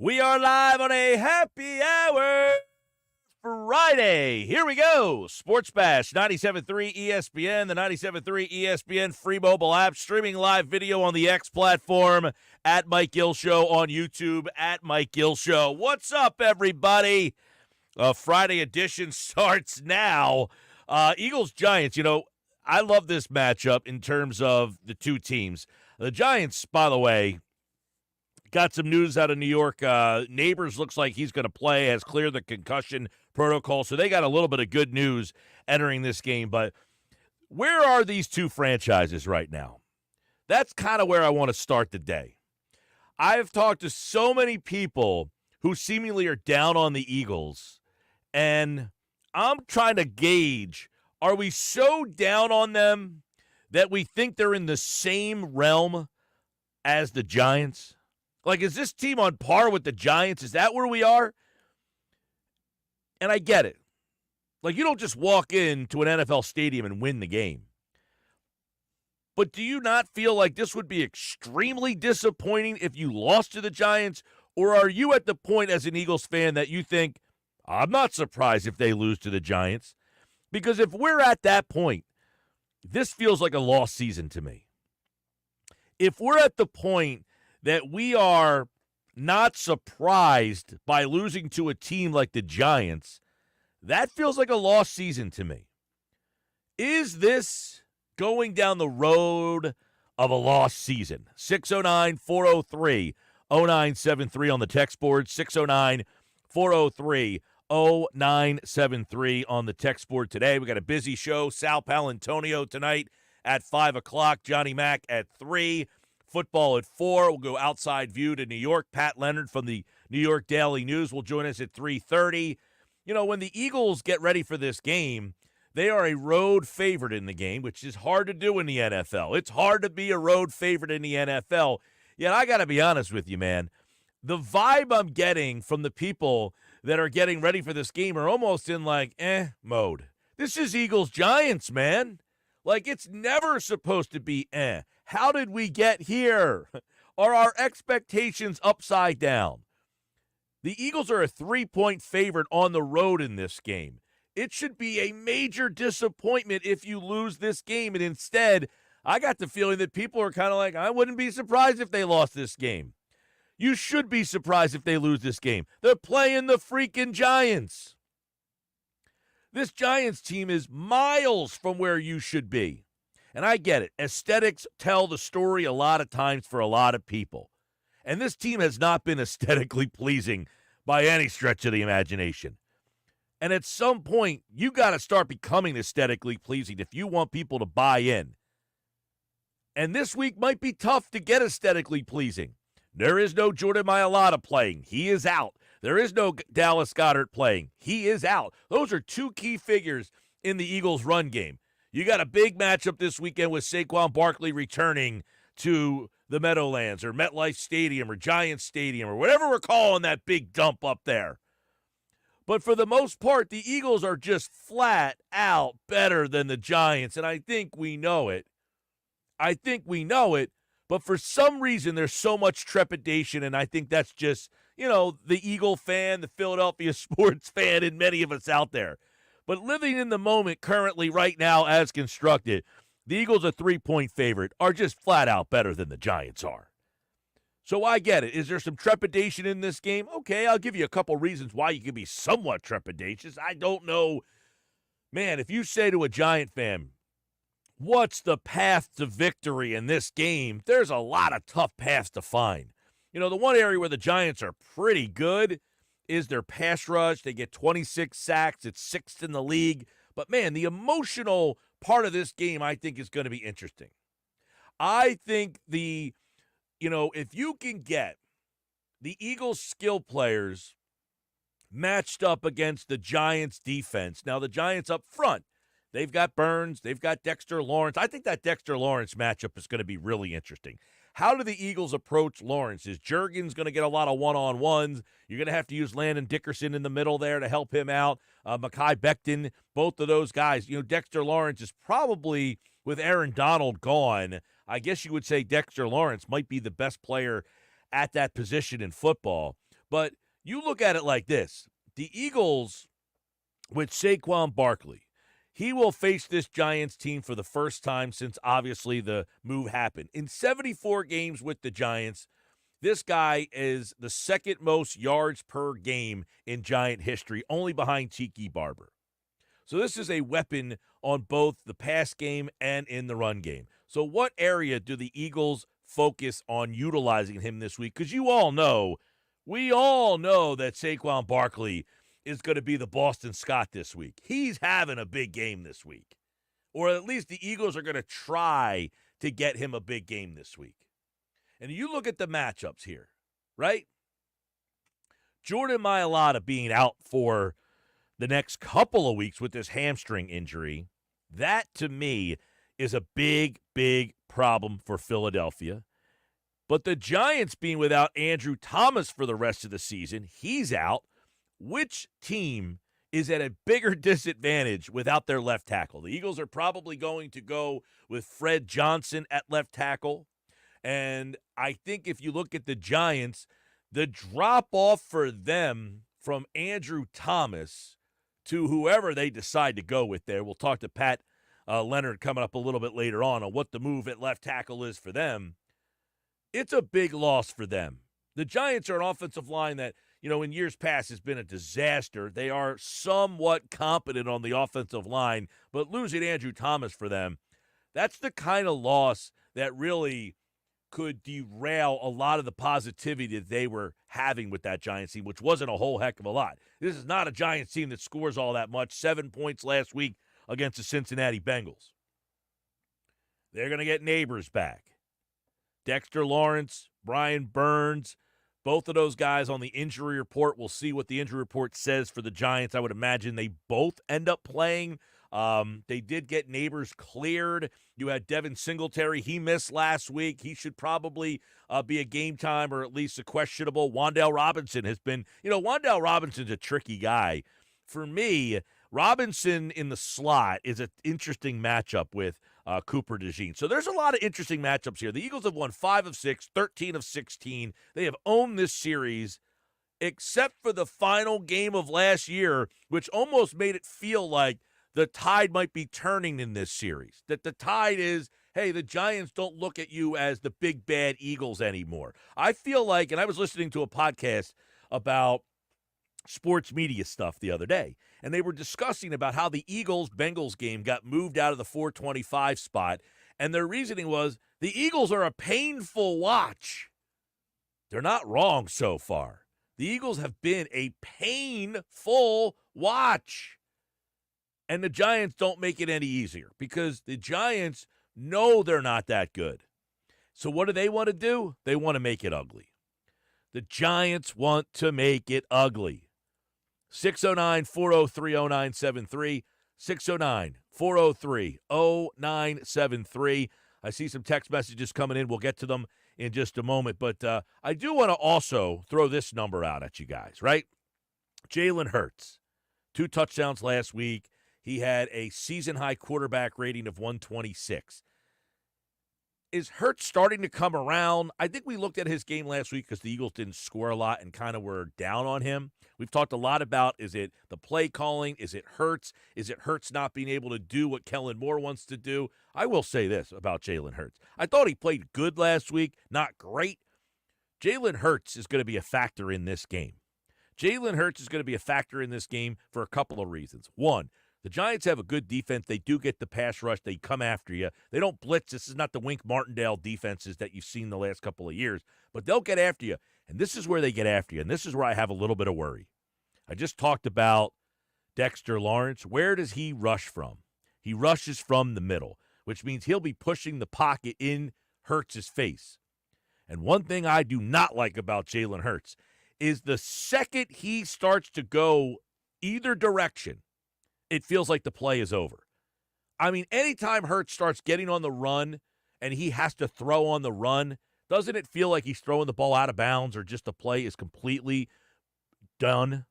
We are live on a happy hour Friday. Here we go. Sports Bash, 97.3 ESPN, the 97.3 ESPN free mobile app, streaming live video on the X platform, at Mike Gill Show on YouTube, at Mike Gill Show. What's up, everybody? Friday edition starts now. Eagles-Giants, I love this matchup in terms of the two teams. The Giants, by the way, got some news out of New York. Neighbors looks like he's going to play, has cleared the concussion protocol, so they got a little bit of good news entering this game. But where are these two franchises right now? That's kind of where I want to start the day. I've talked to so many people who seemingly are down on the Eagles, and I'm trying to gauge, are we so down on them that we think they're in the same realm as the Giants? Like, is this team on par with the Giants? Is that where we are? And I get it. Like, you don't just walk into an NFL stadium and win the game. But do you not feel like this would be extremely disappointing if you lost to the Giants? Or are you at the point as an Eagles fan that you think, I'm not surprised if they lose to the Giants? Because if we're at that point, this feels like a lost season to me. If we're at the point that we are not surprised by losing to a team like the Giants, that feels like a lost season to me. Is this going down the road of a lost season? 609-403-0973 on the text board, 609-403-0973 on the text board today. We got a busy show. Sal Palantonio tonight at 5 o'clock, Johnny Mack at 3. Football at 4. We'll go outside view to New York. Pat Leonard from the New York Daily News will join us at 3:30. When the Eagles get ready for this game, they are a road favorite in the game, which is hard to do in the NFL. It's hard to be a road favorite in the NFL. Yet I got to be honest with you, man. The vibe I'm getting from the people that are getting ready for this game are almost in mode. This is Eagles-Giants, man. Like, it's never supposed to be How did we get here? Are our expectations upside down? The Eagles are a 3-point favorite on the road in this game. It should be a major disappointment if you lose this game. And instead, I got the feeling that people are kind of like, I wouldn't be surprised if they lost this game. You should be surprised if they lose this game. They're playing the freaking Giants. This Giants team is miles from where you should be. And I get it. Aesthetics tell the story a lot of times for a lot of people. And this team has not been aesthetically pleasing by any stretch of the imagination. And at some point, you got to start becoming aesthetically pleasing if you want people to buy in. And this week might be tough to get aesthetically pleasing. There is no Jordan Mailata playing. He is out. There is no Dallas Goedert playing. He is out. Those are two key figures in the Eagles' run game. You got a big matchup this weekend with Saquon Barkley returning to the Meadowlands or MetLife Stadium or Giants Stadium or whatever we're calling that big dump up there. But for the most part, the Eagles are just flat out better than the Giants, and I think we know it. But for some reason, there's so much trepidation, and I think that's just, the Eagle fan, the Philadelphia sports fan, and many of us out there. But living in the moment currently right now as constructed, the Eagles, a 3-point favorite, are just flat out better than the Giants are. So I get it. Is there some trepidation in this game? Okay, I'll give you a couple reasons why you could be somewhat trepidatious. I don't know. Man, if you say to a Giant fan, what's the path to victory in this game? There's a lot of tough paths to find. The one area where the Giants are pretty good is their pass rush. They get 26 sacks. It's 6th in the league. But, man, the emotional part of this game, I think, is going to be interesting. I think if you can get the Eagles' skill players matched up against the Giants' defense. Now, the Giants up front, they've got Burns, they've got Dexter Lawrence. I think that Dexter Lawrence matchup is going to be really interesting. How do the Eagles approach Lawrence? Is Juergens going to get a lot of one-on-ones? You're going to have to use Landon Dickerson in the middle there to help him out. Mekhi Becton, both of those guys. Dexter Lawrence is probably, with Aaron Donald gone, I guess you would say Dexter Lawrence might be the best player at that position in football. But you look at it like this. The Eagles, with Saquon Barkley, he will face this Giants team for the first time since, obviously, the move happened. In 74 games with the Giants, this guy is the second most yards per game in Giant history, only behind Tiki Barber. So this is a weapon on both the pass game and in the run game. So what area do the Eagles focus on utilizing him this week? Because we all know that Saquon Barkley is going to be the Boston Scott this week. He's having a big game this week. Or at least the Eagles are going to try to get him a big game this week. And you look at the matchups here, right? Jordan Mailata being out for the next couple of weeks with this hamstring injury, that to me is a big, big problem for Philadelphia. But the Giants being without Andrew Thomas for the rest of the season, he's out. Which team is at a bigger disadvantage without their left tackle? The Eagles are probably going to go with Fred Johnson at left tackle. And I think if you look at the Giants, the drop-off for them from Andrew Thomas to whoever they decide to go with there, we'll talk to Pat Leonard coming up a little bit later on what the move at left tackle is for them. It's a big loss for them. The Giants are an offensive line that, in years past has been a disaster. They are somewhat competent on the offensive line, but losing Andrew Thomas for them, that's the kind of loss that really could derail a lot of the positivity that they were having with that Giants team, which wasn't a whole heck of a lot. This is not a Giants team that scores all that much. 7 points last week against the Cincinnati Bengals. They're going to get Neighbors back. Dexter Lawrence, Brian Burns, both of those guys on the injury report. We'll see what the injury report says for the Giants. I would imagine they both end up playing. They did get Neighbors cleared. You had Devin Singletary. He missed last week. He should probably be a game time or at least a questionable. Wan'Dale Robinson has been, Wan'Dale Robinson's a tricky guy. For me, Robinson in the slot is an interesting matchup with Cooper DeJean. So there's a lot of interesting matchups here. The Eagles have won 5 of 6, 13 of 16. They have owned this series except for the final game of last year, which almost made it feel like the tide might be turning in this series. That the tide is, hey, the Giants don't look at you as the big bad Eagles anymore. I feel like, and I was listening to a podcast about sports media stuff the other day, and they were discussing about how the Eagles-Bengals game got moved out of the 425 spot, and their reasoning was the Eagles are a painful watch. They're not wrong so far. The Eagles have been a painful watch. And the Giants don't make it any easier because the Giants know they're not that good. So what do they want to do? They want to make it ugly. The Giants want to make it ugly. 609-403-0973. 609-403-0973. I see some text messages coming in. We'll get to them in just a moment. But I do want to also throw this number out at you guys, right? Jalen Hurts, 2 touchdowns last week. He had a season-high quarterback rating of 126. Is Hurts starting to come around? I think we looked at his game last week because the Eagles didn't score a lot and kind of were down on him. We've talked a lot about, is it the play calling? Is it Hurts? Is it Hurts not being able to do what Kellen Moore wants to do? I will say this about Jalen Hurts. I thought he played good last week, not great. Jalen Hurts is going to be a factor in this game. Jalen Hurts is going to be a factor in this game for a couple of reasons. One, the Giants have a good defense. They do get the pass rush. They come after you. They don't blitz. This is not the Wink Martindale defenses that you've seen the last couple of years, but they'll get after you. And this is where they get after you, and this is where I have a little bit of worry. I just talked about Dexter Lawrence. Where does he rush from? He rushes from the middle, which means he'll be pushing the pocket in Hurts' face. And one thing I do not like about Jalen Hurts is the second he starts to go either direction, it feels like the play is over. I mean, anytime Hurts starts getting on the run and he has to throw on the run, doesn't it feel like he's throwing the ball out of bounds or just the play is completely done?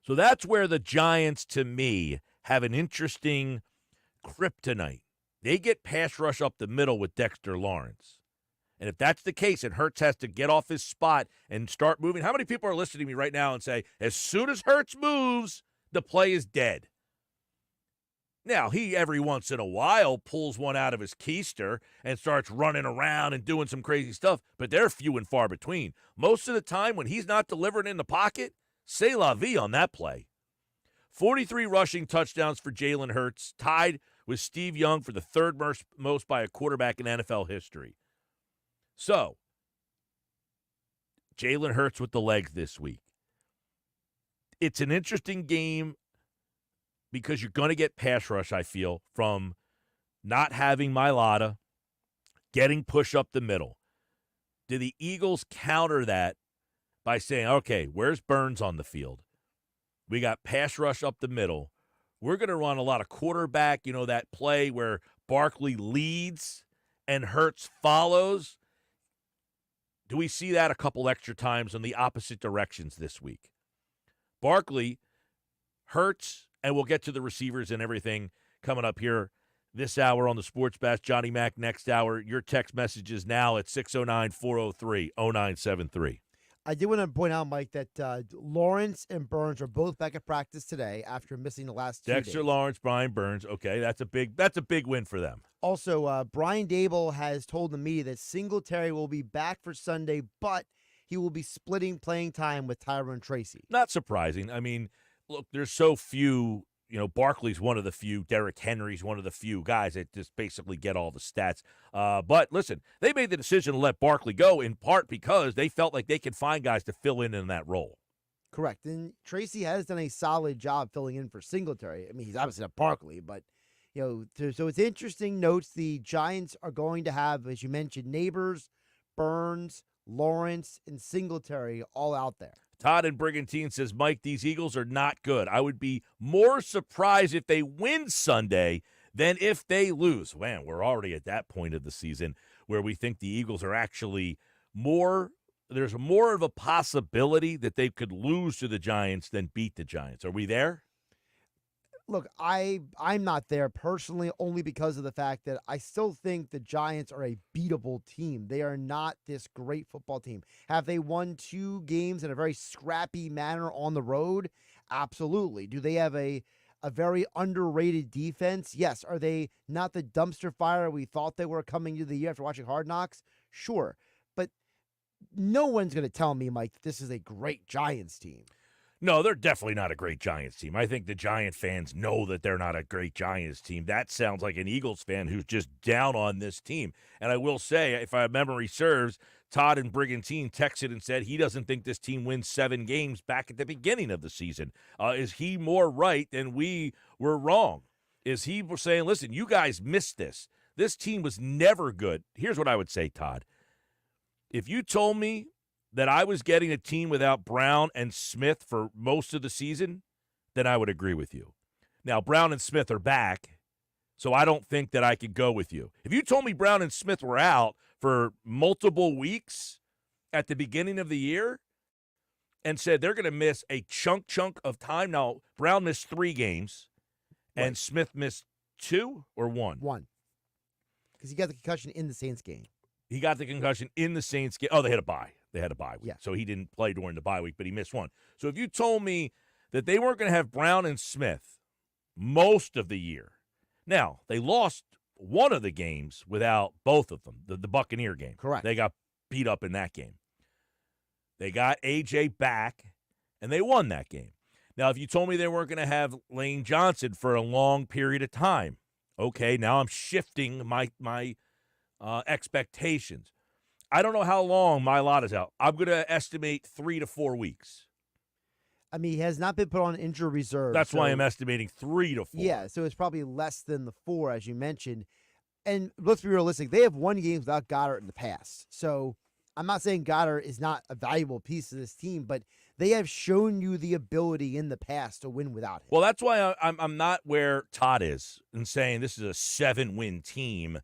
So that's where the Giants, to me, have an interesting kryptonite. They get pass rush up the middle with Dexter Lawrence. And if that's the case and Hurts has to get off his spot and start moving, how many people are listening to me right now and say, as soon as Hurts moves, the play is dead? Now, he every once in a while pulls one out of his keister and starts running around and doing some crazy stuff, but they're few and far between. Most of the time when he's not delivering in the pocket, c'est la vie on that play. 43 rushing touchdowns for Jalen Hurts, tied with Steve Young for the third most by a quarterback in NFL history. So, Jalen Hurts with the legs this week. It's an interesting game because you're going to get pass rush, I feel, from not having Mailata, getting push up the middle. Do the Eagles counter that by saying, okay, where's Burns on the field? We got pass rush up the middle. We're going to run a lot of quarterback, that play where Barkley leads and Hurts follows. Do we see that a couple extra times in the opposite directions this week? Barkley, Hurts, and we'll get to the receivers and everything coming up here this hour on the Sports Bash. Johnny Mac next hour. Your text messages now at 609-403-0973. I did want to point out, Mike, that Lawrence and Burns are both back at practice today after missing the last 2 days. Dexter Lawrence, Brian Burns. Okay, that's a big win for them. Also, Brian Dable has told the media that Singletary will be back for Sunday, but he will be splitting playing time with Tyrone Tracy. Not surprising. I mean, look, there's so few. Barkley's one of the few. Derrick Henry's one of the few guys that just basically get all the stats. But listen, they made the decision to let Barkley go in part because they felt like they could find guys to fill in that role. Correct. And Tracy has done a solid job filling in for Singletary. I mean, he's obviously not Barkley, but, so it's interesting notes. The Giants are going to have, as you mentioned, Neighbors, Burns, Lawrence, and Singletary all out there. Todd in Brigantine says, Mike, these Eagles are not good. I would be more surprised if they win Sunday than if they lose. Man, we're already at that point of the season where we think the Eagles are actually there's more of a possibility that they could lose to the Giants than beat the Giants. Are we there? Look, I'm not there personally only because of the fact that I still think the Giants are a beatable team. They are not this great football team. Have they won 2 games in a very scrappy manner on the road? Absolutely. Do they have a very underrated defense? Yes. Are they not the dumpster fire we thought they were coming into the year after watching Hard Knocks? Sure. But no one's going to tell me, Mike, that this is a great Giants team. No, they're definitely not a great Giants team. I think the Giant fans know that they're not a great Giants team. That sounds like an Eagles fan who's just down on this team. And I will say, if my memory serves, Todd in Brigantine texted and said he doesn't think this team wins 7 games back at the beginning of the season. Is he more right than we were wrong? Is he saying, listen, you guys missed this. This team was never good. Here's what I would say, Todd. If you told me that I was getting a team without Brown and Smith for most of the season, then I would agree with you. Now, Brown and Smith are back, so I don't think that I could go with you. If you told me Brown and Smith were out for multiple weeks at the beginning of the year and said they're going to miss a chunk of time. Now, Brown missed 3 games, and Right. Smith missed 2 or 1? 1. Because he got the concussion in the Saints game. He got the concussion in the Saints game. Oh, they had a bye. They had a bye week. Yeah. So he didn't play during the bye week, but he missed 1. So if you told me that they weren't going to have Brown and Smith most of the year. Now, they lost one of the games without both of them, the Buccaneer game. Correct. They got beat up in that game. They got A.J. back, and they won that game. Now, if you told me they weren't going to have Lane Johnson for a long period of time, okay, now I'm shifting my expectations. I don't know how long Mailata's out. I'm going to estimate 3 to 4 weeks. I mean, he has not been put on injury reserve. That's why I'm estimating 3 to 4. Yeah, so it's probably less than the 4, as you mentioned. And let's be realistic. They have won games without Goddard in the past. So I'm not saying Goddard is not a valuable piece of this team, but they have shown you the ability in the past to win without him. Well, that's why I'm not where Todd is in saying this is a 7-win team.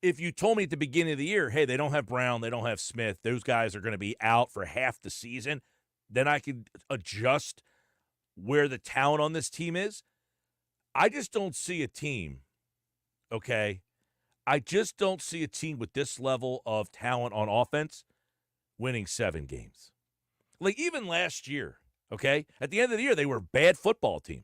If you told me at the beginning of the year, hey, they don't have Brown, they don't have Smith, those guys are going to be out for half the season, then I could adjust where the talent on this team is. I just don't see a team, okay? I just don't see a team with this level of talent on offense winning 7 games. Like even last year, okay? At the end of the year, they were a bad football team,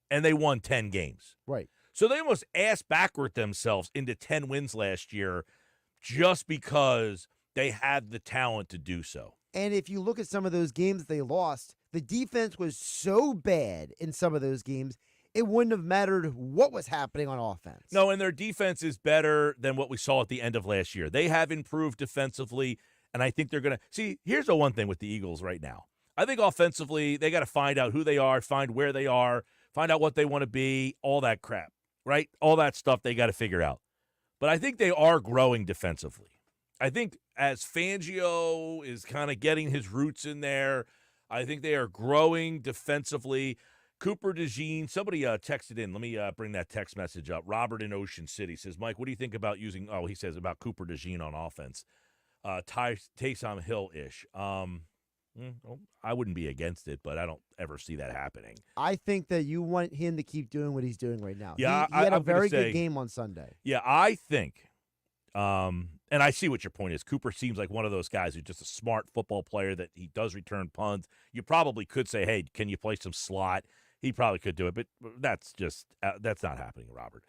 and they won 10 games. Right. So they almost ass backward themselves into 10 wins last year just because they had the talent to do so. And if you look at some of those games they lost, the defense was so bad in some of those games, it wouldn't have mattered what was happening on offense. No, and their defense is better than what we saw at the end of last year. They have improved defensively, and I think they're going to – see, here's the one thing with the Eagles right now. I think offensively, they got to find out who they are, find where they are, find out what they want to be, all that crap, right? All that stuff they got to figure out. But I think they are growing defensively. I think as Fangio is kind of getting his roots in there, I think they are growing defensively. Cooper DeJean, somebody texted in. Let me bring that text message up. Robert in Ocean City says, Mike, what do you think about using – he says about Cooper DeJean on offense. Taysom Hill-ish. I wouldn't be against it, but I don't ever see that happening. I think that you want him to keep doing what he's doing right now. Yeah, he had a I'm very say, good game on Sunday. Yeah, I think and I see what your point is. Cooper seems like one of those guys who's just a smart football player that he does return punts. You probably could say, hey, can you play some slot? He probably could do it, but that's not happening, Robert.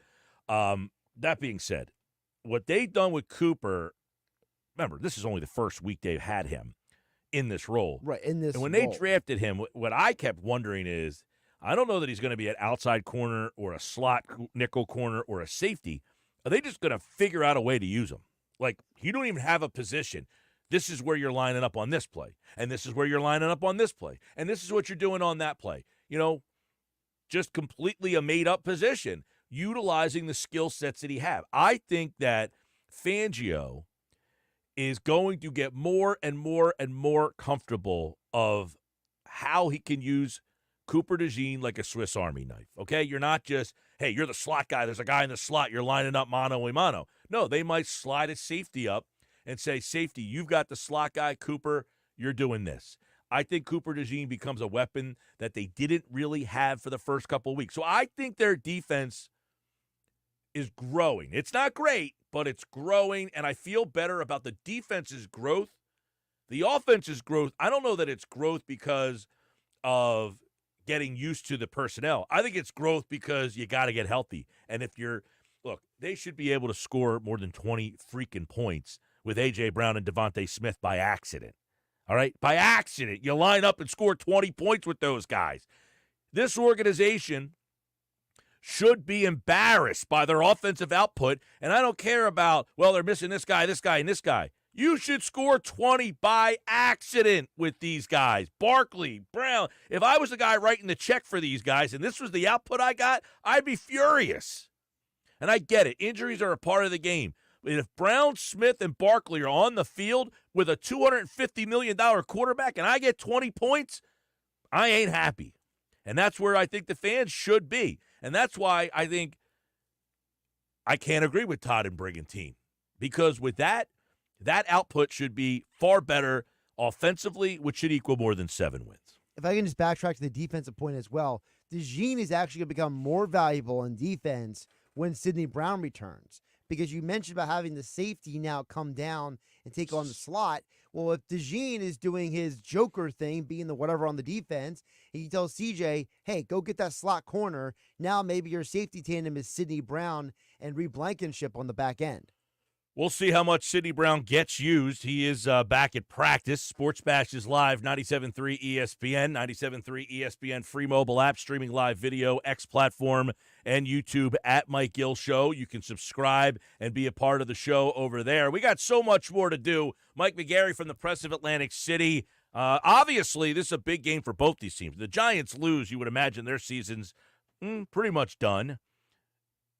That being said, what they've done with Cooper, remember, this is only the first week they've had him in this role. Right, in this And when role. they drafted him, what I kept wondering is, I don't know that he's going to be an outside corner or a slot nickel corner or a safety. Are they just going to figure out a way to use him? Like, you don't even have a position. This is where you're lining up on this play, and this is where you're lining up on this play, and this is what you're doing on that play. You know, just completely a made-up position, utilizing the skill sets that he have. I think that Fangio is going to get more and more and more comfortable of how he can use Cooper DeJean like a Swiss Army knife, okay? You're not just, hey, you're the slot guy. There's a guy in the slot. You're lining up mano a mano. No, they might slide a safety up and say, safety, you've got the slot guy, Cooper, you're doing this. I think Cooper DeJean becomes a weapon that they didn't really have for the first couple of weeks. So I think their defense is growing. It's not great, but it's growing, and I feel better about the defense's growth. The offense's growth, I don't know that it's growth because of getting used to the personnel. I think it's growth because you got to get healthy. And if you're – look, they should be able to score more than 20 freaking points with A.J. Brown and Devontae Smith by accident. All right? By accident. You line up and score 20 points with those guys. This organization should be embarrassed by their offensive output, and I don't care about, well, they're missing this guy, and this guy. You should score 20 by accident with these guys. Barkley, Brown. If I was the guy writing the check for these guys and this was the output I got, I'd be furious. And I get it. Injuries are a part of the game. But if Brown, Smith, and Barkley are on the field with a $250 million quarterback and I get 20 points, I ain't happy. And that's where I think the fans should be. And that's why I think I can't agree with Todd and Brigantine. Because with that output should be far better offensively, which should equal more than 7 wins. If I can just backtrack to the defensive point as well, DeJean is actually going to become more valuable in defense when Sidney Brown returns. Because you mentioned about having the safety now come down and take on the slot. Well, if DeJean is doing his Joker thing, being the whatever on the defense, and you tell CJ, hey, go get that slot corner, now maybe your safety tandem is Sidney Brown and Reed Blankenship on the back end. We'll see how much Sidney Brown gets used. He is back at practice. Sports Bash is live, 97.3 ESPN, 97.3 ESPN free mobile app, streaming live video, X platform, and YouTube at Mike Gill Show. You can subscribe and be a part of the show over there. We got so much more to do. Mike McGarry from the Press of Atlantic City. Obviously, this is a big game for both these teams. The Giants lose, you would imagine their season's pretty much done.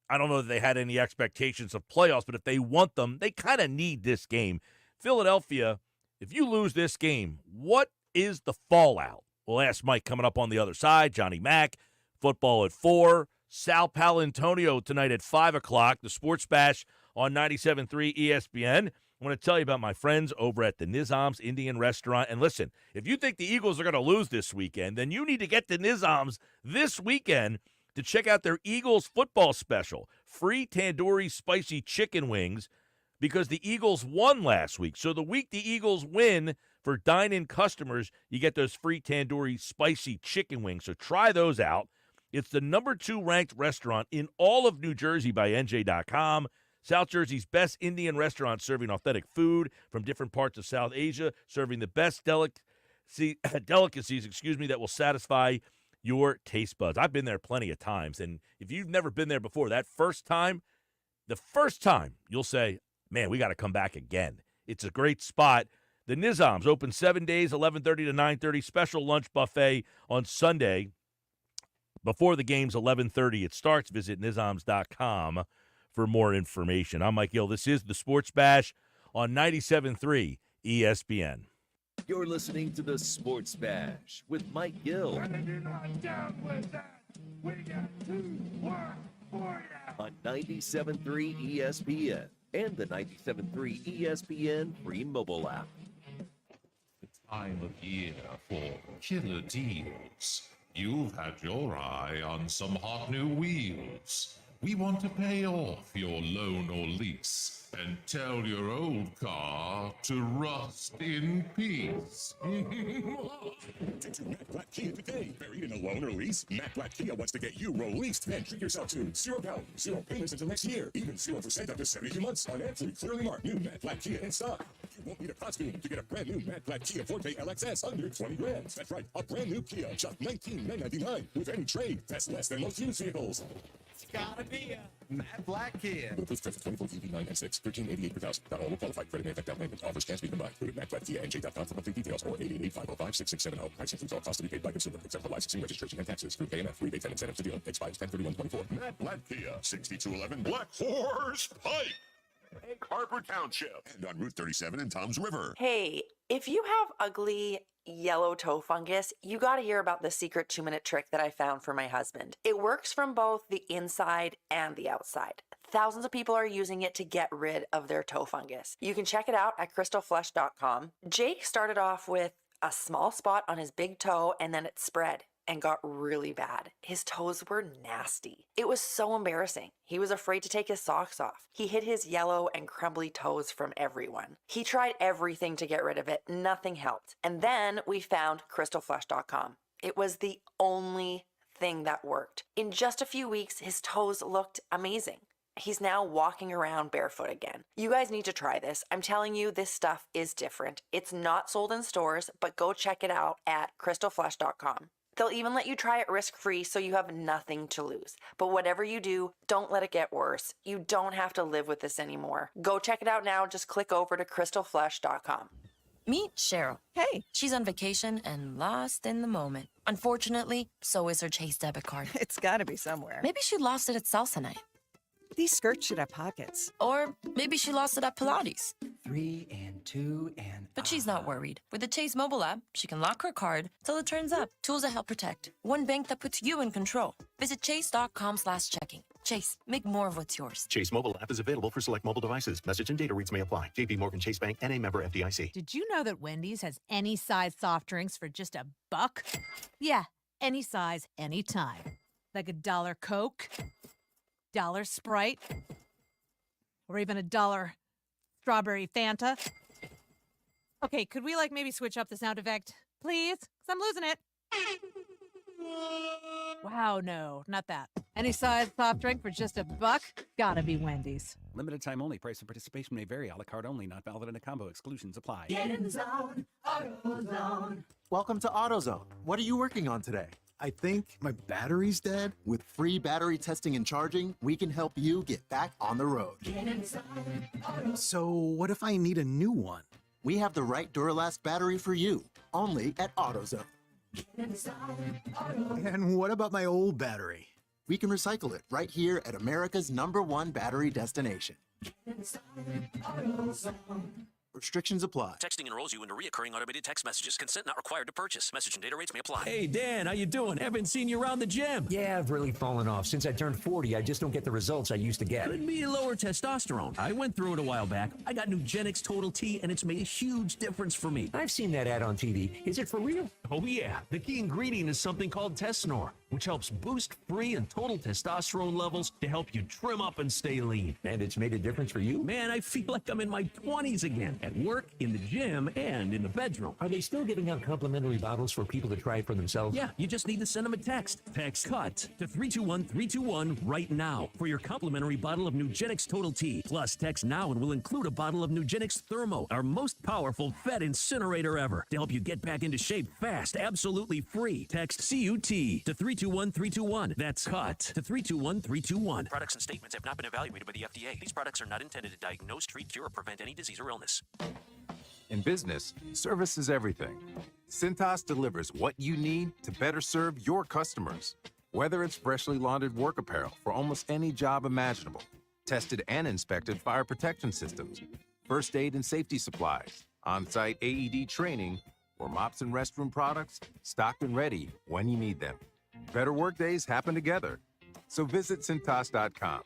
I don't know that they had any expectations of playoffs, but if they want them, they kind of need this game. Philadelphia, if you lose this game, what is the fallout? We'll ask Mike coming up on the other side. Johnny Mack, football at 4. Sal Paolantonio tonight at 5 o'clock. The Sports Bash on 97.3 ESPN. I want to tell you about my friends over at the Nizam's Indian Restaurant. And listen, if you think the Eagles are going to lose this weekend, then you need to get to Nizam's this weekend to check out their Eagles football special, free tandoori spicy chicken wings, because the Eagles won last week. So the week the Eagles win, for dine-in customers, you get those free tandoori spicy chicken wings. So try those out. It's the number 2 ranked restaurant in all of New Jersey by NJ.com. South Jersey's best Indian restaurant, serving authentic food from different parts of South Asia, serving the best delicacies, that will satisfy your taste buds. I've been there plenty of times, and if you've never been there before, the first time, you'll say, man, we got to come back again. It's a great spot. The Nizam's open 7 days, 11:30 to 9:30. Special lunch buffet on Sunday. Before the game's 11:30 it starts. Visit nizams.com for more information. I'm Mike Gill. This is the Sports Bash on 97.3 ESPN. You're listening to the Sports Bash with Mike Gill. And you're not down with that, we got 2 more for you. On 97.3 ESPN and the 97.3 ESPN free mobile app. Time of year for killer deals. You've had your eye on some hot new wheels. We want to pay off your loan or lease and tell your old car to rust in peace. Get to Matt Black Kia today. Buried in a loan or lease? Matt Black Kia wants to get you released and treat yourself to 0 down, 0 payments until next year. Even 0% up to 72 months on absolutely clearly marked new Matt Black Kia in stock. You won't need a costume to get a brand new Matt Black Kia Forte LXS under 20 grand. That's right, a brand new Kia, just $19,999 with any trade. That's less than most used vehicles. It's gotta be a Matt Black Kia. With first 24 EV9 and 6, $1388 per thousand. Not all will qualify. Credit may affect down payment. Offers can't be combined. Visit MattBlackKiaNJ.com for complete details or 888-505-6670. Price includes all costs to be paid by consumer, except for licensing, registration, and taxes. Through KMF. Rebates and incentives to deal. Expires 10/31/24. Matt Black Kia, 6211 Black Horse Pike, Harper Township, and on Route 37 in Toms River. Hey, if you have ugly yellow toe fungus, you got to hear about the secret 2-minute trick that I found for my husband. It works from both the inside and the outside. Thousands of people are using it to get rid of their toe fungus. You can check it out at crystalflesh.com. Jake started off with a small spot on his big toe, and then it spread and got really bad. His toes were nasty. It was so embarrassing. He was afraid to take his socks off. He hid his yellow and crumbly toes from everyone. He tried everything to get rid of it. Nothing helped. And then we found crystalflesh.com. It was the only thing that worked. In just a few weeks, his toes looked amazing. He's now walking around barefoot again. You guys need to try this. I'm telling you, this stuff is different. It's not sold in stores, but go check it out at crystalflesh.com. They'll even let you try it risk-free, so you have nothing to lose. But whatever you do, don't let it get worse. You don't have to live with this anymore. Go check it out now. Just click over to crystalflesh.com. Meet Cheryl. Hey. She's on vacation and lost in the moment. Unfortunately, so is her Chase debit card. It's gotta be somewhere. Maybe she lost it at salsa night. These skirts should have pockets. Or maybe she lost it at Pilates. 3 and 2 and... But she's not worried. With the Chase mobile app, she can lock her card till it turns up. Tools that help protect. One bank that puts you in control. Visit chase.com/checking. Chase, make more of what's yours. Chase mobile app is available for select mobile devices. Message and data rates may apply. JP Morgan Chase Bank, N.A. member FDIC. Did you know that Wendy's has any size soft drinks for just $1? Yeah, any size, anytime. Like $1 Coke, $1 Sprite, or even $1 strawberry Fanta. Okay, could we maybe switch up the sound effect, please? Because I'm losing it. Wow, no, not that. Any size soft drink for just $1? Gotta be Wendy's. Limited time only. Price and participation may vary. A la carte only. Not valid in a combo. Exclusions apply. Get in the zone. AutoZone. Welcome to AutoZone. What are you working on today? I think my battery's dead. With free battery testing and charging, we can help you get back on the road. Get in the zone. So what if I need a new one? We have the right Duralast battery for you, only at AutoZone. Get in the zone. AutoZone. And what about my old battery? We can recycle it right here at America's #1 battery destination. Get in the zone. AutoZone. Restrictions apply. Texting enrolls you into recurring automated text messages. Consent not required to purchase. Message and data rates may apply. Hey, Dan, how you doing? Haven't seen you around the gym. Yeah, I've really fallen off. Since I turned 40, I just don't get the results I used to get. Could be lower testosterone. I went through it a while back. I got Nugenix Total T, and it's made a huge difference for me. I've seen that ad on TV. Is it for real? Oh, yeah. The key ingredient is something called Tesnor. which helps boost free and total testosterone levels to help you trim up and stay lean. And it's made a difference for you? Man, I feel like I'm in my 20s again, at work, in the gym, and in the bedroom. Are they still giving out complimentary bottles for people to try it for themselves? Yeah, you just need to send them a text. Text CUT to 321-321 right now for your complimentary bottle of Nugenix Total T. Plus, text now and we'll include a bottle of Nugenix Thermo, our most powerful fat incinerator ever, to help you get back into shape fast, absolutely free. Text CUT to 321-321. That's CUT to 321-321. Products and statements have not been evaluated by the FDA. These products are not intended to diagnose, treat, cure, or prevent any disease or illness. In business, service is everything. Cintas delivers what you need to better serve your customers. Whether it's freshly laundered work apparel for almost any job imaginable, tested and inspected fire protection systems, first aid and safety supplies, on-site AED training, or mops and restroom products, stocked and ready when you need them. Better work days happen together. So visit Cintas.com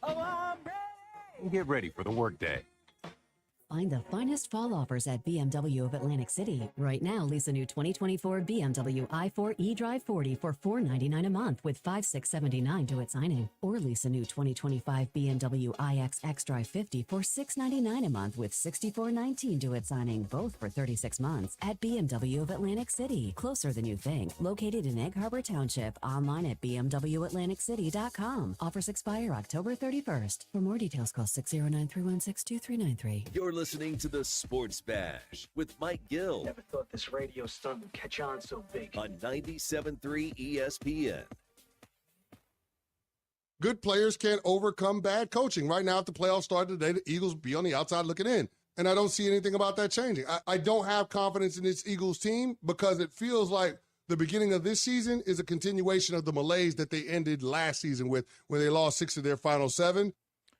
and get ready for the workday. Find the finest fall offers at BMW of Atlantic City. Right now, lease a new 2024 BMW i4 eDrive 40 for $499 a month with $5,679 due at signing. Or lease a new 2025 BMW iX xDrive 50 for $699 a month with $6,419 due at signing, both for 36 months. At BMW of Atlantic City, closer than you think. Located in Egg Harbor Township, online at bmwatlanticcity.com. Offers expire October 31st. For more details, call 609-316-2393. You're listening to the Sports Bash with Mike Gill. Never thought this radio stunt would catch on so big. On 97.3 ESPN. Good players can't overcome bad coaching. Right now, if the playoffs started today, the Eagles would be on the outside looking in. And I don't see anything about that changing. I don't have confidence in this Eagles team because it feels like the beginning of this season is a continuation of the malaise that they ended last season with when they lost 6 of their final 7.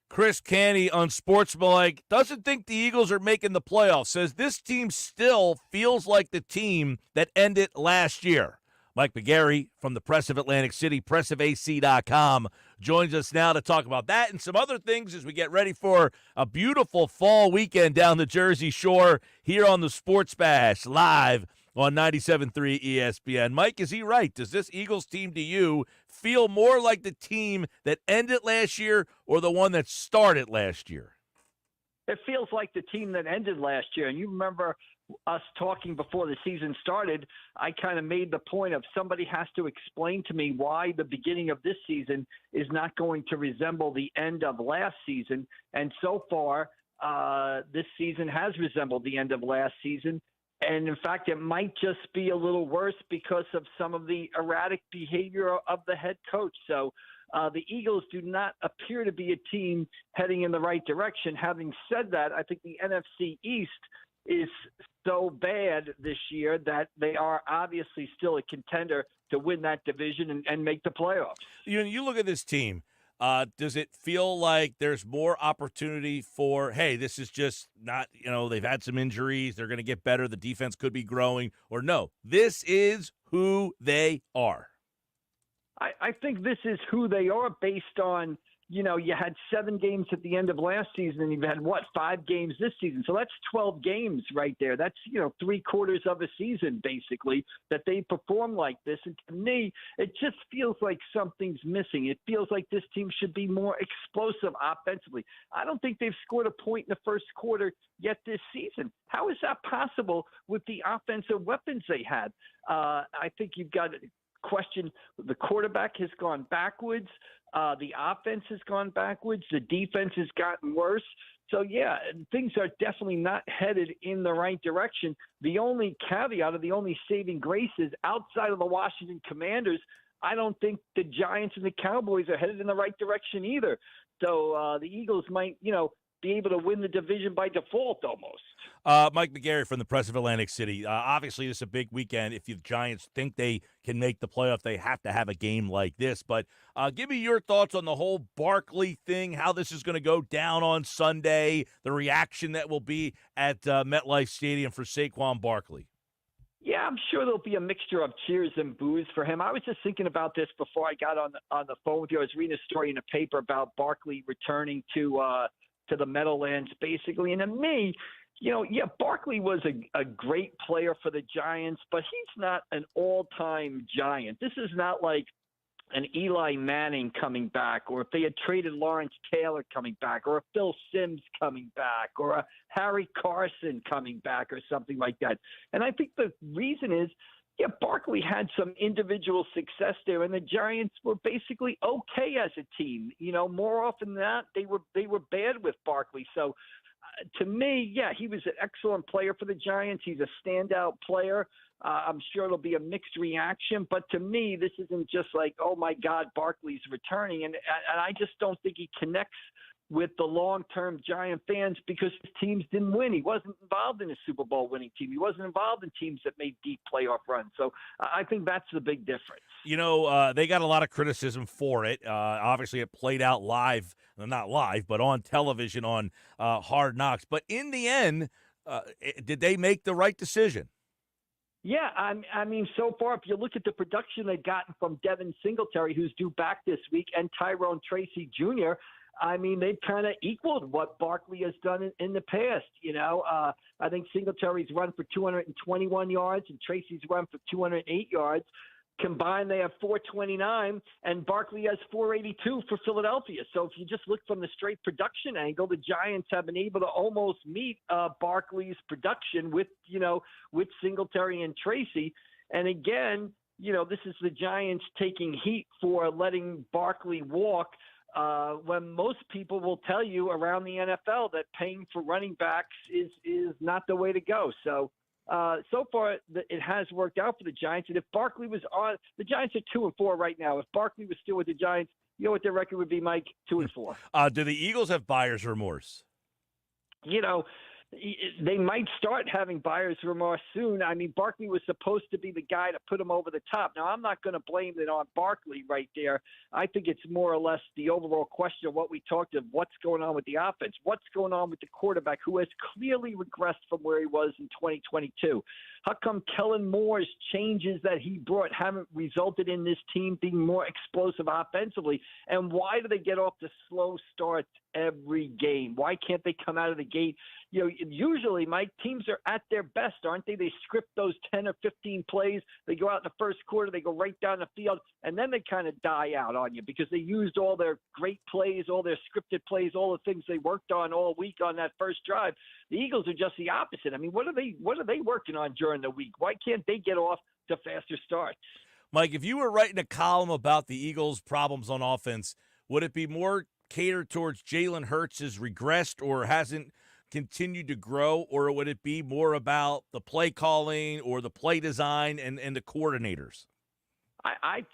Chris Canty, unsportsmanlike, doesn't think the Eagles are making the playoffs, says this team still feels like the team that ended last year. Mike McGarry from the Press of Atlantic City, pressofac.com, joins us now to talk about that and some other things as we get ready for a beautiful fall weekend down the Jersey Shore here on the Sports Bash, live on 97.3 ESPN. Mike, is he right? Does this Eagles team to you feel more like the team that ended last year or the one that started last year? It feels like the team that ended last year. And you remember us talking before the season started, I kind of made the point of somebody has to explain to me why the beginning of this season is not going to resemble the end of last season. And so far, this season has resembled the end of last season. And in fact, it might just be a little worse because of some of the erratic behavior of the head coach. So the Eagles do not appear to be a team heading in the right direction. Having said that, I think the NFC East is so bad this year that they are obviously still a contender to win that division and make the playoffs. You look at this team. Does it feel like there's more opportunity for, hey, this is just not, they've had some injuries, they're going to get better, the defense could be growing, or no, this is who they are? I think this is who they are based on, you had 7 games at the end of last season and you've had, 5 games this season. So that's 12 games right there. That's, 3/4 of a season, basically, that they perform like this. And to me, it just feels like something's missing. It feels like this team should be more explosive offensively. I don't think they've scored a point in the first quarter yet this season. How is that possible with the offensive weapons they had? I think you've got to question the quarterback has gone backwards. The offense has gone backwards. The defense has gotten worse. So, yeah, things are definitely not headed in the right direction. The only caveat or the only saving grace is outside of the Washington Commanders, I don't think the Giants and the Cowboys are headed in the right direction either. So the Eagles might, be able to win the division by default almost. Mike McGarry from the Press of Atlantic City. Obviously, this is a big weekend. If the Giants think they can make the playoff, they have to have a game like this. But give me your thoughts on the whole Barkley thing, how this is going to go down on Sunday, the reaction that will be at MetLife Stadium for Saquon Barkley. Yeah, I'm sure there'll be a mixture of cheers and boos for him. I was just thinking about this before I got on the phone with you. I was reading a story in the paper about Barkley returning to the Meadowlands, basically. And to me, Barkley was a great player for the Giants, but he's not an all-time Giant. This is not like an Eli Manning coming back, or if they had traded Lawrence Taylor coming back, or a Phil Simms coming back, or a Harry Carson coming back, or something like that. And I think the reason is, Barkley had some individual success there, and the Giants were basically okay as a team. More often than not, they were bad with Barkley. So, to me, he was an excellent player for the Giants. He's a standout player. I'm sure it'll be a mixed reaction, but to me, this isn't just like, oh my God, Barkley's returning, and I just don't think he connects with the long-term Giant fans because his teams didn't win. He wasn't involved in a Super Bowl winning team. He wasn't involved in teams that made deep playoff runs. So I think that's the big difference. They got a lot of criticism for it. Obviously, it played out live, not live, but on television on Hard Knocks. But in the end, did they make the right decision? Yeah, I mean, so far, if you look at the production they've gotten from Devin Singletary, who's due back this week, and Tyrone Tracy Jr., I mean, they've kind of equaled what Barkley has done in the past. I think Singletary's run for 221 yards and Tracy's run for 208 yards. Combined, they have 429, and Barkley has 482 for Philadelphia. So if you just look from the straight production angle, the Giants have been able to almost meet Barkley's production with Singletary and Tracy. And again, this is the Giants taking heat for letting Barkley walk. When most people will tell you around the NFL that paying for running backs is not the way to go. So far it has worked out for the Giants. And if Barkley was on, the Giants are 2-4 right now. If Barkley was still with the Giants, you know what their record would be, Mike? 2-4. Do the Eagles have buyer's remorse? They might start having buyer's remorse soon. I mean, Barkley was supposed to be the guy to put him over the top. Now, I'm not going to blame it on Barkley right there. I think it's more or less the overall question of what we talked of, what's going on with the offense, what's going on with the quarterback who has clearly regressed from where he was in 2022. How come Kellen Moore's changes that he brought haven't resulted in this team being more explosive offensively? And why do they get off to slow starts every game? Why can't they come out of the gate? Usually, Mike, teams are at their best, aren't they? They script those 10 or 15 plays. They go out in the first quarter, they go right down the field, and then they kind of die out on you because they used all their great plays, all their scripted plays, all the things they worked on all week on that first drive. The Eagles are just the opposite. I mean, what are they working on during the week? Why can't they get off to faster starts? Mike, if you were writing a column about the Eagles' problems on offense, would it be more catered towards Jalen Hurts has regressed or hasn't continued to grow, or would it be more about the play calling or the play design and the coordinators?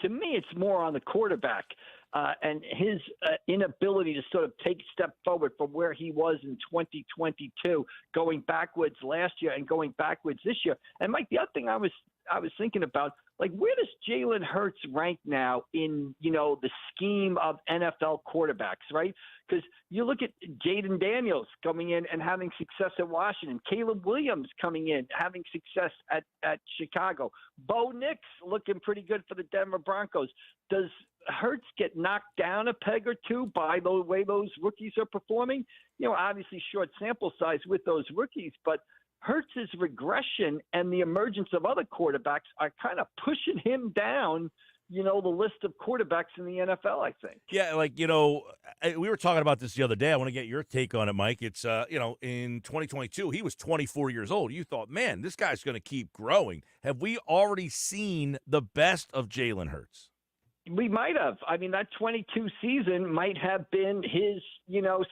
To me, it's more on the quarterback and his inability to sort of take a step forward from where he was in 2022, going backwards last year and going backwards this year. And Mike, the other thing I was thinking about, like, where does Jalen Hurts rank now in, the scheme of NFL quarterbacks, right? Because you look at Jaden Daniels coming in and having success at Washington, Caleb Williams coming in, having success at Chicago, Bo Nix looking pretty good for the Denver Broncos. Does Hurts get knocked down a peg or two by the way those rookies are performing? Obviously short sample size with those rookies, but Hurts' regression and the emergence of other quarterbacks are kind of pushing him down, the list of quarterbacks in the NFL, I think. Yeah, we were talking about this the other day. I want to get your take on it, Mike. It's, in 2022, he was 24 years old. You thought, man, this guy's going to keep growing. Have we already seen the best of Jalen Hurts? We might have. I mean, that 22 season might have been his,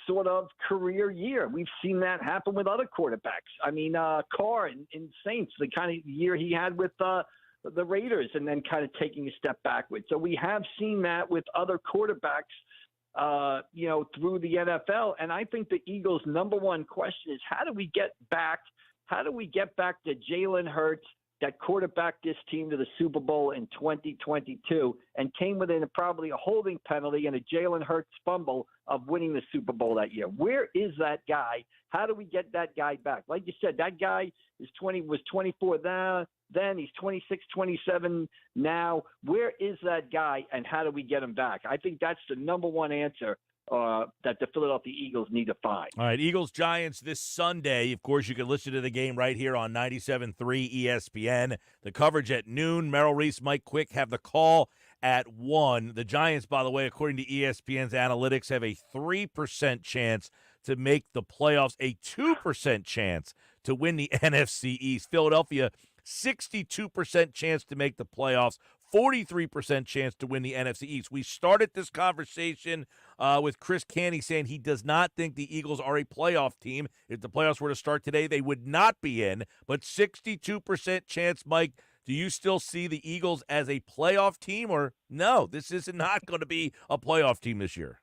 sort of career year. We've seen that happen with other quarterbacks. I mean, Carr in Saints, the kind of year he had with the Raiders and then kind of taking a step backwards. So we have seen that with other quarterbacks, through the NFL. And I think the Eagles' number one question is how do we get back to Jalen Hurts that quarterbacked this team to the Super Bowl in 2022 and came within probably a holding penalty and a Jalen Hurts fumble of winning the Super Bowl that year. Where is that guy? How do we get that guy back? Like you said, that guy was 24 then. He's 26, 27 now. Where is that guy, and how do we get him back? I think that's the number one answer that the Philadelphia Eagles need to find. All right, Eagles-Giants this Sunday. Of course, you can listen to the game right here on 97.3 ESPN. The coverage at noon. Merrill Reese, Mike Quick have the call at 1. The Giants, by the way, according to ESPN's analytics, have a 3% chance to make the playoffs, a 2% chance to win the NFC East. Philadelphia, 62% chance to make the playoffs, 43% chance to win the NFC East. We started this conversation with Chris Canty saying he does not think the Eagles are a playoff team. If the playoffs were to start today, they would not be in, but 62% chance, Mike. Do you still see the Eagles as a playoff team, or no, this is not going to be a playoff team this year?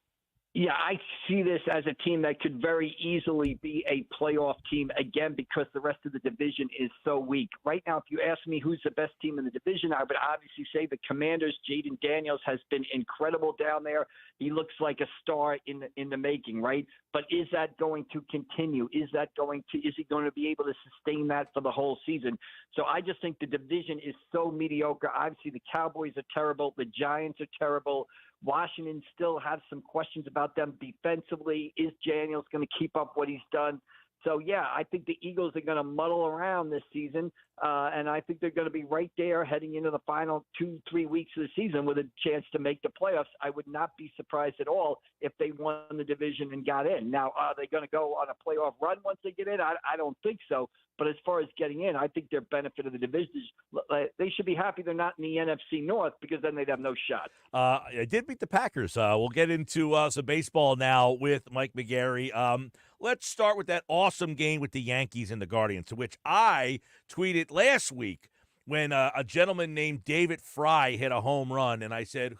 Yeah, I see this as a team that could very easily be a playoff team again because the rest of the division is so weak. Right now, if you ask me who's the best team in the division, I would obviously say the Commanders. Jaden Daniels has been incredible down there. He looks like a star in the making, right? But is that going to continue? Is he going to be able to sustain that for the whole season? So I just think the division is so mediocre. Obviously, the Cowboys are terrible. The Giants are terrible. Washington still have some questions about them defensively. Is Daniels going to keep up what he's done? So, yeah, I think the Eagles are going to muddle around this season, and I think they're going to be right there heading into the final 2-3 weeks of the season with a chance to make the playoffs. I would not be surprised at all if they won the division and got in. Now, are they going to go on a playoff run once they get in? I don't think so. But as far as getting in, I think their benefit of the division is they should be happy they're not in the NFC North because then they'd have no shot. I did beat the Packers. We'll get into some baseball now with Mike McGarry. Let's start with that awesome game with the Yankees and the Guardians, to which I tweeted last week when a gentleman named David Fry hit a home run, and I said,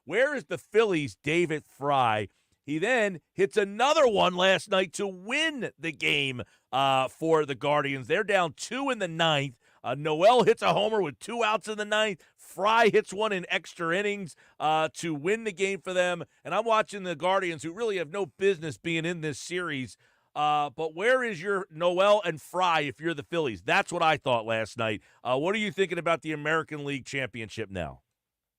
where is the Phillies' David Fry? He then hits another one last night to win the game for the Guardians. They're down 2 in the ninth. Noel hits a homer with 2 outs in the ninth. Fry hits one in extra innings to win the game for them. And I'm watching the Guardians, who really have no business being in this series. But where is your Noel and Fry if you're the Phillies? That's what I thought last night. What are you thinking about the American League Championship now?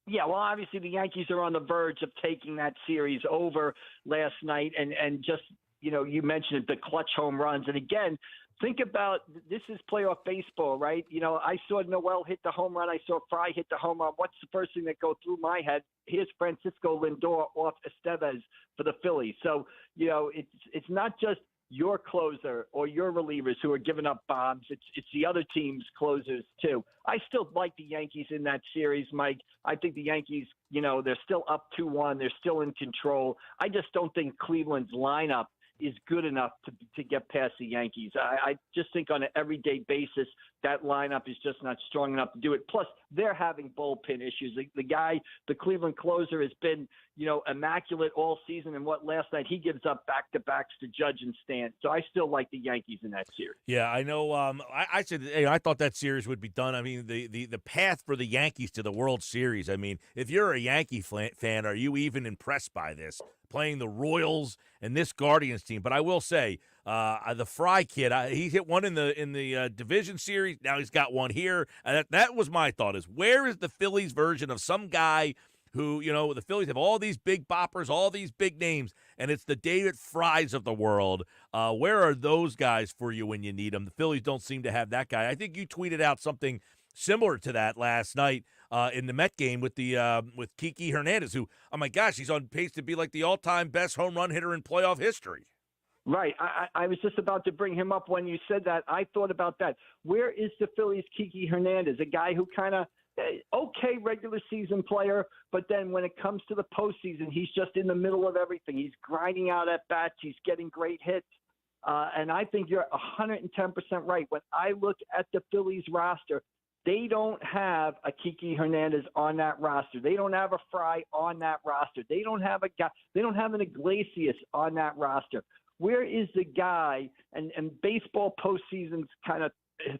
Yeah, well, obviously the Yankees are on the verge of taking that series over last night. And just, you mentioned it, the clutch home runs. And again, think about this is playoff baseball, right? I saw Noel hit the home run. I saw Fry hit the home run. What's the first thing that goes through my head? Here's Francisco Lindor off Estevez for the Phillies. So, it's not just your closer or your relievers who are giving up bombs. It's the other team's closers too. I still like the Yankees in that series, Mike. I think the Yankees, they're still up 2-1. They're still in control. I just don't think Cleveland's lineup is good enough to get past the Yankees. I just think on an everyday basis, that lineup is just not strong enough to do it. Plus, they're having bullpen issues. The Cleveland closer has been, immaculate all season. And last night he gives up back-to-backs to Judge and Stan. So I still like the Yankees in that series. Yeah, I know. I said I thought that series would be done. I mean, the path for the Yankees to the World Series. I mean, if you're a Yankee fan, are you even impressed by this? Playing the Royals and this Guardians team. But I will say, the Fry kid, he hit one in the division series. Now he's got one here. And that was my thought: is where is the Phillies version of some guy who, the Phillies have all these big boppers, all these big names, and it's the David Frys of the world. Where are those guys for you when you need them? The Phillies don't seem to have that guy. I think you tweeted out something similar to that last night in the Met game with Kiki Hernandez, who, oh my gosh, he's on pace to be like the all-time best home run hitter in playoff history. Right. I was just about to bring him up when you said that. I thought about that. Where is the Phillies' Kiki Hernandez, a guy who kind of okay regular season player, but then when it comes to the postseason, he's just in the middle of everything. He's grinding out at bats. He's getting great hits. And I think you're 110% right. When I look at the Phillies roster, they don't have a Kiki Hernandez on that roster. They don't have a Fry on that roster. They don't have a guy. They don't have an Iglesias on that roster. Where is the guy? And baseball postseasons kind of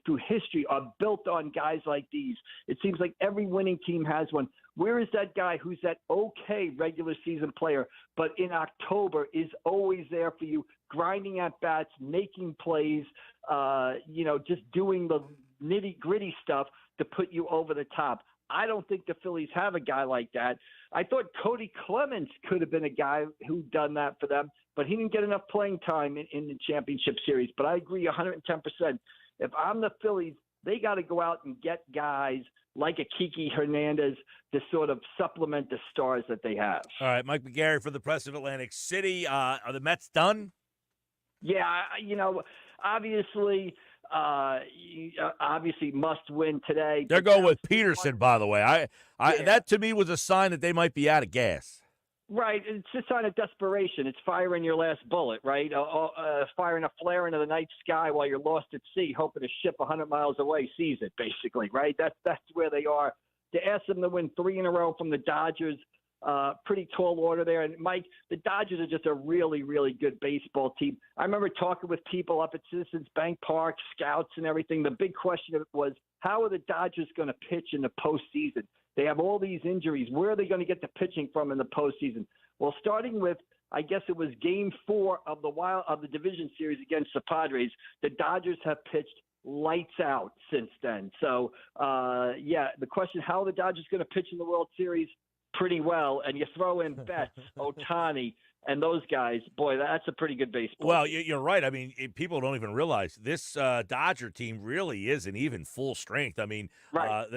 through history are built on guys like these. It seems like every winning team has one. Where is that guy who's that okay regular season player, but in October is always there for you, grinding at bats, making plays, just doing the nitty-gritty stuff to put you over the top? I don't think the Phillies have a guy like that. I thought Cody Clemens could have been a guy who done that for them, but he didn't get enough playing time in the championship series. But I agree 110%. If I'm the Phillies, they got to go out and get guys like a Kiki Hernandez to sort of supplement the stars that they have. All right, Mike McGarry for the Press of Atlantic City. Are the Mets done? Yeah, obviously must win today. They're going with Peterson, by the way. Yeah. That to me was a sign that they might be out of gas. Right. It's a sign of desperation. It's firing your last bullet, right? Firing a flare into the night sky while you're lost at sea, hoping a ship 100 miles away sees it, basically, right? That's where they are. To ask them to win 3 in a row from the Dodgers, pretty tall order there. And, Mike, the Dodgers are just a really, really good baseball team. I remember talking with people up at Citizens Bank Park, scouts and everything. The big question was, how are the Dodgers going to pitch in the postseason? They have all these injuries. Where are they going to get the pitching from in the postseason? Well, starting with, I guess it was Game 4 of the division series against the Padres, the Dodgers have pitched lights out since then. So, the question, how are the Dodgers going to pitch in the World Series? Pretty well. And you throw in Betts, Ohtani, and those guys, boy, that's a pretty good baseball. Well, you're right. I mean, people don't even realize this Dodger team really isn't even full strength. I mean, right.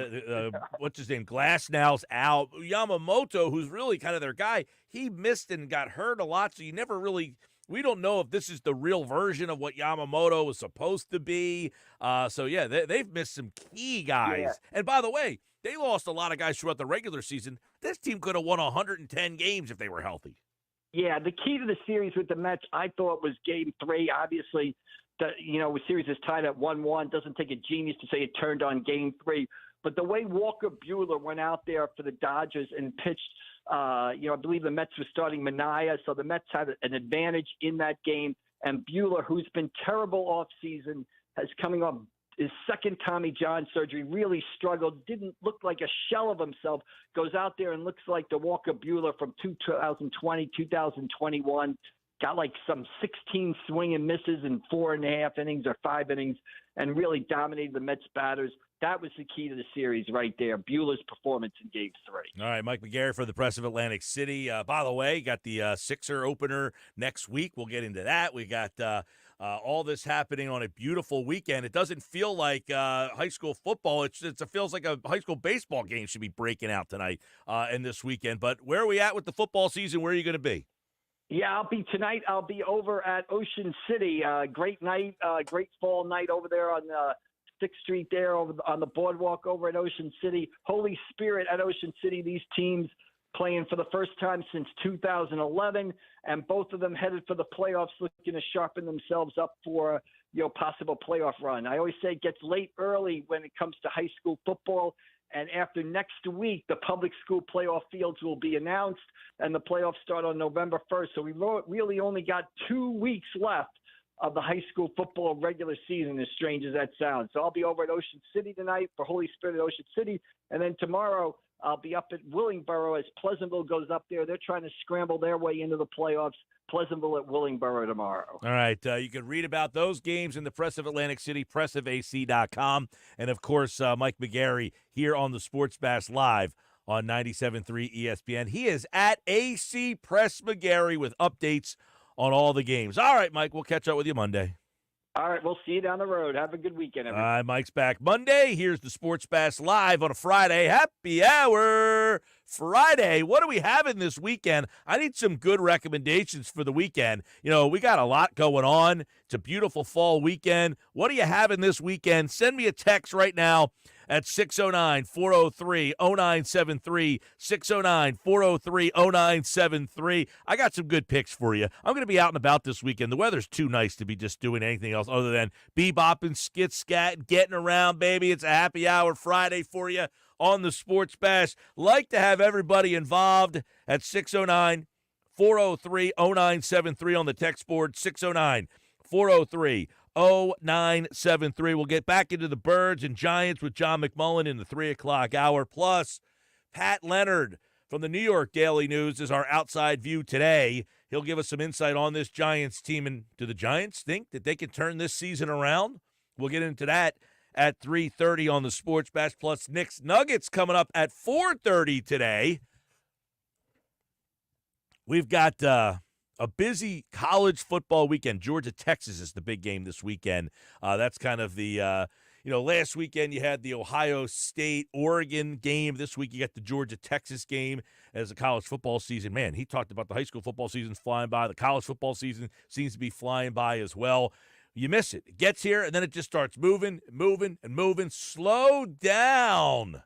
What's his name? Glasnow's out. Yamamoto, who's really kind of their guy, he missed and got hurt a lot, so you never really – we don't know if this is the real version of what Yamamoto was supposed to be. They've missed some key guys. Yeah. And by the way, they lost a lot of guys throughout the regular season. This team could have won 110 games if they were healthy. Yeah, the key to the series with the Mets, I thought, was Game 3. Obviously, the series is tied at 1-1. Doesn't take a genius to say it turned on Game 3. But the way Walker Buehler went out there for the Dodgers and pitched, I believe the Mets were starting Manaea, so the Mets had an advantage in that game. And Buehler, who's been terrible offseason, is coming off his second Tommy John surgery, really struggled, didn't look like a shell of himself, goes out there and looks like the Walker Buehler from 2020, 2021, got like some 16 swing and misses in 4.5 innings or 5 innings and really dominated the Mets batters. That was the key to the series right there, Buehler's performance in Game 3. All right, Mike McGarry for the Press of Atlantic City. By the way, got the Sixer opener next week. We'll get into that. We got all this happening on a beautiful weekend. It doesn't feel like high school football. It feels like a high school baseball game should be breaking out tonight and this weekend. But where are we at with the football season? Where are you going to be? Yeah, I'll be over at Ocean City. Great night, great fall night over there on 6th Street there over on the boardwalk over at Ocean City. Holy Spirit at Ocean City. These teams playing for the first time since 2011, and both of them headed for the playoffs, looking to sharpen themselves up for a possible playoff run. I always say it gets late early when it comes to high school football. And after next week, the public school playoff fields will be announced, and the playoffs start on November 1st. So we really only got 2 weeks left of the high school football regular season, as strange as that sounds. So I'll be over at Ocean City tonight for Holy Spirit at Ocean City. And then tomorrow I'll be up at Willingboro as Pleasantville goes up there. They're trying to scramble their way into the playoffs. Pleasantville at Willingboro tomorrow. All right. You can read about those games in the Press of Atlantic City, pressofac.com. And, of course, Mike McGarry here on the Sports Bash Live on 97.3 ESPN. He is at AC Press McGarry with updates on all the games. All right, Mike, we'll catch up with you Monday. All right, we'll see you down the road. Have a good weekend, everybody. All right, Mike's back Monday. Here's the Sports Bash Live on a Friday. Happy Hour Friday. What do we have in this weekend? I need some good recommendations for the weekend. We got a lot going on. It's a beautiful fall weekend. What do you have in this weekend? Send me a text right now at 609-403-0973, 609-403-0973. I got some good picks for you. I'm going to be out and about this weekend. The weather's too nice to be just doing anything else other than bebopping, skit-scat, getting around, baby. It's a happy hour Friday for you on the Sports Bash. Like to have everybody involved at 609-403-0973 on the text board, 609-403-0973. We'll get back into the Birds and Giants with John McMullen in the 3 o'clock hour. Plus, Pat Leonard from the New York Daily News is our outside view today. He'll give us some insight on this Giants team. And do the Giants think that they can turn this season around? We'll get into that at 3:30 on the Sports Bash, plus Knicks Nuggets coming up at 4:30 today. We've got a busy college football weekend. Georgia, Texas is the big game this weekend. That's kind of the, last weekend you had the Ohio State, Oregon game. This week you got the Georgia, Texas game as the college football season. Man, he talked about the high school football season's flying by. The college football season seems to be flying by as well. You miss it. It gets here, and then it just starts moving. Slow down.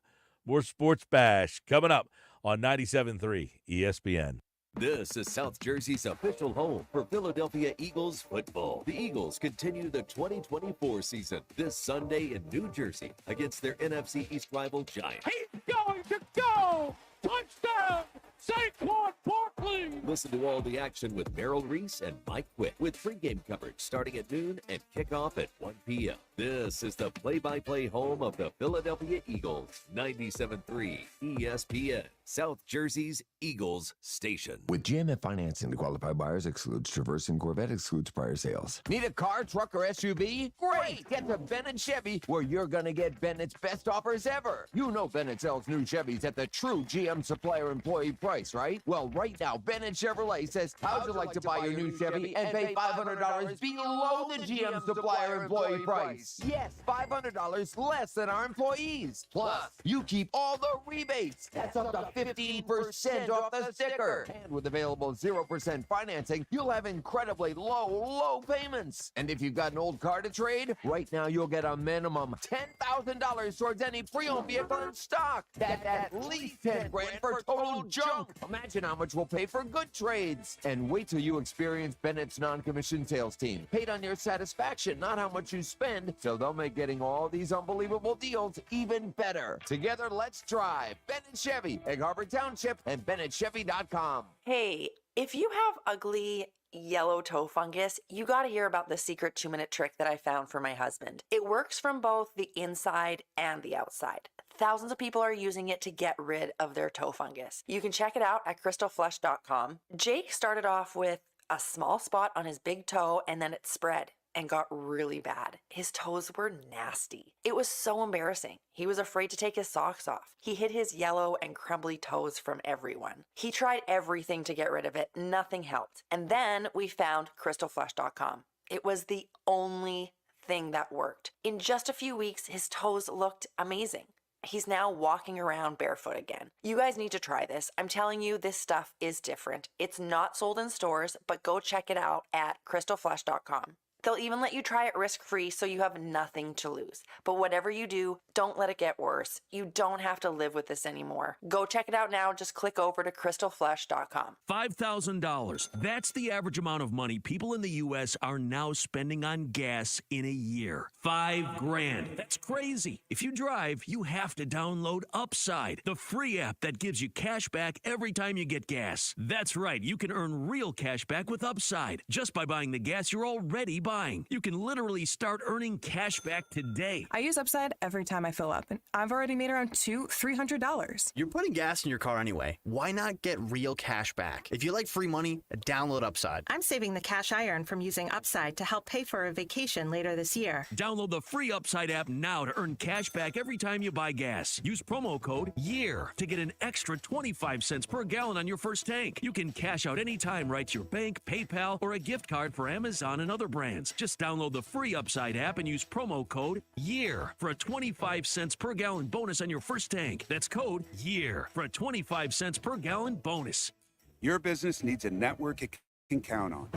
More Sports Bash coming up on 97.3 ESPN. This is South Jersey's official home for Philadelphia Eagles football. The Eagles continue the 2024 season this Sunday in New Jersey against their NFC East rival Giants. He's going to go! Touchdown! Saquon Barkley! Listen to all the action with Merrill Reese and Mike Quick with pregame coverage starting at noon and kickoff at 1 p.m. This is the play-by-play home of the Philadelphia Eagles, 97.3 ESPN, South Jersey's Eagles station. With GMF financing, the qualified buyers excludes Traverse and Corvette excludes prior sales. Need a car, truck, or SUV? Great! Get to Bennett Chevy, where you're going to get Bennett's best offers ever. You know Bennett sells new Chevys at the true GM supplier employee price, right? Well, right now, Bennett Chevrolet says, how'd you like to buy your new Chevy and pay $500 below the GM supplier employee price? Yes, $500 less than our employees. Plus, you keep all the rebates. That's up to 15% off the sticker. And with available 0% financing, you'll have incredibly low payments. And if you've got an old car to trade, right now you'll get a minimum $10,000 towards any pre-owned vehicle in stock. That's at least $10,000 for total junk. Imagine how much we'll pay for good trades. And wait till you experience Bennett's non-commissioned sales team. Paid on your satisfaction, not how much you spend. So they'll make getting all these unbelievable deals even better. Together, let's drive. Bennett Chevy, Egg Harbor Township, and BennettChevy.com. Hey, if you have ugly yellow toe fungus, you got to hear about the secret 2-minute trick that I found for my husband. It works from both the inside and the outside. Thousands of people are using it to get rid of their toe fungus. You can check it out at crystalflesh.com. Jake started off with a small spot on his big toe and then it spread and got really bad. His toes were nasty. It was so embarrassing. He was afraid to take his socks off. He hid his yellow and crumbly toes from everyone. He tried everything to get rid of it. Nothing helped. And then we found crystalflesh.com. It was the only thing that worked. In just a few weeks, his toes looked amazing. He's now walking around barefoot again. You guys need to try this. I'm telling you, this stuff is different. It's not sold in stores, but go check it out at crystalflesh.com. They'll even let you try it risk-free so you have nothing to lose. But whatever you do, don't let it get worse. You don't have to live with this anymore. Go check it out now. Just click over to crystalflesh.com. $5,000. That's the average amount of money people in the U.S. are now spending on gas in a year. $5,000. That's crazy. If you drive, you have to download Upside, the free app that gives you cash back every time you get gas. That's right. You can earn real cash back with Upside just by buying the gas you're already buying. You can literally start earning cash back today. I use Upside every time I fill up, and I've already made around $300. You're putting gas in your car anyway. Why not get real cash back? If you like free money, download Upside. I'm saving the cash I earn from using Upside to help pay for a vacation later this year. Download the free Upside app now to earn cash back every time you buy gas. Use promo code YEAR to get an extra 25 cents per gallon on your first tank. You can cash out anytime right to your bank, PayPal, or a gift card for Amazon and other brands. Just download the free Upside app and use promo code YEAR for a 25 cents per gallon bonus on your first tank. That's code YEAR for a 25 cents per gallon bonus. Your business needs a network it can count on.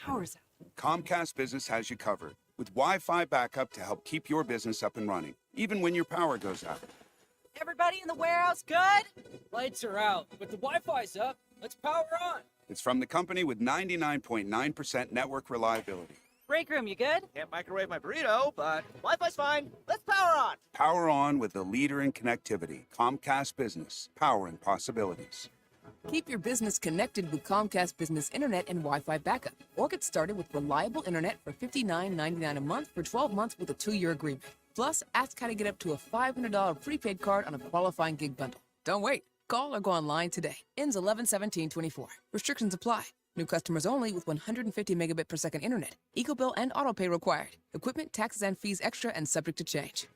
Power's out. Comcast Business has you covered with Wi-Fi backup to help keep your business up and running, even when your power goes out. Everybody in the warehouse good? Lights are out, but the Wi-Fi's up. Let's power on. It's from the company with 99.9% network reliability. Break room, you good? Can't microwave my burrito, but Wi-Fi's fine. Let's power on. Power on with the leader in connectivity, Comcast Business, powering possibilities. Keep your business connected with Comcast Business Internet and Wi-Fi backup, or get started with reliable internet for $59.99 a month for 12 months with a 2-year agreement. Plus, ask how to get up to a $500 prepaid card on a qualifying gig bundle. Don't wait. Call or go online today. Ends 11/17/24. Restrictions apply. New customers only with 150 megabit per second internet. Eco bill and auto pay required. Equipment, taxes, and fees extra and subject to change.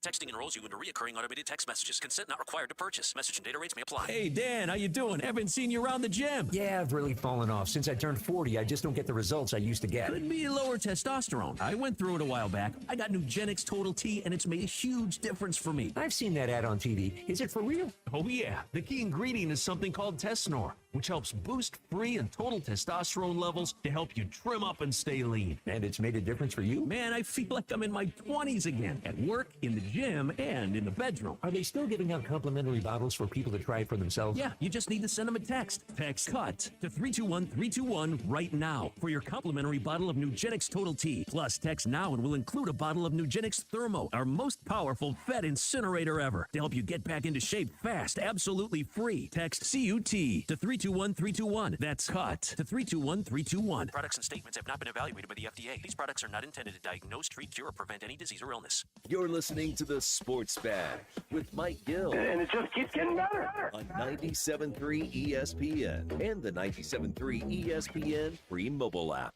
Texting enrolls you into recurring automated text messages. Consent not required to purchase. Message and data rates may apply. Hey, Dan, how you doing? Haven't seen you around the gym. Yeah, I've really fallen off. Since I turned 40, I just don't get the results I used to get. Could be lower testosterone. I went through it a while back. I got Nugenix Total T, and it's made a huge difference for me. I've seen that ad on TV. Is it for real? Oh, yeah. The key ingredient is something called Tesnor, which helps boost free and total testosterone levels to help you trim up and stay lean. And it's made a difference for you? Man, I feel like I'm in my 20s again, at work, in the gym, and in the bedroom. Are they still giving out complimentary bottles for people to try it for themselves? Yeah, you just need to send them a text. Text CUT to 321-321 right now for your complimentary bottle of Nugenix Total T. Plus, text now and we'll include a bottle of Nugenix Thermo, our most powerful fat incinerator ever, to help you get back into shape fast, absolutely free. Text CUT to 321-321. That's CUT to 321-321. Products and statements have not been evaluated by the FDA. These products are not intended to diagnose, treat, cure, or prevent any disease or illness. You're listening to the Sports Bash with Mike Gill. And it just keeps getting better. On 97.3 ESPN and the 97.3 ESPN free mobile app.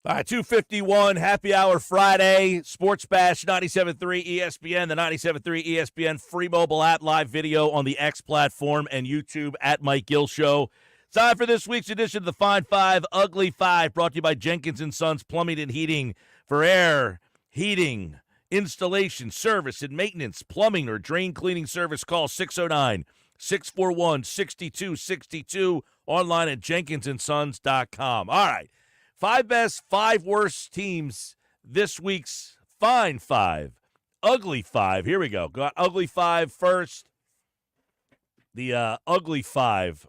All right, 2:51, Happy Hour Friday, Sports Bash, 97.3 ESPN, the 97.3 ESPN free mobile app, live video on the X platform and YouTube at Mike Gill Show. Time for this week's edition of the Fine Five, Ugly Five, brought to you by Jenkins & Sons Plumbing and Heating. For air, heating, installation, service, and maintenance, plumbing, or drain cleaning service, call 609-641-6262, online at jenkinsandsons.com. All right. 5 best, 5 worst teams this week's Fine Five. Ugly Five. Here we go. Got Ugly Five first. The Ugly Five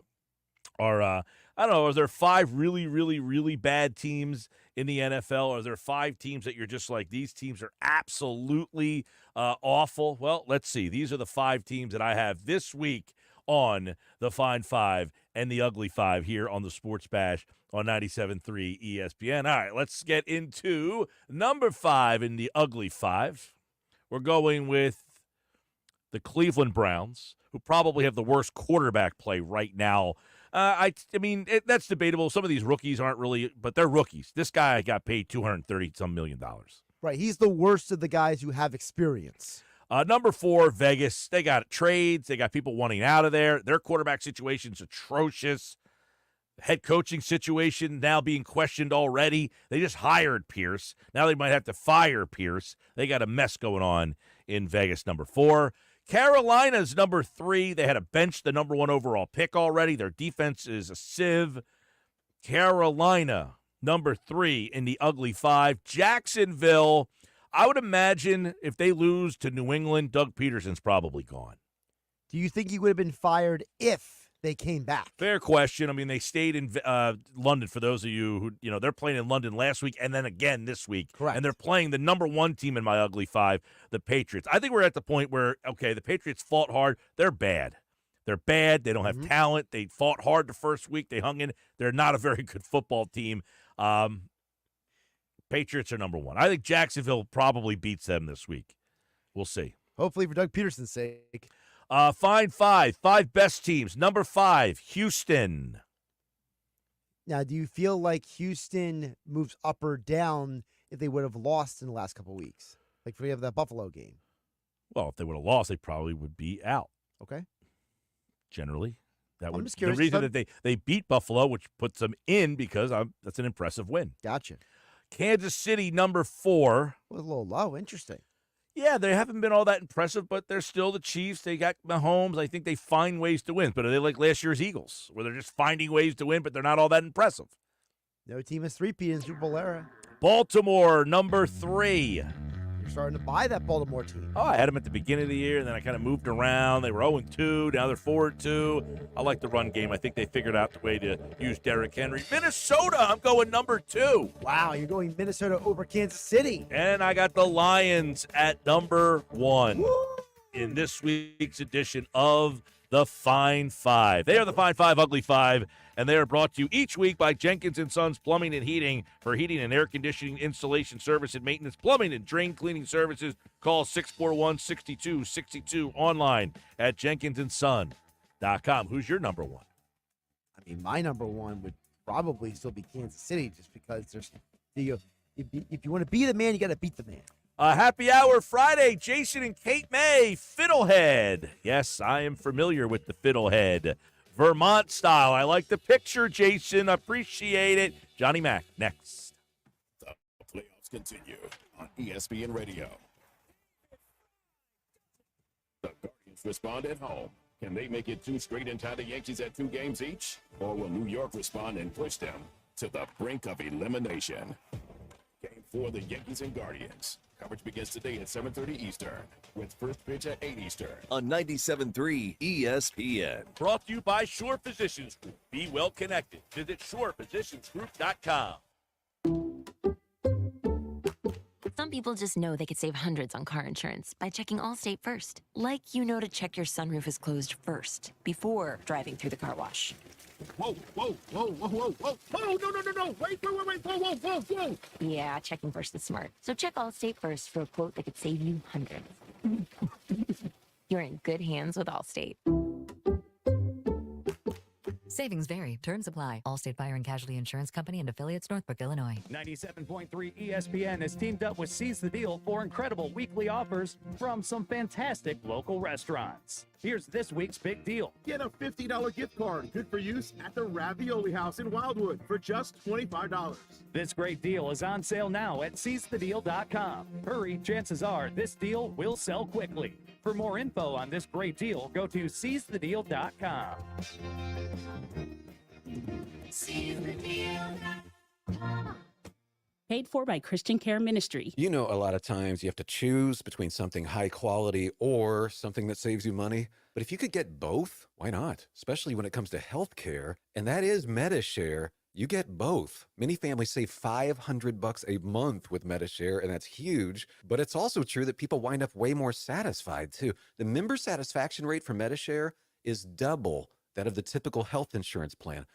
are, I don't know, are there 5 really, really, really bad teams in the NFL? Or are there 5 teams that you're just like, these teams are absolutely awful? Well, let's see. These are the 5 teams that I have this week on the Fine Five and the Ugly Five here on the Sports Bash on 97.3 ESPN. All right, let's get into number 5 in the Ugly Five. We're going with the Cleveland Browns, who probably have the worst quarterback play right now. I mean, that's debatable. Some of these rookies aren't really, but they're rookies. This guy got paid $230-some million. Right, he's the worst of the guys who have experience. Number 4, Vegas. They got trades. They got people wanting out of there. Their quarterback situation's atrocious. Head coaching situation now being questioned already. They just hired Pierce. Now they might have to fire Pierce. They got a mess going on in Vegas, number 4. Carolina's number 3. They had to bench the number 1 overall pick already. Their defense is a sieve. Carolina, number 3 in the Ugly Five. Jacksonville, I would imagine if they lose to New England, Doug Peterson's probably gone. Do you think he would have been fired if they came back? Fair question. I mean, they stayed in London, for those of you who, they're playing in London last week and then again this week. Correct. And they're playing the number 1 team in my Ugly Five, the Patriots. I think we're at the point where, okay, the Patriots fought hard. They're bad. They're bad. They don't have talent. They fought hard the first week. They hung in. They're not a very good football team. Patriots are number 1. I think Jacksonville probably beats them this week. We'll see. Hopefully for Doug Peterson's sake. Fine 5 best teams. Number 5, Houston. Now, do you feel like Houston moves up or down if they would have lost in the last couple of weeks? Like if we have that Buffalo game. Well, if they would have lost, they probably would be out. Okay. Generally. That I'm would just the curious. reason that they beat Buffalo, which puts them in because that's an impressive win. Gotcha. Kansas City, number 4. Was a little low. Interesting. Yeah, they haven't been all that impressive, but they're still the Chiefs. They got Mahomes. I think they find ways to win. But are they like last year's Eagles, where they're just finding ways to win, but they're not all that impressive? No team has 3-peat in Super Bowl era. Baltimore, number 3. You're starting to buy that Baltimore team. Oh, I had them at the beginning of the year, and then I kind of moved around. They were 0-2. Now they're 4-2. I like the run game. I think they figured out the way to use Derrick Henry. Minnesota, I'm going number 2. Wow, you're going Minnesota over Kansas City. And I got the Lions at number 1 in this week's edition of the Fine Five. They are the Fine Five, Ugly Five, and they are brought to you each week by Jenkins & Sons Plumbing and Heating. For heating and air conditioning, installation, service, and maintenance, plumbing and drain cleaning services, call 641-6262, online at jenkinsandsons.com. Who's your number 1? I mean, my number one would probably still be Kansas City, just because there's if you want to be the man, you got to beat the man. Happy Hour Friday, Jason and Kate May, Fiddlehead. Yes, I am familiar with the Fiddlehead. Vermont style. I like the picture, Jason. Appreciate it. Johnny Mac, next. The playoffs continue on ESPN Radio. The Guardians respond at home. Can they make it 2 straight and tie the Yankees at 2 games each? Or will New York respond and push them to the brink of elimination? Game 4, the Yankees and Guardians. Coverage begins today at 7:30 Eastern, with first pitch at 8 Eastern. On 97.3 ESPN. Brought to you by Shore Physicians Group. Be well connected. Visit shorephysiciansgroup.com. Some people just know they could save hundreds on car insurance by checking Allstate first. Like you know to check your sunroof is closed first, before driving through the car wash. Whoa, whoa, whoa, whoa, whoa, whoa, whoa, no, wait, whoa. Yeah, checking first is smart. So check Allstate first for a quote that could save you hundreds. You're in good hands with Allstate. Savings vary. Terms apply. Allstate Fire and Casualty Insurance Company and affiliates, Northbrook, Illinois. 97.3 ESPN has teamed up with Seize the Deal for incredible weekly offers from some fantastic local restaurants. Here's this week's big deal. Get a $50 gift card, good for use at the Ravioli House in Wildwood for just $25. This great deal is on sale now at seizethedeal.com. Hurry, chances are this deal will sell quickly. For more info on this great deal, go to seizethedeal.com. Paid for by Christian Care Ministry. You know, a lot of times you have to choose between something high quality or something that saves you money. But if you could get both, why not? Especially when it comes to health care, and that is MediShare. You get both. Many families save $500 a month with MediShare, and that's huge. But it's also true that people wind up way more satisfied, too. The member satisfaction rate for MediShare is double that of the typical health insurance plan.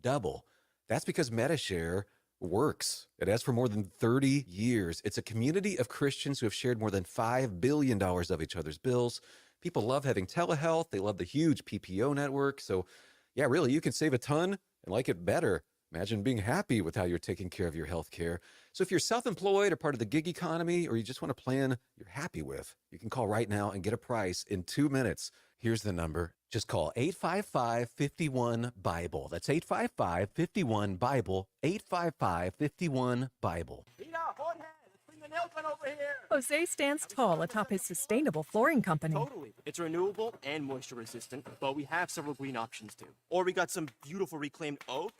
Double. That's because MediShare works. It has for more than 30 years. It's a community of Christians who have shared more than $5 billion of each other's bills. People love having telehealth. They love the huge PPO network. So, yeah, really, you can save a ton and like it better. Imagine being happy with how you're taking care of your health care. So if you're self-employed or part of the gig economy, or you just want a plan you're happy with, you can call right now and get a price in 2 minutes. Here's the number. Just call 855-51-BIBLE. That's 855-51-BIBLE, 855-51-BIBLE. Jose stands tall atop his sustainable flooring company. Totally. It's renewable and moisture resistant, but we have several green options too. Or we got some beautiful reclaimed oak.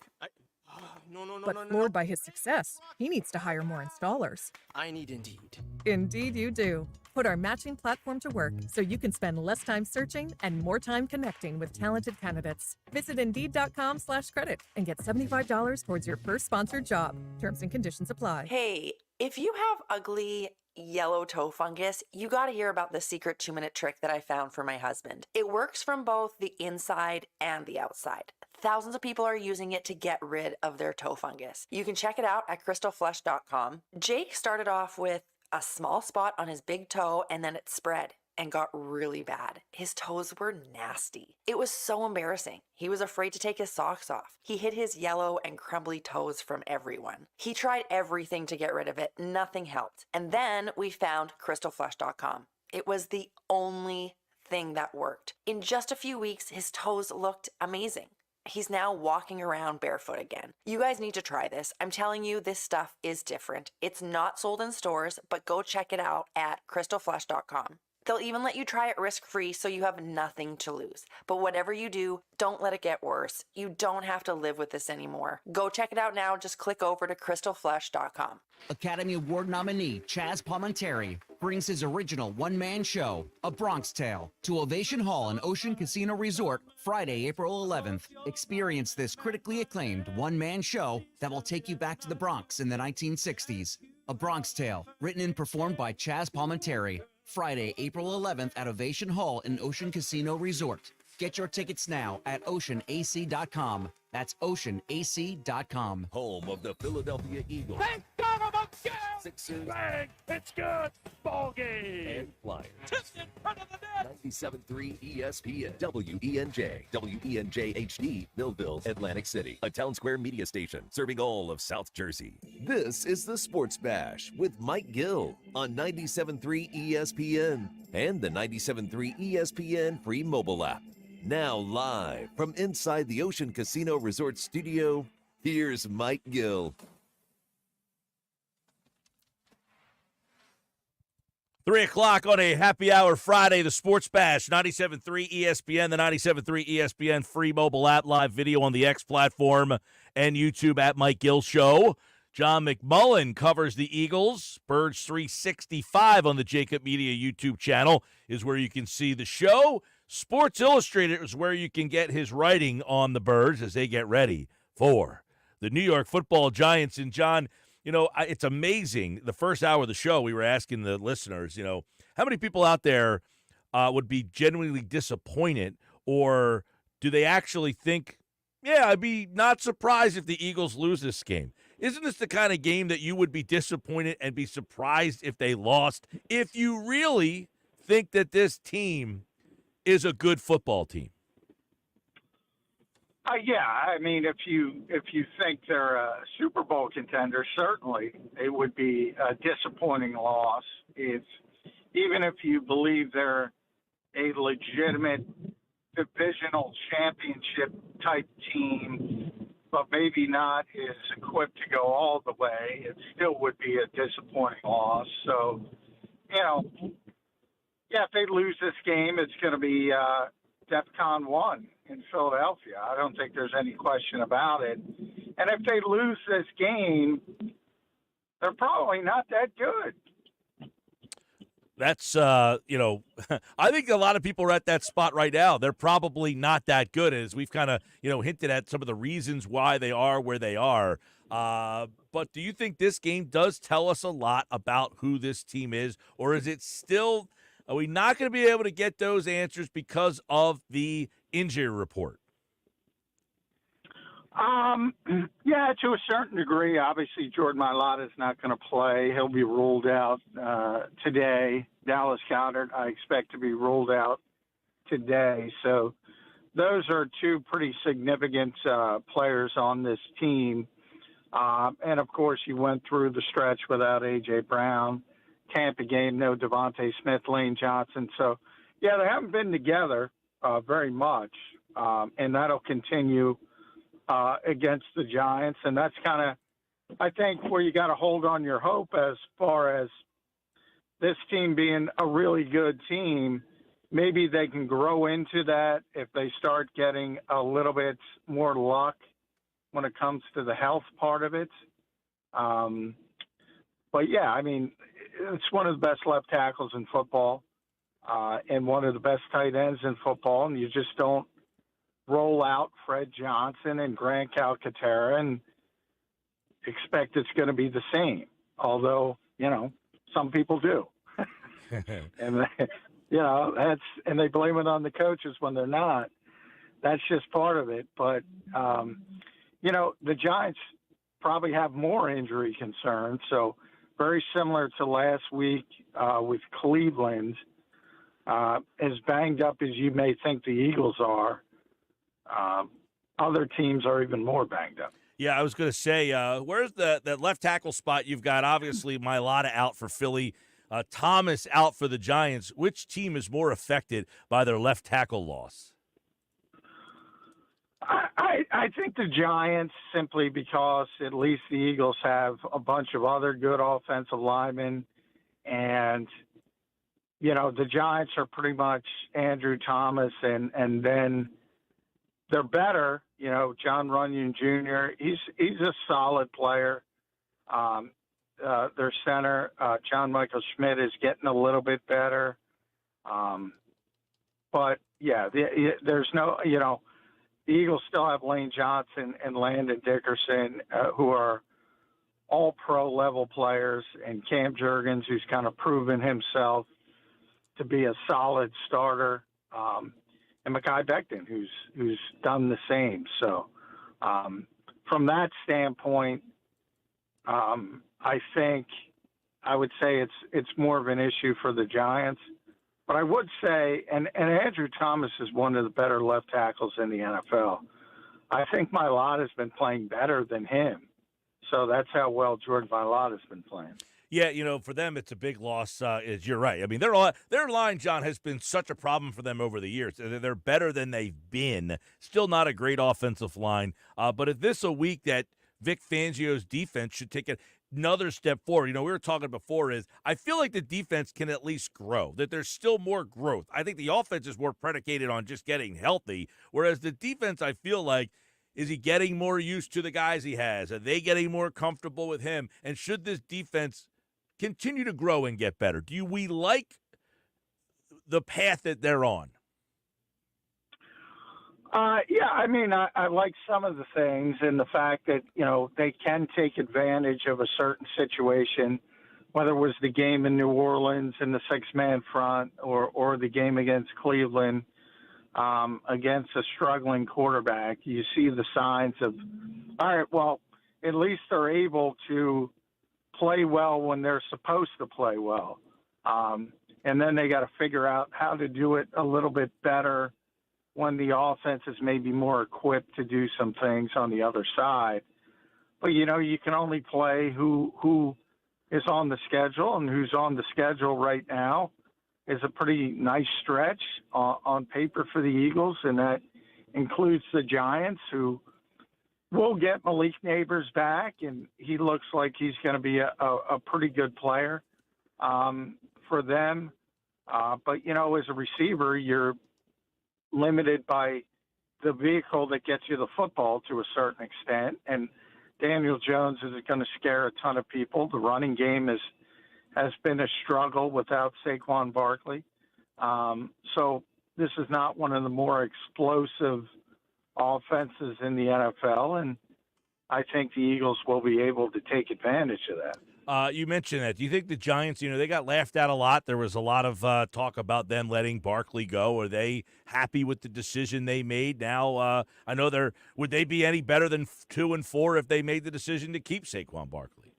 But floored by his success, he needs to hire more installers. I need Indeed. Indeed you do. Put our matching platform to work so you can spend less time searching and more time connecting with talented candidates. Visit Indeed.com/credit and get $75 towards your first sponsored job. Terms and conditions apply. Hey, if you have ugly yellow toe fungus, you got to hear about the secret 2-minute trick that I found for my husband. It works from both the inside and the outside. Thousands of people are using it to get rid of their toe fungus. You can check it out at crystalflesh.com. Jake started off with a small spot on his big toe, and then it spread and got really bad. His toes were nasty. It was so embarrassing. He was afraid to take his socks off. He hid his yellow and crumbly toes from everyone. He tried everything to get rid of it. Nothing helped. And then we found crystalflesh.com. It was the only thing that worked. In just a few weeks, his toes looked amazing. He's now walking around barefoot again. You guys need to try this. I'm telling you, this stuff is different. It's not sold in stores, but go check it out at crystalflesh.com. They'll even let you try it risk-free so you have nothing to lose. But whatever you do, don't let it get worse. You don't have to live with this anymore. Go check it out now. Just click over to crystalflesh.com. Academy Award nominee Chaz Palminteri brings his original one-man show, A Bronx Tale, to Ovation Hall and Ocean Casino Resort Friday, April 11th. Experience this critically acclaimed one-man show that will take you back to the Bronx in the 1960s. A Bronx Tale, written and performed by Chaz Palminteri. Friday, April 11th at Ovation Hall in Ocean Casino Resort. Get your tickets now at oceanac.com. That's oceanac.com. Home of the Philadelphia Eagles. Thank God I'm a girl! Sixers, Bang! It's good! Ball game! and Flyers. Tipped in front of the net! 97.3 ESPN, WENJ, WENJ HD, Millville, Atlantic City, a Town Square media station serving all of South Jersey. This is the Sports Bash with Mike Gill on 97.3 ESPN and the 97.3 ESPN free mobile app. Now live from inside the Ocean Casino Resort studio, here's Mike Gill. 3 o'clock on a happy hour Friday, the Sports Bash, 97.3 ESPN, the 97.3 ESPN free mobile app, live video on the X platform and YouTube at Mike Gill Show. John McMullen covers the Eagles. Birds 365 on the Jacob Media YouTube channel is where you can see the show. Sports Illustrated is where you can get his writing on the Birds as they get ready for the New York Football Giants. And John, you know, it's amazing. The first hour of the show, we were asking the listeners, you know, how many people out there would be genuinely disappointed, or do they actually think, yeah, I'd be not surprised if the Eagles lose this game? Isn't this the kind of game that you would be disappointed and be surprised if they lost, if you really think that this team is a good football team? Yeah, I mean, if you think they're a Super Bowl contender, certainly it would be a disappointing loss. It's even if you believe they're a legitimate divisional championship type team, but maybe not as equipped to go all the way, it still would be a disappointing loss. So, you know, yeah, if they lose this game, it's going to be DEFCON 1 in Philadelphia. I don't think there's any question about it. And if they lose this game, they're probably not that good. That's, you know, I think a lot of people are at that spot right now. They're probably not that good, as we've kind of, you know, hinted at some of the reasons why they are where they are. But do you think this game does tell us a lot about who this team is, or is it still, are we not going to be able to get those answers because of the injury report? Yeah, to a certain degree. Obviously, Jordan Mailata is not going to play. He'll be ruled out today. Dallas Goedert, I expect to be ruled out today. So those are two pretty significant players on this team. And, of course, you went through the stretch without A.J. Brown. Tampa game, no Devontae Smith, Lane Johnson. So, yeah, they haven't been together very much, and that'll continue against the Giants. And that's kind of, I think, where you got to hold on your hope as far as this team being a really good team. Maybe they can grow into that if they start getting a little bit more luck when it comes to the health part of it. But, yeah, I mean, it's one of the best left tackles in football and one of the best tight ends in football, and you just don't roll out Fred Johnson and Grant Calcaterra and expect it's going to be the same, although, you know, some people do. And, you know, and they blame it on the coaches when they're not. That's just part of it. But, you know, the Giants probably have more injury concerns, so very similar to last week with Cleveland, as banged up as you may think the Eagles are, other teams are even more banged up. Yeah, I was going to say, where's that left tackle spot? You've got, obviously, Mailata out for Philly, Thomas out for the Giants. Which team is more affected by their left tackle loss? I think the Giants, simply because at least the Eagles have a bunch of other good offensive linemen. And, you know, the Giants are pretty much Andrew Thomas, and then they're better. You know, John Runyon Jr., he's a solid player. Their center, John Michael Schmidt, is getting a little bit better. But, yeah, there's no, you know, the Eagles still have Lane Johnson and Landon Dickerson, who are all pro-level players, and Cam Jurgens, who's kind of proven himself to be a solid starter, and Mekhi Becton, who's done the same. So from that standpoint, I think I would say it's more of an issue for the Giants. But I would say, and Andrew Thomas is one of the better left tackles in the NFL. I think Mailata's been playing better than him. So that's how well Jordan Mailata's been playing. Yeah, for them it's a big loss. You're right. I mean, their line, John, has been such a problem for them over the years. They're better than they've been. Still not a great offensive line. But if this a week that Vic Fangio's defense should take another step forward. We were talking before I feel like the defense can at least grow, that there's still more growth. I think the offense is more predicated on just getting healthy, whereas the defense, I feel like, is he getting more used to the guys he has? Are they getting more comfortable with him? And should this defense continue to grow and get better? Do we like the path that they're on? Yeah, I mean, I like some of the things and the fact that, they can take advantage of a certain situation, whether it was the game in New Orleans in the six-man front or the game against Cleveland against a struggling quarterback. You see the signs of, all right, well, at least they're able to play well when they're supposed to play well. And then they got to figure out how to do it a little bit better when the offense is maybe more equipped to do some things on the other side. But, you can only play who is on the schedule, and who's on the schedule right now is a pretty nice stretch on paper for the Eagles, and that includes the Giants, who will get Malik Neighbors back, and he looks like he's going to be a pretty good player for them. But, as a receiver, you're limited by the vehicle that gets you the football to a certain extent. And Daniel Jones is going to scare a ton of people. The running game has been a struggle without Saquon Barkley. So this is not one of the more explosive offenses in the NFL. And I think the Eagles will be able to take advantage of that. You mentioned that. Do you think the Giants, they got laughed at a lot? There was a lot of talk about them letting Barkley go. Are they happy with the decision they made now? I know would they be any better than 2-4 if they made the decision to keep Saquon Barkley?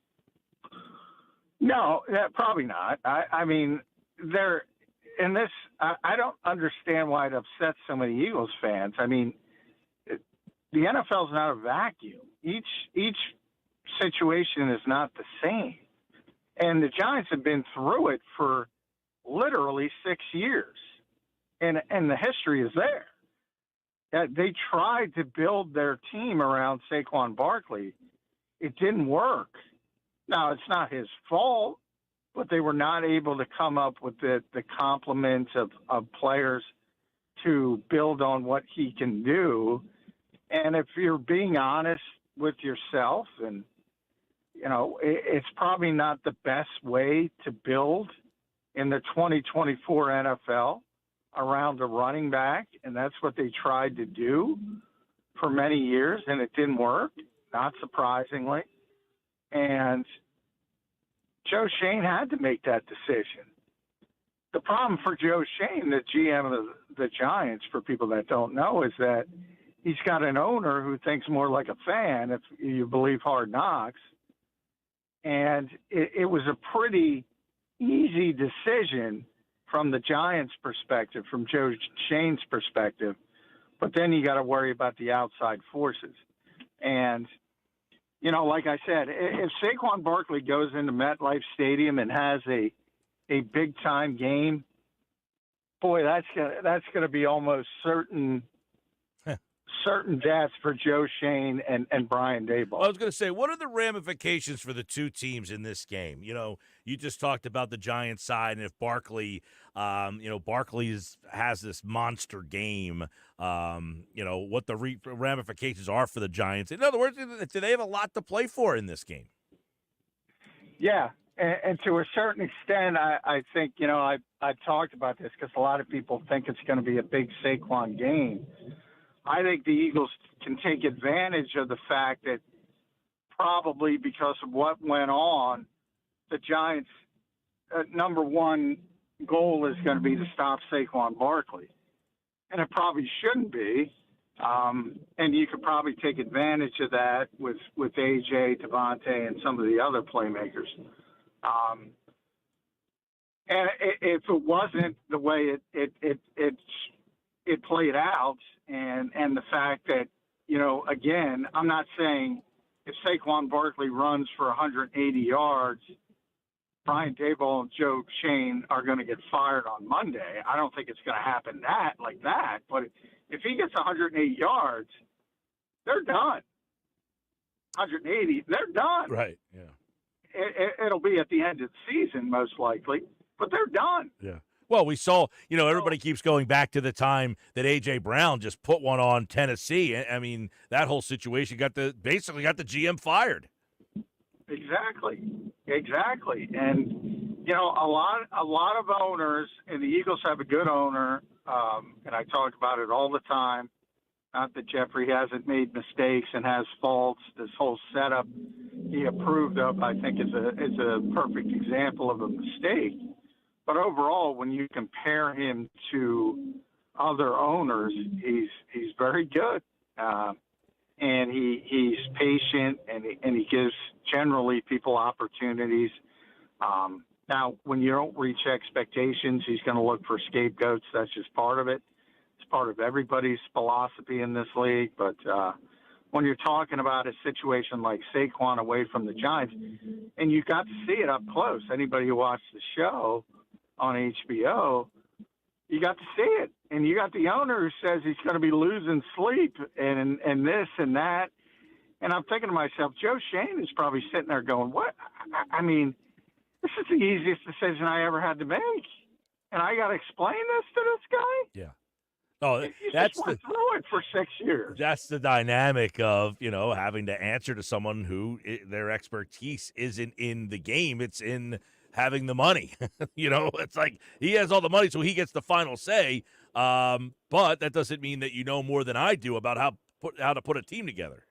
No, probably not. I mean, they're in this. I don't understand why it upsets so many Eagles fans. I mean, the NFL is not a vacuum. Each situation is not the same. And the Giants have been through it for literally 6 years. And the history is there. They tried to build their team around Saquon Barkley. It didn't work. Now, it's not his fault, but they were not able to come up with the complement of players to build on what he can do. And if you're being honest with yourself, and it's probably not the best way to build in the 2024 NFL around a running back, and that's what they tried to do for many years, and it didn't work, not surprisingly. And Joe Shane had to make that decision. The problem for Joe Shane, the GM of the Giants, for people that don't know, is that he's got an owner who thinks more like a fan, if you believe Hard Knocks. And it was a pretty easy decision from the Giants' perspective, from Joe Shane's perspective. But then you got to worry about the outside forces. And, like I said, if Saquon Barkley goes into MetLife Stadium and has a big-time game, boy, that's gonna be almost certain deaths for Joe Shane and Brian Daboll. I was going to say, what are the ramifications for the two teams in this game? You just talked about the Giants side, and if Barkley, Barkley has this monster game, what the ramifications are for the Giants. In other words, do they have a lot to play for in this game? Yeah, and to a certain extent, I think, I've talked about this because a lot of people think it's going to be a big Saquon game. I think the Eagles can take advantage of the fact that probably because of what went on, the Giants' number one goal is going to be to stop Saquon Barkley. And it probably shouldn't be. And you could probably take advantage of that with AJ, Devontae, and some of the other playmakers. And if it wasn't the way it played out, and the fact that, again, I'm not saying if Saquon Barkley runs for 180 yards, Brian Daboll and Joe Shane are going to get fired on Monday. I don't think it's going to happen like that. But if he gets 108 yards, they're done. 180, they're done. Right, yeah. It'll be at the end of the season, most likely, but they're done. Yeah. Well, we saw, everybody keeps going back to the time that A.J. Brown just put one on Tennessee. I mean, that whole situation basically got the GM fired. Exactly. And, a lot of owners, and the Eagles have a good owner, and I talk about it all the time. Not that Jeffrey hasn't made mistakes and has faults. This whole setup he approved of, I think, is a perfect example of a mistake. But overall, when you compare him to other owners, he's very good, and he's patient, and he gives generally people opportunities. Now, when you don't reach expectations, he's going to look for scapegoats. That's just part of it. It's part of everybody's philosophy in this league. But when you're talking about a situation like Saquon away from the Giants, and you got to see it up close, anybody who watched the show on HBO, you got to see it. And you got the owner who says he's going to be losing sleep and this and that. And I'm thinking to myself, Joe Shane is probably sitting there going, what? I mean, this is the easiest decision I ever had to make. And I got to explain this to this guy? Yeah. Oh, that's through it for 6 years. That's the dynamic of, having to answer to someone who their expertise isn't in the game. It's in having the money. It's like he has all the money, so he gets the final say. But that doesn't mean that you know more than I do about how to put a team together.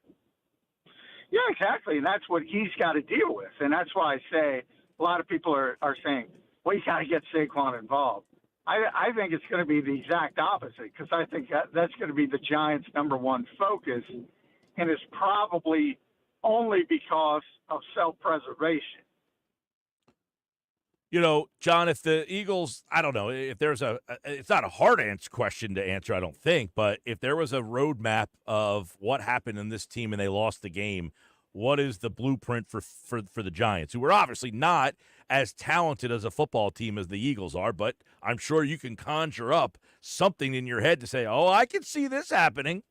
Yeah, exactly. And that's what he's got to deal with. And that's why I say a lot of people are saying, well, you got to get Saquon involved. I think it's going to be the exact opposite, because I think that's going to be the Giants' number one focus, and it's probably only because of self-preservation. John, if the Eagles, I don't know, if there's it's not a hard question to answer, I don't think, but if there was a roadmap of what happened in this team and they lost the game, what is the blueprint for the Giants, who are obviously not as talented as a football team as the Eagles are, but I'm sure you can conjure up something in your head to say, oh, I can see this happening.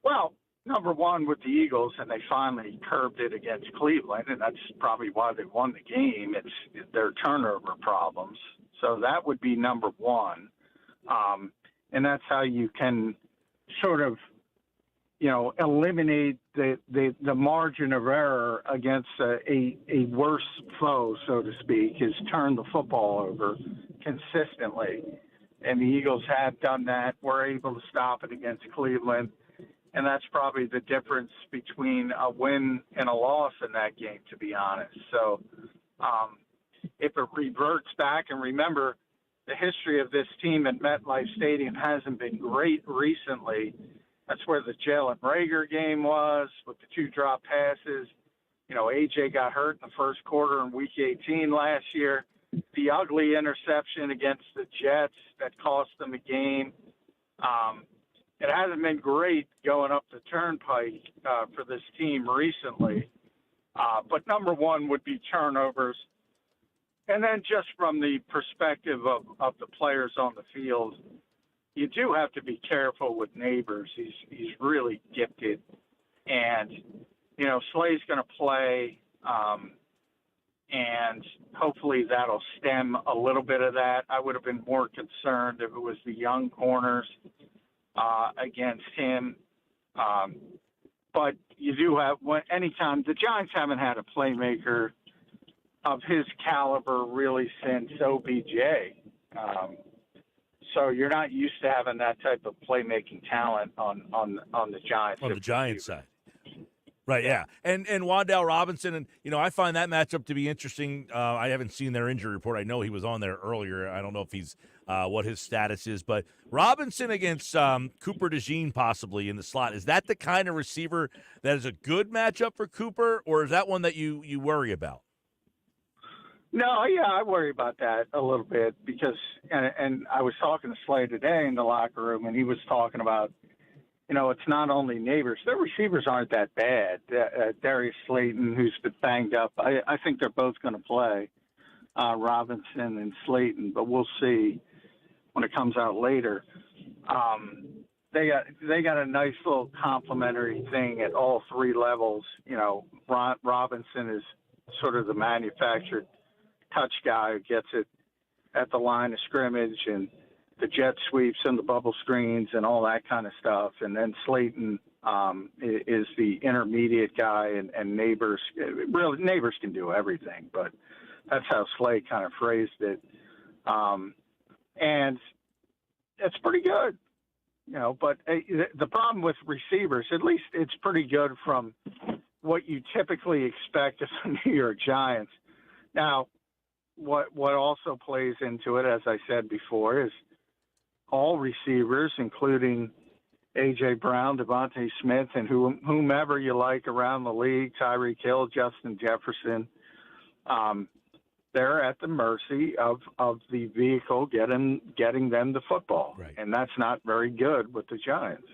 Well, number one with the Eagles, and they finally curbed it against Cleveland, and that's probably why they won the game. It's their turnover problems. So that would be number one. And that's how you can sort of, eliminate the margin of error against a worse foe, so to speak, is turn the football over consistently. And the Eagles have done that. We're able to stop it against Cleveland. And that's probably the difference between a win and a loss in that game, to be honest. So if it reverts back, and remember, the history of this team at MetLife Stadium hasn't been great recently. That's where the Jalen Reagor game was with the two drop passes. A.J. got hurt in the first quarter in Week 18 last year. The ugly interception against the Jets that cost them a game. It hasn't been great going up the turnpike for this team recently. But number one would be turnovers. And then just from the perspective of the players on the field, you do have to be careful with Neighbors. He's really gifted. And, Slay's going to play, and hopefully that'll stem a little bit of that. I would have been more concerned if it was the young corners against him. But you do have, anytime the Giants haven't had a playmaker of his caliber really since OBJ. So you're not used to having that type of playmaking talent on the Giants. On the Giants side. Right, yeah. And Wan'Dale Robinson, and, I find that matchup to be interesting. I haven't seen their injury report. I know he was on there earlier. I don't know if he's what his status is. But Robinson against Cooper DeJean possibly in the slot, is that the kind of receiver that is a good matchup for Cooper, or is that one that you worry about? No, yeah, I worry about that a little bit because, and I was talking to Slay today in the locker room, and he was talking about, it's not only Neighbors. Their receivers aren't that bad. Darius Slayton, who's been banged up, I think they're both going to play, Robinson and Slayton, but we'll see when it comes out later. They got a nice little complimentary thing at all three levels. Robinson is sort of the manufactured touch guy who gets it at the line of scrimmage and the jet sweeps and the bubble screens and all that kind of stuff. And then Slayton is the intermediate guy, and Neighbors can do everything, but that's how Slay kind of phrased it. And it's pretty good, but the problem with receivers, at least it's pretty good from what you typically expect of the New York Giants. Now, what also plays into it, as I said before, is all receivers, including A.J. Brown, Devontae Smith, and whomever you like around the league, Tyreek Hill, Justin Jefferson, they're at the mercy of the vehicle getting them the football. Right. And that's not very good with the Giants.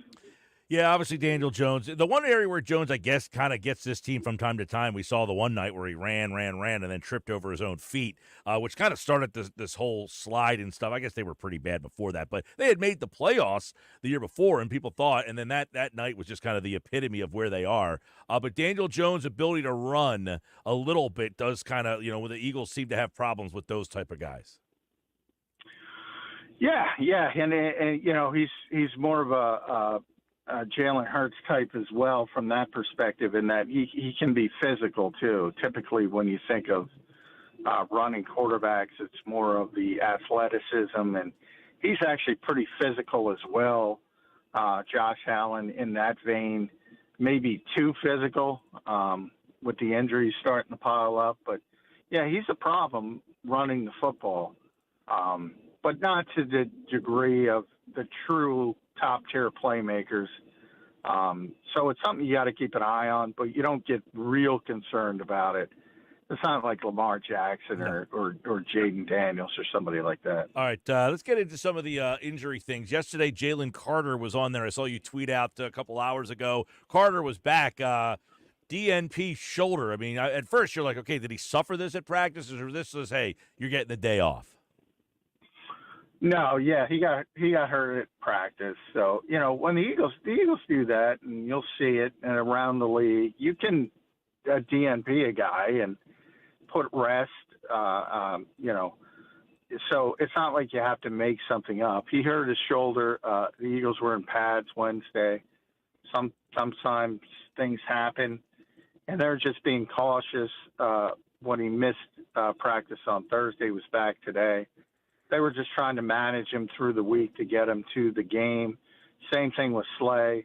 Yeah, obviously Daniel Jones. The one area where Jones, I guess, kind of gets this team from time to time, we saw the one night where he ran, and then tripped over his own feet, which kind of started this whole slide and stuff. I guess they were pretty bad before that, but they had made the playoffs the year before, and people thought, and then that night was just kind of the epitome of where they are. But Daniel Jones' ability to run a little bit does kind of, where the Eagles seem to have problems with those type of guys. Yeah, and he's more of a Jalen Hurts type as well from that perspective, in that he can be physical too. Typically when you think of running quarterbacks, it's more of the athleticism, and he's actually pretty physical as well. Josh Allen in that vein, maybe too physical with the injuries starting to pile up. But, yeah, he's a problem running the football, but not to the degree of the true top-tier playmakers. So it's something you got to keep an eye on, but you don't get real concerned about it. It's not like Lamar Jackson or Jaden Daniels or somebody like that. All right, let's get into some of the injury things. Yesterday, Jalen Carter was on there. I saw you tweet out a couple hours ago. Carter was back, DNP shoulder. I mean, at first you're like, okay, did he suffer this at practice, or this was, hey, you're getting the day off? No, yeah, he got hurt at practice. So, when the Eagles do that, and you'll see it and around the league, you can DNP a guy and put rest, so it's not like you have to make something up. He hurt his shoulder. The Eagles were in pads Wednesday. Sometimes things happen, and they're just being cautious. When he missed practice on Thursday, he was back today. They were just trying to manage him through the week to get him to the game. Same thing with Slay.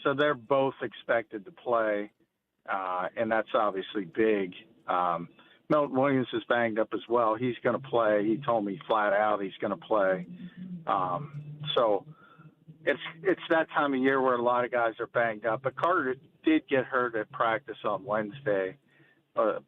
So they're both expected to play, and that's obviously big. Milton Williams is banged up as well. He's going to play. He told me flat out he's going to play. So it's that time of year where a lot of guys are banged up. But Carter did get hurt at practice on Wednesday.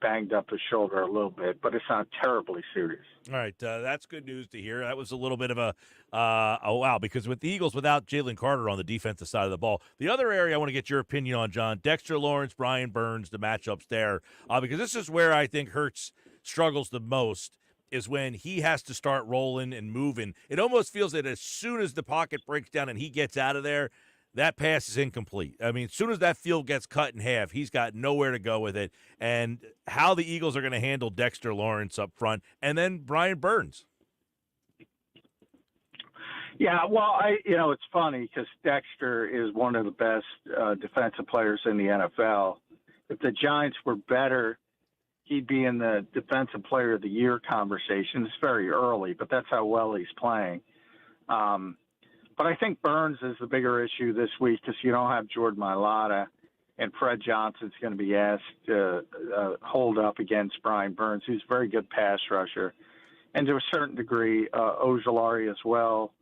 Banged up his shoulder a little bit, but it's not terribly serious. All right, that's good news to hear. That was a little bit of a wow, because with the Eagles, without Jalen Carter on the defensive side of the ball, the other area I want to get your opinion on, John, Dexter Lawrence, Brian Burns, the matchups there, because this is where I think Hurts struggles the most, is when he has to start rolling and moving. It almost feels that as soon as the pocket breaks down and he gets out of there, that pass is incomplete. I mean, as soon as that field gets cut in half, he's got nowhere to go with it. And how the Eagles are going to handle Dexter Lawrence up front, and then Brian Burns. Yeah, well, it's funny because Dexter is one of the best defensive players in the NFL. If the Giants were better, he'd be in the Defensive Player of the Year conversation. It's very early, but that's how well he's playing. But I think Burns is the bigger issue this week because you don't have Jordan Mailata, and Fred Johnson's going to be asked to hold up against Brian Burns, who's a very good pass rusher, and to a certain degree, Ojulari as well.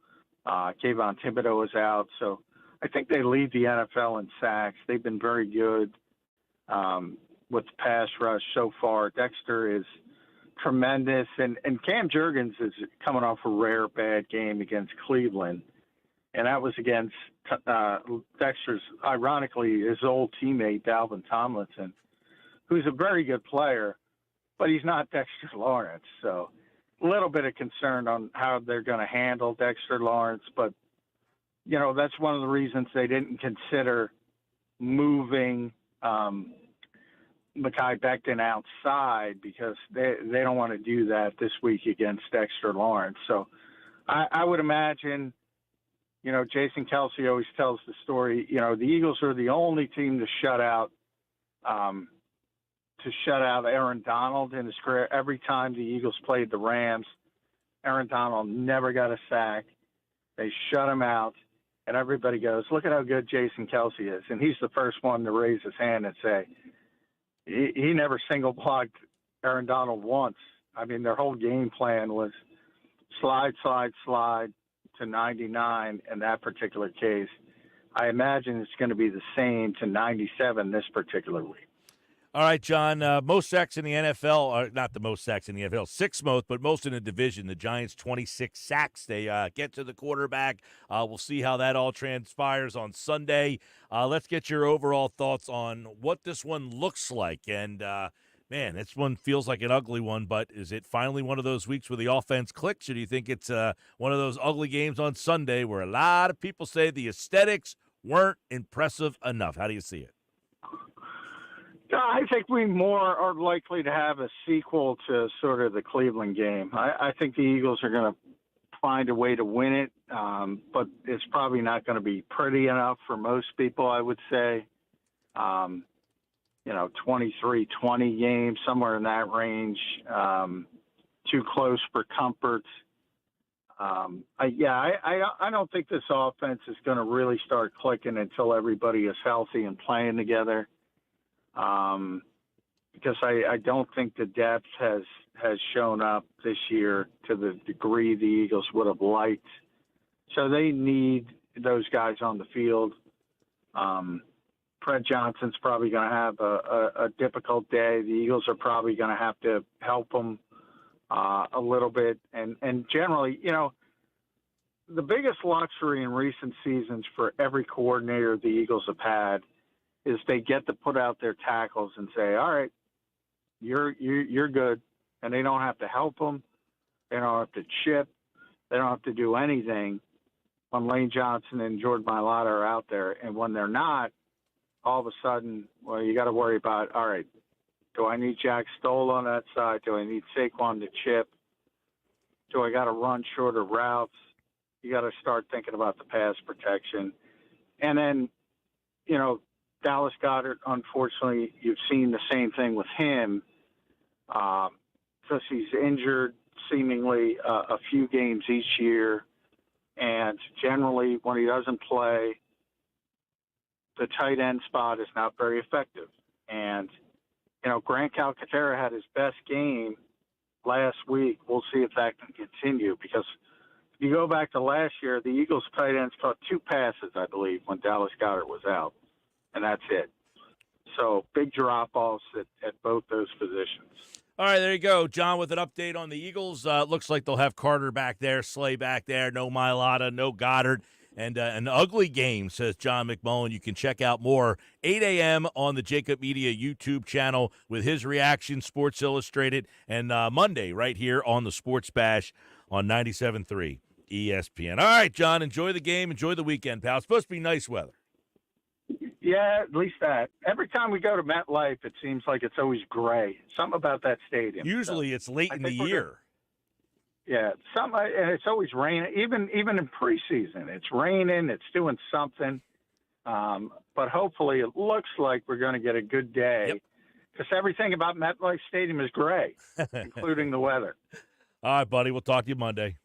Kayvon Thibodeau is out, so I think they lead the NFL in sacks. They've been very good with the pass rush so far. Dexter is tremendous, and Cam Jurgens is coming off a rare bad game against Cleveland, and that was against Dexter's, ironically, his old teammate Dalvin Tomlinson, who's a very good player, but he's not Dexter Lawrence. So a little bit of concern on how they're going to handle Dexter Lawrence, but that's one of the reasons they didn't consider moving Mekhi Becton outside, because they don't want to do that this week against Dexter Lawrence. So I would imagine, Jason Kelsey always tells the story, the Eagles are the only team to shut out Aaron Donald in his career. Every time the Eagles played the Rams, Aaron Donald never got a sack. They shut him out, and everybody goes, look at how good Jason Kelsey is. And he's the first one to raise his hand and say, he never single blocked Aaron Donald once. I mean, their whole game plan was slide to 99 in that particular case. I imagine it's going to be the same to 97 this particular week. All right, John, most sacks in the NFL, or not the most sacks in the NFL, sixth most, but most in the division. The Giants, 26 sacks. They get to the quarterback. We'll see how that all transpires on Sunday. Let's get your overall thoughts on what this one looks like. And, man, this one feels like an ugly one, but is it finally one of those weeks where the offense clicks, or do you think it's one of those ugly games on Sunday where a lot of people say the aesthetics weren't impressive enough? How do you see it? I think we more are likely to have a sequel to sort of the Cleveland game. I think the Eagles are going to find a way to win it, but it's probably not going to be pretty enough for most people, I would say. 23-20 game, somewhere in that range, too close for comfort. I don't think this offense is going to really start clicking until everybody is healthy and playing together. Because I don't think the depth has shown up this year to the degree the Eagles would have liked. So they need those guys on the field. Fred Johnson's probably going to have a difficult day. The Eagles are probably going to have to help him a little bit. And generally, the biggest luxury in recent seasons for every coordinator the Eagles have had is they get to put out their tackles and say, all right, you're good. And they don't have to help them. They don't have to chip. They don't have to do anything when Lane Johnson and Jordan Mailata are out there. And when they're not, all of a sudden, well, you got to worry about, all right, do I need Jack Stoll on that side? Do I need Saquon to chip? Do I got to run shorter routes? You got to start thinking about the pass protection. And then, Dallas Goedert, unfortunately, you've seen the same thing with him because he's injured seemingly a few games each year. And generally, when he doesn't play, the tight end spot is not very effective. And, Grant Calcaterra had his best game last week. We'll see if that can continue, because if you go back to last year, the Eagles tight ends caught 2 passes, I believe, when Dallas Goedert was out. And that's it. So big drop-offs at both those positions. All right, there you go. John with an update on the Eagles. Looks like they'll have Carter back there, Slay back there, no Mailata, no Goddard. And an ugly game, says John McMullen. You can check out more 8 a.m. on the Jacob Media YouTube channel with his reaction, Sports Illustrated, and Monday right here on the Sports Bash on 97.3 ESPN. All right, John, enjoy the game. Enjoy the weekend, pal. It's supposed to be nice weather. Yeah, at least that. Every time we go to MetLife, it seems like it's always gray. Something about that stadium. Usually it's late in the year. Yeah, and it's always raining. Even in preseason, it's raining. It's doing something. But hopefully, it looks like we're going to get a good day, because everything about MetLife Stadium is gray, including the weather. All right, buddy. We'll talk to you Monday.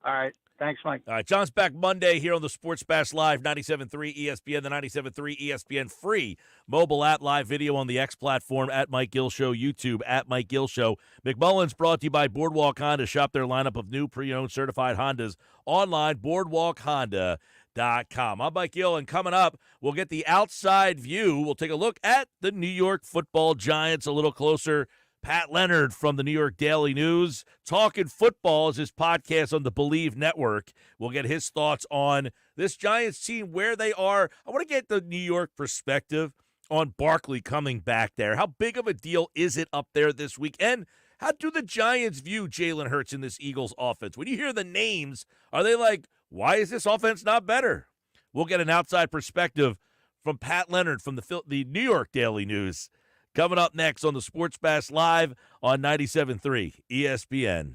All right. Thanks, Mike. All right, John's back Monday here on the Sports Bash Live, 97.3 ESPN, the 97.3 ESPN free mobile app, live video on the X platform, at Mike Gill Show, YouTube, at Mike Gill Show. McMullen's brought to you by Boardwalk Honda. Shop their lineup of new pre-owned certified Hondas online, boardwalkhonda.com. I'm Mike Gill, and coming up, we'll get the outside view. We'll take a look at the New York Football Giants a little closer. Pat Leonard from the New York Daily News. Talking Football is his podcast on the Believe Network. We'll get his thoughts on this Giants team, where they are. I want to get the New York perspective on Barkley coming back there. How big of a deal is it up there this week? And how do the Giants view Jalen Hurts in this Eagles offense? When you hear the names, are they like, why is this offense not better? We'll get an outside perspective from Pat Leonard from the New York Daily News. Coming up next on the Sports Bash Live on 97.3 ESPN.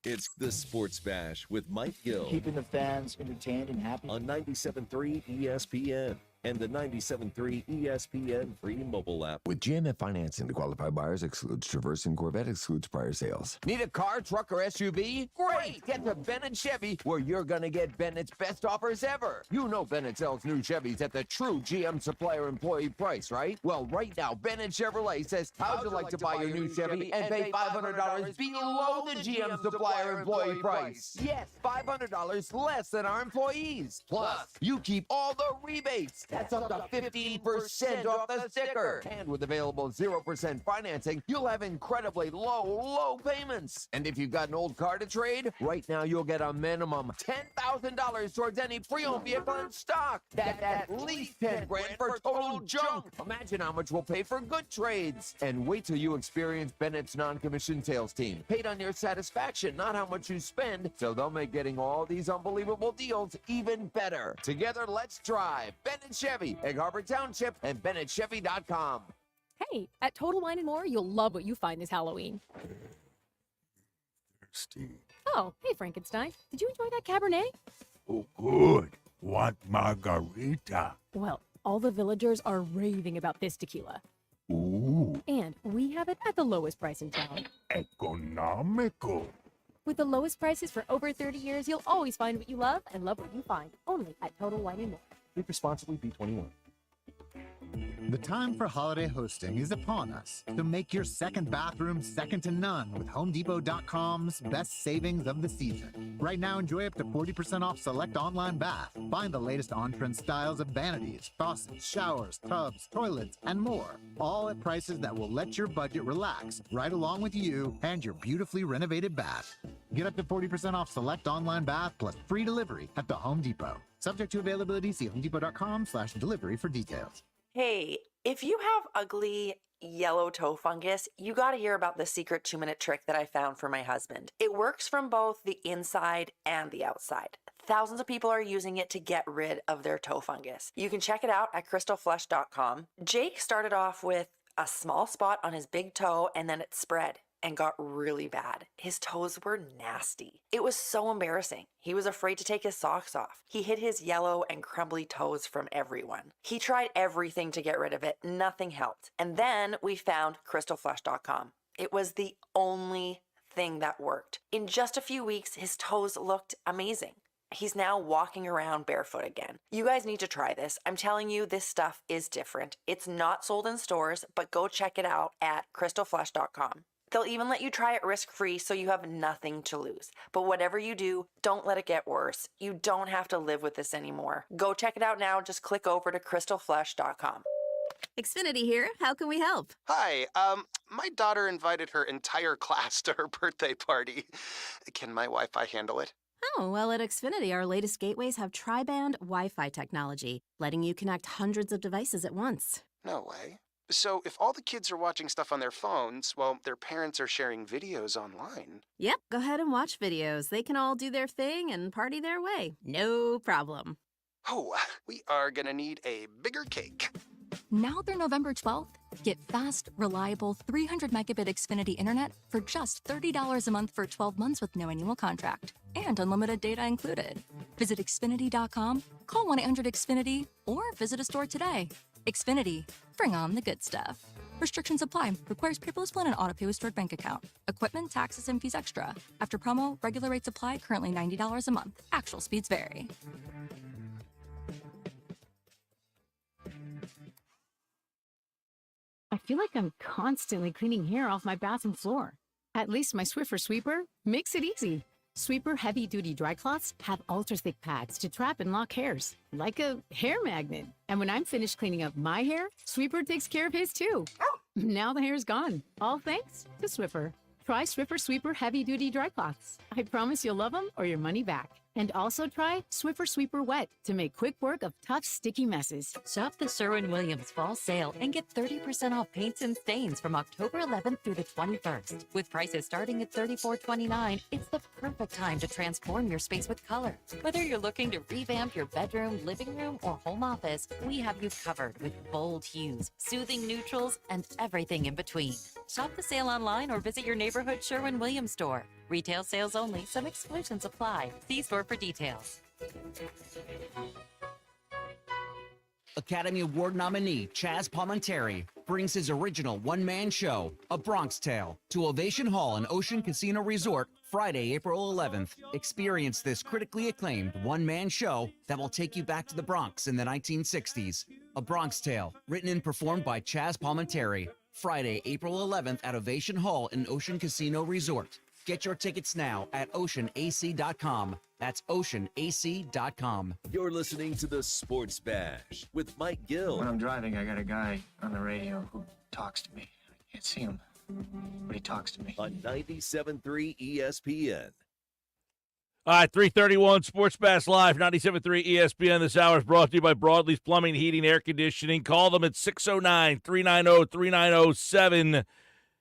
It's the Sports Bash with Mike Gill. Keeping the fans entertained and happy. On 97.3 ESPN and the 97.3 ESPN free mobile app. With GMF financing, the qualified buyers excludes Traverse and Corvette, excludes prior sales. Need a car, truck, or SUV? Great! Get to Bennett Chevy, where you're going to get Bennett's best offers ever. You know Bennett sells new Chevys at the true GM supplier employee price, right? Well, right now, Bennett Chevrolet says, how'd you like to buy your new Chevy and pay $500 below the GM supplier employee price? Yes, $500 less than our employees. Plus, you keep all the rebates. That's up to 15% off the sticker. And with available 0% financing, you'll have incredibly low payments. And if you've got an old car to trade, right now you'll get a minimum $10,000 towards any pre-owned vehicle in stock. That's at least $10,000 for total junk. Imagine how much we'll pay for good trades. And wait till you experience Bennett's non-commissioned sales team. Paid on your satisfaction, not how much you spend. So they'll make getting all these unbelievable deals even better. Together, let's drive. Bennett Chevy, Egg Harbor Township, and BennettChevy.com. Hey, at Total Wine & More, you'll love what you find this Halloween. Thirsty. Oh, hey, Frankenstein. Did you enjoy that Cabernet? Oh, good. Want margarita? Well, all the villagers are raving about this tequila. Ooh, And we have it at the lowest price in town. economical. With the lowest prices for over 30 years, you'll always find what you love and love what you find. Only at Total Wine & More. Drink responsibly, B21. The time for holiday hosting is upon us. So make your second bathroom second to none with HomeDepot.com's best savings of the season. Right now, enjoy up to 40% off select online bath. Find the latest on-trend styles of vanities, faucets, showers, tubs, toilets, and more. All at prices that will let your budget relax right along with you and your beautifully renovated bath. Get up to 40% off select online bath plus free delivery at the Home Depot. Subject to availability, see HomeDepot.com/delivery for details. Hey, if you have ugly yellow toe fungus, you got to hear about the secret 2-minute trick that I found for my husband. It works from both the inside and the outside. Thousands of people are using it to get rid of their toe fungus. You can check it out at crystalflesh.com. Jake started off with a small spot on his big toe and then it spread and got really bad. His toes were nasty. It was so embarrassing. He was afraid to take his socks off. He hid his yellow and crumbly toes from everyone. He tried everything to get rid of it. Nothing helped. And then we found crystalflesh.com. It was the only thing that worked. In just a few weeks, his toes looked amazing. He's now walking around barefoot again. You guys need to try this. I'm telling you, this stuff is different. It's not sold in stores, but go check it out at crystalflesh.com. They'll even let you try it risk-free so you have nothing to lose. But whatever you do, don't let it get worse. You don't have to live with this anymore. Go check it out now. Just click over to crystalflesh.com. Xfinity here. How can we help? Hi, my daughter invited her entire class to her birthday party. Can my Wi-Fi handle it? Oh, well, at Xfinity, our latest gateways have tri-band Wi-Fi technology, letting you connect hundreds of devices at once. No way. So if all the kids are watching stuff on their phones, well, their parents are sharing videos online. Yep, go ahead and watch videos. They can all do their thing and party their way. No problem. Oh, we are gonna need a bigger cake. Now through November 12th, get fast, reliable 300 megabit Xfinity internet for just $30 a month for 12 months with no annual contract and unlimited data included. Visit Xfinity.com, call 1-800-XFINITY, or visit a store today. Xfinity, bring on the good stuff. Restrictions apply. Requires paperless plan and auto pay with stored bank account. Equipment, taxes, and fees extra. After promo, regular rates apply. Currently $90 a month. Actual speeds vary. I feel like I'm constantly cleaning hair off my bathroom floor. At least my Swiffer sweeper makes it easy. Sweeper heavy-duty dry cloths have ultra-thick pads to trap and lock hairs, like a hair magnet. And when I'm finished cleaning up my hair, Sweeper takes care of his too. Now the hair's gone, all thanks to Swiffer. Try Swiffer Sweeper heavy-duty dry cloths. I promise you'll love them or your money back. And also try Swiffer Sweeper Wet to make quick work of tough, sticky messes. Shop the Sherwin-Williams fall sale and get 30% off paints and stains from October 11th through the 21st. With prices starting at $34.29, it's the perfect time to transform your space with color. Whether you're looking to revamp your bedroom, living room, or home office, we have you covered with bold hues, soothing neutrals, and everything in between. Shop the sale online or visit your neighborhood Sherwin-Williams store. Retail sales only. Some exclusions apply. See store for details. Academy Award nominee Chaz Palminteri brings his original one-man show, A Bronx Tale, to Ovation Hall and Ocean Casino Resort Friday, April 11th. Experience this critically acclaimed one-man show that will take you back to the Bronx in the 1960s. A Bronx Tale, written and performed by Chaz Palminteri. Friday, April 11th at Ovation Hall and Ocean Casino Resort. Get your tickets now at oceanac.com. That's oceanac.com. You're listening to the Sports Bash with Mike Gill. When I'm driving, I got a guy on the radio who talks to me. I can't see him, but he talks to me. On 97.3 ESPN. All right, 331 Sports Bash Live, 97.3 ESPN. This hour is brought to you by Broadleaf's Plumbing, Heating, Air Conditioning. Call them at 609-390-3907.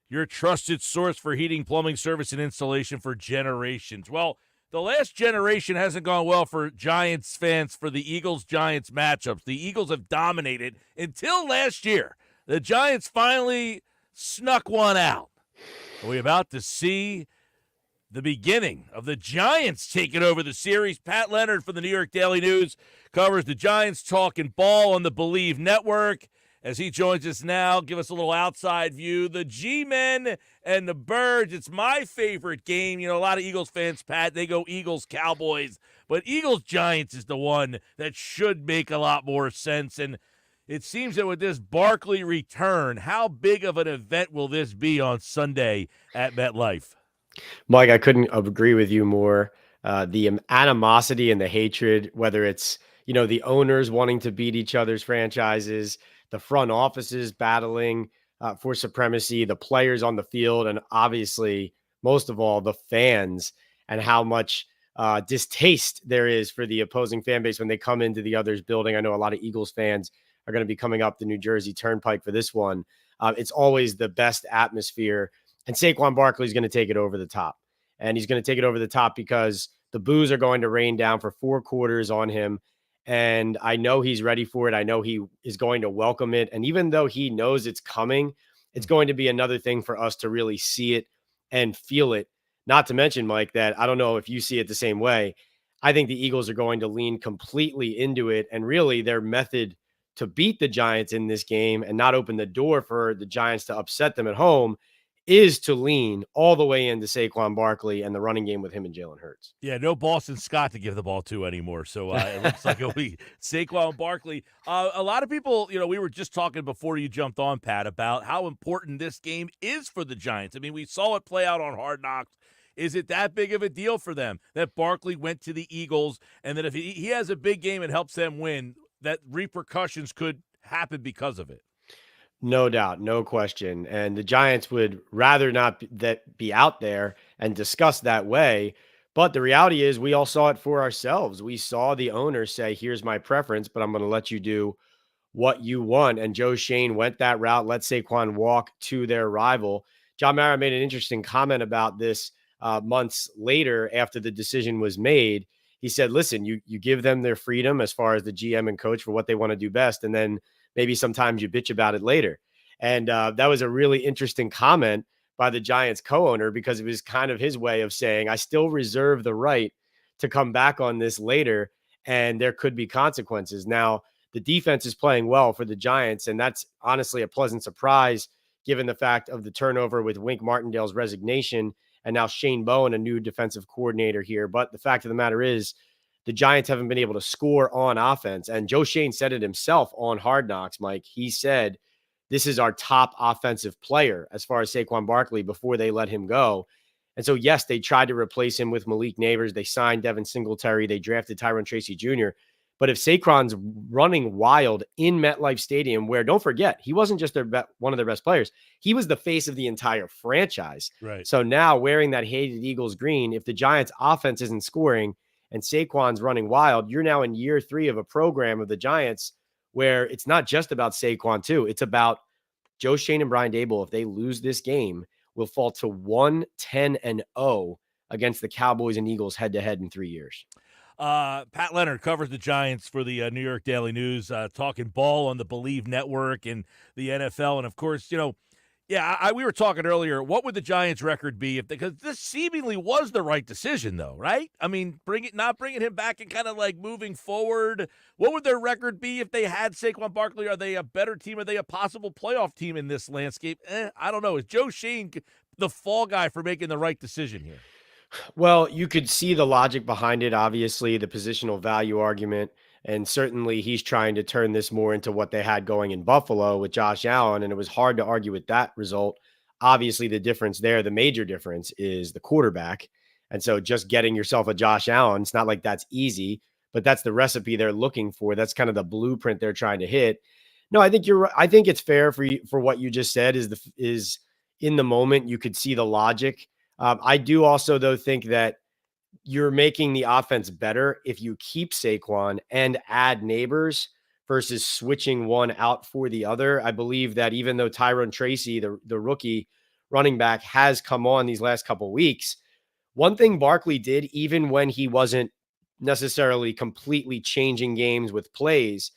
Your trusted source for heating, plumbing, service, and installation for generations. Well, the last generation hasn't gone well for Giants fans for the Eagles-Giants matchups. The Eagles have dominated until last year. The Giants finally snuck one out. Are we about to see the beginning of the Giants taking over the series? Pat Leonard from the New York Daily News covers the Giants talking ball on the Believe Network. As he joins us now, give us a little outside view. The G-Men and the Birds, it's my favorite game. You know, a lot of Eagles fans, Pat, they go Eagles-Cowboys. But Eagles-Giants is the one that should make a lot more sense. And it seems that with this Barkley return, how big of an event will this be on Sunday at MetLife? Mike, I couldn't agree with you more. The animosity and the hatred, whether it's, you know, the owners wanting to beat each other's franchises, the front offices battling for supremacy, the players on the field, and obviously, most of all, the fans, and how much distaste there is for the opposing fan base when they come into the other's building. I know a lot of Eagles fans are going to be coming up the New Jersey Turnpike for this one. It's always the best atmosphere, and Saquon Barkley is going to take it over the top. And he's going to take it over the top because the boos are going to rain down for 4 quarters on him. And I know he's ready for it. I know he is going to welcome it. And even though he knows it's coming, it's going to be another thing for us to really see it and feel it. Not to mention, Mike, that I don't know if you see it the same way. I think the Eagles are going to lean completely into it. And really their method to beat the Giants in this game and not open the door for the Giants to upset them at home is to lean all the way into Saquon Barkley and the running game with him and Jalen Hurts. Yeah, no Boston Scott to give the ball to anymore. So it looks like it'll be Saquon Barkley. A lot of people, you know, we were just talking before you jumped on, Pat, about how important this game is for the Giants. I mean, we saw it play out on Hard Knocks. Is it that big of a deal for them that Barkley went to the Eagles, and that if he has a big game and helps them win, that repercussions could happen because of it? No doubt, no question. And the Giants would rather not be out there and discuss that way. But the reality is we all saw it for ourselves. We saw the owner say, here's my preference, but I'm going to let you do what you want. And Joe Shane went that route, let Saquon walk to their rival. John Mara made an interesting comment about this months later after the decision was made. He said, listen, you give them their freedom as far as the GM and coach for what they want to do best. And then maybe sometimes you bitch about it later. And that was a really interesting comment by the Giants co-owner, because it was kind of his way of saying, I still reserve the right to come back on this later, and there could be consequences. Now, the defense is playing well for the Giants, and that's honestly a pleasant surprise given the fact of the turnover with Wink Martindale's resignation and now Shane Bowen, a new defensive coordinator here. But the fact of the matter is, the Giants haven't been able to score on offense. And Joe Shane said it himself on Hard Knocks, Mike. He said, this is our top offensive player as far as Saquon Barkley before they let him go. And so, yes, they tried to replace him with Malik Neighbors. They signed Devin Singletary. They drafted Tyrone Tracy Jr. But if Saquon's running wild in MetLife Stadium, where, don't forget, he wasn't just one of their best players. He was the face of the entire franchise. Right. So now, wearing that hated Eagles green, if the Giants' offense isn't scoring and Saquon's running wild, you're now in year 3 of a program of the Giants where it's not just about Saquon too. It's about Joe Shane and Brian Daboll. If they lose this game, will fall to 1-10-0 against the Cowboys and Eagles head-to-head in 3 years. Pat Leonard covers the Giants for the New York Daily News, talking ball on the Believe Network and the NFL. And, of course, we were talking earlier, what would the Giants' record be because this seemingly was the right decision, though, right? I mean, not bringing him back and kind of like moving forward. What would their record be if they had Saquon Barkley? Are they a better team? Are they a possible playoff team in this landscape? I don't know. Is Joe Shane the fall guy for making the right decision here? Well, you could see the logic behind it, obviously, the positional value argument. And certainly he's trying to turn this more into what they had going in Buffalo with Josh Allen. And it was hard to argue with that result. Obviously, the difference there, the major difference is the quarterback. And so just getting yourself a Josh Allen, it's not like that's easy, but that's the recipe they're looking for. That's kind of the blueprint they're trying to hit. No, I think you're right. I think it's fair for what you just said is in the moment, you could see the logic. I do also, though, think that you're making the offense better if you keep Saquon and add Neighbors versus switching one out for the other. I believe that even though Tyrone Tracy, the rookie running back, has come on these last couple of weeks, one thing Barkley did, even when he wasn't necessarily completely changing games with plays,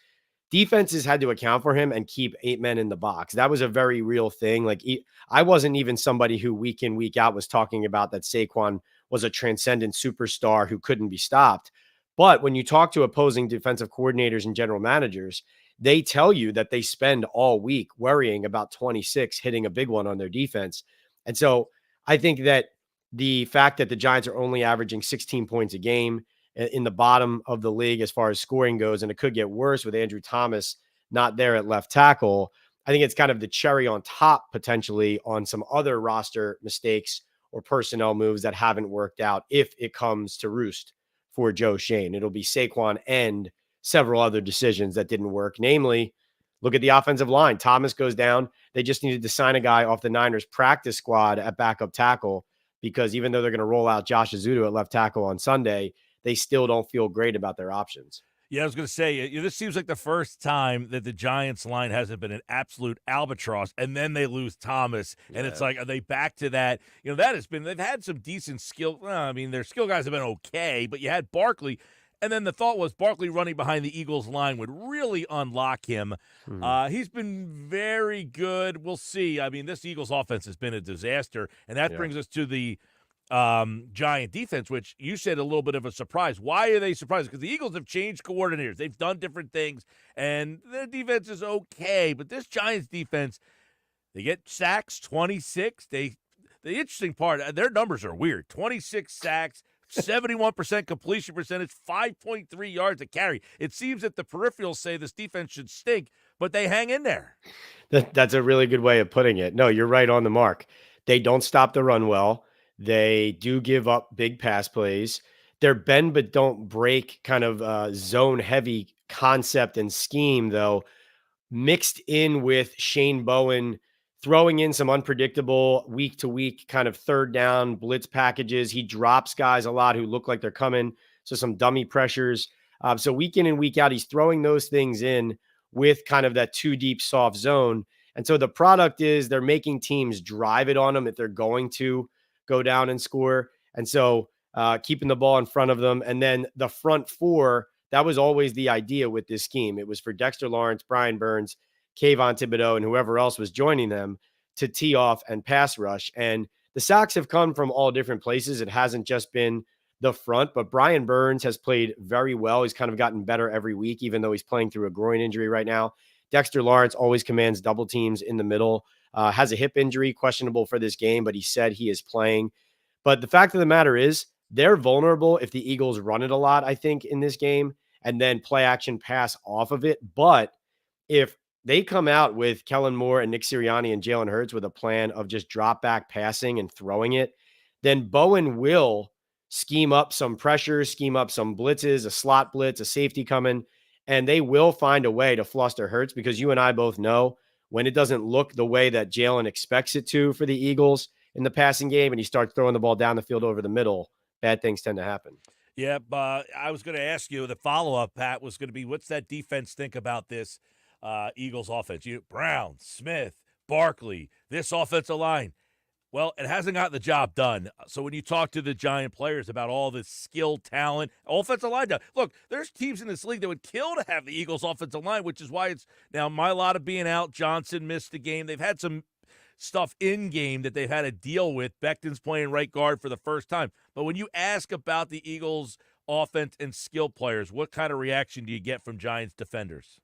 defenses had to account for him and keep 8 men in the box. That was a very real thing. Like I wasn't even somebody who week in, week out was talking about that Saquon was a transcendent superstar who couldn't be stopped. But when you talk to opposing defensive coordinators and general managers, they tell you that they spend all week worrying about 26 hitting a big one on their defense. And so I think that the fact that the Giants are only averaging 16 points a game in the bottom of the league as far as scoring goes, and it could get worse with Andrew Thomas not there at left tackle, I think it's kind of the cherry on top potentially on some other roster mistakes or personnel moves that haven't worked out if it comes to roost for Joe Shane. It'll be Saquon and several other decisions that didn't work. Namely, look at the offensive line. Thomas goes down. They just needed to sign a guy off the Niners practice squad at backup tackle because even though they're going to roll out Josh Azudu at left tackle on Sunday, they still don't feel great about their options. Yeah, I was going to say, this seems like the first time that the Giants line hasn't been an absolute albatross, and then they lose Thomas, and it's like, are they back to that? That has been, they've had some decent skill. I mean, their skill guys have been okay, but you had Barkley, and then the thought was Barkley running behind the Eagles line would really unlock him. He's been very good. We'll see. I mean, this Eagles offense has been a disaster, and that brings us to the Giant defense, which you said a little bit of a surprise. Why are they surprised? Because the Eagles have changed coordinators. They've done different things, and the defense is okay. But this Giants defense, they get sacks, 26. The interesting part, their numbers are weird. 26 sacks, 71% completion percentage, 5.3 yards a carry. It seems that the peripherals say this defense should stink, but they hang in there. That's a really good way of putting it. No, you're right on the mark. They don't stop the run well. They do give up big pass plays. They're bend but don't break kind of zone heavy concept and scheme, though, mixed in with Shane Bowen throwing in some unpredictable week to week kind of third down blitz packages. He drops guys a lot who look like they're coming. So some dummy pressures. So week in and week out, he's throwing those things in with kind of that too deep soft zone. And so the product is they're making teams drive it on them if they're going to go down and score. And so keeping the ball in front of them. And then the front four, that was always the idea with this scheme. It was for Dexter Lawrence, Brian Burns, Kayvon Thibodeau, and whoever else was joining them to tee off and pass rush. And the sacks have come from all different places. It hasn't just been the front, but Brian Burns has played very well. He's kind of gotten better every week, even though he's playing through a groin injury right now. Dexter Lawrence always commands double teams in the middle. has a hip injury, questionable for this game, but he said he is playing. But the fact of the matter is, they're vulnerable if the Eagles run it a lot, I think, in this game, and then play action pass off of it. But if they come out with Kellen Moore and Nick Sirianni and Jalen Hurts with a plan of just drop back passing and throwing it, then Bowen will scheme up some pressure, scheme up some blitzes, a slot blitz, a safety coming, and they will find a way to fluster Hurts, because you and I both know when it doesn't look the way that Jalen expects it to for the Eagles in the passing game and he starts throwing the ball down the field over the middle, bad things tend to happen. Yeah, I was going to ask you, the follow-up, Pat, was going to be, what's that defense think about this Eagles offense? Brown, Smith, Barkley, this offensive line. Well, it hasn't gotten the job done. So when you talk to the Giant players about all this skill, talent, offensive line, look, there's teams in this league that would kill to have the Eagles offensive line, which is why it's now Mailata being out. Johnson missed the game. They've had some stuff in game that they've had to deal with. Becton's playing right guard for the first time. But when you ask about the Eagles offense and skill players, what kind of reaction do you get from Giants defenders?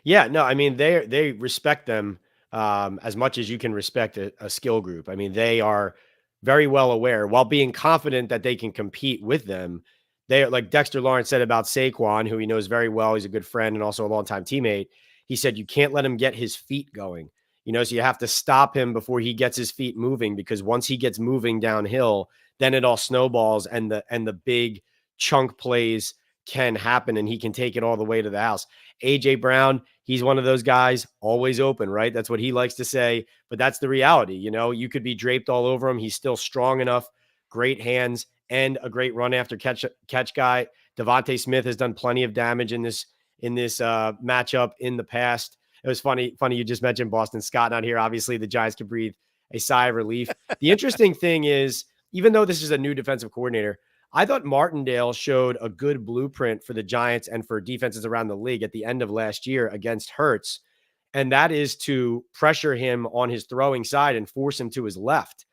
Yeah, no, I mean, they respect them as much as you can respect a skill group. I mean, they are very well aware, while being confident that they can compete with them. They are, like Dexter Lawrence said about Saquon, who he knows very well. He's a good friend and also a longtime teammate. He said, you can't let him get his feet going. So you have to stop him before he gets his feet moving, because once he gets moving downhill, then it all snowballs and the big chunk plays can happen and he can take it all the way to the house. AJ Brown, he's one of those guys always open, right? That's what he likes to say, but that's the reality. You could be draped all over him. He's still strong enough, great hands, and a great run after catch guy. Devontae Smith has done plenty of damage in this matchup in the past. It was funny you just mentioned Boston Scott not here. Obviously, the Giants can breathe a sigh of relief. The interesting thing is, even though this is a new defensive coordinator, I thought Martindale showed a good blueprint for the Giants and for defenses around the league at the end of last year against Hurts, and that is to pressure him on his throwing side and force him to his left.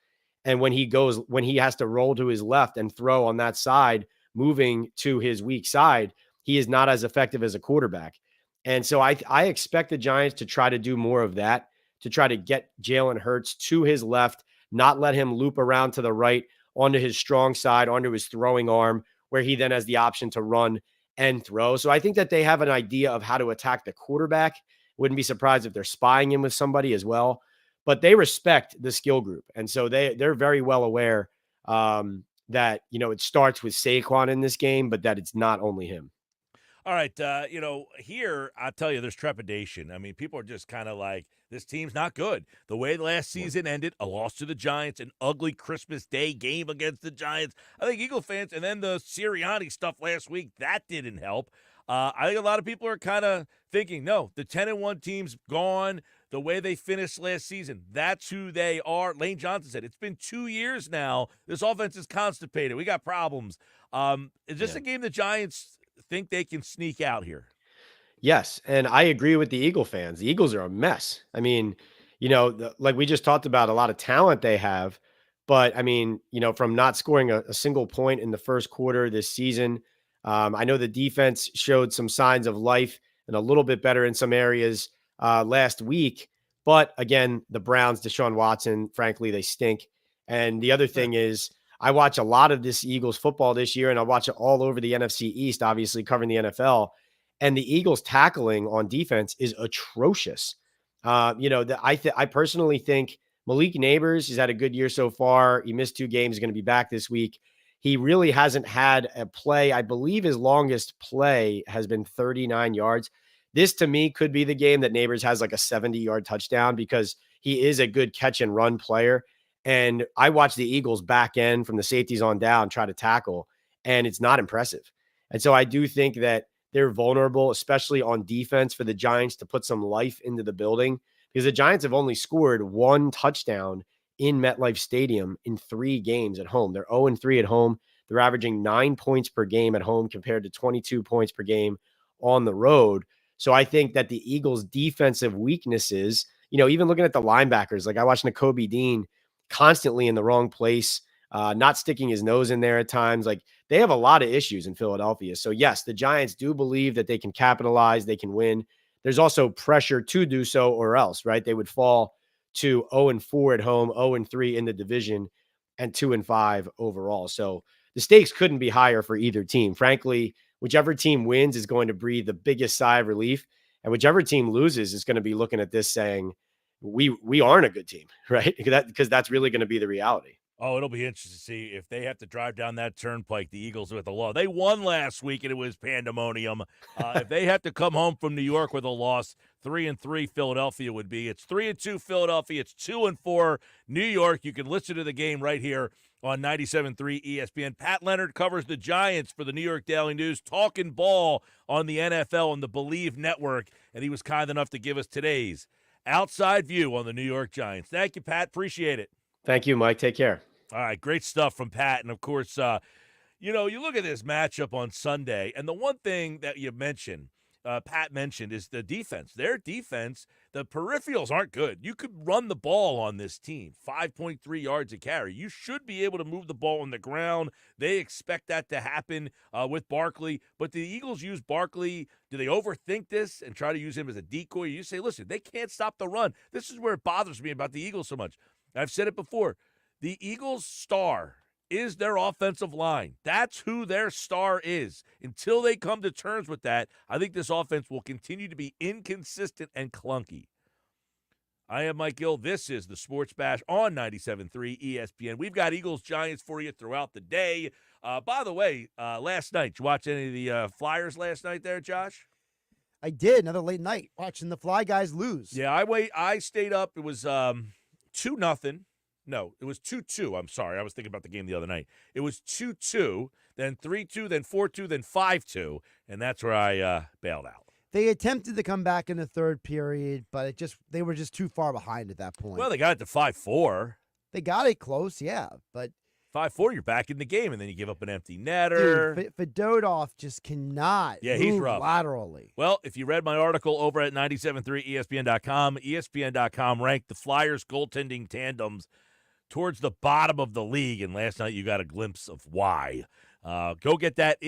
And when he has to roll to his left and throw on that side, moving to his weak side, he is not as effective as a quarterback. And so I expect the Giants to try to do more of that, to try to get Jalen Hurts to his left, not let him loop around to the right onto his strong side, onto his throwing arm, where he then has the option to run and throw. So I think that they have an idea of how to attack the quarterback. Wouldn't be surprised if they're spying him with somebody as well, but they respect the skill group. And so they're very well aware that, it starts with Saquon in this game, but that it's not only him. All right, here, I'll tell you, there's trepidation. I mean, people are just kind of like, this team's not good. The way last season ended, a loss to the Giants, an ugly Christmas Day game against the Giants. I think Eagle fans, and then the Sirianni stuff last week, that didn't help. I think a lot of people are kind of thinking, no, the 10-1 team's gone. The way they finished last season, that's who they are. Lane Johnson said, it's been 2 years now. This offense is constipated. We got problems. Is this a game the Giants think they can sneak out here? Yes, and I agree with the Eagle fans. The Eagles are a mess. I mean, like we just talked about, a lot of talent they have, but I mean, from not scoring a single point in the first quarter this season, I know the defense showed some signs of life and a little bit better in some areas last week, but again, the Browns, Deshaun Watson, frankly, they stink. And the other thing is, I watch a lot of this Eagles football this year, and I watch it all over the NFC East, obviously covering the NFL. And the Eagles tackling on defense is atrocious. I personally think Malik Neighbors has had a good year so far. He missed 2 games, going to be back this week. He really hasn't had a play. I believe his longest play has been 39 yards. This, to me, could be the game that Neighbors has like a 70-yard touchdown, because he is a good catch and run player. And I watch the Eagles back end from the safeties on down try to tackle, and it's not impressive. And so I do think that they're vulnerable, especially on defense, for the Giants to put some life into the building, because the Giants have only scored 1 touchdown in MetLife Stadium in 3 games at home. They're 0-3 at home. They're averaging 9 points per game at home compared to 22 points per game on the road. So I think that the Eagles' defensive weaknesses, even looking at the linebackers, like I watched Nakobe Dean constantly in the wrong place, not sticking his nose in there at times. Like, they have a lot of issues in Philadelphia. So yes, the Giants do believe that they can capitalize, they can win. There's also pressure to do so, or else, right? They would fall to 0-4 at home, 0-3 in the division, and 2-5 overall. So the stakes couldn't be higher for either team. Frankly, whichever team wins is going to breathe the biggest sigh of relief, and whichever team loses is going to be looking at this saying, we aren't a good team, right? Because that's really going to be the reality. Oh, it'll be interesting to see if they have to drive down that turnpike, the Eagles with a loss. They won last week, and it was pandemonium. If they have to come home from New York with a loss, 3-3 Philadelphia would be. It's 3-2 Philadelphia. It's 2-4 New York. You can listen to the game right here on 97.3 ESPN. Pat Leonard covers the Giants for the New York Daily News, talking ball on the NFL on the Believe Network, and he was kind enough to give us today's outside view on the New York Giants. Thank you, Pat. Appreciate it. Thank you, Mike. Take care. All right, great stuff from Pat. And, of course, you look at this matchup on Sunday, and the one thing that you mentioned, Pat mentioned, is the defense. Their defense, the peripherals aren't good. You could run the ball on this team, 5.3 yards a carry. You should be able to move the ball on the ground. They expect that to happen with Barkley. But the Eagles use Barkley. Do they overthink this and try to use him as a decoy? You say, listen, they can't stop the run. This is where it bothers me about the Eagles so much. I've said it before. The Eagles' star is their offensive line. That's who their star is. Until they come to terms with that, I think this offense will continue to be inconsistent and clunky. I am Mike Gill. This is the Sports Bash on 97.3 ESPN. We've got Eagles-Giants for you throughout the day. By the way, last night, did you watch any of the Flyers last night there, Josh? I did. Another late night watching the Fly guys lose. Yeah, I stayed up. It was 2-0. No, it was 2-2. I'm sorry. I was thinking about the game the other night. It was 2-2, then 3-2, then 4-2, then 5-2, and that's where I bailed out. They attempted to come back in the third period, but they were just too far behind at that point. Well, they got it to 5-4. They got it close, yeah, but 5-4, you're back in the game, and then you give up an empty netter. Dude, Fedotov just cannot he's rough. laterally. Well, if you read my article over at 97.3ESPN.com, ESPN.com ranked the Flyers goaltending tandems towards the bottom of the league, and last night you got a glimpse of why. Go get that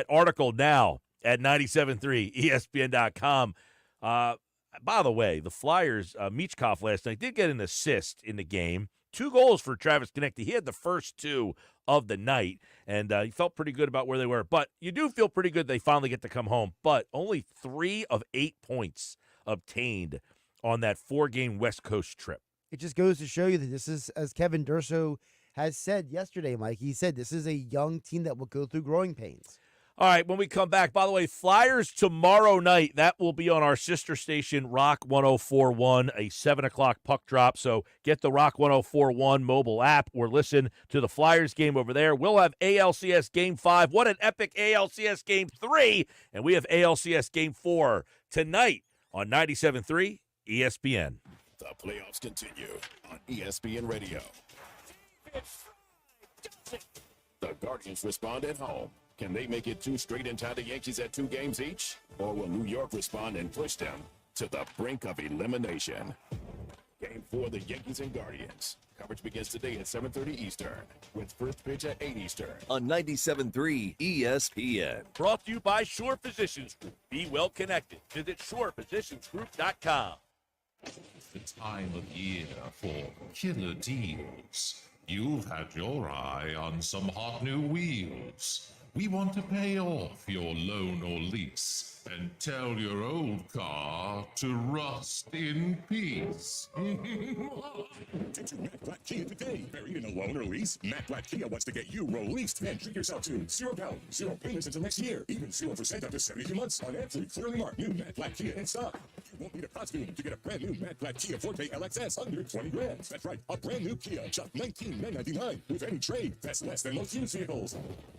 article now at 97.3ESPN.com. By the way, the Flyers, Michkov last night did get an assist in the game. 2 goals for Travis Konecny. He had the first 2 of the night, and he felt pretty good about where they were. But you do feel pretty good they finally get to come home. But only 3 of 8 points obtained on that 4-game West Coast trip. It just goes to show you that this is, as Kevin Durso has said yesterday, Mike, he said this is a young team that will go through growing pains. All right, when we come back, by the way, Flyers tomorrow night, that will be on our sister station, Rock 104.1, a 7 o'clock puck drop. So get the Rock 104.1 mobile app or listen to the Flyers game over there. We'll have ALCS Game 5. What an epic ALCS Game 3. And we have ALCS Game 4 tonight on 97.3 ESPN. The playoffs continue on ESPN Radio. The Guardians respond at home. Can they make it 2 straight and tie the Yankees at 2 games each? Or will New York respond and push them to the brink of elimination? Game 4, the Yankees and Guardians. Coverage begins today at 7:30 Eastern, with first pitch at 8 Eastern. On 97.3 ESPN. Brought to you by Shore Physicians Group. Be well connected. Visit shorephysiciansgroup.com. The time of year for killer deals. You've had your eye on some hot new wheels. We want to pay off your loan or lease and tell your old car to rust in peace. Get to Matt Black Kia today. Buried in a loan or lease? Matt Black Kia wants to get you released and treat yourself to 0 down, 0 payments until next year. Even 0% up to 72 months on absolutely clearly marked new Matt Black Kia in stock. You won't need a costume to get a brand new Matt Black Kia Forte LXS under 20 grand. That's right, a brand new Kia, just $19,999 with any trade. That's less than most used vehicles.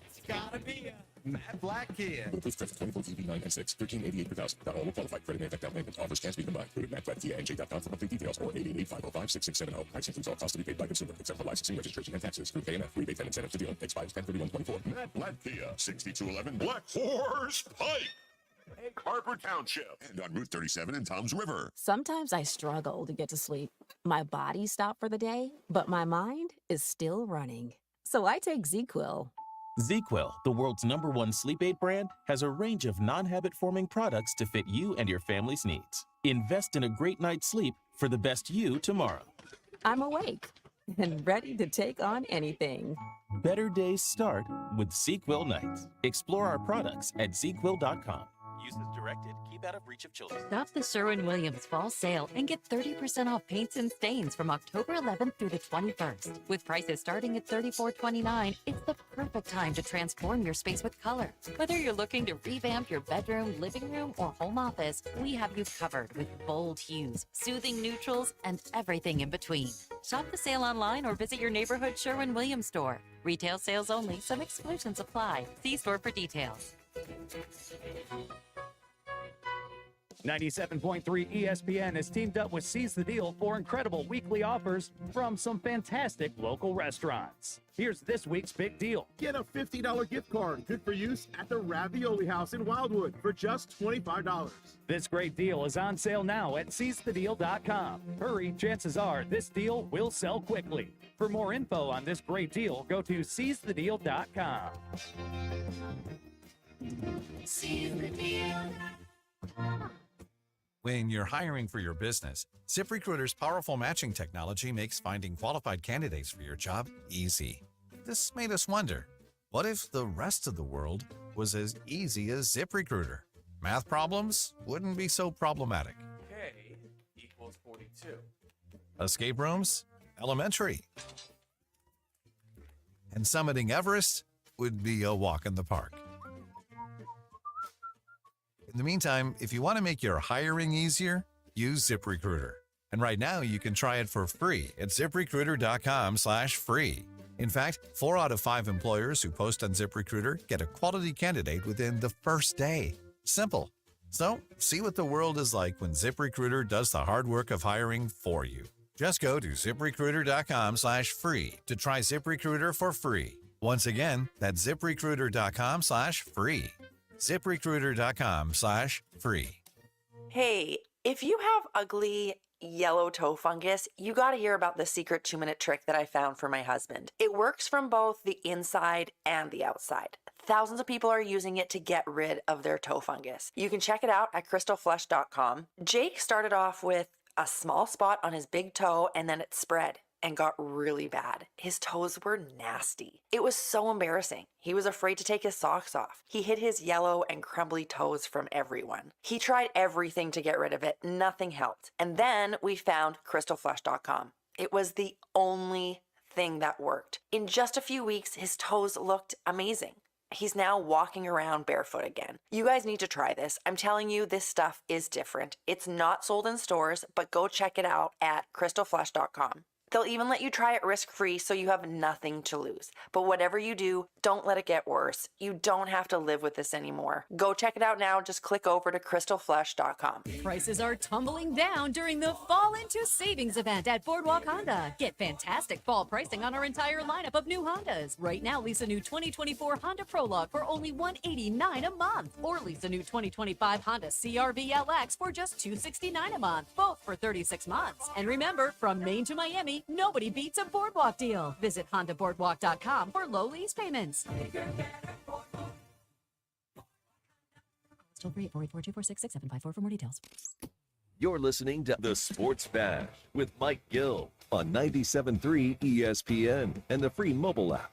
It's gotta be a Matt Black Kia. Approved credit 24 EV 9 and 6, $13.88 per thousand. Not all will qualify. Credit and effect down payment. Offers can be combined. Go to mattblackkia.com for complete details or 888-505-6670. Price includes all costs to be paid by consumer except for licensing, registration, and taxes. Through KNF. Rebate and incentives to deal. Expires 10/31/24. Matt Black Kia, 6211 Black Horse Pike, Harper Township, and on Route 37 in Toms River. Sometimes I struggle to get to sleep. My body stopped for the day, but my mind is still running. So I take ZQuil. ZQuil, the world's #1 sleep aid brand, has a range of non-habit-forming products to fit you and your family's needs. Invest in a great night's sleep for the best you tomorrow. I'm awake and ready to take on anything. Better days start with Sequel Nights. Explore our products at sequel.com. Use as directed. Keep out of reach of children. Shop the Sherwin-Williams fall sale and get 30% off paints and stains from October 11th through the 21st. With prices starting at $34.29, it's the perfect time to transform your space with color. Whether you're looking to revamp your bedroom, living room, or home office, we have you covered with bold hues, soothing neutrals, and everything in between. Shop the sale online or visit your neighborhood Sherwin-Williams store. Retail sales only. Some exclusions apply. See store for details. 97.3 ESPN has teamed up with Seize the Deal for incredible weekly offers from some fantastic local restaurants. Here's this week's big deal. Get a $50 gift card, good for use at the Ravioli House in Wildwood for just $25. This great deal is on sale now at seizethedeal.com. Hurry, chances are this deal will sell quickly. For more info on this great deal, go to seizethedeal.com. Seize the deal. When you're hiring for your business, ZipRecruiter's powerful matching technology makes finding qualified candidates for your job easy. This made us wonder, what if the rest of the world was as easy as ZipRecruiter? Math problems wouldn't be so problematic. K equals 42. Escape rooms? Elementary. And summiting Everest would be a walk in the park. In the meantime, if you want to make your hiring easier, use ZipRecruiter. And right now, you can try it for free at ZipRecruiter.com/free. In fact, 4 out of 5 employers who post on ZipRecruiter get a quality candidate within the first day. Simple. So, see what the world is like when ZipRecruiter does the hard work of hiring for you. Just go to ZipRecruiter.com/free to try ZipRecruiter for free. Once again, that's ZipRecruiter.com/free. ZipRecruiter.com/free. Hey, if you have ugly yellow toe fungus, you got to hear about the secret 2-minute trick that I found for my husband. It works from both the inside and the outside. Thousands of people are using it to get rid of their toe fungus. You can check it out at crystalflesh.com. Jake started off with a small spot on his big toe and then it spread and got really bad. His toes were nasty. It was so embarrassing. He was afraid to take his socks off. He hid his yellow and crumbly toes from everyone. He tried everything to get rid of it. Nothing helped. And then we found crystalflesh.com. It was the only thing that worked. In just a few weeks, his toes looked amazing. He's now walking around barefoot again. You guys need to try this. I'm telling you, this stuff is different. It's not sold in stores, but go check it out at crystalflesh.com. They'll even let you try it risk-free so you have nothing to lose. But whatever you do, don't let it get worse. You don't have to live with this anymore. Go check it out now. Just click over to crystalflesh.com. Prices are tumbling down during the Fall Into Savings event at Boardwalk Honda. Get fantastic fall pricing on our entire lineup of new Hondas. Right now, lease a new 2024 Honda Prologue for only $189 a month. Or lease a new 2025 Honda CR-V LX for just $269 a month. Both for 36 months. And remember, from Maine to Miami, nobody beats a Boardwalk deal. Visit HondaBoardwalk.com for low lease payments. Toll free 848-424-6654 for more details. You're listening to The Sports Bash with Mike Gill on 97.3 ESPN and the free mobile app.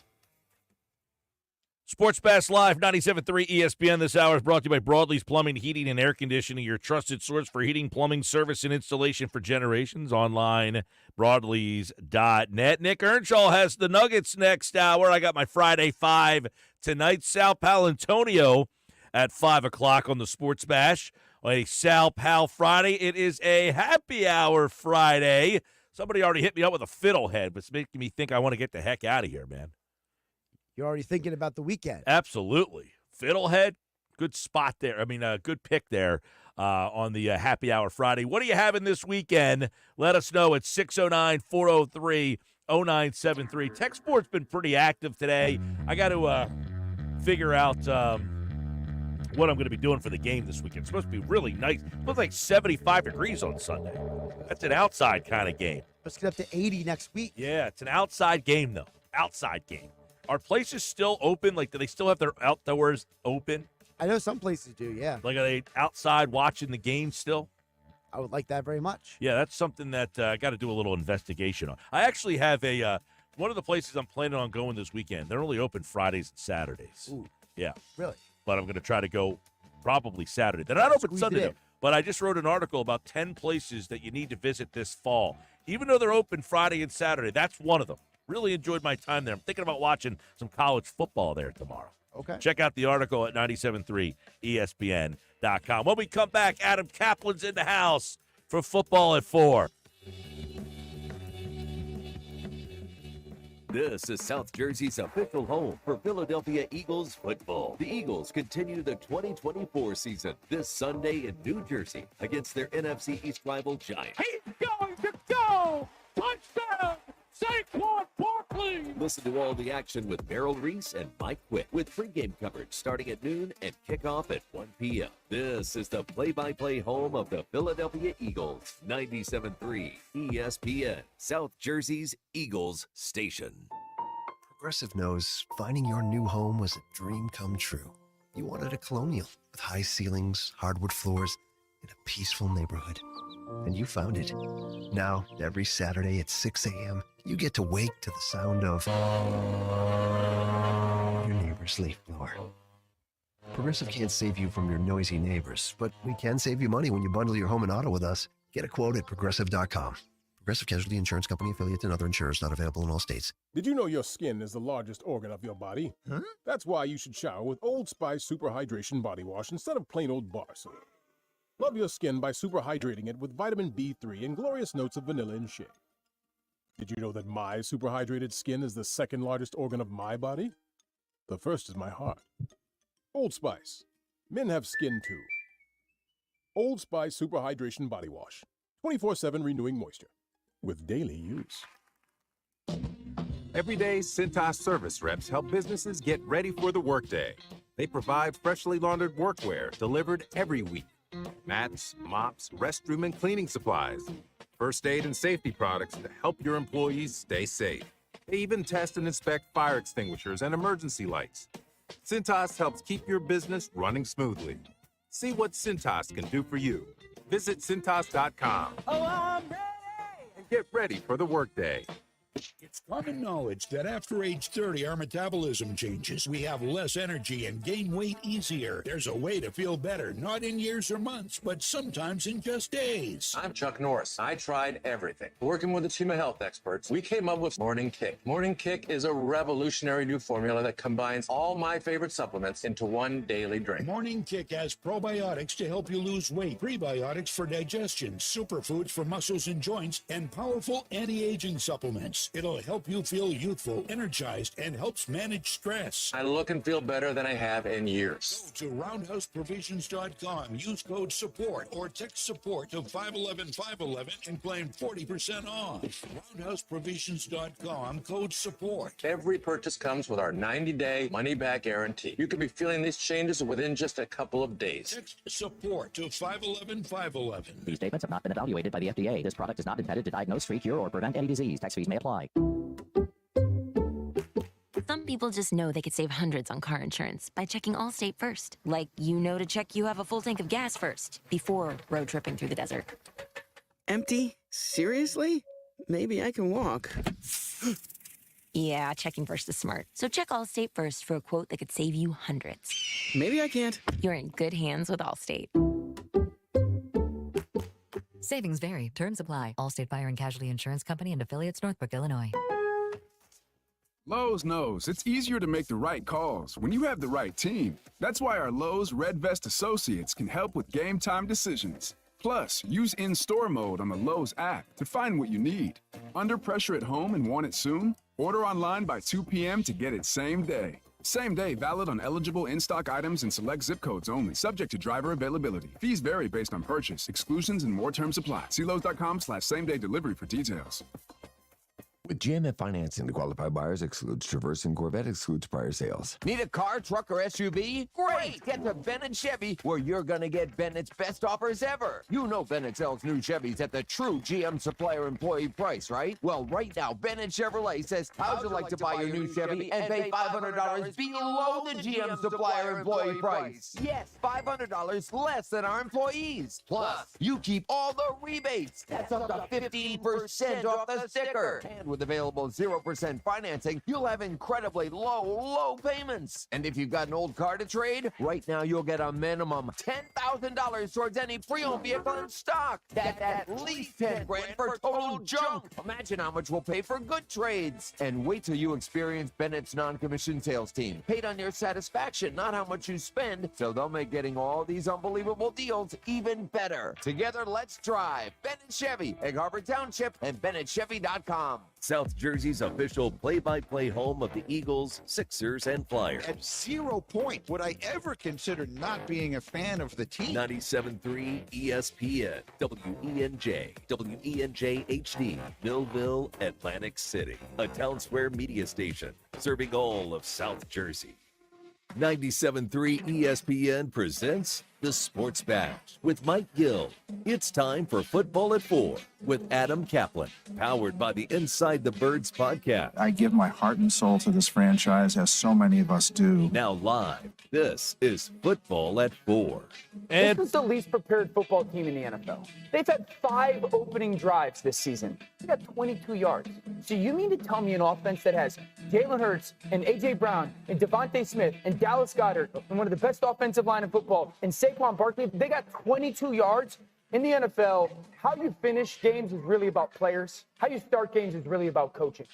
Sports Bash Live, 97.3 ESPN. This hour is brought to you by Broadlee's Plumbing, Heating, and Air Conditioning, your trusted source for heating, plumbing, service, and installation for generations. Online, broadlees.net. Nick Earnshaw has the Nuggets next hour. I got my Friday 5 tonight. Sal Paolantonio at 5 o'clock on the Sports Bash. A Sal Pal Friday. It is a happy hour Friday. Somebody already hit me up with a fiddlehead, but it's making me think I want to get the heck out of here, man. You're already thinking about the weekend. Absolutely. Fiddlehead, good spot there. I mean, good pick there on the happy hour Friday. What are you having this weekend? Let us know at 609-403-0973. Tech Sport's been pretty active today. I got to figure out what I'm going to be doing for the game this weekend. It's supposed to be really nice. It looks like 75 degrees on Sunday. That's an outside kind of game. Let's get up to 80 next week. Yeah, it's an outside game, though. Outside game. Are places still open? Like, do they still have their outdoors open? I know some places do, yeah. Like, are they outside watching the game still? I would like that very much. Yeah, that's something that I got to do a little investigation on. I actually have one of the places I'm planning on going this weekend. They're only open Fridays and Saturdays. Ooh. Yeah. Really? But I'm going to try to go probably Saturday. They're not open Squeeze it Sunday, in. though. But I just wrote an article about 10 places that you need to visit this fall. Even though they're open Friday and Saturday, that's one of them. Really enjoyed my time there. I'm thinking about watching some college football there tomorrow. Okay. Check out the article at 973ESPN.com. When we come back, Adam Kaplan's in the house for Football at 4. This is South Jersey's official home for Philadelphia Eagles football. The Eagles continue the 2024 season this Sunday in New Jersey against their NFC East rival Giants. He's going to go! Touchdown! Saquon Barkley! Listen to all the action with Merrill Reese and Mike Quick with pregame coverage starting at noon and kickoff at 1 p.m. This is the play-by-play home of the Philadelphia Eagles, 97.3 ESPN, South Jersey's Eagles station. Progressive knows finding your new home was a dream come true. You wanted a colonial with high ceilings, hardwood floors, and a peaceful neighborhood. And you found it. Now, every Saturday at 6 a.m., you get to wake to the sound of your neighbor's leaf blower. Progressive can't save you from your noisy neighbors, but we can save you money when you bundle your home and auto with us. Get a quote at Progressive.com. Progressive Casualty Insurance Company, affiliates, and other insurers not available in all states. Did you know your skin is the largest organ of your body? Huh? That's why you should shower with Old Spice Super Hydration Body Wash instead of plain old bar soap. Love your skin by super hydrating it with vitamin B3 and glorious notes of vanilla and shea. Did you know that my super hydrated skin is the second largest organ of my body? The first is my heart. Old Spice. Men have skin too. Old Spice Super Hydration Body Wash. 24/7 renewing moisture. With daily use. Every day, Cintas service reps help businesses get ready for the workday. They provide freshly laundered workwear delivered every week. Mats, mops, restroom and cleaning supplies. First aid and safety products to help your employees stay safe. They even test and inspect fire extinguishers and emergency lights. Cintas helps keep your business running smoothly. See what Cintas can do for you. Visit Cintas.com. Oh, I'm ready! And get ready for the workday. It's common knowledge that after age 30, our metabolism changes. We have less energy and gain weight easier. There's a way to feel better, not in years or months, but sometimes in just days. I'm Chuck Norris. I tried everything. Working with a team of health experts, we came up with Morning Kick. Morning Kick is a revolutionary new formula that combines all my favorite supplements into one daily drink. Morning Kick has probiotics to help you lose weight, prebiotics for digestion, superfoods for muscles and joints, and powerful anti-aging supplements. It'll help you feel youthful, energized, and helps manage stress. I look and feel better than I have in years. Go to roundhouseprovisions.com, use code SUPPORT, or text SUPPORT to 511-511 and claim 40% off. Roundhouseprovisions.com, code SUPPORT. Every purchase comes with our 90-day money-back guarantee. You could be feeling these changes within just a couple of days. Text SUPPORT to 511-511. These statements have not been evaluated by the FDA. This product is not intended to diagnose, treat, cure, or prevent any disease. Tax fees may apply. Some people just know they could save hundreds on car insurance by checking Allstate first. Like, you know to check you have a full tank of gas first, before road tripping through the desert. Empty? Seriously? Maybe I can walk. Yeah, checking first is smart. So check Allstate first for a quote that could save you hundreds. Maybe I can't. You're in good hands with Allstate. Savings vary. Terms apply. Allstate Fire and Casualty Insurance Company and affiliates, Northbrook, Illinois. Lowe's knows it's easier to make the right calls when you have the right team. That's why our Lowe's Red Vest associates can help with game time decisions. Plus, use in-store mode on the Lowe's app to find what you need. Under pressure at home and want it soon? Order online by 2 p.m. to get it same day. Same day valid on eligible in-stock items and select zip codes only, subject to driver availability. Fees vary based on purchase. Exclusions and more terms apply. See Lowe's.com/same-day delivery for details. With GM financing, the qualified buyers excludes Traverse and Corvette excludes prior sales. Need a car, truck, or SUV? Great! Get to Bennett Chevy, where you're going to get Bennett's best offers ever. You know Bennett sells new Chevys at the true GM supplier employee price, right? Well, right now, Bennett Chevrolet says, how'd you like to buy your new Chevy and pay $500 below the GM supplier employee price? Yes, $500 less than our employees. Plus, you keep all the rebates. That's up to 15% off the sticker. And with available 0% financing, you'll have incredibly low payments. And if you've got an old car to trade, right now you'll get a minimum $10,000 towards any pre-owned vehicle in stock. That's at least 10 grand for total junk. Imagine how much we'll pay for good trades. And wait till you experience Bennett's non-commissioned sales team. Paid on your satisfaction, not how much you spend. So they'll make getting all these unbelievable deals even better. Together, let's drive. Bennett Chevy, Egg Harbor Township, and BennettChevy.com. South Jersey's official play-by-play home of the Eagles, Sixers, and Flyers. At 0 point would I ever consider not being a fan of the team. 97.3 ESPN, WENJ, WENJ HD, Millville, Atlantic City. A Town Square media station serving all of South Jersey. 97.3 ESPN presents The Sports Bash with Mike Gill. It's time for Football at 4 with Adam Kaplan, powered by the Inside the Birds podcast. I give my heart and soul to this franchise, as so many of us do. Now live, this is Football at 4. And this is the least prepared football team in the NFL. They've had 5 opening drives this season. They got 22 yards. So you mean to tell me an offense that has Jalen Hurts and A.J. Brown and Devontae Smith and Dallas Goedert and one of the best offensive line in football and Saquon Barkley, they got 22 yards? In the NFL, how you finish games is really about players. How you start games is really about coaching.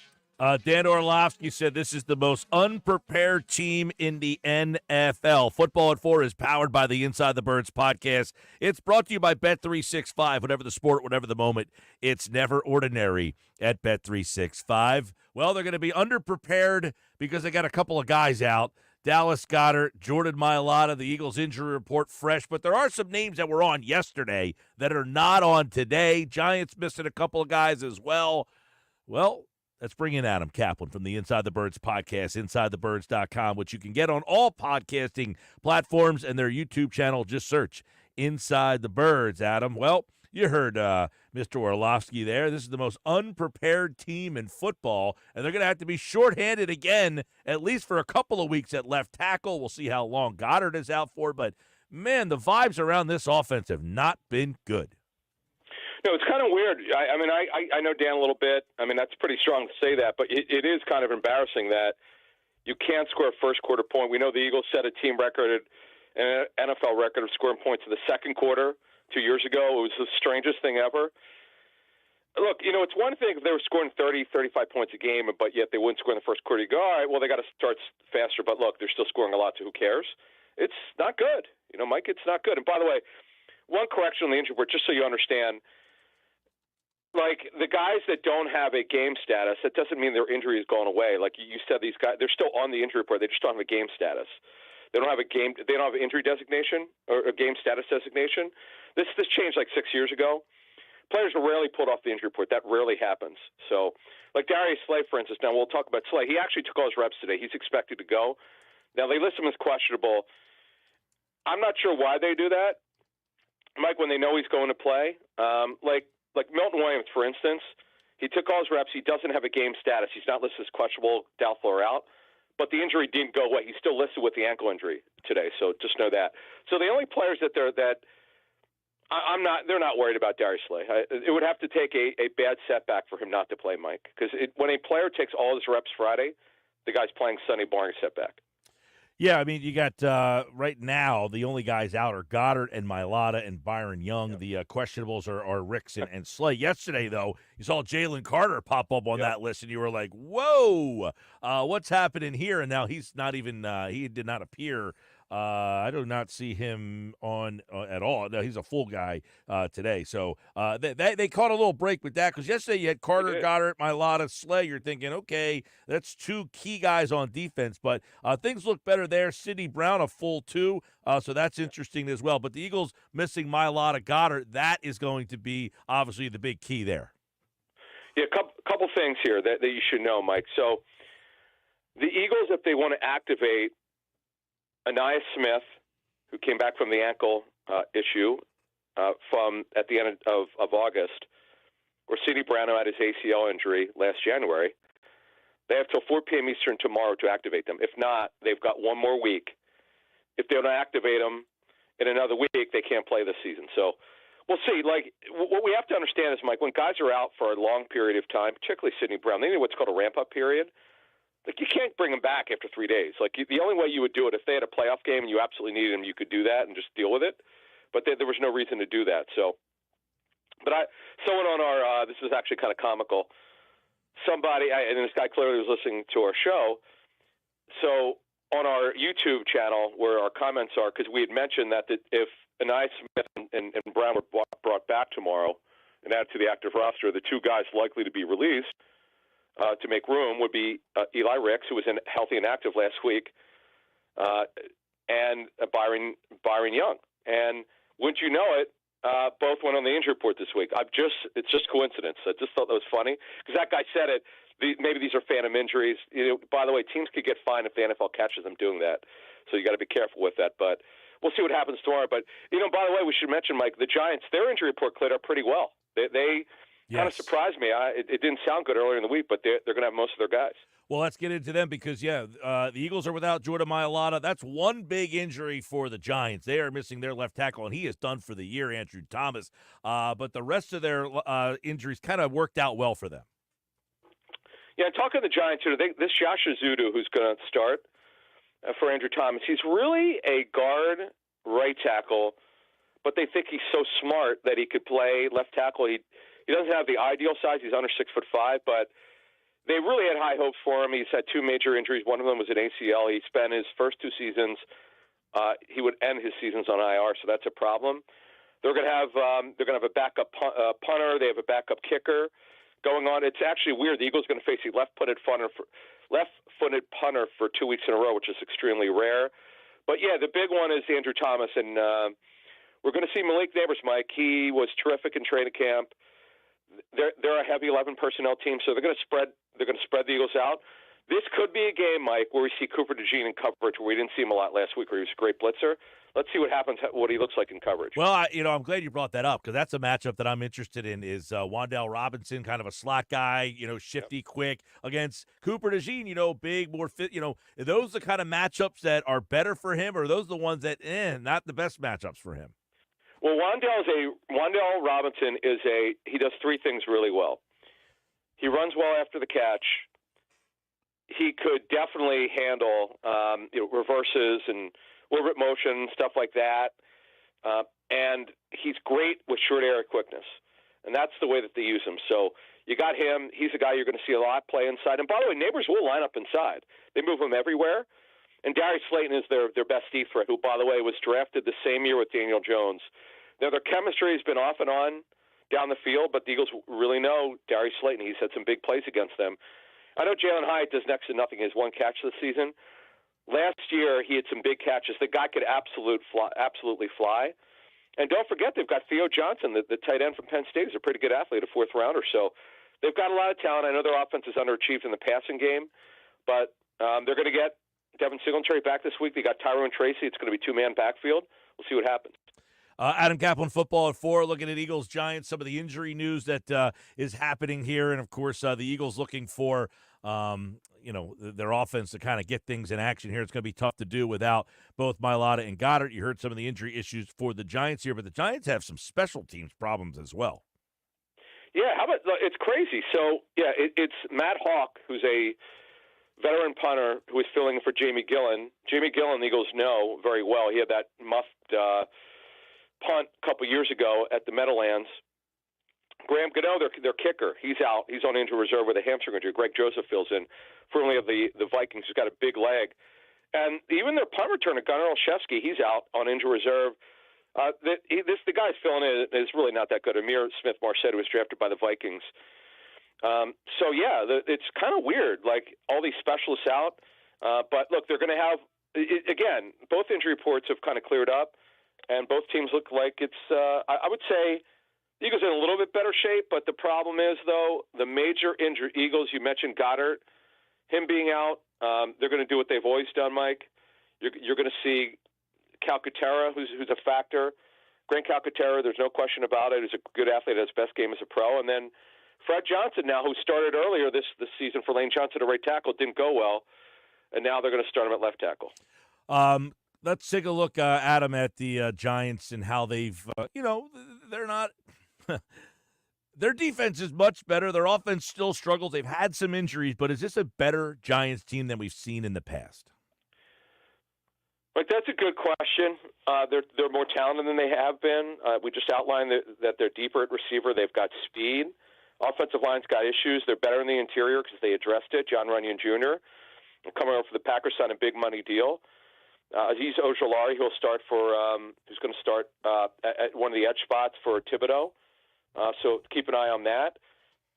Dan Orlovsky said this is the most unprepared team in the NFL. Football at 4 is powered by the Inside the Birds podcast. It's brought to you by Bet365. Whatever the sport, whatever the moment, it's never ordinary at Bet365. Well, they're going to be underprepared because they got a couple of guys out. Dallas Goedert, Jordan Mailata, the Eagles injury report fresh, but there are some names that were on yesterday that are not on today. Giants missing a couple of guys as well. Well, let's bring in Adam Kaplan from the Inside the Birds podcast, InsideTheBirds.com, which you can get on all podcasting platforms and their YouTube channel. Just search Inside the Birds, Adam. Well, you heard Mr. Orlovsky there. This is the most unprepared team in football, and they're going to have to be shorthanded again, at least for a couple of weeks at left tackle. We'll see how long Goddard is out for, but, man, the vibes around this offense have not been good. No, it's kind of weird. I know Dan a little bit. I mean, that's pretty strong to say that, but it is kind of embarrassing that you can't score a first-quarter point. We know the Eagles set a team record, an NFL record of scoring points in the second quarter 2 years ago. It was the strangest thing ever. Look, it's one thing if they were scoring 30, 35 points a game, but yet they wouldn't score in the first quarter. You go, all right, well, they got to start faster. But, look, they're still scoring a lot, so who cares? It's not good. Mike, it's not good. And, by the way, one correction on the injury report, just so you understand, like the guys that don't have a game status, that doesn't mean their injury is going away. Like you said, these guys, they're still on the injury report. They just don't have a game status. They don't have an injury designation or a game status designation. This changed like 6 years ago. Players are rarely pulled off the injury report. That rarely happens. So, like Darius Slay, for instance. Now we'll talk about Slay. He actually took all his reps today. He's expected to go. Now they list him as questionable. I'm not sure why they do that, Mike. When they know he's going to play, like Milton Williams, for instance, he took all his reps. He doesn't have a game status. He's not listed as questionable, doubtful, or out. But the injury didn't go away. He's still listed with the ankle injury today. So just know that. So the only players they're not worried about Darius Slay. It would have to take a bad setback for him not to play, Mike. Because when a player takes all his reps Friday, the guy's playing Sunday barring a setback. Yeah, I mean, you got right now the only guys out are Goddard and Mailata and Byron Young. Yep. The questionables are Ricks and Slay. Yesterday, though, you saw Jalen Carter pop up on that list, and you were like, whoa, what's happening here? And now he's not even he did not appear. I do not see him on at all. No, he's a full guy today. So they caught a little break with that because yesterday you had Carter, Goddard, Mailata, Slay. You're thinking, okay, that's 2 key guys on defense. But things look better there. Sidney Brown, a full 2. So that's interesting as well. But the Eagles missing Mailata, Goddard, that is going to be obviously the big key there. Yeah, couple things here that you should know, Mike. So the Eagles, if they want to activate Anais Smith, who came back from the ankle issue from at the end of August, or Sidney Brown, who had his ACL injury last January, they have till 4 p.m. Eastern tomorrow to activate them. If not, they've got one more week. If they don't activate them in another week, they can't play this season. So we'll see. Like, what we have to understand is, Mike, when guys are out for a long period of time, particularly Sidney Brown, they need what's called a ramp-up period. Like, you can't bring them back after 3 days. Like, the only way you would do it, if they had a playoff game and you absolutely needed them, you could do that and just deal with it. But there was no reason to do that. So, someone on our this is actually kind of comical. And this guy clearly was listening to our show. So on our YouTube channel, where our comments are, because we had mentioned that if Anais Smith and Brown were brought back tomorrow and added to the active roster, the two guys likely to be released to make room would be Eli Ricks, who was healthy and active last week, and Byron Young. And wouldn't you know it, both went on the injury report this week. It's just coincidence. I just thought that was funny because that guy said it. Maybe these are phantom injuries. By the way, teams could get fined if the NFL catches them doing that. So you got to be careful with that. But we'll see what happens tomorrow. But by the way, we should mention, Mike, the Giants. Their injury report cleared up pretty well. They kind of surprised me. It didn't sound good earlier in the week, but they're going to have most of their guys. Well, let's get into them because, the Eagles are without Jordan Mailata. That's one big injury for the Giants. They are missing their left tackle, and he is done for the year, Andrew Thomas. But the rest of their injuries kind of worked out well for them. Yeah, talking to the Giants, this Josh Azudu, who's going to start for Andrew Thomas, he's really a guard right tackle, but they think he's so smart that he could play left tackle. He doesn't have the ideal size. He's under 6'5", but they really had high hopes for him. He's had two major injuries. One of them was an ACL. He spent his first 2 seasons. He would end his seasons on IR, so that's a problem. They're going to have a backup punter. They have a backup kicker going on. It's actually weird. The Eagles are going to face a left-footed punter for 2 weeks in a row, which is extremely rare. But yeah, the big one is Andrew Thomas, and we're going to see Malik Neighbors, Mike. He was terrific in training camp. They're a heavy 11 personnel team, so they're going to spread the Eagles out. This could be a game, Mike, where we see Cooper DeJean in coverage, where we didn't see him a lot last week, where he was a great blitzer. Let's see what happens, what he looks like in coverage. Well, I'm glad you brought that up because that's a matchup that I'm interested in. Is Wan'Dale Robinson, kind of a slot guy, shifty, quick, against Cooper DeJean, big, more fit. Are those the kind of matchups that are better for him, or are those the ones that not the best matchups for him? Well, Wan'Dale Robinson he does 3 things really well. He runs well after the catch. He could definitely handle reverses and orbit motion, stuff like that. And he's great with short area quickness. And that's the way that they use him. So you got him. He's a guy you're going to see a lot play inside. And by the way, Neighbors will line up inside. They move him everywhere. And Darius Slayton is their best deep threat, who, by the way, was drafted the same year with Daniel Jones. Now, their chemistry has been off and on down the field, but the Eagles really know Darius Slayton. He's had some big plays against them. I know Jalen Hyatt does next to nothing. He has 1 catch this season. Last year, he had some big catches. The guy could absolutely fly. And don't forget, they've got Theo Johnson, the tight end from Penn State, who's a pretty good athlete, a 4th rounder. So they've got a lot of talent. I know their offense is underachieved in the passing game, but they're going to get Devin Singletary back this week. They got Tyrone Tracy. It's going to be 2-man backfield. We'll see what happens. Adam Kaplan, Football at 4, looking at Eagles-Giants, some of the injury news that is happening here. And, of course, the Eagles looking for, their offense to kind of get things in action here. It's going to be tough to do without both Mailata and Goddard. You heard some of the injury issues for the Giants here, but the Giants have some special teams problems as well. Yeah, it's crazy. So, yeah, it's Matt Hawk, who's a veteran punter who is filling in for Jamie Gillen. Jamie Gillen, the Eagles know very well. He had that muffed punt a couple years ago at the Meadowlands. Graham Gano, their kicker, he's out. He's on injury reserve with a hamstring injury. Greg Joseph fills in, formerly of the Vikings, who's got a big leg. And even their punt returner, Gunnar Olszewski, he's out on injury reserve. The guy's filling in is really not that good. Amir Smith-Marset, who was drafted by the Vikings. It's kind of weird, like all these specialists out. But, look, they're going to have, again, both injury reports have kind of cleared up, and both teams look like it's, I would say, Eagles in a little bit better shape, but the problem is, though, the major injured Eagles, you mentioned Goddard, him being out, they're going to do what they've always done, Mike. You're going to see Calcaterra, who's a factor. Grant Calcaterra, there's no question about it. He's a good athlete, has best game as a pro. And then Fred Johnson now, who started earlier this season for Lane Johnson at right tackle, didn't go well. And now they're going to start him at left tackle. Let's take a look, Adam, at the Giants and how they've, they're not – their defense is much better. Their offense still struggles. They've had some injuries, but is this a better Giants team than we've seen in the past? Like, that's a good question. They're more talented than they have been. We just outlined that they're deeper at receiver. They've got speed. Offensive line's got issues. They're better in the interior because they addressed it. John Runyon Jr. coming over for the Packers, signed a big money deal. Aziz Ojolari, who's going to start at one of the edge spots for Thibodeau. So keep an eye on that.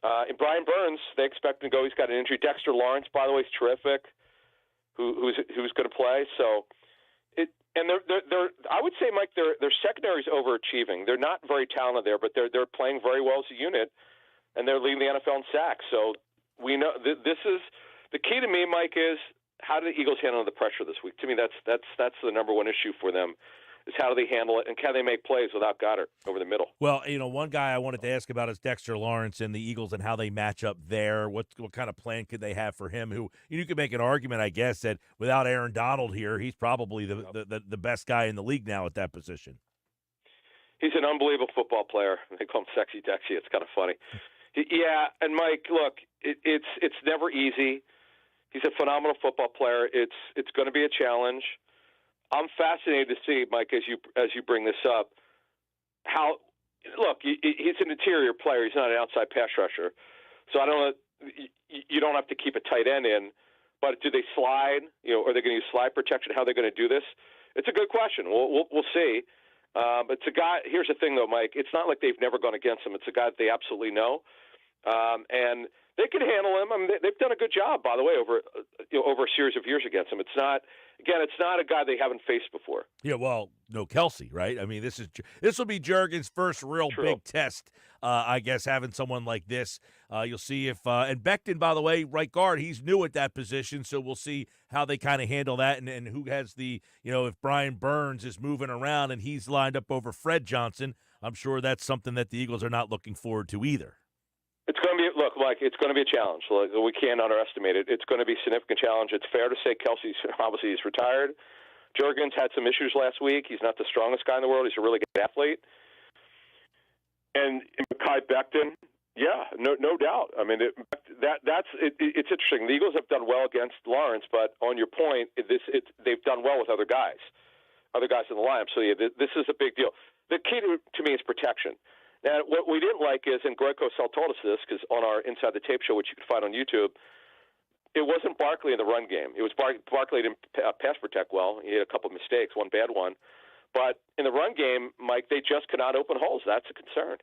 And Brian Burns, they expect him to go. He's got an injury. Dexter Lawrence, by the way, is terrific. Who's going to play? So, they're I would say, Mike, their secondary is overachieving. They're not very talented there, but they're playing very well as a unit, and they're leading the NFL in sacks. So we know this is the key to me, Mike, is how do the Eagles handle the pressure this week? To me, that's the number one issue for them. Is how do they handle it, and can they make plays without Goddard over the middle? Well, one guy I wanted to ask about is Dexter Lawrence and the Eagles and how they match up there. What kind of plan could they have for him? Who you could make an argument, I guess, that without Aaron Donald here, he's probably the best guy in the league now at that position. He's an unbelievable football player. They call him Sexy Dexy. It's kind of funny. Yeah, and Mike, look, it's never easy. He's a phenomenal football player. It's going to be a challenge. I'm fascinated to see, Mike, as you bring this up, how he's an interior player. He's not an outside pass rusher, so I don't know. You don't have to keep a tight end in, but do they slide? Are they going to use slide protection? How are they going to do this? It's a good question. We'll see. But it's a guy. Here's the thing, though, Mike. It's not like they've never gone against him. It's a guy that they absolutely know, and they can handle him. I mean, they've done a good job, by the way, over a series of years against him. It's not a guy they haven't faced before. Yeah, well, no Kelsey, right? I mean, this will be Juergen's first real big test, I guess, having someone like this. You'll see if and Becton, by the way, right guard, he's new at that position, so we'll see how they kind of handle that and who has the, if Brian Burns is moving around and he's lined up over Fred Johnson, I'm sure that's something that the Eagles are not looking forward to either. It's going to be Mike. It's going to be a challenge. We can't underestimate it. It's going to be a significant challenge. It's fair to say Kelsey's obviously he's retired. Juergen's had some issues last week. He's not the strongest guy in the world. He's a really good athlete. And Mekhi Becton, yeah, no doubt. I mean, it's interesting. The Eagles have done well against Lawrence, but on your point, they've done well with other guys in the lineup. So yeah, this is a big deal. The key to me is protection. Now, what we didn't like is, and Greg Cosell told us this, because on our Inside the Tape show, which you can find on YouTube, it wasn't Barkley in the run game. It was Barkley didn't pass protect well. He had a couple of mistakes, one bad one. But in the run game, Mike, they just could not open holes. That's a concern.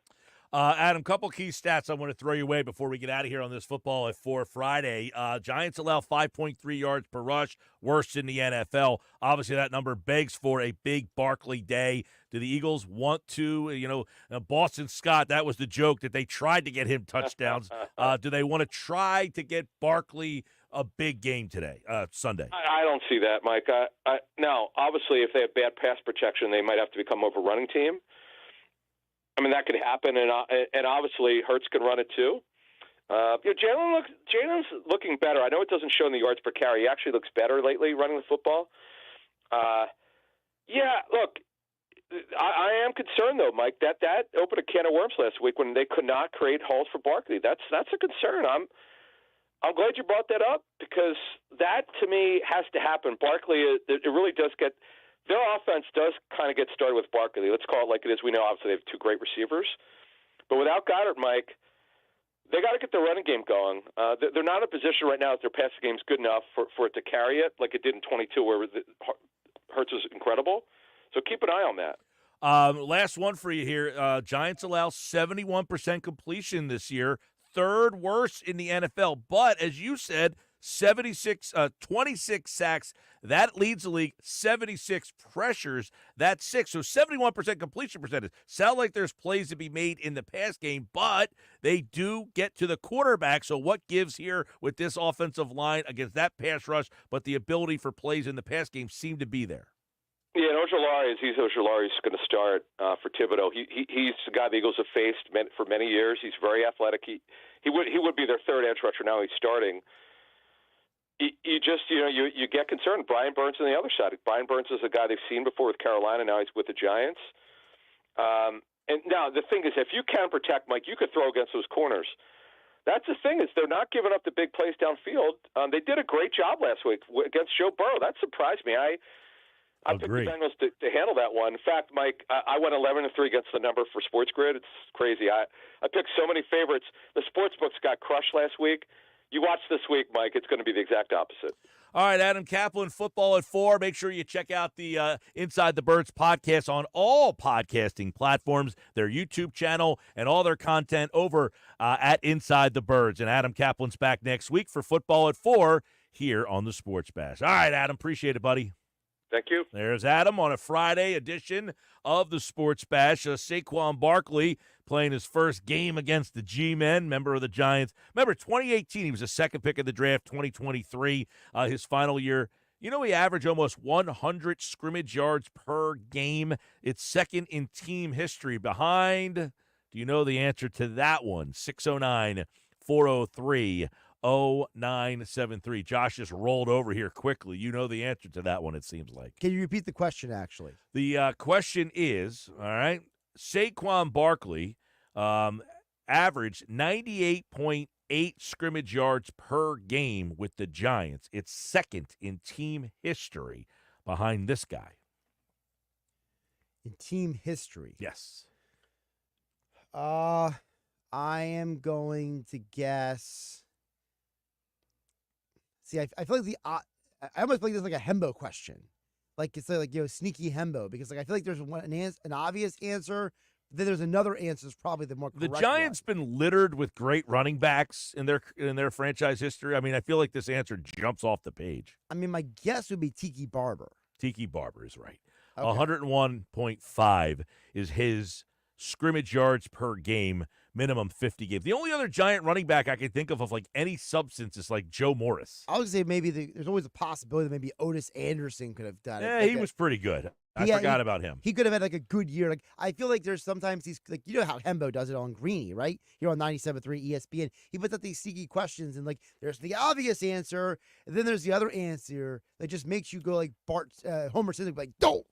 Adam, couple key stats I want to throw your way before we get out of here on this Football at 4 Friday. Giants allow 5.3 yards per rush, worst in the NFL. Obviously, that number begs for a big Barkley day. Do the Eagles want to, Boston Scott, that was the joke that they tried to get him touchdowns. Do they want to try to get Barkley a big game today, Sunday? I don't see that, Mike. Now, obviously, if they have bad pass protection, they might have to become more of a running team. I mean, that could happen, and obviously Hurts can run it too. Jalen's looking better. I know it doesn't show in the yards per carry. He actually looks better lately running the football. Look, I am concerned though, Mike. That opened a can of worms last week when they could not create holes for Barkley. That's a concern. I'm glad you brought that up because that to me has to happen. Barkley, it really does get. Their offense does kind of get started with Barkley. Let's call it like it is. We know, obviously, they have two great receivers. But without Goddard, Mike, they got to get their running game going. They're not in a position right now that their passing game is good enough for it to carry it like it did in 22 where Hurts was incredible. So keep an eye on that. Last one for you here. Giants allow 71% completion this year, third worst in the NFL. But, as you said, 26 sacks. That leads the league. 76 pressures. That's 6. So 71% completion percentage. Sound like there's plays to be made in the pass game, but they do get to the quarterback. So what gives here with this offensive line against that pass rush, but the ability for plays in the pass game seem to be there? Yeah, and Ojulari's going to start for Thibodeau. He's the guy the Eagles have faced for many years. He's very athletic. He would be their third edge rusher. Now he's starting. You get concerned. Brian Burns on the other side. Brian Burns is a guy they've seen before with Carolina. Now he's with the Giants. And now the thing is, if you can protect Mike, you could throw against those corners. That's the thing is they're not giving up the big plays downfield. They did a great job last week against Joe Burrow. That surprised me. I picked the Bengals to handle that one. In fact, Mike, I went 11-3 against the number for Sports Grid. It's crazy. I picked so many favorites. The sports books got crushed last week. You watch this week, Mike, it's going to be the exact opposite. All right, Adam Kaplan, Football at 4. Make sure you check out the Inside the Birds podcast on all podcasting platforms, their YouTube channel, and all their content over at Inside the Birds. And Adam Kaplan's back next week for Football at 4 here on the Sports Bash. All right, Adam, appreciate it, buddy. Thank you. There's Adam on a Friday edition of the Sports Bash. Saquon Barkley playing his first game against the G-Men, member of the Giants. Remember, 2018, he was the second pick of the draft. 2023, his final year. You know, he averaged almost 100 scrimmage yards per game. It's second in team history behind. Do you know the answer to that one? 609-403. 0973. Josh just rolled over here quickly. You know the answer to that one, it seems like. Can you repeat the question, actually? The question is, all right, Saquon Barkley averaged 98.8 scrimmage yards per game with the Giants. It's second in team history behind this guy. In team history? Yes. I am going to guess... See, I feel like I almost feel like this is like a Hembo question. Like it's like sneaky Hembo, because like I feel like there's an obvious answer, then there's another answer that's probably the more correct The Giants been littered with great running backs in their franchise history. I mean, I feel like this answer jumps off the page. I mean, my guess would be Tiki Barber. Tiki Barber is right. Okay. 101.5 is his scrimmage yards per game, minimum 50 games. The only other Giant running back I can think of like any substance is like Joe Morris. I would say maybe there's always a possibility that maybe Otis Anderson could have done it. Yeah, he was pretty good. I forgot about him. He could have had like a good year. Like I feel like there's sometimes he's like, you know how Hembo does it on Greeny, right? Here on 97.3 ESPN. He puts out these sneaky questions and like there's the obvious answer, and then there's the other answer that just makes you go like Homer Simpson, like, don't.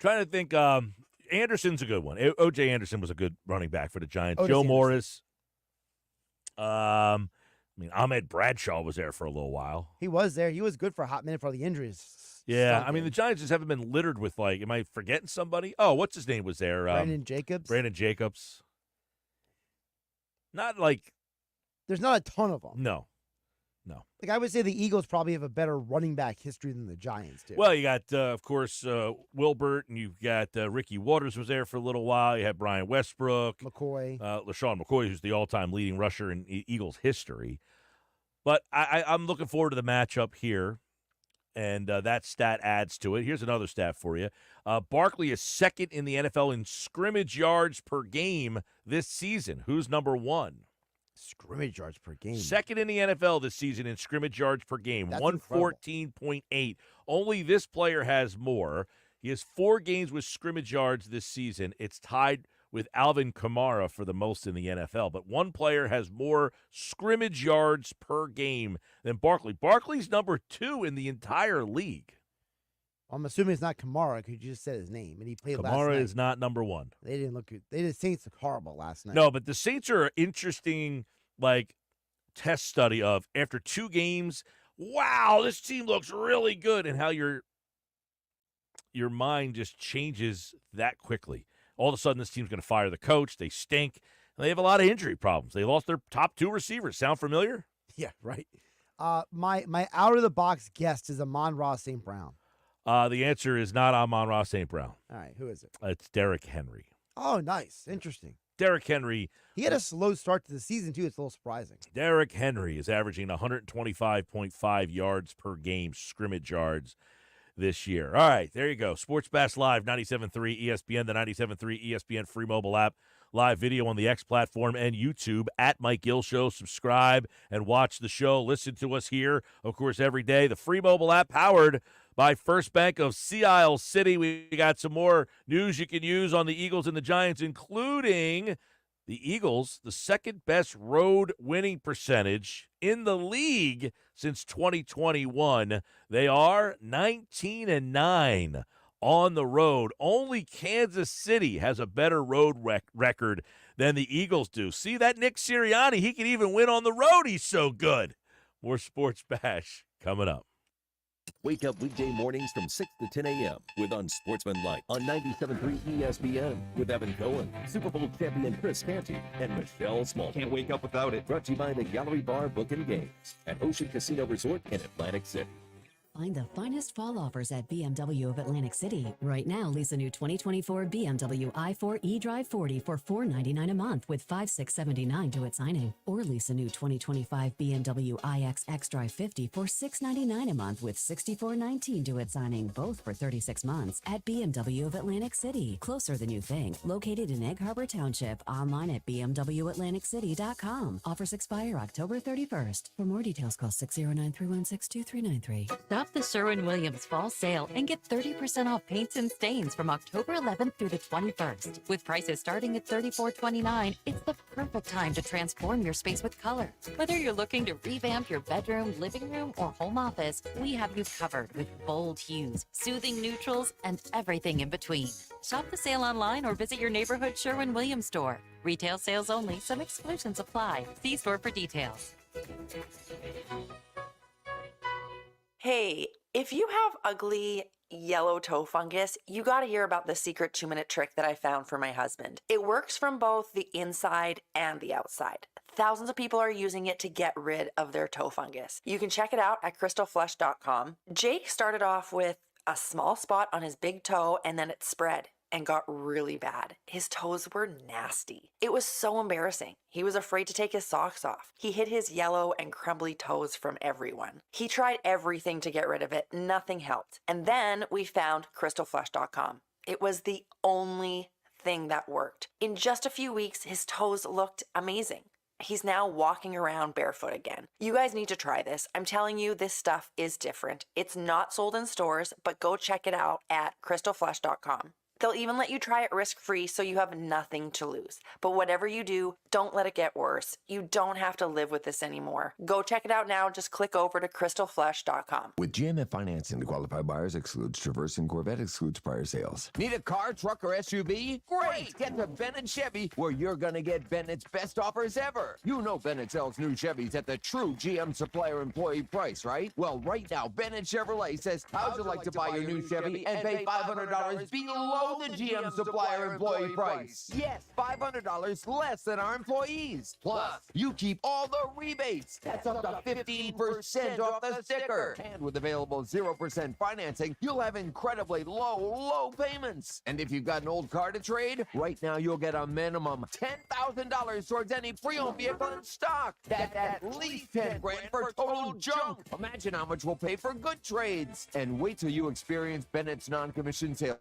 Trying to think. Anderson's a good one. O.J. Anderson was a good running back for the Giants. Otis Joe Anderson. Morris. I mean, Ahmed Bradshaw was there for a little while. He was there. He was good for a hot minute for all the injuries. Yeah, I mean, the Giants just haven't been littered with, like, am I forgetting somebody? Oh, what's his name was there? Brandon Jacobs. Brandon Jacobs. Not like. There's not a ton of them. No. Like I would say the Eagles probably have a better running back history than the Giants do. Well, you got, of course, Wilbert, and you've got Ricky Waters was there for a little while. You had Brian Westbrook. McCoy. LaShawn McCoy, who's the all-time leading rusher in Eagles history. But I'm looking forward to the matchup here, and that stat adds to it. Here's another stat for you. Barkley is second in the NFL in scrimmage yards per game this season. Who's number one? Scrimmage yards per game. Second in the NFL this season in scrimmage yards per game, 114.8. Only this player has more. He has 4 games with scrimmage yards this season. It's tied with Alvin Kamara for the most in the NFL. But one player has more scrimmage yards per game than Barkley. Barkley's number 2 in the entire league. I'm assuming it's not Kamara because you just said his name and he played last night. Kamara is not number 1. They didn't look good. The Saints look horrible last night. No, but the Saints are an interesting, like, test study of after 2 games, wow, this team looks really good, and how your mind just changes that quickly. All of a sudden, this team's going to fire the coach. They stink. And they have a lot of injury problems. They lost their top 2 receivers. Sound familiar? Yeah, right. My out-of-the-box guest is Amon-Ra St. Brown. The answer is not Amon-Ra St. Brown. All right, who is it? It's Derrick Henry. Oh, nice. Interesting. Derrick Henry. He had a slow start to the season, too. It's a little surprising. Derrick Henry is averaging 125.5 yards per game, scrimmage yards, this year. All right, there you go. Sports Bash Live, 97.3 ESPN, the 97.3 ESPN free mobile app, live video on the X platform and YouTube at Mike Gill Show. Subscribe and watch the show. Listen to us here, of course, every day. The free mobile app powered by First Bank of Sea Isle City. We got some more news you can use on the Eagles and the Giants, including the Eagles, the second best road winning percentage in the league since 2021. They are 19-9 on the road. Only Kansas City has a better road record than the Eagles do. See that Nick Sirianni? He can even win on the road. He's so good. More Sports Bash coming up. Wake up weekday mornings from 6 to 10 a.m. with Unsportsmanlike on 97.3 ESPN with Evan Cohen, Super Bowl champion Chris Canty, and Michelle Small. Can't wake up without it. Brought to you by the Gallery Bar Book and Games at Ocean Casino Resort in Atlantic City. Find the finest fall offers at BMW of Atlantic City. Right now, lease a new 2024 BMW i4 eDrive 40 for $499 a month with $5,679 due at signing. Or lease a new 2025 BMW iX xDrive 50 for $699 a month with $6,419 due at signing, both for 36 months at BMW of Atlantic City. Closer than you think. Located in Egg Harbor Township. Online at bmwatlanticcity.com. Offers expire October 31st. For more details, call 609-316-2393. Shop the Sherwin-Williams fall sale and get 30% off paints and stains from October 11th through the 21st. With prices starting at $34.29, it's the perfect time to transform your space with color. Whether you're looking to revamp your bedroom, living room, or home office, we have you covered with bold hues, soothing neutrals, and everything in between. Shop the sale online or visit your neighborhood Sherwin-Williams store. Retail sales only. Some exclusions apply. See store for details. Hey, if you have ugly yellow toe fungus, you gotta hear about the secret 2-minute trick that I found for my husband. It works from both the inside and the outside. Thousands of people are using it to get rid of their toe fungus. You can check it out at crystalflesh.com. Jake started off with a small spot on his big toe and then it spread and got really bad. His toes were nasty. It was so embarrassing. He was afraid to take his socks off. He hid his yellow and crumbly toes from everyone. He tried everything to get rid of it. Nothing helped. And then we found crystalflesh.com. It was the only thing that worked. In just a few weeks, his toes looked amazing. He's now walking around barefoot again. You guys need to try this. I'm telling you, this stuff is different. It's not sold in stores, but go check it out at crystalflesh.com. They'll even let you try it risk-free so you have nothing to lose. But whatever you do, don't let it get worse. You don't have to live with this anymore. Go check it out now. Just click over to crystalflesh.com. With GMF financing, the qualified buyers excludes Traverse and Corvette excludes prior sales. Need a car, truck, or SUV? Great! Get to Bennett Chevy, where you're going to get Bennett's best offers ever. You know Bennett sells new Chevys at the true GM supplier employee price, right? Well, right now, Bennett Chevrolet says, how'd you like to buy your new Chevy and pay $500 below the GM supplier employee price? Yes, $500 less than our employees. Plus, you keep all the rebates. That's up to 15% off the sticker. And with available 0% financing, you'll have incredibly low payments. And if you've got an old car to trade, right now you'll get a minimum $10,000 towards any pre-owned vehicle in stock. That's at least $10,000 for total junk. Imagine how much we'll pay for good trades. And wait till you experience Bennett's non-commissioned sales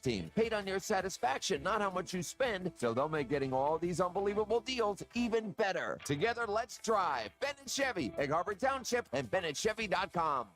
team. Paid on your satisfaction, not how much you spend, so they'll make getting all these unbelievable deals even better. Together, let's drive. Bennett Chevy, Egg Harbor Township, and BennettChevy.com.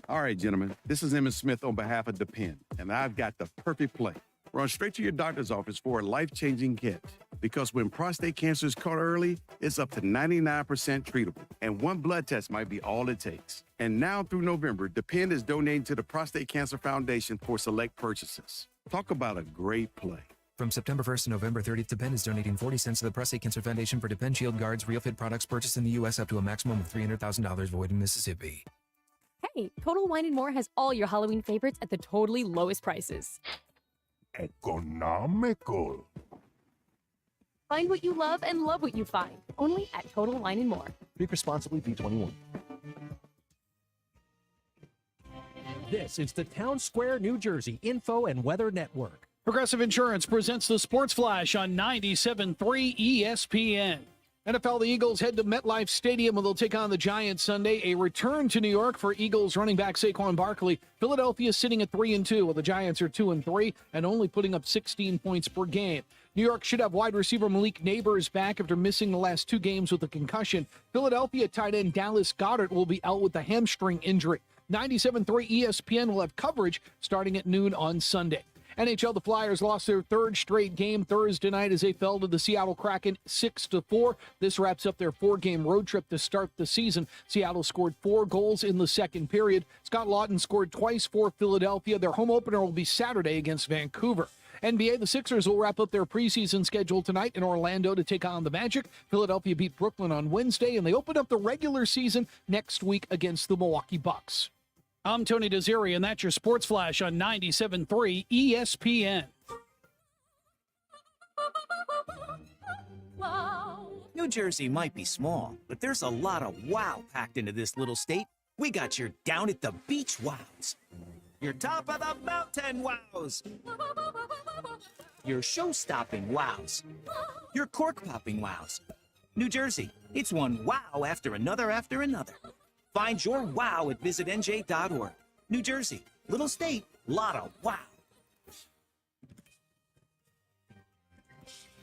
All right, gentlemen, this is Emmett Smith on behalf of Depend, and I've got the perfect play. Run straight to your doctor's office for a life-changing kit. Because when prostate cancer is caught early, it's up to 99% treatable, and one blood test might be all it takes. And now through November, Depend is donating to the Prostate Cancer Foundation for select purchases. Talk about a great play. From September 1st to November 30th, Depend is donating 40 cents to the Prostate Cancer Foundation for Depend Shield Guards Real Fit products purchased in the U.S. up to a maximum of $300,000 void in Mississippi. Hey, Total Wine & More has all your Halloween favorites at the totally lowest prices. Economical. Find what you love and love what you find. Only at Total Wine & More. Drink responsibly, B21. This is the Town Square, New Jersey Info and Weather Network. Progressive Insurance presents the Sports Flash on 97.3 ESPN. NFL, the Eagles head to MetLife Stadium and they'll take on the Giants Sunday. A return to New York for Eagles running back Saquon Barkley. Philadelphia sitting at 3-2, while the Giants are 2-3 and only putting up 16 points per game. New York should have wide receiver Malik Neighbors back after missing the last 2 games with a concussion. Philadelphia tight end Dallas Goedert will be out with a hamstring injury. 97.3 ESPN will have coverage starting at noon on Sunday. NHL, the Flyers lost their 3rd straight game Thursday night as they fell to the Seattle Kraken 6-4. This wraps up their 4-game road trip to start the season. Seattle scored 4 goals in the second period. Scott Laughton scored twice for Philadelphia. Their home opener will be Saturday against Vancouver. NBA, the Sixers will wrap up their preseason schedule tonight in Orlando to take on the Magic. Philadelphia beat Brooklyn on Wednesday, and they open up the regular season next week against the Milwaukee Bucks. I'm Tony Desiri, and that's your Sports Flash on 97.3 ESPN. New Jersey might be small, but there's a lot of wow packed into this little state. We got your down at the beach wows, your top of the mountain wows, your show-stopping wows, your cork-popping wows. New Jersey, it's one wow after another after another. Find your wow at visitnj.org. New Jersey, little state, lot of wow.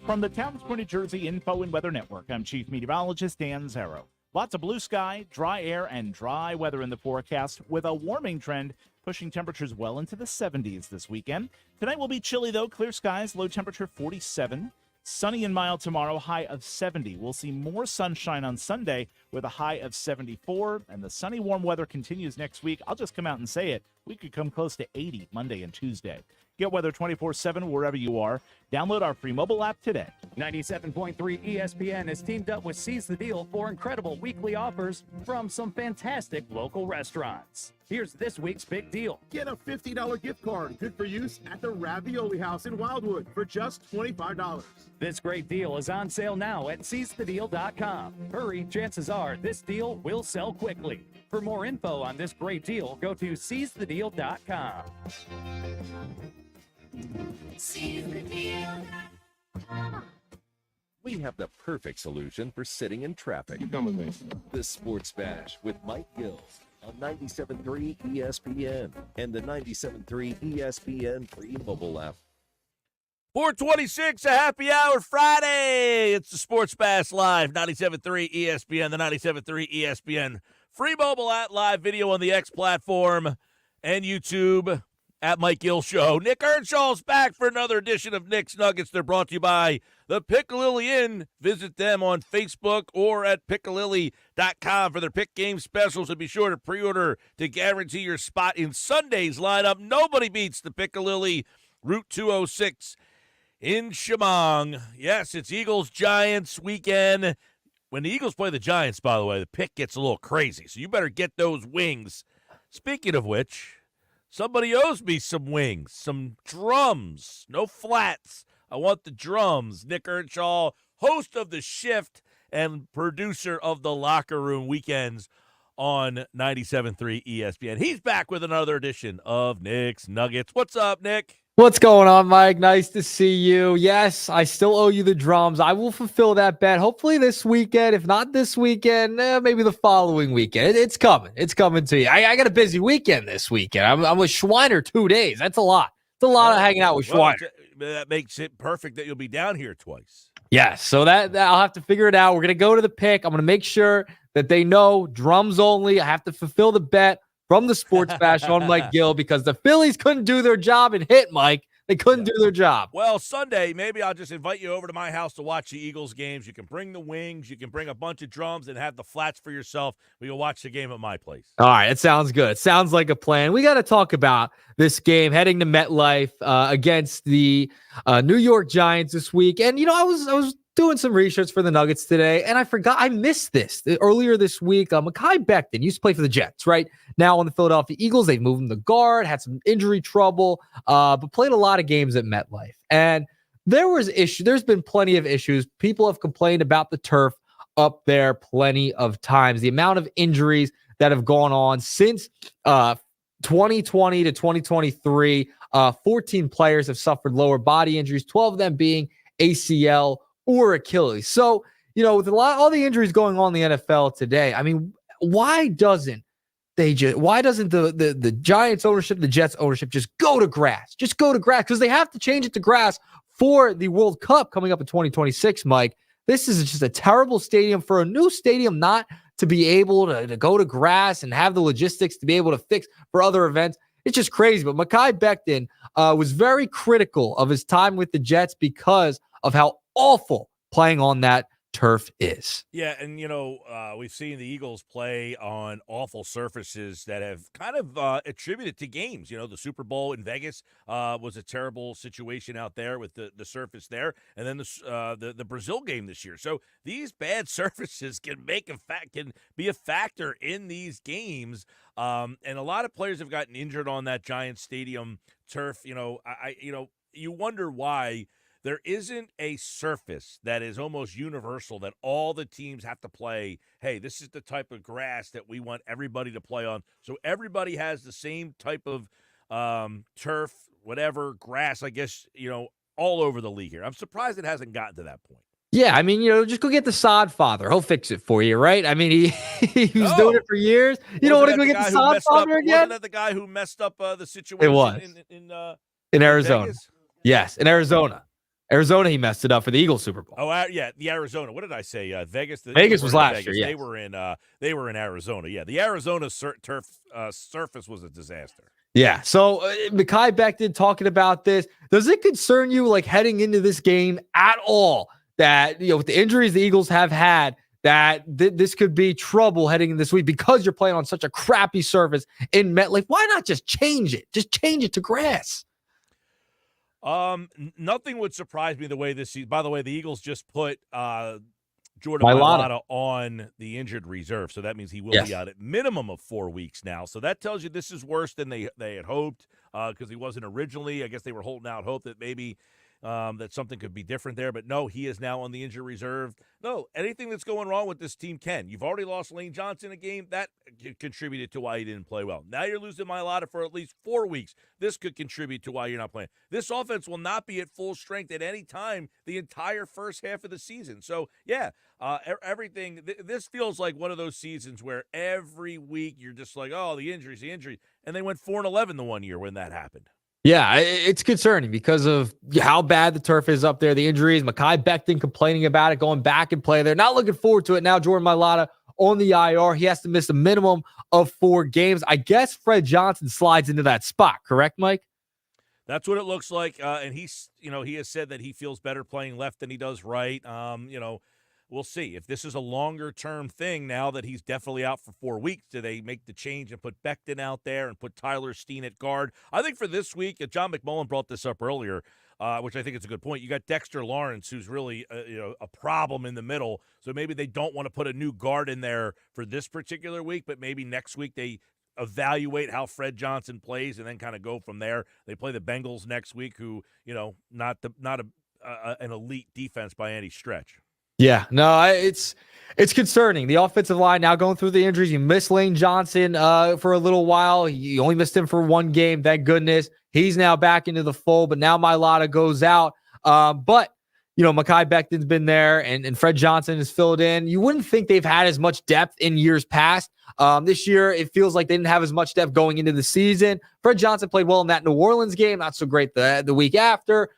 From the Towns for New Jersey Info and Weather Network, I'm Chief Meteorologist Dan Zarrow. Lots of blue sky, dry air, and dry weather in the forecast with a warming trend pushing temperatures well into the 70s this weekend. Tonight will be chilly, though. Clear skies, low temperature 47. Sunny and mild tomorrow, high of 70. We'll see more sunshine on Sunday with a high of 74, and the sunny, warm weather continues next week. I'll just come out and say it. We could come close to 80 Monday and Tuesday. Get weather 24/7 wherever you are. Download our free mobile app today. 97.3 ESPN has teamed up with Seize the Deal for incredible weekly offers from some fantastic local restaurants. Here's this week's big deal. Get a $50 gift card, good for use at the Ravioli House in Wildwood for just $25. This great deal is on sale now at seizethedeal.com. Hurry, chances are this deal will sell quickly. For more info on this great deal, go to seizethedeal.com. We have the perfect solution for sitting in traffic. Come with me. The Sports Bash with Mike Gill on 97.3 ESPN and the 97.3 ESPN free mobile app. 426, a happy hour Friday. It's the Sports Bash Live, 97.3 ESPN, the 97.3 ESPN free mobile app, live video on the X platform and YouTube at Mike Gill Show. Nick Earnshaw's back for another edition of Nick's Nuggets. They're brought to you by the Piccalilli Inn. Visit them on Facebook or at Piccalilli.com for their pick game specials. And be sure to pre-order to guarantee your spot in Sunday's lineup. Nobody beats the Piccalilli Route 206 in Chemung. Yes, it's Eagles-Giants weekend. When the Eagles play the Giants, by the way, the pick gets a little crazy. So you better get those wings. Speaking of which, somebody owes me some wings, some drums, no flats. I want the drums. Nick Earnshaw, host of The Shift and producer of the Locker Room Weekends on 97.3 ESPN. He's back with another edition of Nick's Nuggets. What's up, Nick? What's going on, Mike? Nice to see you. Yes, I still owe you the drums. I will fulfill that bet. Hopefully this weekend. If not this weekend, maybe the following weekend. It's coming. It's coming to you. I got a busy weekend this weekend. I'm with Schweiner 2 days. That's a lot. It's a lot of hanging out with Schweiner. That makes it perfect that you'll be down here twice. Yes, so that I'll have to figure it out. We're going to go to the pick. I'm going to make sure that they know drums only. I have to fulfill the bet from the Sports Bash on Mike Gill because the Phillies couldn't do their job and hit, Mike. They couldn't do their job. Well, Sunday, maybe I'll just invite you over to my house to watch the Eagles games. You can bring the wings. You can bring a bunch of drums and have the flats for yourself. We will watch the game at my place. All right, it sounds good. Sounds like a plan. We got to talk about this game heading to MetLife against the New York Giants this week. And, you know, I was doing some research for the Nuggets today, and I forgot I missed this earlier this week. Mekhi Becton used to play for the Jets, right? Now on the Philadelphia Eagles, they've moved him to guard, had some injury trouble, but played a lot of games at MetLife. And there's been plenty of issues. People have complained about the turf up there plenty of times. The amount of injuries that have gone on since 2020 to 2023, 14 players have suffered lower body injuries, 12 of them being ACL or Achilles. So, with all the injuries going on in the NFL today, I mean, why doesn't the Giants ownership, the Jets ownership just go to grass? Just go to grass, because they have to change it to grass for the World Cup coming up in 2026, Mike. This is just a terrible stadium for a new stadium not to be able to go to grass and have the logistics to be able to fix for other events. It's just crazy. But Mekhi Becton was very critical of his time with the Jets because of how awful playing on that turf is. Yeah, and we've seen the Eagles play on awful surfaces that have kind of attributed to games. The Super Bowl in Vegas was a terrible situation out there with the surface there, and then the Brazil game this year. So these bad surfaces can be a factor in these games. And a lot of players have gotten injured on that Giant Stadium turf. You wonder why there isn't a surface that is almost universal that all the teams have to play. Hey, this is the type of grass that we want everybody to play on. So everybody has the same type of turf, whatever, grass, I guess, all over the league here. I'm surprised it hasn't gotten to that point. Yeah, I mean, just go get the sod father. He'll fix it for you, right? I mean, he was doing it for years. You don't want to go get the sod father again? Wasn't that the guy who messed up the situation it was. In Arizona? Vegas? Yes, in Arizona. Arizona, he messed it up for the Eagles Super Bowl. Oh, yeah, the Arizona. What did I say? Vegas. Vegas was last year. Yes. They were in Arizona. Yeah, the Arizona turf surface was a disaster. Yeah. So Mekhi Becton talking about this. Does it concern you, like, heading into this game at all, that with the injuries the Eagles have had, that this could be trouble heading in this week because you're playing on such a crappy surface in MetLife? Why not just change it? Just change it to grass. Nothing would surprise me the way this season. By the way, the Eagles just put Jordan Mailata on the injured reserve, so that means he will be out at minimum of 4 weeks now. So that tells you this is worse than they had hoped, because he wasn't originally. I guess they were holding out hope that maybe that something could be different there. But no, he is now on the injured reserve. No, anything that's going wrong with this team can. You've already lost Lane Johnson a game. That contributed to why he didn't play well. Now you're losing Mailata for at least 4 weeks. This could contribute to why you're not playing. This offense will not be at full strength at any time the entire first half of the season. So, yeah, everything. This feels like one of those seasons where every week you're just like, oh, the injuries. And they went 4-11 the one year when that happened. Yeah, it's concerning because of how bad the turf is up there, the injuries. Mekhi Becton complaining about it, going back and play there. Not looking forward to it. Now Jordan Mailata on the IR. He has to miss a minimum of 4 games. I guess Fred Johnson slides into that spot, correct, Mike? That's what it looks like. And he has said that he feels better playing left than he does right. We'll see. If this is a longer-term thing now that he's definitely out for 4 weeks, do they make the change and put Becton out there and put Tyler Steen at guard? I think for this week, John McMullen brought this up earlier, which I think is a good point. You got Dexter Lawrence, who's really a problem in the middle, so maybe they don't want to put a new guard in there for this particular week, but maybe next week they evaluate how Fred Johnson plays and then kind of go from there. They play the Bengals next week, who, not an elite defense by any stretch. Yeah, no, it's concerning. The offensive line now going through the injuries. You missed Lane Johnson for a little while. You only missed him for 1 game. Thank goodness. He's now back into the fold, but now Mailata goes out. But Mekhi Becton's been there, and Fred Johnson is filled in. You wouldn't think they've had as much depth in years past. This year, it feels like they didn't have as much depth going into the season. Fred Johnson played well in that New Orleans game, not so great the week after.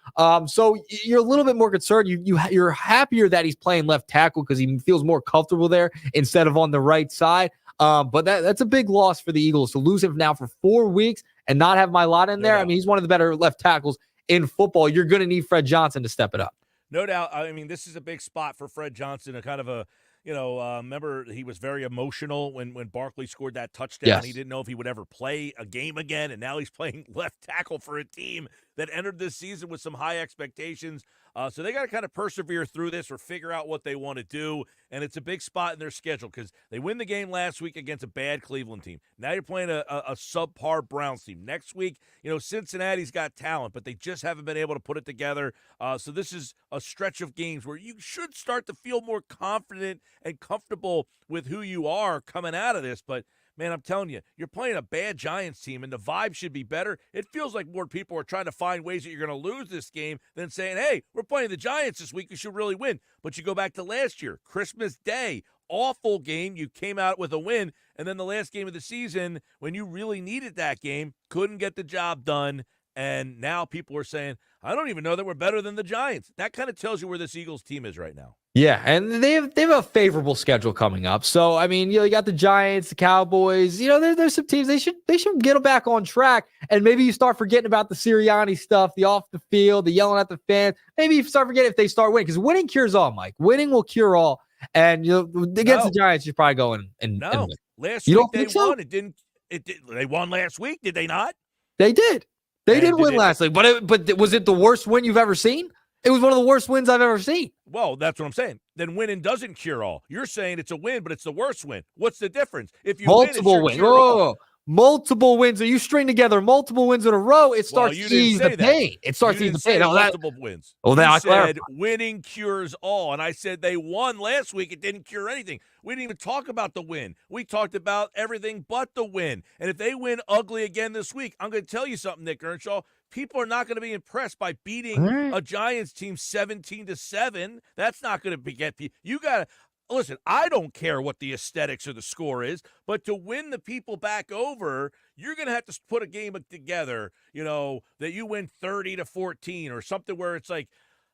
So you're a little bit more concerned. You're happier that he's playing left tackle because he feels more comfortable there instead of on the right side. But that's a big loss for the Eagles to lose him now for 4 weeks and not have Mailata in there. I mean, he's one of the better left tackles in football. You're going to need Fred Johnson to step it up. No doubt. I mean, this is a big spot for Fred Johnson, a kind of a, remember he was very emotional when Barkley scored that touchdown. Yes. He didn't know if he would ever play a game again, and now he's playing left tackle for a team that entered this season with some high expectations. So they got to kind of persevere through this or figure out what they want to do, and it's a big spot in their schedule because they win the game last week against a bad Cleveland team. Now you're playing a subpar Browns team. Next week, Cincinnati's got talent, but they just haven't been able to put it together. So this is a stretch of games where you should start to feel more confident and comfortable with who you are coming out of this. But, man, I'm telling you, you're playing a bad Giants team, and the vibe should be better. It feels like more people are trying to find ways that you're going to lose this game than saying, hey, we're playing the Giants this week. You should really win. But you go back to last year, Christmas Day, awful game. You came out with a win. And then the last game of the season, when you really needed that game, couldn't get the job done. And now people are saying, I don't even know that we're better than the Giants. That kind of tells you where this Eagles team is right now. Yeah, and they have a favorable schedule coming up. So I mean, you got the Giants, the Cowboys. There's some teams they should get them back on track. And maybe you start forgetting about the Sirianni stuff, the off the field, the yelling at the fans. Maybe you start forgetting if they start winning, because winning cures all, Mike. Winning will cure all. And against the Giants, you're probably going and win. Last You week don't they think so? won. They won last week, did they not? They did. They did win last week, but was it the worst win you've ever seen? It was one of the worst wins I've ever seen. Well, that's what I'm saying. Then winning doesn't cure all. You're saying it's a win, but it's the worst win. What's the difference? If you Multiple win, wins. Whoa. Multiple wins. You string together multiple wins in a row, it starts to ease the pain. It starts to ease the pain. Multiple wins. Well, then you I said winning cures all, and I said they won last week. It didn't cure anything. We didn't even talk about the win. We talked about everything but the win. And if they win ugly again this week, I'm going to tell you something, Nick Earnshaw. People are not going to be impressed by beating a Giants team 17-7. That's not going to get people. You got to. Listen, I don't care what the aesthetics or the score is, but to win the people back over, you're going to have to put a game together, that you win 30-14 or something where it's like,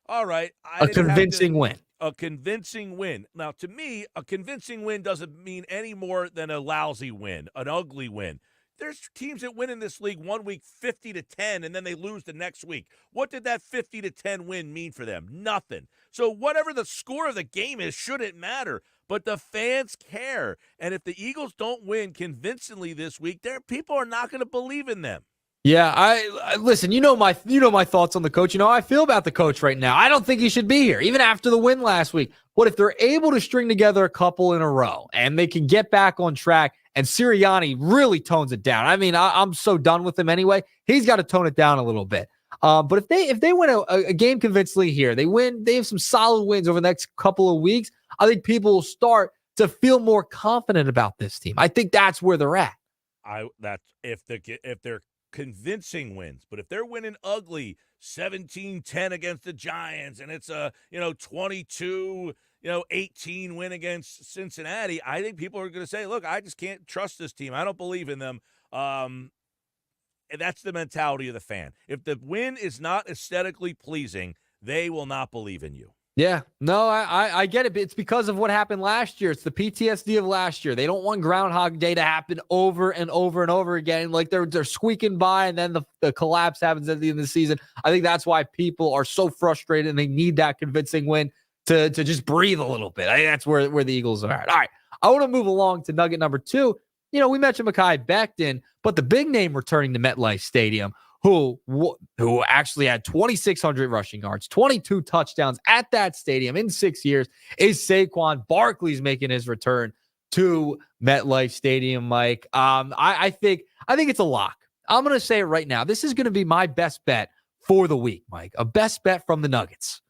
all right. A convincing win. A convincing win. Now, to me, a convincing win doesn't mean any more than a lousy win, an ugly win. There's teams that win in this league one week 50-10, and then they lose the next week. What did that 50-10 win mean for them? Nothing. So whatever the score of the game is shouldn't matter. But the fans care. And if the Eagles don't win convincingly this week, people are not going to believe in them. Yeah, I listen, my thoughts on the coach. How I feel about the coach right now. I don't think he should be here, even after the win last week. But if they're able to string together a couple in a row and they can get back on track, and Sirianni really tones it down. I mean, I'm so done with him anyway. He's got to tone it down a little bit. But if they win a game convincingly here, they have some solid wins over the next couple of weeks, I think people will start to feel more confident about this team. I think that's where they're at. That's if they're convincing wins, but if they're winning ugly 17-10 against the Giants and it's a 22 18 win against Cincinnati, I think people are going to say, look, I just can't trust this team. I don't believe in them. And that's the mentality of the fan. If the win is not aesthetically pleasing, they will not believe in you. Yeah, no, I get it. It's because of what happened last year. It's the PTSD of last year. They don't want Groundhog Day to happen over and over and over again. Like they're squeaking by, and then the collapse happens at the end of the season. I think that's why people are so frustrated, and they need that convincing win to just breathe a little bit. I think that's where the Eagles are at. All right, I want to move along to nugget number 2. We mentioned Mekhi Becton, but the big name returning to MetLife Stadium, who actually had 2,600 rushing yards, 22 touchdowns at that stadium in 6 years, is Saquon Barkley's making his return to MetLife Stadium, Mike. I think it's a lock. I'm going to say it right now. This is going to be my best bet for the week, Mike. A best bet from the Nuggets.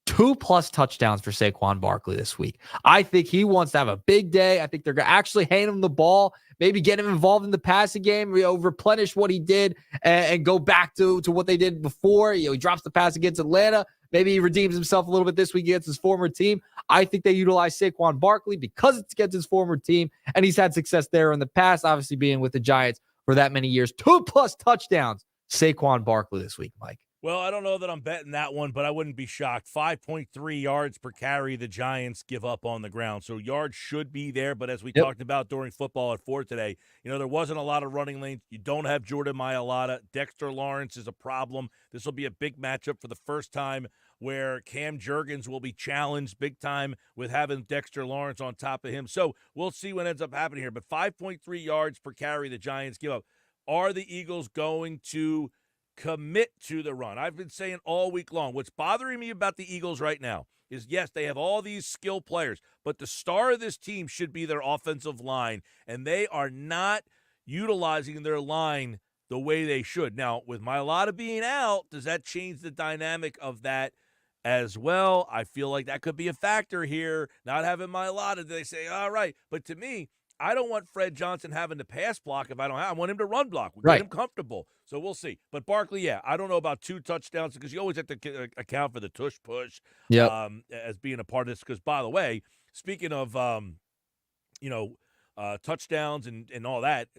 2+ touchdowns for Saquon Barkley this week. I think he wants to have a big day. I think they're going to actually hand him the ball, maybe get him involved in the passing game, replenish what he did and go back to what they did before. He drops the pass against Atlanta. Maybe he redeems himself a little bit this week against his former team. I think they utilize Saquon Barkley because it's against his former team, and he's had success there in the past, obviously being with the Giants for that many years. 2+ touchdowns, Saquon Barkley this week, Mike. Well, I don't know that I'm betting that one, but I wouldn't be shocked. 5.3 yards per carry the Giants give up on the ground. So yards should be there, but as we talked about during football at 4 today, there wasn't a lot of running lanes. You don't have Jordan Mailata. Dexter Lawrence is a problem. This will be a big matchup for the first time where Cam Jurgens will be challenged big time with having Dexter Lawrence on top of him. So we'll see what ends up happening here. But 5.3 yards per carry the Giants give up. Are the Eagles going to commit to the run? I've been saying all week long, what's bothering me about the Eagles right now is, yes, they have all these skill players, but the star of this team should be their offensive line, and they are not utilizing their line the way they should. Now, with Mailata being out, does that change the dynamic of that as well? I feel like that could be a factor here, not having Mailata. They say, all right, but to me, I don't want Fred Johnson having to pass block if I don't have. I want him to run block. We'll Right. get him comfortable. So we'll see. But Barkley, yeah, I don't know about 2 touchdowns because you always have to account for the tush push as being a part of this. Because by the way, speaking of touchdowns and all that,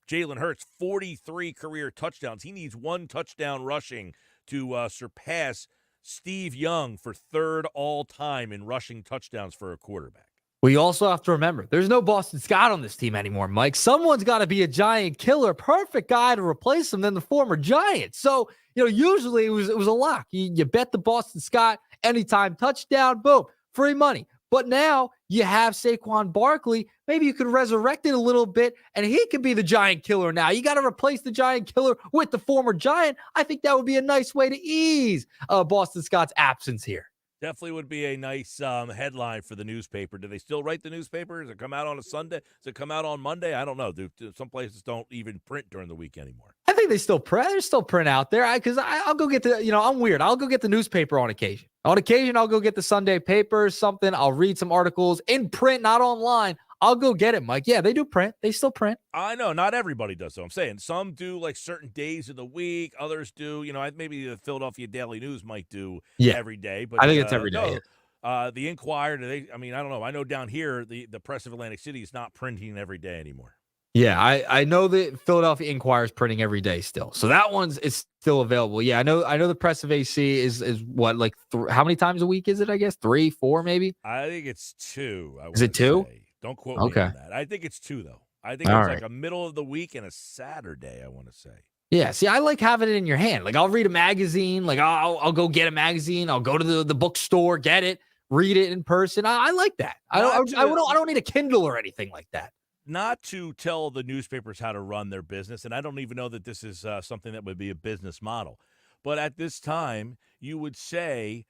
Jalen Hurts 43 career touchdowns. He needs 1 touchdown rushing to surpass Steve Young for 3rd all time in rushing touchdowns for a quarterback. We also have to remember, there's no Boston Scott on this team anymore, Mike. Someone's got to be a Giant killer, perfect guy to replace him than the former Giant. So, usually it was a lock. You bet the Boston Scott, anytime touchdown, boom, free money. But now you have Saquon Barkley. Maybe you could resurrect it a little bit, and he could be the Giant killer now. You got to replace the Giant killer with the former Giant. I think that would be a nice way to ease Boston Scott's absence here. Definitely would be a nice headline for the newspaper. Do they still write the newspaper? Does it come out on a Sunday? Does it come out on Monday? I don't know. Some places don't even print during the week anymore. I think they still print. There's still print out there. Because I'll go get I'm weird. I'll go get the newspaper on occasion. On occasion, I'll go get the Sunday paper, something. I'll read some articles in print, not online. I'll go get it, Mike. Yeah, they do print. They still print. I know. Not everybody does, though. I'm saying some do like certain days of the week. Others do. Maybe the Philadelphia Daily News might do every day. But I think it's every day. The Inquirer, I don't know. I know down here, the Press of Atlantic City is not printing every day anymore. Yeah, I know the Philadelphia Inquirer is printing every day still. So that is still available. Yeah, I know the Press of AC is what, like how many times a week is it, I guess? 3, 4 maybe? I think it's 2. Is it 2? Don't quote me on that. I think it's 2, though. I think it's like a middle of the week and a Saturday, I want to say. Yeah, see, I like having it in your hand. Like, I'll read a magazine. Like, I'll go get a magazine. I'll go to the bookstore, get it, read it in person. I like that. I don't need a Kindle or anything like that. Not to tell the newspapers how to run their business, and I don't even know that this is something that would be a business model. But at this time, you would say,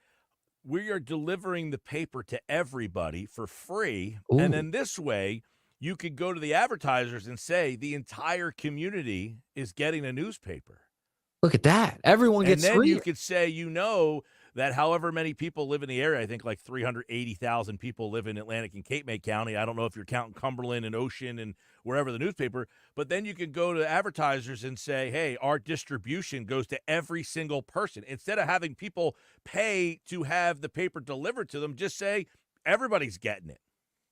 we are delivering the paper to everybody for free. Ooh. And then this way, you could go to the advertisers and say the entire community is getting a newspaper. Look at that. Everyone gets free. And then free. you could say, that however many people live in the area, I think like 380,000 people live in Atlantic and Cape May County. I don't know if you're counting Cumberland and Ocean and wherever the newspaper, but then you can go to advertisers and say, hey, our distribution goes to every single person. Instead of having people pay to have the paper delivered to them, just say everybody's getting it.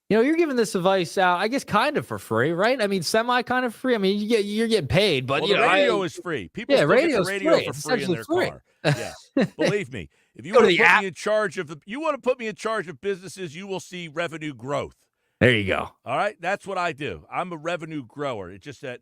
You're giving this advice out, I guess, kind of for free, right? I mean, semi kind of free. I mean, you're getting paid, but the radio is free. People still get the radio for free in their car. Yeah, believe me. If you want to put me in charge of businesses, you will see revenue growth. There you go. All right, that's what I do. I'm a revenue grower. It's just that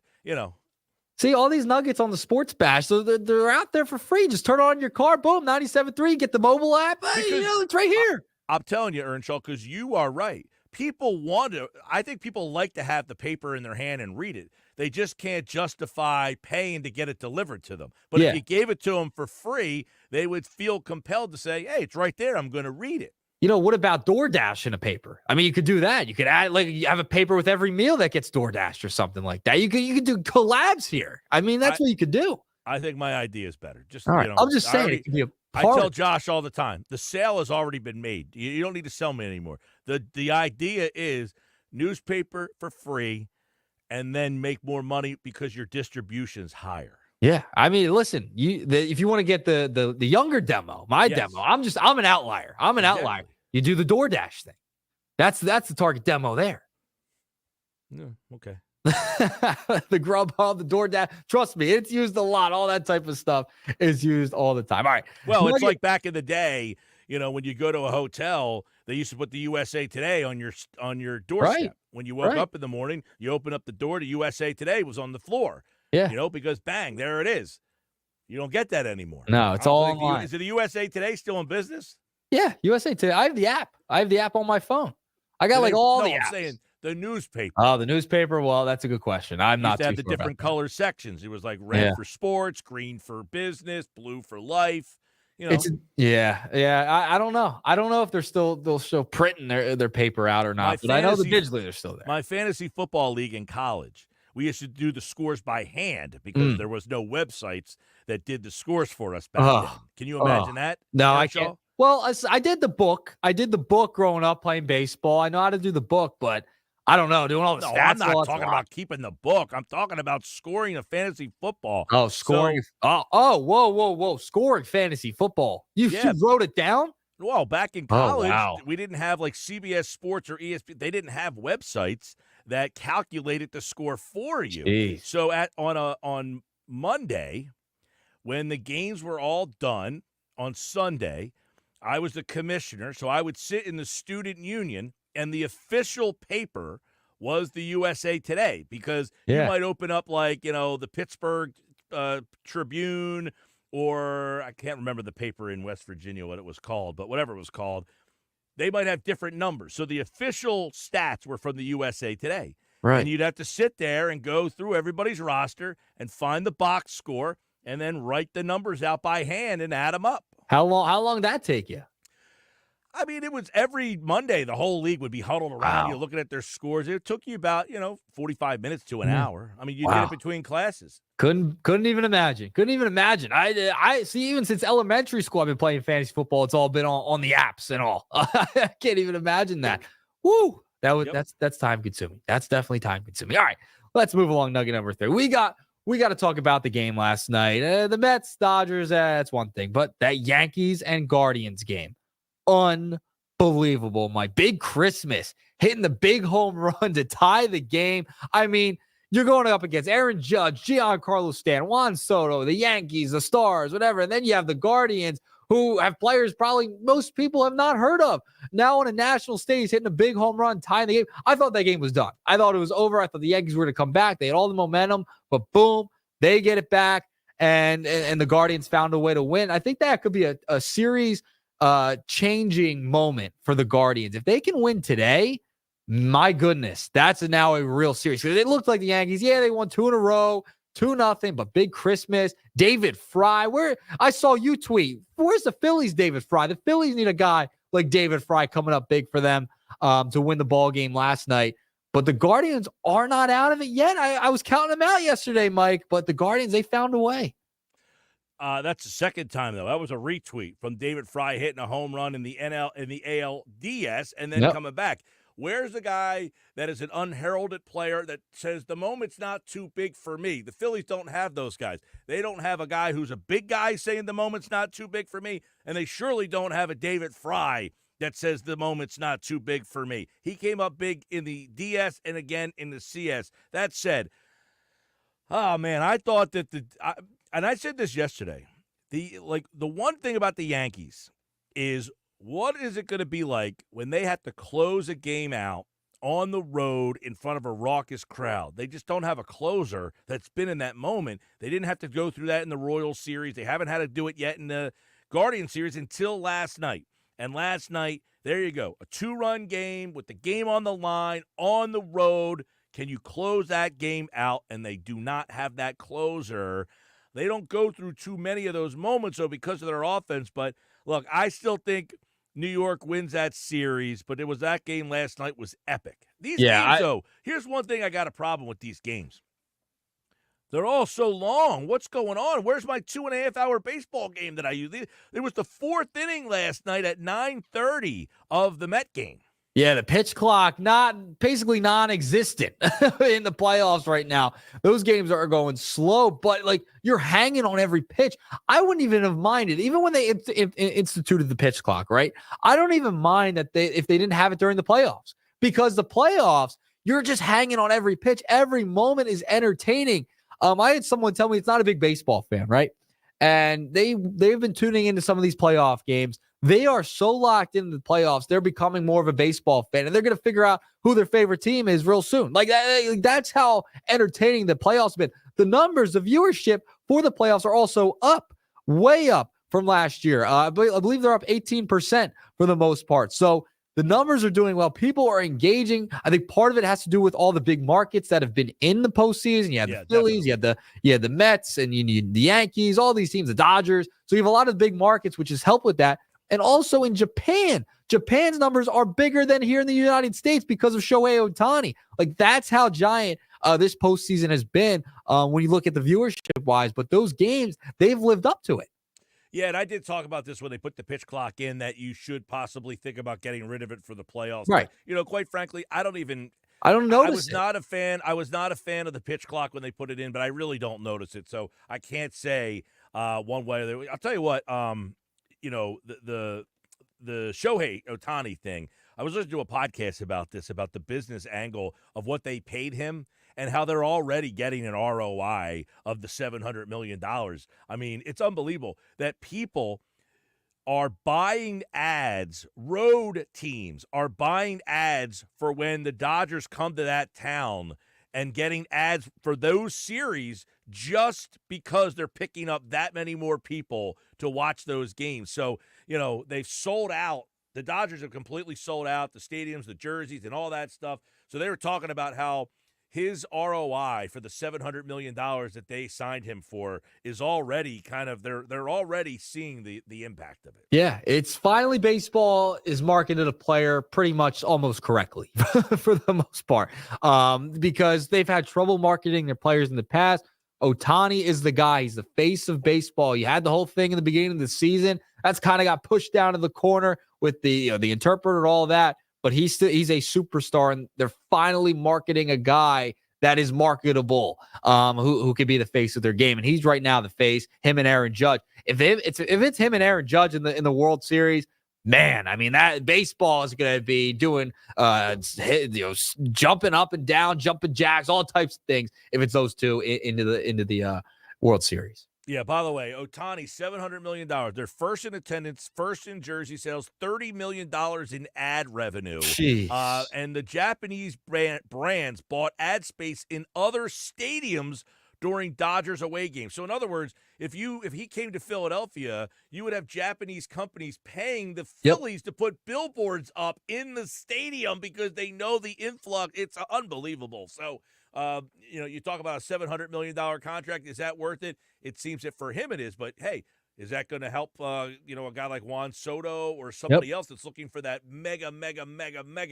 See, all these nuggets on the Sports Bash, so they're out there for free. Just turn it on your car, boom, 97.3, get the mobile app. It's right here. I'm telling you, Earnshaw, because you are right. I think people like to have the paper in their hand and read it. They just can't justify paying to get it delivered to them. But if you gave it to them for free, they would feel compelled to say, hey, it's right there. I'm going to read it. What about DoorDash in a paper? I mean, you could do that. You could add, you have a paper with every meal that gets DoorDashed or something like that. You could do collabs here. I mean, that's what you could do. I think my idea is better. All right. I'm just saying it could be I tell Josh all the time, the sale has already been made. You don't need to sell me anymore. The idea is newspaper for free and then make more money because your distribution is higher. Yeah. I mean, listen, if you want to get the younger demo, demo, I'm an outlier. I'm an outlier. You do the DoorDash thing. That's the target demo there. Yeah, okay. The Grubhub, the DoorDash. Trust me, it's used a lot. All that type of stuff is used all the time. All right. Well, it's like back in the day, when you go to a hotel, they used to put the USA Today on your doorstep. Right. When you woke up in the morning, you open up the door to USA Today was on the floor. Yeah. Because bang, there it is. You don't get that anymore. No, it's all online. Is it the USA Today still in business? Yeah, USA Today. I have the app. I have the app on my phone. I got all the apps. I'm saying the newspaper. Oh, the newspaper. Well, that's a good question. I'm not too sure. Have the different color sections. It was like red for sports, green for business, blue for life. I don't know. I don't know if they're still printing their paper out or not. But I know the digitally they're still there. My fantasy football league in college, we used to do the scores by hand because there was no websites that did the scores for us back then. Can you imagine that? No, I can't. Well, I did the book. I did the book growing up playing baseball. I know how to do the book, but I don't know, doing all the No, stats. I'm not talking about keeping the book. I'm talking about scoring a fantasy football. Oh, scoring. Whoa. Scoring fantasy football. You wrote it down? Well, back in Oh, college, wow. we didn't have like CBS Sports or ESPN. They didn't have websites that calculated the score for you. Jeez. So on Monday, when the games were all done on Sunday, I was the commissioner, so I would sit in the student union, and the official paper was the USA Today, because you might open up like, the Pittsburgh Tribune, or I can't remember the paper in West Virginia, what it was called, but whatever it was called, they might have different numbers. So the official stats were from the USA Today. Right. And you'd have to sit there and go through everybody's roster and find the box score and then write the numbers out by hand and add them up. How long did that take you? I mean, it was every Monday, the whole league would be huddled around you looking at their scores. It took you about, 45 minutes to an hour. I mean, you did it between classes. Couldn't even imagine. I see, even since elementary school, I've been playing fantasy football. It's all been on the apps and all. I can't even imagine that. Woo! That's time consuming. That's definitely time consuming. All right, let's move along. Nugget number 3. We got to talk about the game last night. The Mets, Dodgers, that's one thing, but that Yankees and Guardians game, unbelievable. My big Christmas, hitting the big home run to tie the game. I mean, you're going up against Aaron Judge, Giancarlo Stanton, Juan Soto, the Yankees, the Stars, whatever. And then you have the Guardians, who have players probably most people have not heard of. Now on a national stage, hitting a big home run, tying the game. I thought that game was done. I thought it was over. I thought the Yankees were going to come back. They had all the momentum, but boom, they get it back, and the Guardians found a way to win. I think that could be a series changing moment for the Guardians. If they can win today, my goodness, that's now a real series. Because it looked like the Yankees, they won 2 in a row, 2-0, but big Christmas. David Fry, I saw you tweet, where's the Phillies' David Fry? The Phillies need a guy like David Fry coming up big for them to win the ball game last night. But the Guardians are not out of it yet. I was counting them out yesterday, Mike, but the Guardians, they found a way. That's the second time, though. That was a retweet from David Fry hitting a home run in the ALDS and then coming back. Where's the guy that is an unheralded player that says the moment's not too big for me? The Phillies don't have those guys. They don't have a guy who's a big guy saying the moment's not too big for me, and they surely don't have a David Fry that says the moment's not too big for me. He came up big in the DS and again in the CS. That said, oh, man, I thought that and I said this yesterday, the one thing about the Yankees is, what is it going to be like when they have to close a game out on the road in front of a raucous crowd? They just don't have a closer that's been in that moment. They didn't have to go through that in the Royals series. They haven't had to do it yet in the Guardian series until last night. And last night, there you go, a 2-run game with the game on the line, on the road. Can you close that game out? And they do not have that closer. They don't go through too many of those moments, though, because of their offense. But, look, I still think New York wins that series, but it was that game last night was epic. These games, though, here's one thing I got a problem with these games. They're all so long. What's going on? Where's my 2.5-hour baseball game that I used? It was the 4th inning last night at 9:30 of the Met game. Yeah, the pitch clock, basically non-existent in the playoffs right now. Those games are going slow, but you're hanging on every pitch. I wouldn't even have minded, even when they instituted the pitch clock, right? I don't even mind that if they didn't have it during the playoffs, because the playoffs, you're just hanging on every pitch. Every moment is entertaining. I had someone tell me it's not a big baseball fan, right? And they've been tuning into some of these playoff games. They are so locked into the playoffs, they're becoming more of a baseball fan, and they're going to figure out who their favorite team is real soon. That's how entertaining the playoffs have been. The numbers, the viewership for the playoffs are also up, way up from last year. I believe they're up 18% for the most part. So the numbers are doing well. People are engaging. I think part of it has to do with all the big markets that have been in the postseason. You have the Phillies, you have the Mets, and you need the Yankees, all these teams, the Dodgers. So you have a lot of big markets, which has helped with that. And also in Japan, Japan's numbers are bigger than here in the United States because of Shohei Ohtani. That's how giant this postseason has been when you look at the viewership-wise. But those games, they've lived up to it. Yeah, and I did talk about this when they put the pitch clock in, that you should possibly think about getting rid of it for the playoffs. Right. But, quite frankly, I don't even I don't notice I was not a fan. I was not a fan of the pitch clock when they put it in, but I really don't notice it. So I can't say one way or the other. I'll tell you what. The Shohei Ohtani thing. I was listening to a podcast about this, about the business angle of what they paid him and how they're already getting an ROI of the $700 million. I mean, it's unbelievable that people are buying ads, road teams are buying ads for when the Dodgers come to that town and getting ads for those series just because they're picking up that many more people to watch those games. So, they've sold out. The Dodgers have completely sold out the stadiums, the jerseys, and all that stuff. So they were talking about how his ROI for the $700 million that they signed him for is already they're already seeing the impact of it. Yeah, it's finally baseball is marketed a player pretty much almost correctly for the most part, because they've had trouble marketing their players in the past. Ohtani is the guy. He's the face of baseball. You had the whole thing in the beginning of the season. That's kind of got pushed down to the corner with the interpreter and all that. But he's a superstar, and they're finally marketing a guy that is marketable, who could be the face of their game. And he's right now the face. Him and Aaron Judge. If it's him and Aaron Judge in the World Series, man, I mean, that baseball is going to be doing jumping up and down, jumping jacks, all types of things. If it's those two into the World Series. Yeah, by the way, Ohtani, $700 million. They're first in attendance, first in jersey sales, $30 million in ad revenue. Jeez. And the Japanese brands bought ad space in other stadiums during Dodgers away games. So in other words, if he came to Philadelphia, you would have Japanese companies paying the Phillies to put billboards up in the stadium because they know the influx. It's unbelievable. So you talk about a $700 million contract. Is that worth it? It seems that for him it is. But, hey, is that going to help, a guy like Juan Soto or somebody else that's looking for that mega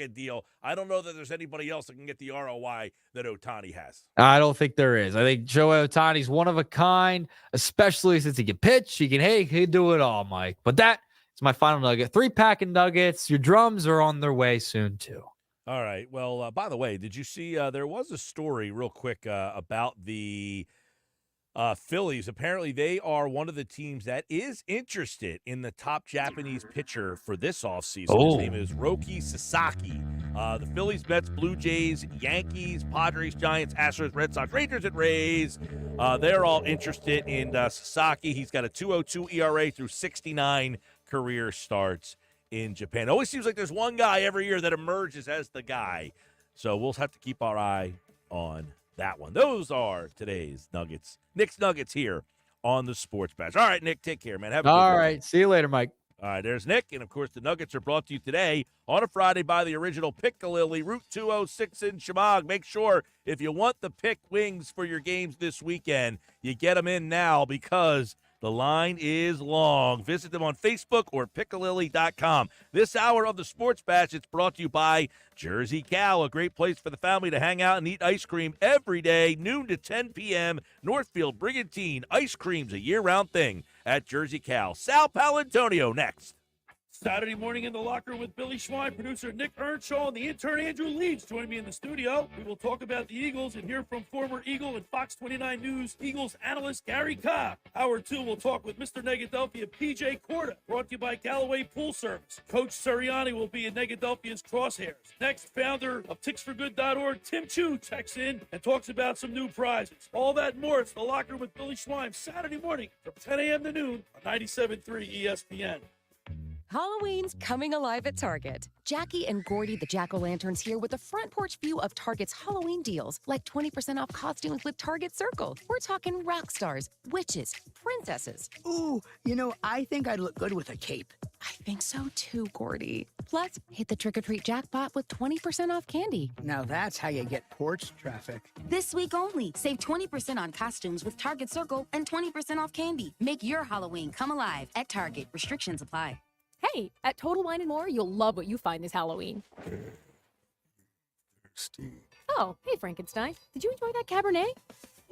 deal? I don't know that there's anybody else that can get the ROI that Ohtani has. I don't think there is. I think Shohei Ohtani's one of a kind, especially since he can pitch. He can do it all, Mike. But that is my final nugget. 3-pack of nuggets. Your drums are on their way soon, too. All right. Well, by the way, did you see there was a story real quick about the Phillies? Apparently, they are one of the teams that is interested in the top Japanese pitcher for this offseason. His name is Roki Sasaki. The Phillies, Mets, Blue Jays, Yankees, Padres, Giants, Astros, Red Sox, Rangers, and Rays. They're all interested in Sasaki. He's got a 2.02 ERA through 69 career starts in Japan. It always seems like there's one guy every year that emerges as the guy. So we'll have to keep our eye on that one. Those are today's Nuggets. Nick's Nuggets here on the Sports Bash. All right, Nick, take care, man. Have a good one. All right. See you later, Mike. All right, there's Nick. And, of course, the Nuggets are brought to you today on a Friday by the original Piccalilli, Route 206 in Chemog. Make sure if you want the pick wings for your games this weekend, you get them in now because the line is long. Visit them on Facebook or Piccalilli.com. This hour of the Sports Bash, it's brought to you by Jersey Cow, a great place for the family to hang out and eat ice cream every day, noon to 10 p.m. Northfield Brigantine. Ice cream's a year-round thing at Jersey Cow. Sal Palantonio next. Saturday morning in the locker room with Billy Schwein, producer Nick Earnshaw, and the intern Andrew Leeds join me in the studio. We will talk about the Eagles and hear from former Eagle and Fox 29 News Eagles analyst Gary Cobb. Hour 2, we'll talk with Mr. Negadelphia PJ Corda, brought to you by Callaway Pool Service. Coach Sirianni will be in Negadelphia's crosshairs. Next, founder of TicksForGood.org, Tim Chu, checks in and talks about some new prizes. All that and more. It's the locker room with Billy Schwein, Saturday morning from 10 a.m. to noon on 97.3 ESPN. Halloween's coming alive at Target. Jackie and Gordy, the jack-o'-lanterns, here with a front porch view of Target's Halloween deals, like 20% off costumes with Target Circle. We're talking rock stars, witches, princesses. Ooh, I think I'd look good with a cape. I think so too, Gordy. Plus, hit the trick-or-treat jackpot with 20% off candy. Now that's how you get porch traffic. This week only, save 20% on costumes with Target Circle and 20% off candy. Make your Halloween come alive at Target. Restrictions apply. Hey, at Total Wine & More, you'll love what you find this Halloween. Thirsty. Oh, hey, Frankenstein. Did you enjoy that Cabernet?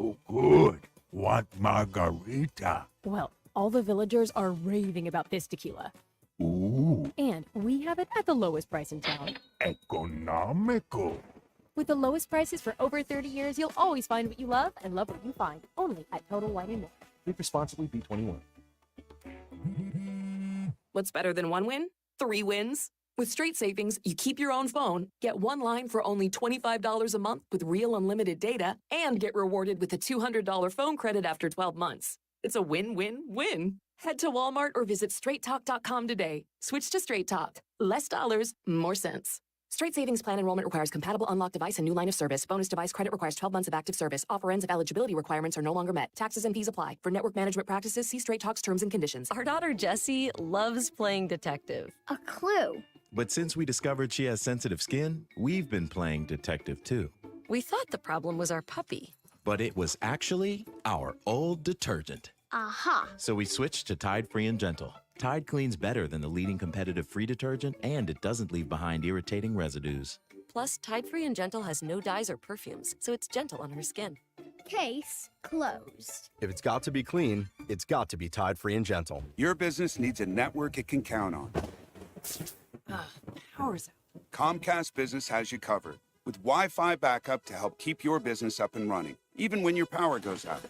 Oh, good. Want margarita? Well, all the villagers are raving about this tequila. Ooh. And we have it at the lowest price in town. Economical. With the lowest prices for over 30 years, you'll always find what you love and love what you find. Only at Total Wine & More. Drink responsibly, B21. What's better than one win? 3 wins. With Straight Savings, you keep your own phone, get one line for only $25 a month with real unlimited data, and get rewarded with a $200 phone credit after 12 months. It's a win-win-win. Head to Walmart or visit straighttalk.com today. Switch to Straight Talk. Less dollars, more sense. Straight Savings Plan enrollment requires compatible unlocked device and new line of service. Bonus device credit requires 12 months of active service. Offer ends if eligibility requirements are no longer met. Taxes and fees apply. For network management practices, see Straight Talk's terms and conditions. Our daughter Jessie loves playing detective. A clue. But since we discovered she has sensitive skin, we've been playing detective too. We thought the problem was our puppy. But it was actually our old detergent. Aha. So we switched to Tide Free and Gentle. Tide cleans better than the leading competitive free detergent, and it doesn't leave behind irritating residues. Plus, Tide Free and Gentle has no dyes or perfumes, so it's gentle on her skin. Case closed. If it's got to be clean, it's got to be Tide Free and Gentle. Your business needs a network it can count on. Power's out. Comcast Business has you covered with Wi-Fi backup to help keep your business up and running, even when your power goes out.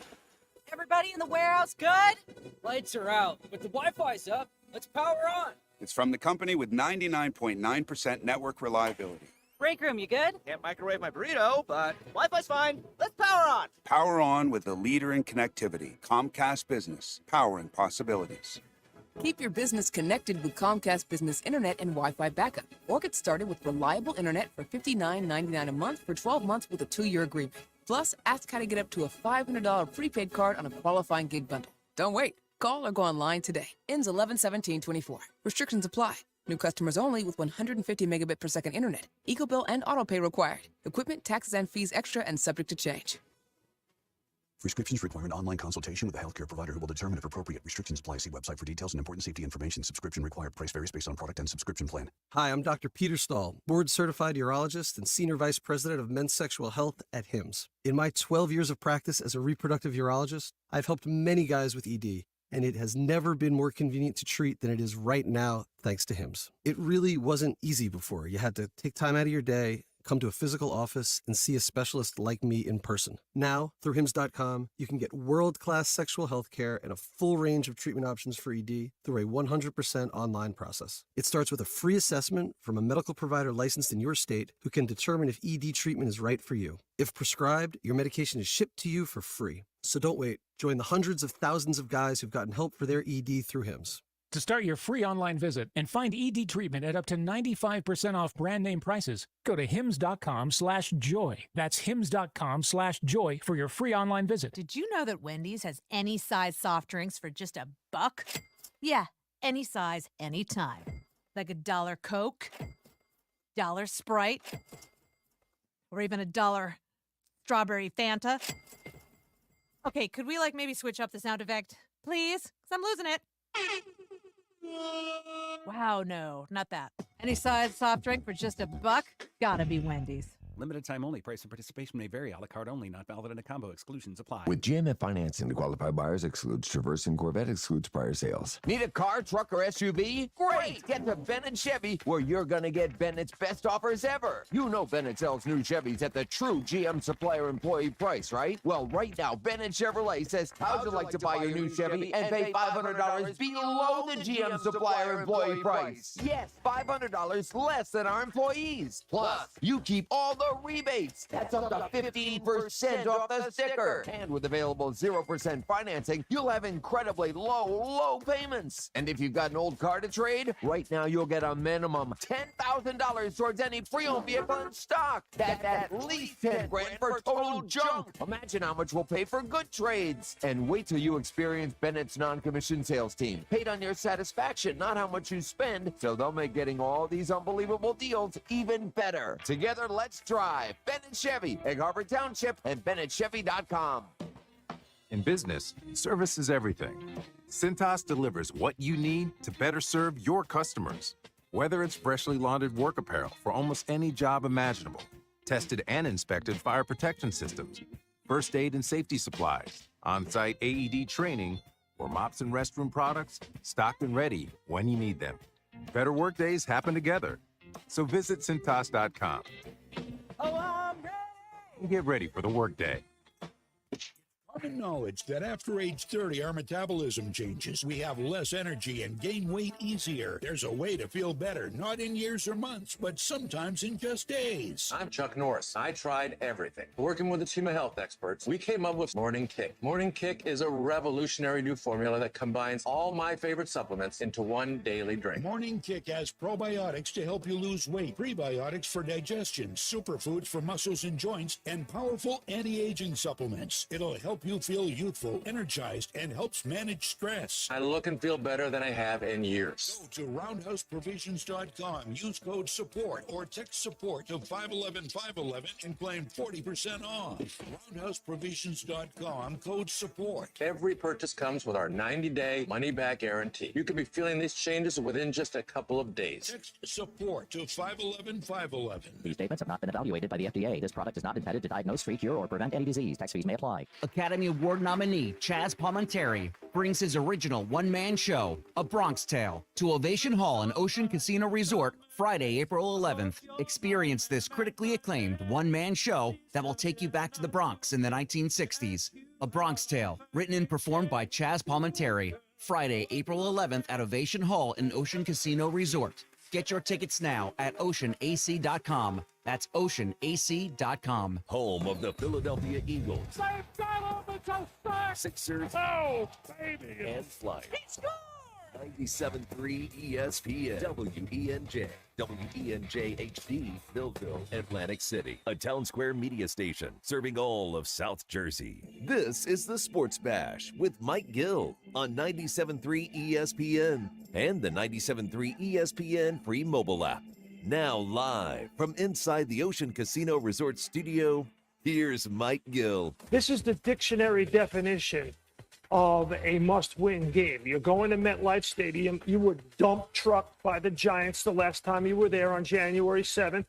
Everybody in the warehouse good? Lights are out, but the Wi-Fi's up. Let's power on. It's from the company with 99.9% network reliability. Break room, you good? Can't microwave my burrito, but Wi-Fi's fine. Let's power on. Power on with the leader in connectivity, Comcast Business, powering possibilities. Keep your business connected with Comcast Business Internet and Wi-Fi backup, or get started with reliable internet for $59.99 a month for 12 months with a 2-year agreement. Plus, ask how to get up to a $500 prepaid card on a qualifying gig bundle. Don't wait. Call or go online today. Ends 11/17/24. Restrictions apply. New customers only with 150 megabit per second internet. Eco bill and auto pay required. Equipment, taxes, and fees extra and subject to change. Prescriptions require an online consultation with a healthcare provider who will determine if appropriate. Restrictions apply. See website for details and important safety information. Subscription required. Price varies based on product and subscription plan. Hi, I'm Dr. Peter Stahl, board-certified urologist and senior vice president of men's sexual health at HIMSS. In my 12 years of practice as a reproductive urologist, I've helped many guys with ED, and it has never been more convenient to treat than it is right now, thanks to HIMSS. It really wasn't easy before. You had to take time out of your day, come to a physical office, and see a specialist like me in person. Now, through HIMSS.com, you can get world-class sexual health care and a full range of treatment options for ED through a 100% online process. It starts with a free assessment from a medical provider licensed in your state who can determine if ED treatment is right for you. If prescribed, your medication is shipped to you for free. So don't wait. Join the hundreds of thousands of guys who've gotten help for their ED through HIMSS. To start your free online visit and find ED treatment at up to 95% off brand name prices, go to hims.com/joy. That's hims.com/joy for your free online visit. Did you know that Wendy's has any size soft drinks for just $1? Yeah, any size, anytime. Like $1 Coke, $1 Sprite, or even $1 strawberry Fanta. Okay, could we maybe switch up the sound effect, please? 'Cause I'm losing it. Wow, no, not that. Any size soft drink for just $1? Gotta be Wendy's. Limited time only. Price and participation may vary. A la carte only. Not valid in a combo. Exclusions apply. With GMF financing to qualify buyers excludes Traverse and Corvette excludes prior sales. Need a car, truck, or SUV? Great! Get to Bennett Chevy, where you're going to get Bennett's best offers ever. You know Bennett sells new Chevys at the true GM supplier employee price, right? Well, right now, Bennett Chevrolet says, how'd you like to buy your new Chevy and pay $500 below the GM supplier employee price? Yes, $500 less than our employees. Plus, you keep all the rebates. That's up to 15% off the sticker. And with available 0% financing, you'll have incredibly low payments. And if you've got an old car to trade, right now you'll get a minimum $10,000 towards any pre-owned vehicle in stock. That's at least $10,000 for total junk. Imagine how much we'll pay for good trades. And wait till you experience Bennett's non-commissioned sales team. Paid on your satisfaction, not how much you spend. So they'll make getting all these unbelievable deals even better. Together, let's drive Bennett Chevy, Egg Harbor Township, and BennettChevy.com. In business, service is everything. Cintas delivers what you need to better serve your customers. Whether it's freshly laundered work apparel for almost any job imaginable, tested and inspected fire protection systems, first aid and safety supplies, on-site AED training, or mops and restroom products, stocked and ready when you need them. Better work days happen together. So visit Cintas.com. Oh, I'm and get ready for the workday. Common knowledge that after age 30, our metabolism changes. We have less energy and gain weight easier. There's a way to feel better, not in years or months, but sometimes in just days. I'm Chuck Norris. I tried everything. Working with a team of health experts, we came up with Morning Kick. Morning Kick is a revolutionary new formula that combines all my favorite supplements into one daily drink. Morning Kick has probiotics to help you lose weight, prebiotics for digestion, superfoods for muscles and joints, and powerful anti-aging supplements. It'll help you feel youthful, energized, and helps manage stress. I look and feel better than I have in years. Go to roundhouseprovisions.com, use code SUPPORT or text SUPPORT to 511-511 and claim 40% off. Roundhouseprovisions.com, code SUPPORT. Every purchase comes with our 90-day money-back guarantee. You could be feeling these changes within just a couple of days. Text SUPPORT to 511-511. These statements have not been evaluated by the FDA. This product is not intended to diagnose, treat, cure, or prevent any disease. Tax fees may apply. Academy Award nominee Chaz Palminteri brings his original one-man show, A Bronx Tale, to Ovation Hall and Ocean Casino Resort Friday, April 11th. Experience this critically acclaimed one-man show that will take you back to the Bronx in the 1960s. A Bronx Tale, written and performed by Chaz Palminteri. Friday, April 11th at Ovation Hall and Ocean Casino Resort. Get your tickets now at oceanac.com. That's oceanac.com. Home of the Philadelphia Eagles. Sixers. Oh, baby. And Flyers. He scored! 97.3 ESPN. WENJ. WENJ HD. Millville, Atlantic City. A Town Square media station serving all of South Jersey. This is the Sports Bash with Mike Gill on 97.3 ESPN and the 97.3 ESPN free mobile app. Now live from inside the Ocean Casino Resort studio, here's Mike Gill. This is the dictionary definition of a must-win game. You're going to MetLife Stadium. You were dump trucked by the Giants the last time you were there on January 7th.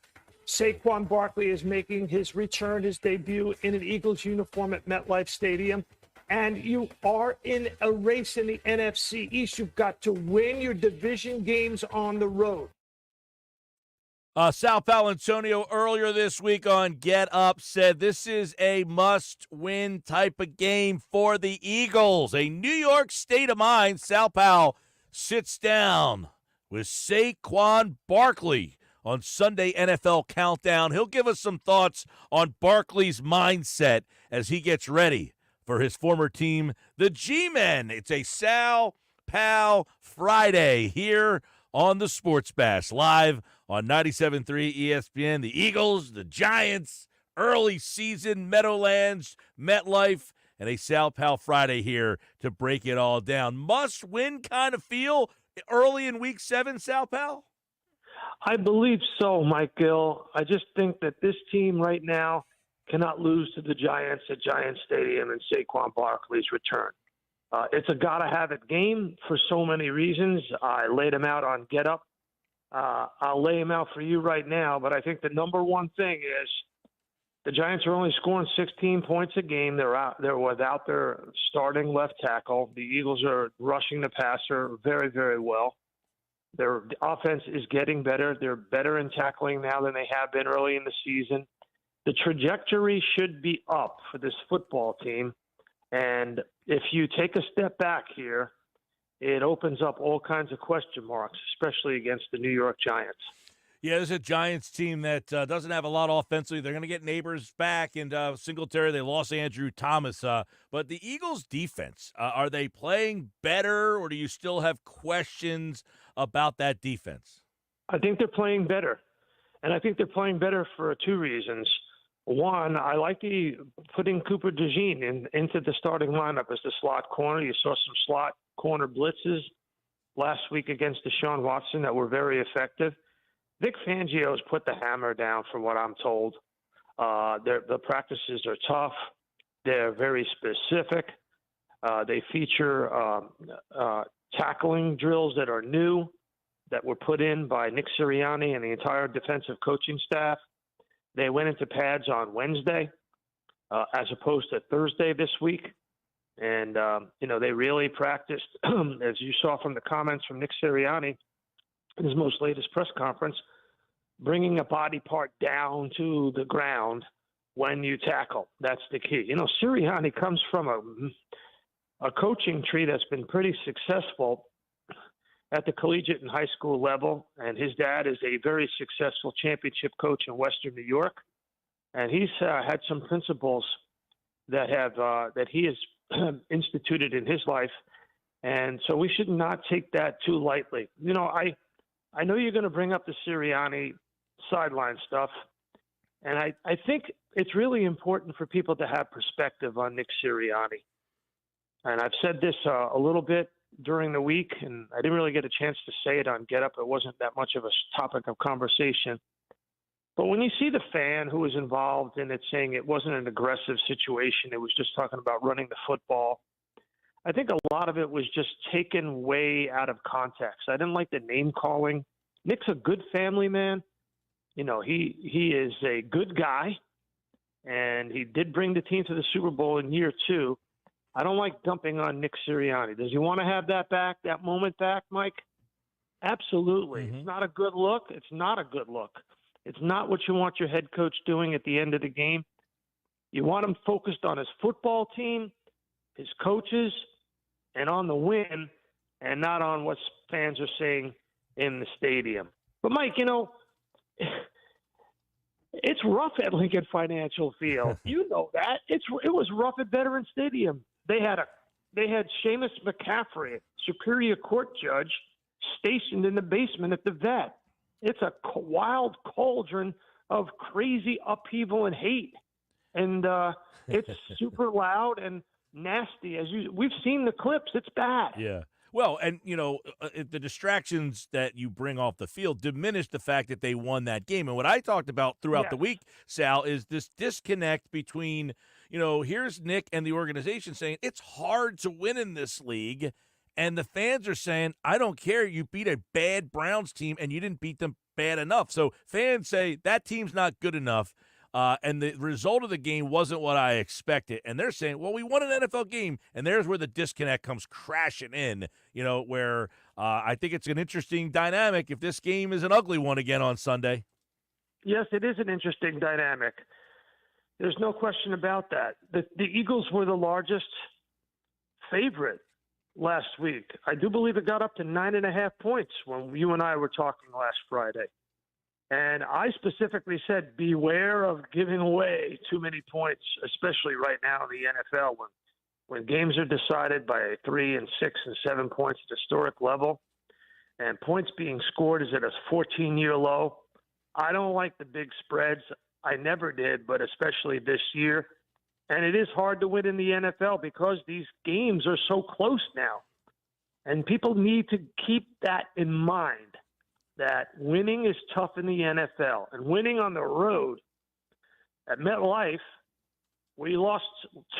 Saquon Barkley is making his return, his debut in an Eagles uniform at MetLife Stadium. And you are in a race in the NFC East. You've got to win your division games on the road. Sal Paolantonio earlier this week on Get Up said this is a must-win type of game for the Eagles. A New York state of mind. Sal Pal sits down with Saquon Barkley on Sunday NFL Countdown. He'll give us some thoughts on Barkley's mindset as he gets ready for his former team, the G-Men. It's a Sal Pal Friday here on the Sports Bash, live on 97.3 ESPN. The Eagles, the Giants, early season, Meadowlands, MetLife, and a Sal Pal Friday here to break it all down. Must-win kind of feel early in Week 7, Sal Pal? I believe so, Mike Gill. I just think that this team right now cannot lose to the Giants at Giants Stadium and Saquon Barkley's return. It's a gotta-have-it game for so many reasons. I laid them out on Get Up. I'll lay them out for you right now, but I think the number one thing is the Giants are only scoring 16 points a game. They're without their starting left tackle. The Eagles are rushing the passer very, very well. Their offense is getting better. They're better in tackling now than they have been early in the season. The trajectory should be up for this football team. And if you take a step back here, it opens up all kinds of question marks, especially against the New York Giants. Yeah, this is a Giants team that doesn't have a lot offensively. They're going to get Neighbors back and Singletary. They lost Andrew Thomas. But the Eagles' defense, are they playing better, or do you still have questions about that defense? I think they're playing better. And I think they're playing better for two reasons. One, I like putting Cooper DeJean into the starting lineup as the slot corner. You saw some slot corner blitzes last week against Deshaun Watson that were very effective. Vic Fangio's put the hammer down, from what I'm told. The practices are tough. They're very specific. They feature tackling drills that are new, that were put in by Nick Sirianni and the entire defensive coaching staff. They went into pads on Wednesday as opposed to Thursday this week. And, they really practiced, as you saw from the comments from Nick Sirianni in his most latest press conference, bringing a body part down to the ground when you tackle. That's the key. You know, Sirianni comes from a coaching tree that's been pretty successful at the collegiate and high school level, and his dad is a very successful championship coach in Western New York, and he's had some principles that he has instituted in his life, and so we should not take that too lightly. You know, I know you're going to bring up the Sirianni sideline stuff, and I think it's really important for people to have perspective on Nick Sirianni. And I've said this a little bit during the week, and I didn't really get a chance to say it on Get Up. It wasn't that much of a topic of conversation. But when you see the fan who was involved in it saying it wasn't an aggressive situation, it was just talking about running the football, I think a lot of it was just taken way out of context. I didn't like the name calling. Nick's a good family man. You know, he is a good guy, and he did bring the team to the Super Bowl in year 2. I don't like dumping on Nick Sirianni. Does he want to have that moment back, Mike? Absolutely. Mm-hmm. It's not a good look. It's not a good look. It's not what you want your head coach doing at the end of the game. You want him focused on his football team, his coaches, and on the win, and not on what fans are saying in the stadium. But, Mike, you know, it's rough at Lincoln Financial Field. You know that. It was rough at Veterans Stadium. They had Seamus McCaffrey, Superior Court judge, stationed in the basement at the vet. It's a wild cauldron of crazy upheaval and hate, and it's super loud and nasty. We've seen the clips. It's bad. Yeah. Well, and, you know, the distractions that you bring off the field diminish the fact that they won that game. And what I talked about throughout the week, Sal, is this disconnect between, you know, here's Nick and the organization saying it's hard to win in this league, and the fans are saying, I don't care, you beat a bad Browns team and you didn't beat them bad enough. So fans say that team's not good enough. And the result of the game wasn't what I expected. And they're saying, well, we won an NFL game. And there's where the disconnect comes crashing in, you know, where I think it's an interesting dynamic if this game is an ugly one again on Sunday. Yes, it is an interesting dynamic. There's no question about that. The Eagles were the largest favorite last week. I do believe it got up to 9.5 points when you and I were talking last Friday. And I specifically said, beware of giving away too many points, especially right now in the NFL when games are decided by 3 and 6 and 7 points at historic level, and points being scored is at a 14-year low. I don't like the big spreads. I never did, but especially this year. And it is hard to win in the NFL because these games are so close now. And people need to keep that in mind, that winning is tough in the NFL. And winning on the road at MetLife, we lost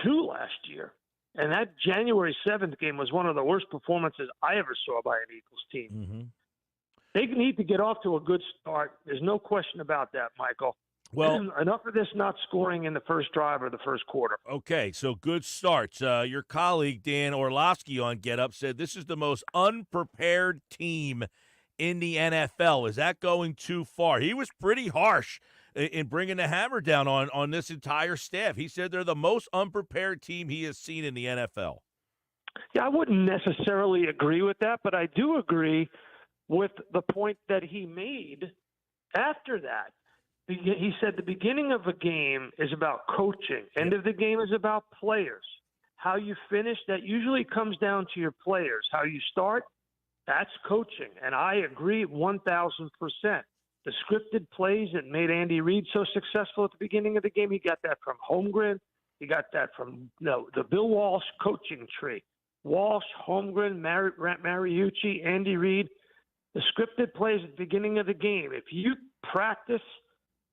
2 last year. And that January 7th game was one of the worst performances I ever saw by an Eagles team. Mm-hmm. They need to get off to a good start. There's no question about that, Michael. Well, enough of this not scoring in the first drive or the first quarter. Okay, so good starts. Your colleague, Dan Orlovsky on Get Up, said this is the most unprepared team in the NFL. Is that going too far? He was pretty harsh in bringing the hammer down on this entire staff. He said they're the most unprepared team he has seen in the NFL. Yeah, I wouldn't necessarily agree with that, but I do agree with the point that he made after that. He said the beginning of a game is about coaching. End of the game is about players. How you finish, that usually comes down to your players. How you start, that's coaching. And I agree 1,000%. The scripted plays that made Andy Reid so successful at the beginning of the game, he got that from Holmgren. He got that from the Bill Walsh coaching tree. Walsh, Holmgren, Mariucci, Andy Reid. The scripted plays at the beginning of the game. If you practice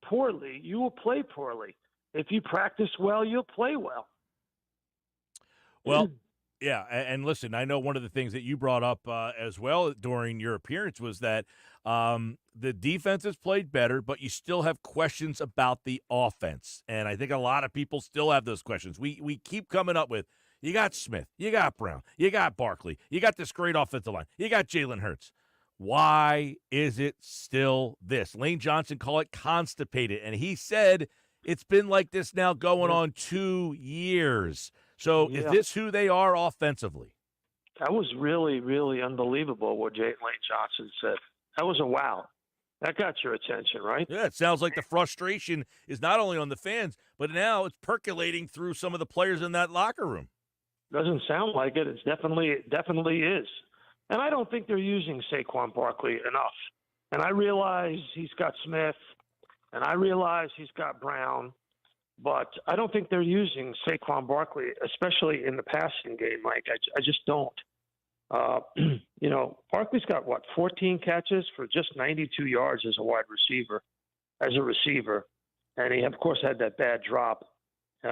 poorly, you will play poorly. If you practice well, you'll play well. Well, yeah, and listen, I know one of the things that you brought up as well during your appearance was that the defense has played better, but you still have questions about the offense. And I think a lot of people still have those questions. We keep coming up with, you got Smith, you got Brown, you got Barkley, you got this great offensive line, you got Jalen Hurts. Why is it still this? Lane Johnson called it constipated, and he said It's been like this now going on 2 years. So is this who they are offensively? That was really, really unbelievable what Lane Johnson said. That was a wow. That got your attention, right? Yeah, it sounds like the frustration is not only on the fans, but now it's percolating through some of the players in that locker room. Doesn't sound like it. It definitely is. And I don't think they're using Saquon Barkley enough. And I realize he's got Smith, and I realize he's got Brown, but I don't think they're using Saquon Barkley, especially in the passing game, Mike. I just don't. Barkley's got, 14 catches for just 92 yards as a receiver. And he, of course, had that bad drop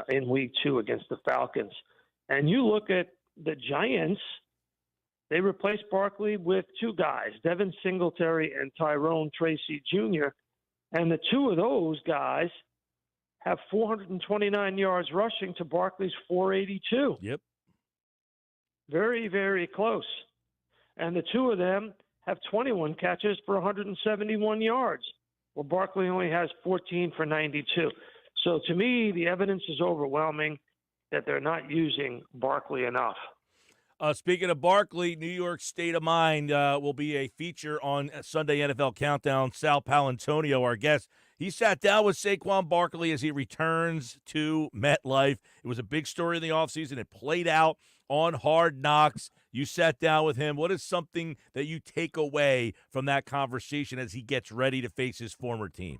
in week 2 against the Falcons. And you look at the Giants, they replaced Barkley with 2 guys, Devin Singletary and Tyrone Tracy Jr., and the 2 of those guys have 429 yards rushing to Barkley's 482. Yep. Very, very close. And the 2 of them have 21 catches for 171 yards. Well, Barkley only has 14 for 92. So to me, the evidence is overwhelming that they're not using Barkley enough. Speaking of Barkley, New York State of Mind will be a feature on Sunday NFL Countdown. Sal Palantonio, our guest, he sat down with Saquon Barkley as he returns to MetLife. It was a big story in the offseason. It played out on Hard Knocks. You sat down with him. What is something that you take away from that conversation as he gets ready to face his former team?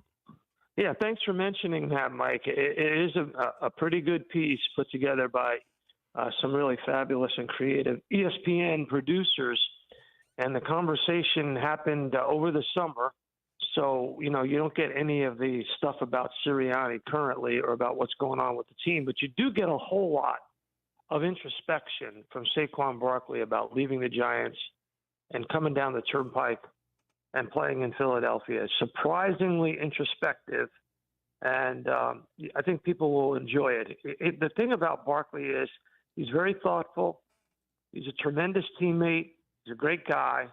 Yeah, thanks for mentioning that, Mike. It is a pretty good piece put together by some really fabulous and creative ESPN producers. And the conversation happened over the summer. So, you don't get any of the stuff about Sirianni currently or about what's going on with the team, but you do get a whole lot of introspection from Saquon Barkley about leaving the Giants and coming down the turnpike and playing in Philadelphia. Surprisingly introspective, and I think people will enjoy it. The thing about Barkley is he's very thoughtful. He's a tremendous teammate. He's a great guy.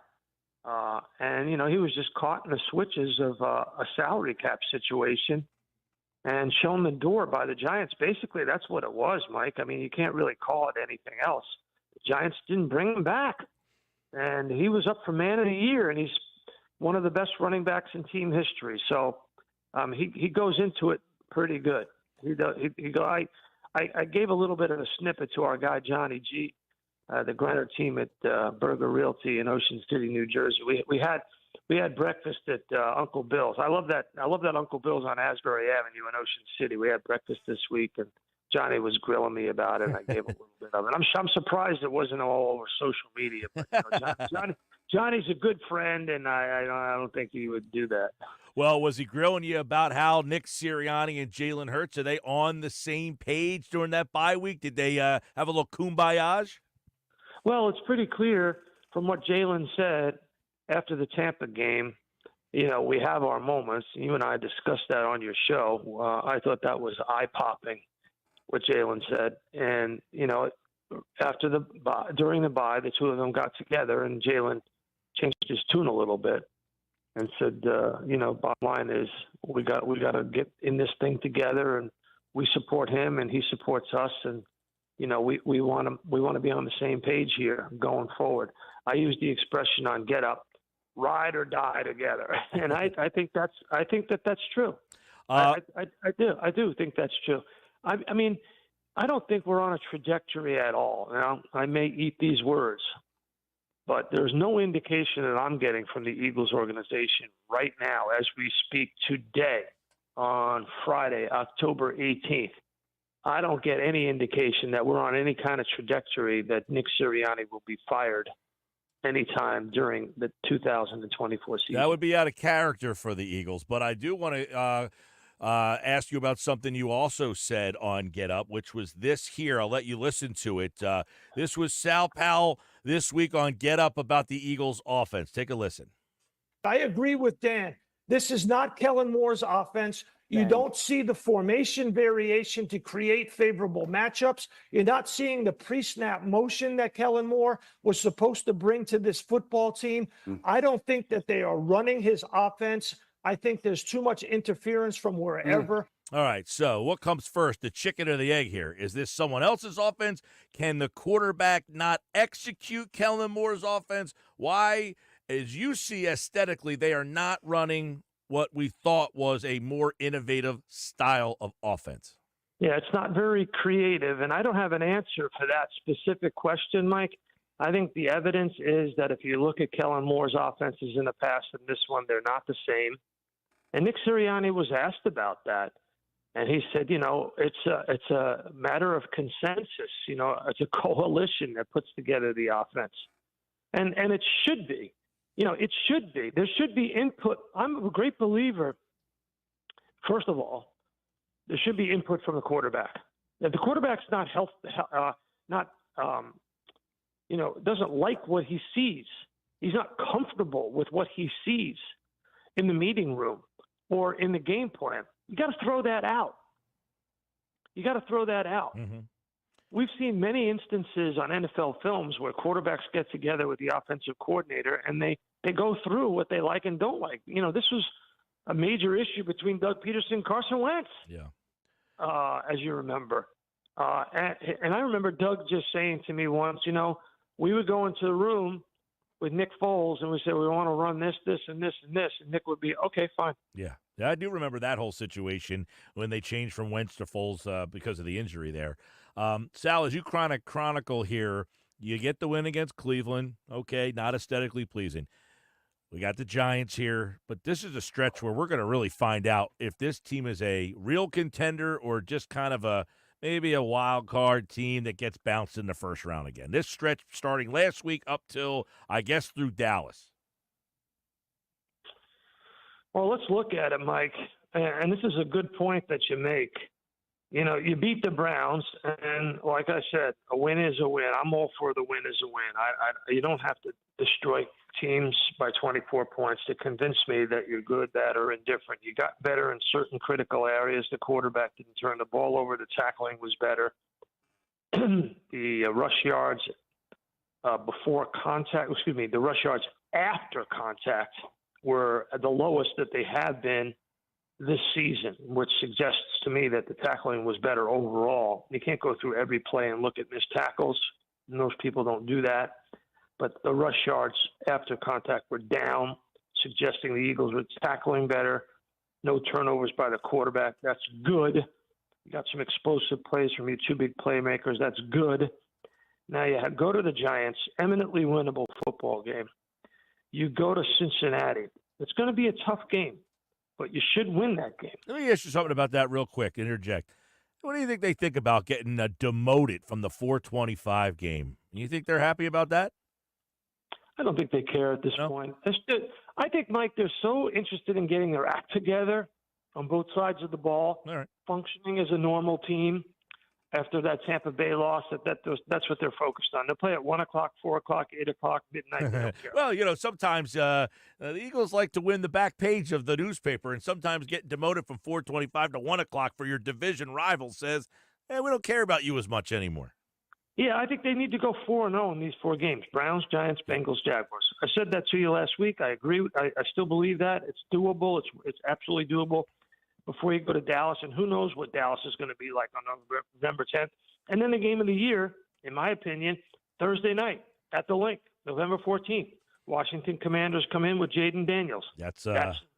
And, he was just caught in the switches of a salary cap situation and shown the door by the Giants. Basically, that's what it was, Mike. I mean, you can't really call it anything else. The Giants didn't bring him back. And he was up for Man of the Year, and he's one of the best running backs in team history. So he goes into it pretty good. I gave a little bit of a snippet to our guy, Johnny G., the Grenner team at Berger Realty in Ocean City, New Jersey. We had breakfast at Uncle Bill's. I love that Uncle Bill's on Asbury Avenue in Ocean City. We had breakfast this week, and Johnny was grilling me about it, and I gave a little bit of it. I'm surprised it wasn't all over social media, but Johnny's a good friend, and I don't think he would do that. Well, was he grilling you about how Nick Sirianni and Jalen Hurts, are they on the same page during that bye week? Did they have a little kumbayage? Well, it's pretty clear from what Jalen said after the Tampa game. We have our moments. You and I discussed that on your show. I thought that was eye-popping, what Jalen said. And, after during the bye, the 2 of them got together, and Jalen changed his tune a little bit and said, bottom line is we got to get in this thing together, and we support him and he supports us, and we want to be on the same page here going forward. I use the expression on Get Up, ride or die together, and I think that's true. I do think that's true. I mean, I don't think we're on a trajectory at all. Now, I may eat these words, but there's no indication that I'm getting from the Eagles organization right now as we speak today on Friday, October 18th. I don't get any indication that we're on any kind of trajectory that Nick Sirianni will be fired anytime during the 2024 season. That would be out of character for the Eagles, but I do want to ask you about something you also said on Get Up, which was this here. I'll let you listen to it. This was Sal Powell this week on Get Up about the Eagles offense. Take a listen. I agree with Dan. This is not Kellen Moore's offense. You don't see the formation variation to create favorable matchups. You're not seeing the pre-snap motion that Kellen Moore was supposed to bring to this football team. I don't think that they are running his offense. I think there's too much interference from wherever. All right, so what comes first, the chicken or the egg here? Is this someone else's offense? Can the quarterback not execute Kellen Moore's offense? Why, as you see aesthetically, they are not running what we thought was a more innovative style of offense? Yeah, it's not very creative, and I don't have an answer for that specific question, Mike. I think the evidence is that if you look at Kellen Moore's offenses in the past and this one, they're not the same. And Nick Sirianni was asked about that. And he said, it's a matter of consensus. It's a coalition that puts together the offense. And it should be. It should be. There should be input. I'm a great believer, first of all, there should be input from the quarterback. If the quarterback's doesn't like what he sees, he's not comfortable with what he sees in the meeting room or in the game plan, you got to throw that out. Mm-hmm. We've seen many instances on NFL films where quarterbacks get together with the offensive coordinator and they go through what they like and don't like. This was a major issue between Doug Peterson and Carson Wentz. Yeah. As you remember. And I remember Doug just saying to me once, we would go into the room with Nick Foles and we say, we want to run this, this, and this, and this. And Nick would be, okay, fine. Yeah. I do remember that whole situation when they changed from Wentz to Foles because of the injury there. Sal, as you chronicle here, you get the win against Cleveland. Okay, not aesthetically pleasing. We got the Giants here, but this is a stretch where we're going to really find out if this team is a real contender or just kind of maybe a wild card team that gets bounced in the first round again. This stretch starting last week up till, I guess, through Dallas. Well, let's look at it, Mike. And this is a good point that you make. You beat the Browns, and like I said, a win is a win. I'm all for the win is a win. You don't have to destroy teams by 24 points to convince me that you're good, bad, or indifferent. You got better in certain critical areas. The quarterback didn't turn the ball over. The tackling was better. The rush yards before contact, the rush yards after contact were the lowest that they have been this season, which suggests to me that the tackling was better overall. You can't go through every play and look at missed tackles. Most people don't do that. But the rush yards after contact were down, suggesting the Eagles were tackling better. No turnovers by the quarterback. That's good. You got some explosive plays from your two big playmakers. That's good. Now you go to the Giants, eminently winnable football game. You go to Cincinnati. It's going to be a tough game, but you should win that game. Let me ask you something about that real quick. Interject. What do you think they think about getting demoted from the 425 game? You think they're happy about that? I don't think they care at this point. I think, Mike, they're so interested in getting their act together on both sides of the ball, functioning as a normal team after that Tampa Bay loss, that's what they're focused on. They'll play at 1 o'clock, 4 o'clock, 8 o'clock, midnight. They don't care. Well, sometimes the Eagles like to win the back page of the newspaper, and sometimes getting demoted from 4:25 to 1 o'clock for your division rival says, we don't care about you as much anymore. Yeah, I think they need to go 4-0 in these 4 games. Browns, Giants, Bengals, Jaguars. I said that to you last week. I agree. I still believe that. It's doable. It's absolutely doable before you go to Dallas. And who knows what Dallas is going to be like on November 10th. And then the game of the year, in my opinion, Thursday night at the Link, November 14th. Washington Commanders come in with Jaden Daniels. That's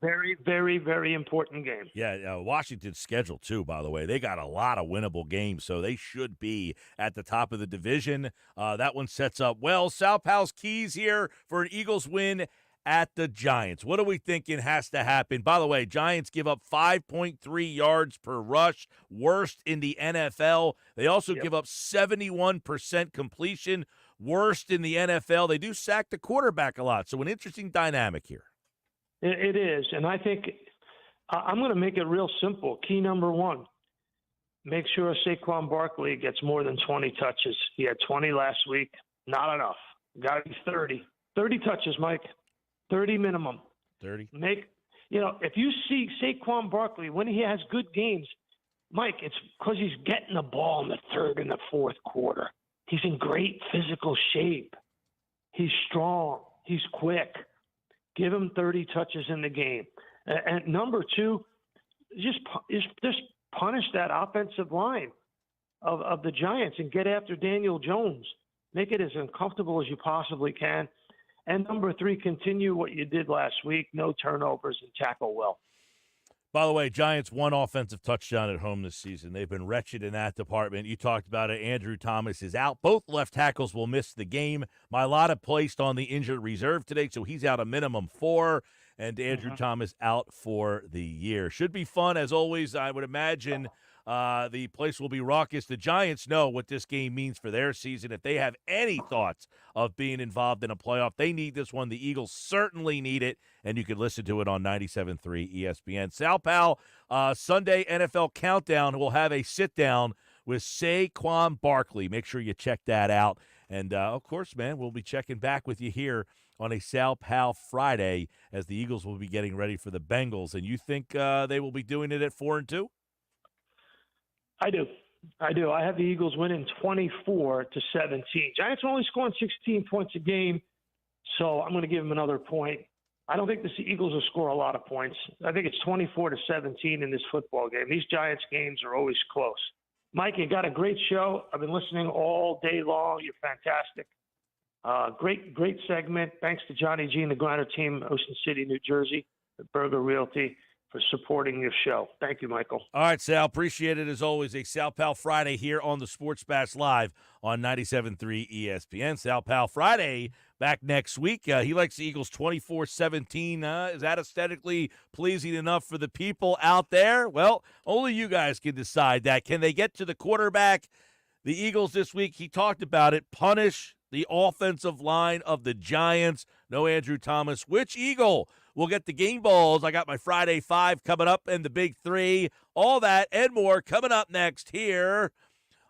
very, very, very important game. Yeah, Washington's schedule, too, by the way. They got a lot of winnable games, so they should be at the top of the division. That one sets up well. Sal Pal's keys here for an Eagles win at the Giants. What are we thinking has to happen? By the way, Giants give up 5.3 yards per rush, worst in the NFL. They also give up 71% completion, worst in the NFL. They do sack the quarterback a lot, so an interesting dynamic here. It is, and I think I'm going to make it real simple. Key number 1, make sure Saquon Barkley gets more than 20 touches. He had 20 last week. Not enough. Got to be 30. 30 touches, Mike. 30 minimum. 30. If you see Saquon Barkley when he has good games, Mike, it's because he's getting the ball in the third and the fourth quarter. He's in great physical shape. He's strong. He's quick. Give him 30 touches in the game. And number 2, just punish that offensive line of the Giants and get after Daniel Jones. Make it as uncomfortable as you possibly can. And number 3, continue what you did last week. No turnovers and tackle well. By the way, Giants 1 offensive touchdown at home this season. They've been wretched in that department. You talked about it. Andrew Thomas is out. Both left tackles will miss the game. Mailata placed on the injured reserve today, so he's out a minimum 4. And Andrew Thomas out for the year. Should be fun, as always. I would imagine the place will be raucous. The Giants know what this game means for their season. If they have any thoughts of being involved in a playoff, they need this one. The Eagles certainly need it, and you can listen to it on 97.3 ESPN. Sal Pal, Sunday NFL Countdown will have a sit-down with Saquon Barkley. Make sure you check that out. And, of course, man, we'll be checking back with you here on a Sal Pal Friday as the Eagles will be getting ready for the Bengals. And you think they will be doing it at 4-2? I do. I have the Eagles winning 24-17. Giants are only scoring 16 points a game, so I'm going to give them another point. I don't think the Eagles will score a lot of points. I think it's 24-17 in this football game. These Giants games are always close. Mike, you got a great show. I've been listening all day long. You're fantastic. Great segment. Thanks to Johnny G and the Grinder team, Ocean City, New Jersey, the Berger Realty, for supporting your show. Thank you, Michael. All right, Sal. Appreciate it as always. A Sal Pal Friday here on the Sports Bash Live on 97.3 ESPN. Sal Pal Friday back next week. He likes the Eagles 24-17. Is that aesthetically pleasing enough for the people out there? Well, only you guys can decide that. Can they get to the quarterback? The Eagles this week, he talked about it, punish the offensive line of the Giants. No Andrew Thomas. Which Eagle will get the game balls? I got my Friday 5 coming up and the Big 3. All that and more coming up next here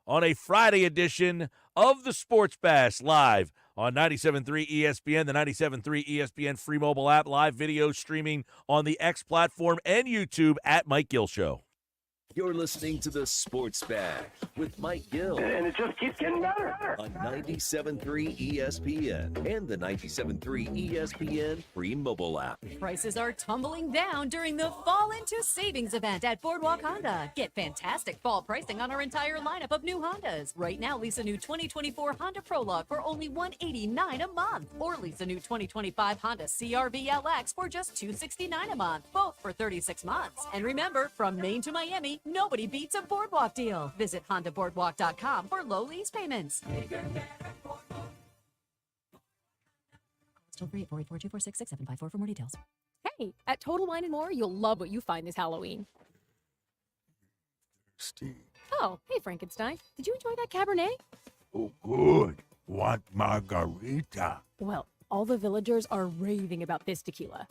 on a Friday edition of the Sports Bash Live on 97.3 ESPN, the 97.3 ESPN free mobile app, live video streaming on the X platform and YouTube at Mike Gill Show. You're listening to the Sports Bash with Mike Gill. And it just keeps getting better. On 97.3 ESPN and the 97.3 ESPN free mobile app. Prices are tumbling down during the Fall Into Savings event at Boardwalk Honda. Get fantastic fall pricing on our entire lineup of new Hondas. Right now, lease a new 2024 Honda Prologue for only $189 a month. Or lease a new 2025 Honda CR-V LX for just $269 a month. Both for 36 months. And remember, from Maine to Miami, nobody beats a Boardwalk deal. Visit HondaBoardwalk.com for low lease payments. Toll free at 484-246-6754 for more details. Hey, at Total Wine & More, you'll love what you find this Halloween. Steve. Oh, hey, Frankenstein. Did you enjoy that Cabernet? Oh, good. Want margarita? Well, all the villagers are raving about this tequila.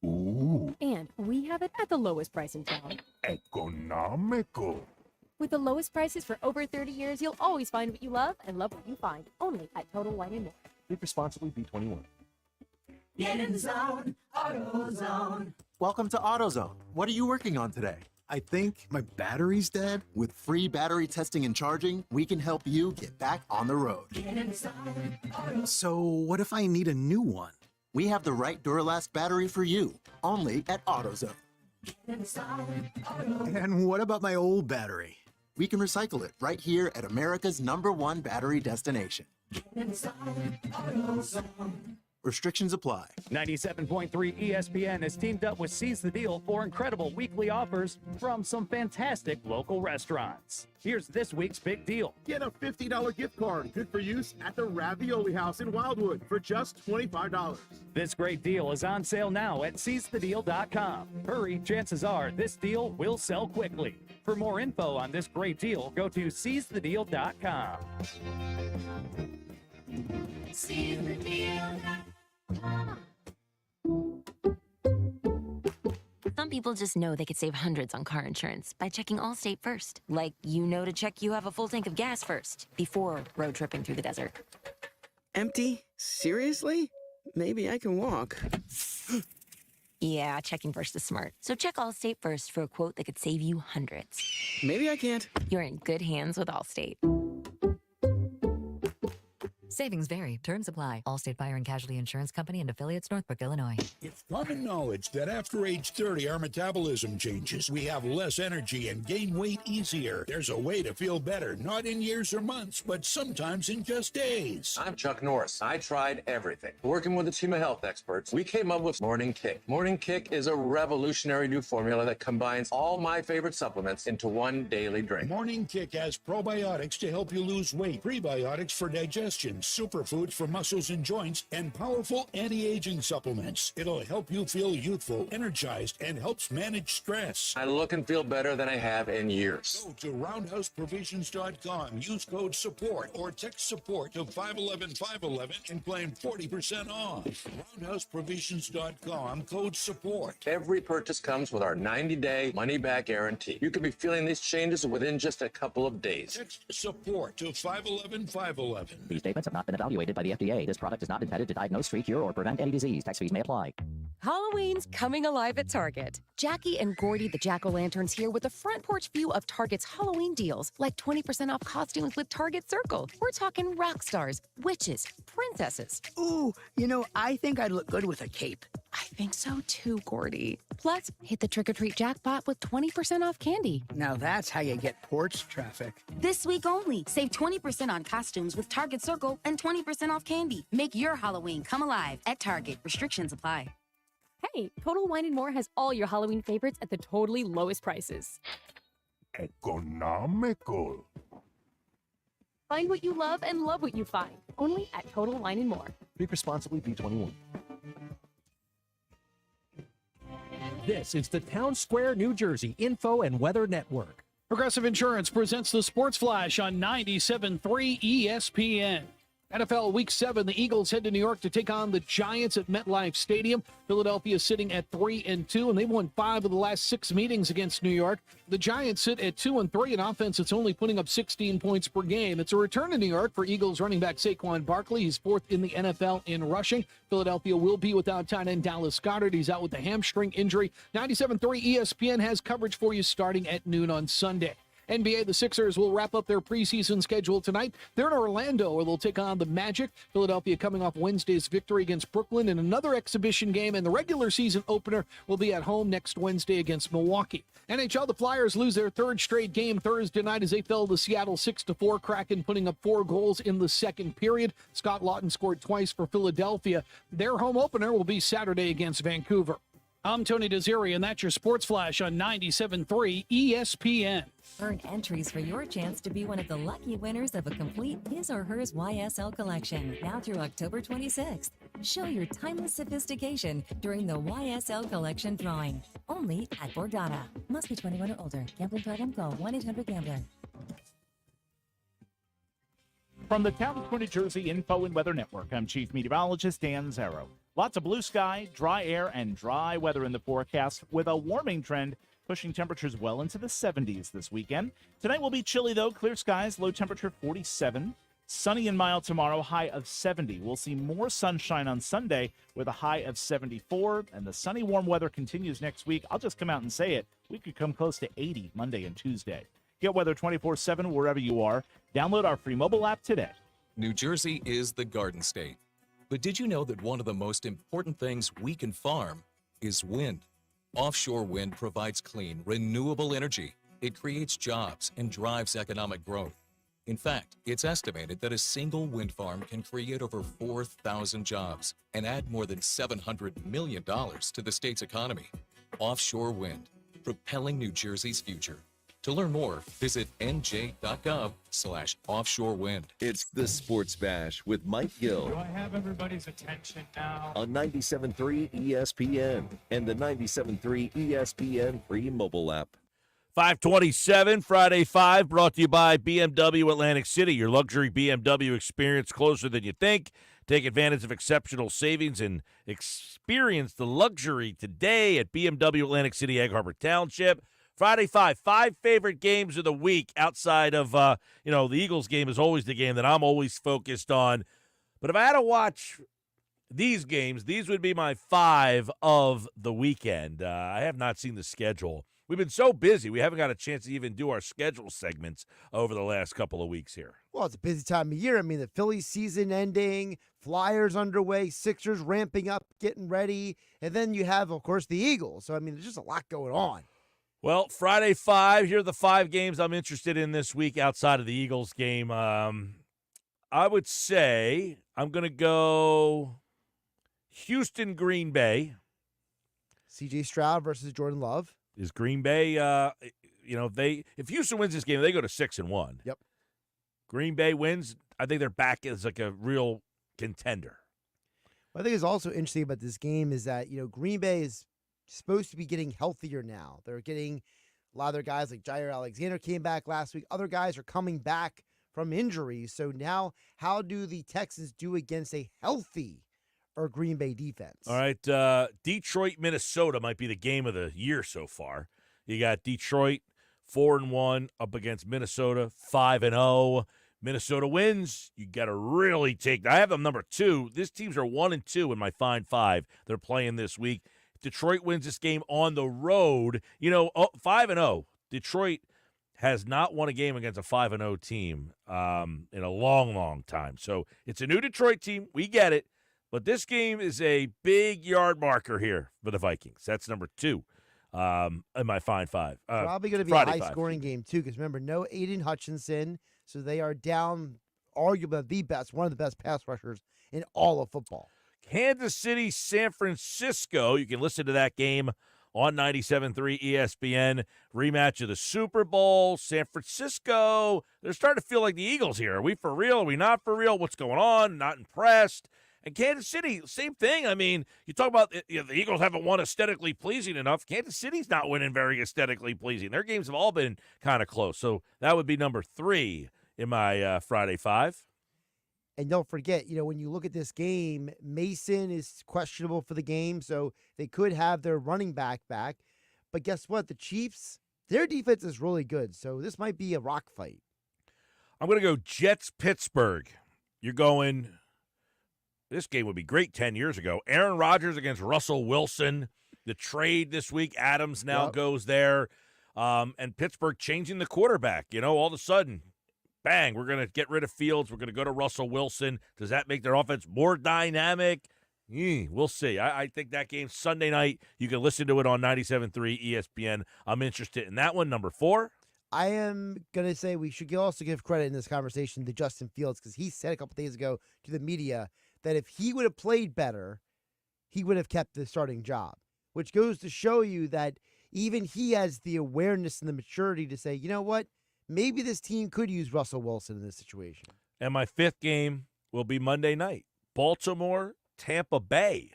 Ooh. And we have it at the lowest price in town. Economical. With the lowest prices for over 30 years, you'll always find what you love and love what you find. Only at Total Wine & More. Drink responsibly, B21. Get in the zone, AutoZone. Welcome to AutoZone. What are you working on today? I think my battery's dead. With free battery testing and charging, we can help you get back on the road. Get in the zone, AutoZone. So what if I need a new one? We have the right Duralast battery for you, only at AutoZone. Get in the zone, AutoZone. And what about my old battery? We can recycle it right here at America's #1 battery destination. Get in the zone, AutoZone. Restrictions apply. 97.3 ESPN has teamed up with Seize the Deal for incredible weekly offers from some fantastic local restaurants. Here's this week's big deal. Get a $50 gift card, good for use at the Ravioli House in Wildwood for just $25. This great deal is on sale now at seizethedeal.com. Hurry, chances are this deal will sell quickly. For more info on this great deal, go to seizethedeal.com. Seize the deal. Some people just know they could save hundreds on car insurance by checking Allstate first. Like, you know to check you have a full tank of gas first, before road tripping through the desert. Empty? Seriously? Maybe I can walk. Yeah, checking first is smart. So check Allstate first for a quote that could save you hundreds. Maybe I can't. You're in good hands with Allstate. Savings vary. Terms apply. Allstate Fire and Casualty Insurance Company and affiliates, Northbrook, Illinois. It's common knowledge that after age 30, our metabolism changes. We have less energy and gain weight easier. There's a way to feel better, not in years or months, but sometimes in just days. I'm Chuck Norris. I tried everything. Working with a team of health experts, we came up with Morning Kick. Morning Kick is a revolutionary new formula that combines all my favorite supplements into one daily drink. Morning Kick has probiotics to help you lose weight, prebiotics for digestion, superfoods for muscles and joints, and powerful anti-aging supplements. It'll help you feel youthful, energized, and helps manage stress. I look and feel better than I have in years. Go to roundhouseprovisions.com, use code SUPPORT or text SUPPORT to 511-511 and claim 40% off. Roundhouseprovisions.com, code SUPPORT. Every purchase comes with our 90-day money-back guarantee. You could be feeling these changes within just a couple of days. Text SUPPORT to 511-511. These statements have not been evaluated by the FDA. This product is not intended to diagnose, treat, cure, or prevent any disease. Tax fees may apply. Halloween's coming alive at Target. Jackie and Gordy, the Jack-O-Lanterns, here with a front porch view of Target's Halloween deals, like 20% off costumes with Target Circle. We're talking rock stars, witches, princesses. Ooh, I think I'd look good with a cape. I think so too, Gordy. Plus, hit the trick-or-treat jackpot with 20% off candy. Now that's how you get porch traffic. This week only, save 20% on costumes with Target Circle and 20% off candy. Make your Halloween come alive at Target. Restrictions apply. Hey, Total Wine & More has all your Halloween favorites at the totally lowest prices. Economical. Find what you love and love what you find. Only at Total Wine & More. Drink responsibly, B21. This is the Town Square, New Jersey Info and Weather Network. Progressive Insurance presents the Sports Flash on 97.3 ESPN. NFL Week 7, the Eagles head to New York to take on the Giants at MetLife Stadium. Philadelphia sitting at 3-2, and they've won 5 of the last 6 meetings against New York. The Giants sit at 2-3, an offense that's only putting up 16 points per game. It's a return to New York for Eagles running back Saquon Barkley. He's 4th in the NFL in rushing. Philadelphia will be without tight end Dallas Goedert. He's out with a hamstring injury. 97.3 ESPN has coverage for you starting at noon on Sunday. NBA, the Sixers will wrap up their preseason schedule tonight. They're in Orlando, where they'll take on the Magic. Philadelphia coming off Wednesday's victory against Brooklyn in another exhibition game, and the regular season opener will be at home next Wednesday against Milwaukee. NHL, the Flyers lose their 3rd straight game Thursday night as they fell to Seattle 6-4. Kraken putting up 4 goals in the second period. Scott Lawton scored twice for Philadelphia. Their home opener will be Saturday against Vancouver. I'm Tony Desiri, and that's your Sports Flash on 97.3 ESPN. Earn entries for your chance to be one of the lucky winners of a complete his or hers YSL collection now through October 26th. Show your timeless sophistication during the YSL collection drawing. Only at Borgata. Must be 21 or older. Gambling problem? Call 1-800-GAMBLER. From the Town Square, New Jersey Info and Weather Network, I'm Chief Meteorologist Dan Zarrow. Lots of blue sky, dry air, and dry weather in the forecast with a warming trend pushing temperatures well into the 70s this weekend. Tonight will be chilly, though. Clear skies, low temperature 47. Sunny and mild tomorrow, high of 70. We'll see more sunshine on Sunday with a high of 74. And the sunny, warm weather continues next week. I'll just come out and say it. We could come close to 80 Monday and Tuesday. Get weather 24/7 wherever you are. Download our free mobile app today. New Jersey is the Garden State. But did you know that one of the most important things we can farm is wind? Offshore wind provides clean, renewable energy. It creates jobs and drives economic growth. In fact, it's estimated that a single wind farm can create over 4,000 jobs and add more than $700 million to the state's economy. Offshore wind, propelling New Jersey's future. To learn more, visit nj.gov/offshore wind. It's the Sports Bash with Mike Gill Do I have everybody's attention now? on 97.3 ESPN and the 97.3 ESPN free mobile app. 527, Friday 5, brought to you by BMW Atlantic City, your luxury BMW experience closer than you think. Take advantage of exceptional savings and experience the luxury today at BMW Atlantic City, Egg Harbor Township. Friday 5 favorite games of the week outside of, the Eagles game is always the game that I'm always focused on. But if I had to watch these games, these would be my 5 of the weekend. I have not seen the schedule We've been so busy, we haven't got a chance to even do our schedule segments over the last couple of weeks here. Well, it's a busy time of year. I mean, the Phillies season ending, Flyers underway, Sixers ramping up, getting ready, and then you have, of course, the Eagles. So, I mean, there's just a lot going on. Well, Friday 5, here are the 5 games I'm interested in this week outside of the Eagles game. I would say I'm going to go Houston, Green Bay. C.J. Stroud versus Jordan Love. Is Green Bay, if Houston wins this game, they go to 6-1. Yep. Green Bay wins, I think they're back as like a real contender. What I think is also interesting about this game is that, Green Bay is supposed to be getting healthier now. They're getting a lot of their guys like Jair Alexander came back last week. Other guys are coming back from injuries. So now how do the Texans do against a healthy or Green Bay defense? All right, Detroit, Minnesota might be the game of the year so far. You got Detroit 4-1 up against Minnesota 5-0. Minnesota wins. You got to really take. I have them number 2. These teams are 1-2 in my Fine 5. They're playing this week. Detroit wins this game on the road. 5-0. Detroit has not won a game against a 5-0 team in a long, long time. So it's a new Detroit team. We get it. But this game is a big yard marker here for the Vikings. That's number 2 in my Fine 5. Probably going to be Friday a high-scoring game, too, because remember, no Aiden Hutchinson, so they are down arguably one of the best pass rushers in all of football. Kansas City, San Francisco. You can listen to that game on 97.3 ESPN. Rematch of the Super Bowl. San Francisco, they're starting to feel like the Eagles here. Are we for real? Are we not for real? What's going on? Not impressed. And Kansas City, same thing. I mean, you talk about the Eagles haven't won aesthetically pleasing enough. Kansas City's not winning very aesthetically pleasing. Their games have all been kind of close. So that would be number 3 in my Friday 5. And don't forget, when you look at this game, Mason is questionable for the game, so they could have their running back. But guess what? The Chiefs, their defense is really good, so this might be a rock fight. I'm going to go Jets-Pittsburgh. You're going, this game would be great 10 years ago. Aaron Rodgers against Russell Wilson. The trade this week, Adams now goes there. And Pittsburgh changing the quarterback. All of a sudden, bang, we're going to get rid of Fields. We're going to go to Russell Wilson. Does that make their offense more dynamic? We'll see. I think that game's Sunday night. You can listen to it on 97.3 ESPN. I'm interested in that one. Number 4. I am going to say we should also give credit in this conversation to Justin Fields because he said a couple days ago to the media that if he would have played better, he would have kept the starting job, which goes to show you that even he has the awareness and the maturity to say, you know what? Maybe this team could use Russell Wilson in this situation. And my 5th game will be Monday night. Baltimore, Tampa Bay.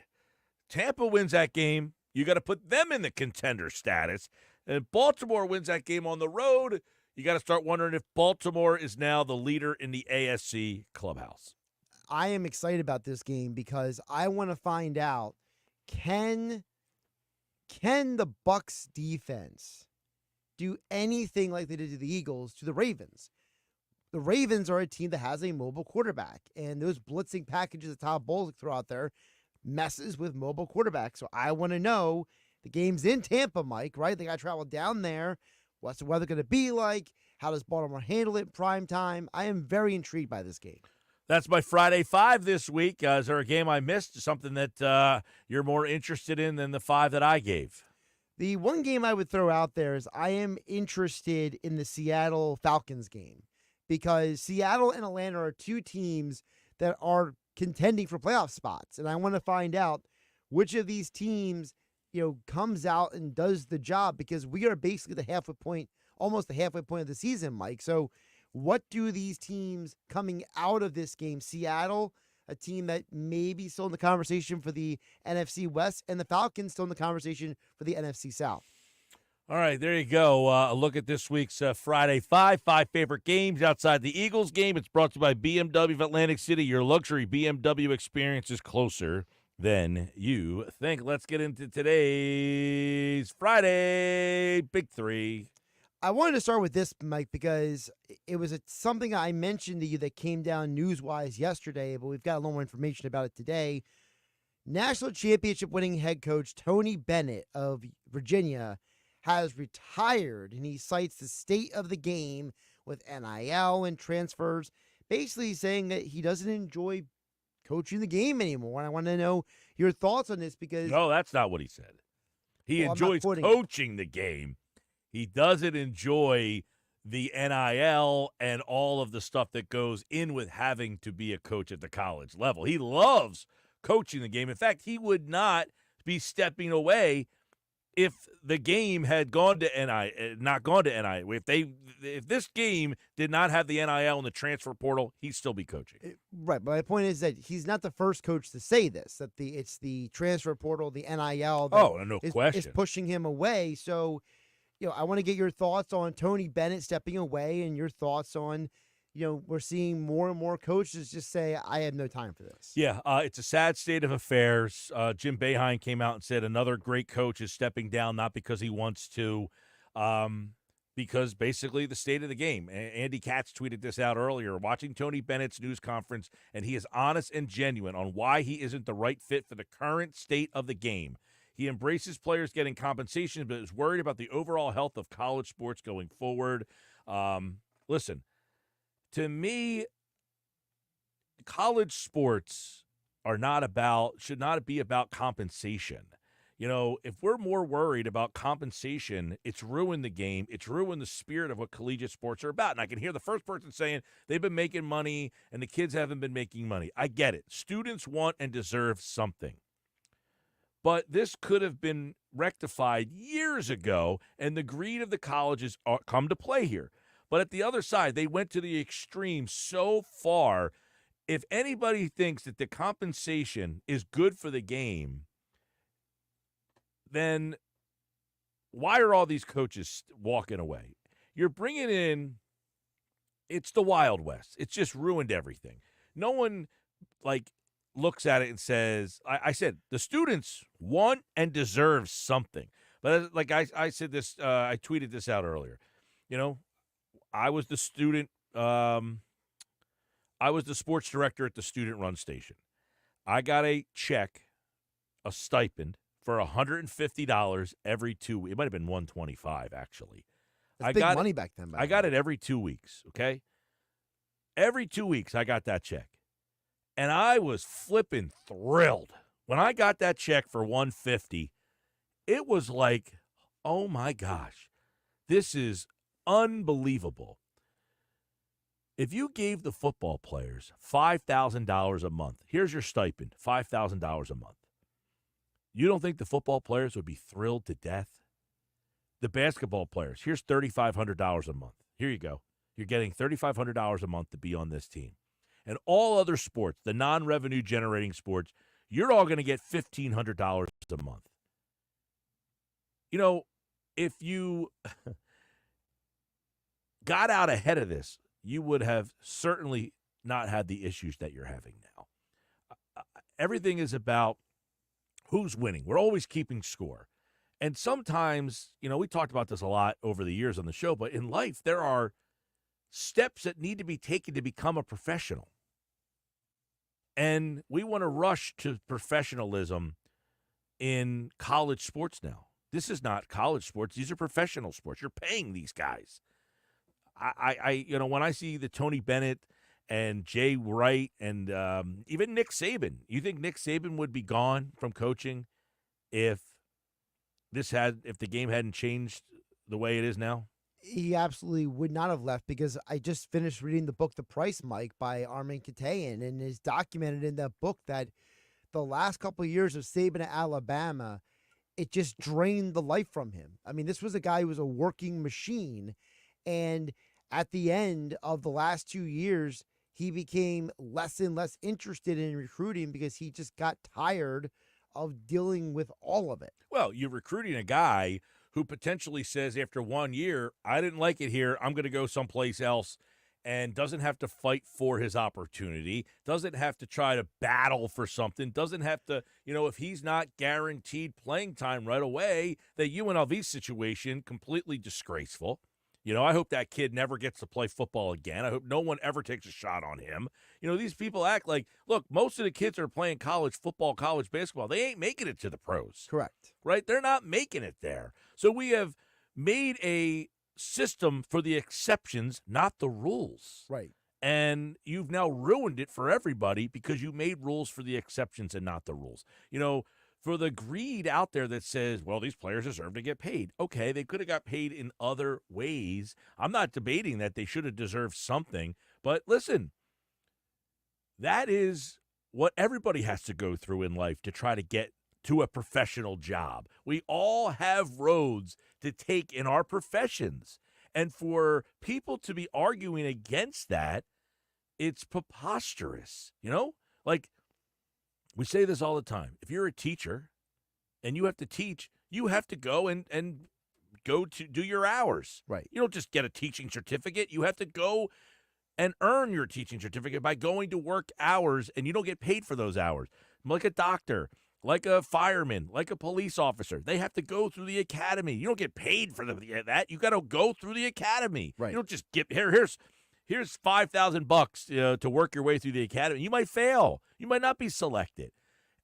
Tampa wins that game. You got to put them in the contender status. And if Baltimore wins that game on the road, you got to start wondering if Baltimore is now the leader in the ASC clubhouse. I am excited about this game because I want to find out, can the Bucs defense do anything like they did to the Eagles to the Ravens? The Ravens are a team that has a mobile quarterback, and those blitzing packages that Todd Bowles throw out there messes with mobile quarterbacks. So I want to know, the game's in Tampa, Mike, right? They got to travel down there. What's the weather going to be like? How does Baltimore handle it in prime time? I am very intrigued by this game. That's my Friday 5 this week. Is there a game I missed, something that you're more interested in than the 5 that I gave? The one game I would throw out there is I am interested in the Seattle Falcons game because Seattle and Atlanta are 2 teams that are contending for playoff spots. And I want to find out which of these teams, comes out and does the job because we are basically the halfway point, almost the halfway point of the season, Mike. So what do these teams coming out of this game, Seattle, a team that may be still in the conversation for the NFC West, and the Falcons still in the conversation for the NFC South? All right, there you go. A look at this week's Friday 5 favorite games outside the Eagles game. It's brought to you by BMW of Atlantic City. Your luxury BMW experience is closer than you think. Let's get into today's Friday Big 3. I wanted to start with this, Mike, because it was something I mentioned to you that came down news-wise yesterday, but we've got a little more information about it today. National championship winning head coach Tony Bennett of Virginia has retired, and he cites the state of the game with NIL and transfers, basically saying that he doesn't enjoy coaching the game anymore. And I want to know your thoughts on this because No, that's not what he said. He Well, I'm not enjoys quoting- coaching the game. He doesn't enjoy the NIL and all of the stuff that goes in with having to be a coach at the college level. He loves coaching the game. In fact, he would not be stepping away if the game had gone to not gone to NIL. If this game did not have the NIL and the transfer portal, he'd still be coaching. Right, but my point is that he's not the first coach to say this. That it's the transfer portal, the NIL. That no is question. pushing him away. So, I want to get your thoughts on Tony Bennett stepping away, and your thoughts on, we're seeing more and more coaches just say, "I have no time for this." Yeah, it's a sad state of affairs. Jim Boeheim came out and said another great coach is stepping down, not because he wants to, because basically the state of the game. Andy Katz tweeted this out earlier, watching Tony Bennett's news conference, and he is honest and genuine on why he isn't the right fit for the current state of the game. He embraces players getting compensation, but is worried about the overall health of college sports going forward. Listen, to me, college sports should not be about compensation. If we're more worried about compensation, it's ruined the game. It's ruined the spirit of what collegiate sports are about. And I can hear the first person saying they've been making money and the kids haven't been making money. I get it. Students want and deserve something. But this could have been rectified years ago, and the greed of the colleges come to play here. But at the other side, they went to the extreme so far. If anybody thinks that the compensation is good for the game, then why are all these coaches walking away? You're bringing in, it's the Wild West. It's just ruined everything. No one, looks at it and says, I said, the students want and deserve something. But I said this, I tweeted this out earlier. I was the student, I was the sports director at the student-run station. I got a check, a stipend, for $150 every 2 weeks. It might have been $125, actually. That's big money back then. I got it every 2 weeks, okay? Every 2 weeks, I got that check. And I was flipping thrilled. When I got that check for $150, it was like, oh, my gosh, this is unbelievable. If you gave the football players $5,000 a month, here's your stipend, $5,000 a month. You don't think the football players would be thrilled to death? The basketball players, here's $3,500 a month. Here you go. You're getting $3,500 a month to be on this team. And all other sports, the non-revenue generating sports, you're all going to get $1,500 a month. If you got out ahead of this, you would have certainly not had the issues that you're having now. Everything is about who's winning. We're always keeping score. And sometimes, we talked about this a lot over the years on the show, but in life, there are steps that need to be taken to become a professional. And we want to rush to professionalism in college sports now. This is not college sports. These are professional sports. You're paying these guys. When I see the Tony Bennett and Jay Wright and even Nick Saban, you think Nick Saban would be gone from coaching if the game hadn't changed the way it is now? He absolutely would not have left, because I just finished reading the book The Price, Mike, by Armin Katayan, and it's documented in that book that the last couple of years of Saban at Alabama, it just drained the life from him. I mean, this was a guy who was a working machine, and at the end of the last 2 years, he became less and less interested in recruiting because he just got tired of dealing with all of it. Well, you're recruiting a guy who potentially says after 1 year, I didn't like it here, I'm going to go someplace else, and doesn't have to fight for his opportunity, doesn't have to try to battle for something, doesn't have to, if he's not guaranteed playing time right away, the UNLV situation, completely disgraceful. I hope that kid never gets to play football again. I hope no one ever takes a shot on him. These people act like, look, most of the kids are playing college football, college basketball. They ain't making it to the pros. Correct. Right? They're not making it there. So we have made a system for the exceptions, not the rules. Right. And you've now ruined it for everybody because you made rules for the exceptions and not the rules. For the greed out there that says, well, these players deserve to get paid. Okay, they could have got paid in other ways. I'm not debating that they should have deserved something. But listen, that is what everybody has to go through in life to try to get to a professional job. We all have roads to take in our professions. And for people to be arguing against that, it's preposterous. Like we say this all the time. If you're a teacher and you have to teach, you have to go and go to do your hours. Right. You don't just get a teaching certificate. You have to go and earn your teaching certificate by going to work hours, and you don't get paid for those hours. Like a doctor, like a fireman, like a police officer, they have to go through the academy. You don't get paid for that. You got to go through the academy. Right. You don't just get here's $5,000 to work your way through the academy. You might fail. You might not be selected.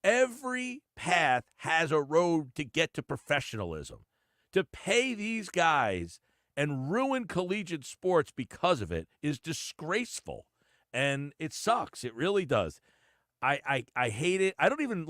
Every path has a road to get to professionalism. To pay these guys and ruin collegiate sports because of it is disgraceful, and it sucks. It really does. I hate it. I don't even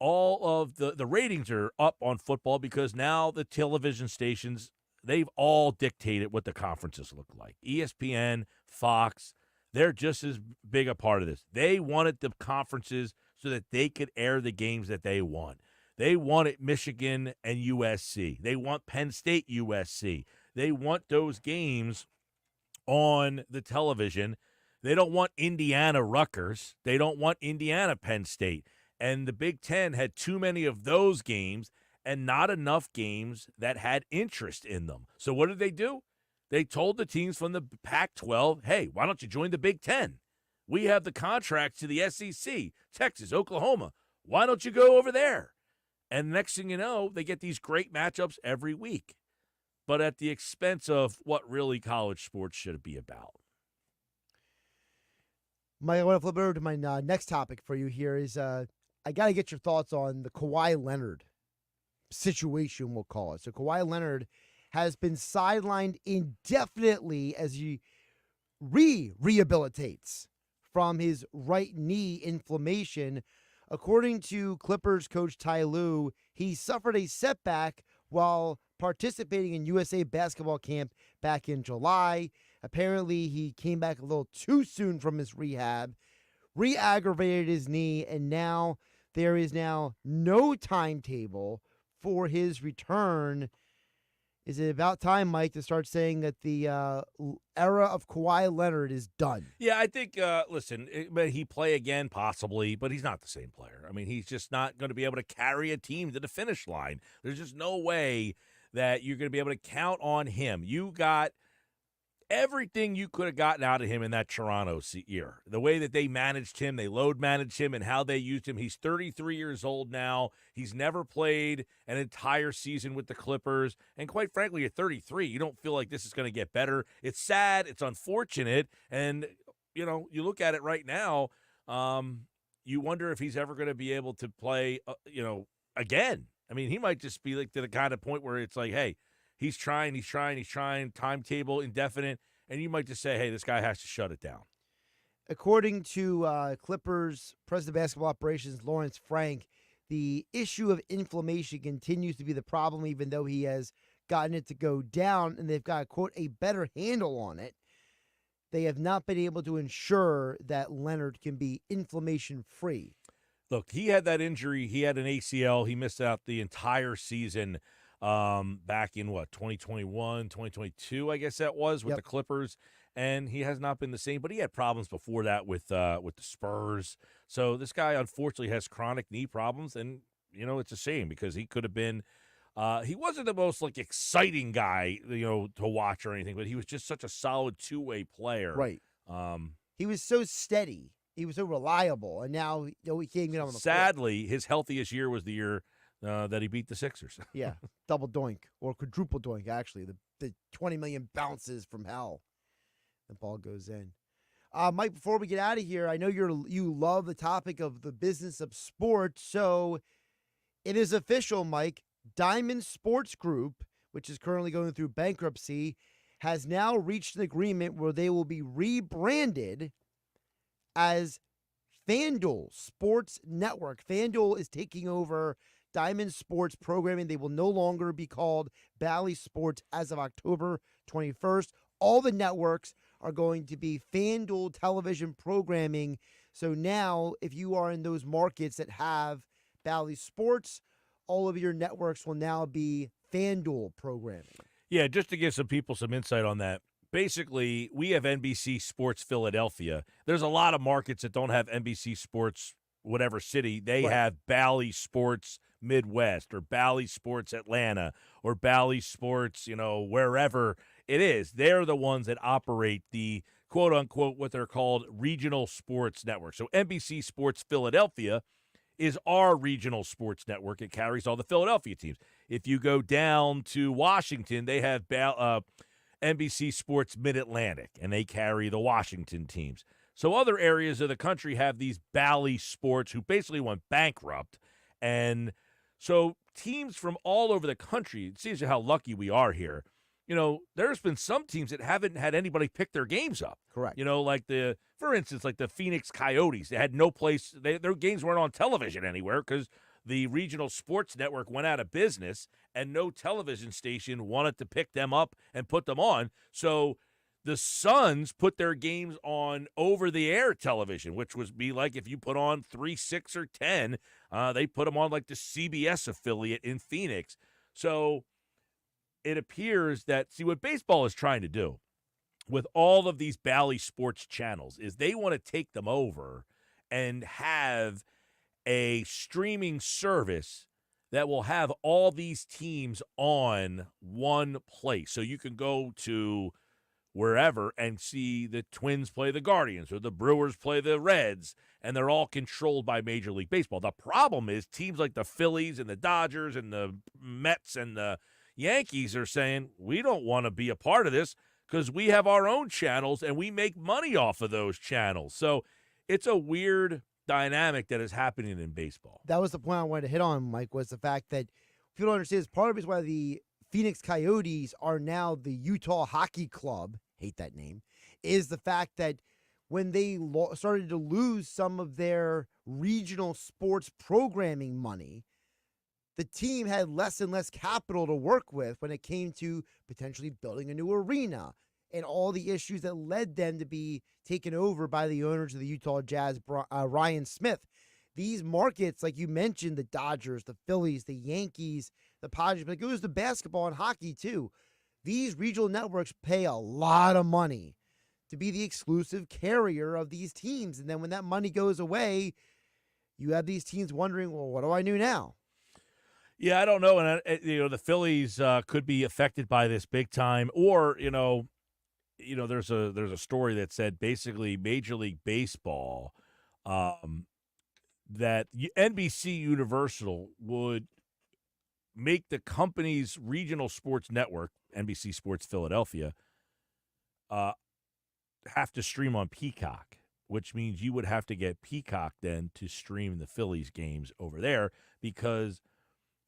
all of the ratings are up on football because now the television stations, they've all dictated what the conferences look like. ESPN, Fox, they're just as big a part of this. They wanted the conferences so that they could air the games that they want. They wanted Michigan and USC. They want Penn State, USC. They want those games on the television. They don't want Indiana, Rutgers. They don't want Indiana, Penn State. And the Big Ten had too many of those games and not enough games that had interest in them. So what did they do? They told the teams from the Pac-12, hey, why don't you join the Big Ten? We have the contracts to the SEC, Texas, Oklahoma. Why don't you go over there? And next thing you know, they get these great matchups every week, but at the expense of what really college sports should be about. Mike, I want to flip over to my next topic for you here is I got to get your thoughts on the Kawhi Leonard situation, we'll call it. So Kawhi Leonard has been sidelined indefinitely as he rehabilitates from his right knee inflammation. According to Clippers coach Ty Lue, he suffered a setback while participating in USA basketball camp back in July. Apparently, he came back a little too soon from his rehab, re-aggravated his knee, and now there is now no timetable for his return. Is it about time, Mike, to start saying that the era of Kawhi Leonard is done? Yeah, I think, listen, he play again possibly, but he's not the same player. I mean, he's just not going to be able to carry a team to the finish line. There's just no way that you're going to be able to count on him. You got everything you could have gotten out of him in that Toronto year. The way that they managed him, they load managed him, and how they used him. He's 33 years old now. He's never played an entire season with the Clippers. And quite frankly, at 33, you don't feel like this is going to get better. It's sad. It's unfortunate. And, you look at it right now, you wonder if he's ever going to be able to play, again. I mean, he might just be like to the kind of point where it's like, hey, he's trying, timetable indefinite, and you might just say, hey, this guy has to shut it down. According to Clippers President of Basketball Operations Lawrence Frank, the issue of inflammation continues to be the problem, even though he has gotten it to go down, and they've got, quote, a better handle on it. They have not been able to ensure that Leonard can be inflammation-free. Look, he had that injury. He had an ACL. He missed out the entire season back in 2021, 2022, I guess that was, with the Clippers, and he has not been the same, but he had problems before that with the Spurs. So this guy unfortunately has chronic knee problems, and it's a shame because he could have been he wasn't the most exciting guy, to watch or anything, but he was just such a solid two-way player. Right. He was so steady. He was so reliable, and now he can't get on the court. Sadly, his healthiest year was the year that he beat the Sixers. Yeah, double doink, or quadruple doink, actually. The 20 million bounces from hell. The ball goes in. Mike, before we get out of here, I know you love the topic of the business of sports, so it is official, Mike. Diamond Sports Group, which is currently going through bankruptcy, has now reached an agreement where they will be rebranded as FanDuel Sports Network. FanDuel is taking over Diamond Sports programming. They will no longer be called Bally Sports as of October 21st. All the networks are going to be FanDuel television programming. So now, if you are in those markets that have Bally Sports, all of your networks will now be FanDuel programming. Yeah, just to give some people some insight on that. Basically, we have NBC Sports Philadelphia. There's a lot of markets that don't have NBC Sports whatever city. They have Bally Sports Midwest or Bally Sports Atlanta or Bally Sports, wherever it is. They're the ones that operate the quote-unquote what they're called regional sports network. So NBC Sports Philadelphia is our regional sports network. It carries all the Philadelphia teams. If you go down to Washington, they have NBC Sports Mid-Atlantic, and they carry the Washington teams. So other areas of the country have these Bally Sports who basically went bankrupt. And so teams from all over the country, it seems how lucky we are here. There's been some teams that haven't had anybody pick their games up. Correct. For instance, like the Phoenix Coyotes. They had no place. Their games weren't on television anywhere because the regional sports network went out of business and no television station wanted to pick them up and put them on. So the Suns put their games on over-the-air television, which would be like if you put on 3, 6, or 10, they put them on like the CBS affiliate in Phoenix. So it appears that, see, what baseball is trying to do with all of these Bally Sports channels is they want to take them over and have a streaming service that will have all these teams on one place. So you can go to wherever and see the Twins play the Guardians or the Brewers play the Reds, and they're all controlled by Major League Baseball. The problem is teams like the Phillies and the Dodgers and the Mets and the Yankees are saying, we don't want to be a part of this because we have our own channels and we make money off of those channels. So it's a weird dynamic that is happening in baseball. That was the point I wanted to hit on, Mike, was the fact that people don't understand, is part of it is why the Phoenix Coyotes are now the Utah Hockey Club, hate that name, is the fact that when they started to lose some of their regional sports programming money, the team had less and less capital to work with when it came to potentially building a new arena and all the issues that led them to be taken over by the owners of the Utah Jazz, Ryan Smith. These markets, like you mentioned, the Dodgers, the Phillies, the Yankees, the Padres, but it goes to basketball and hockey too. These regional networks pay a lot of money to be the exclusive carrier of these teams. And then when that money goes away, you have these teams wondering, well, what do I do now? Yeah, I don't know. And, the Phillies could be affected by this big time. Or, there's a story that said basically Major League Baseball, that NBC Universal would make the company's regional sports network, NBC Sports Philadelphia, have to stream on Peacock, which means you would have to get Peacock then to stream the Phillies games over there because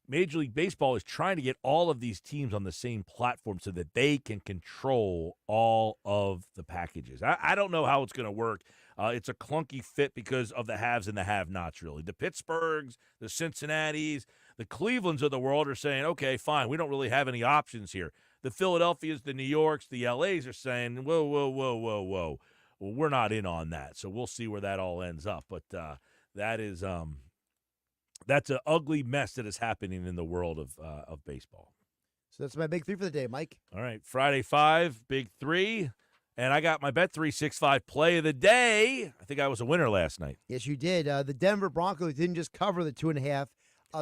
Major League Baseball is trying to get all of these teams on the same platform so that they can control all of the packages. I don't know how it's going to work. It's a clunky fit because of the haves and the have-nots, really. The Pittsburghs, the Cincinnatis, the Clevelands of the world are saying, okay, fine, we don't really have any options here. The Philadelphias, the New Yorks, the LAs are saying, whoa. Well, we're not in on that, so we'll see where that all ends up. But that is that's an ugly mess that is happening in the world of baseball. So that's my big three for the day, Mike. All right, Friday 5, big three. And I got my Bet365 play of the day. I think I was a winner last night. Yes, you did. The Denver Broncos didn't just cover the 2.5.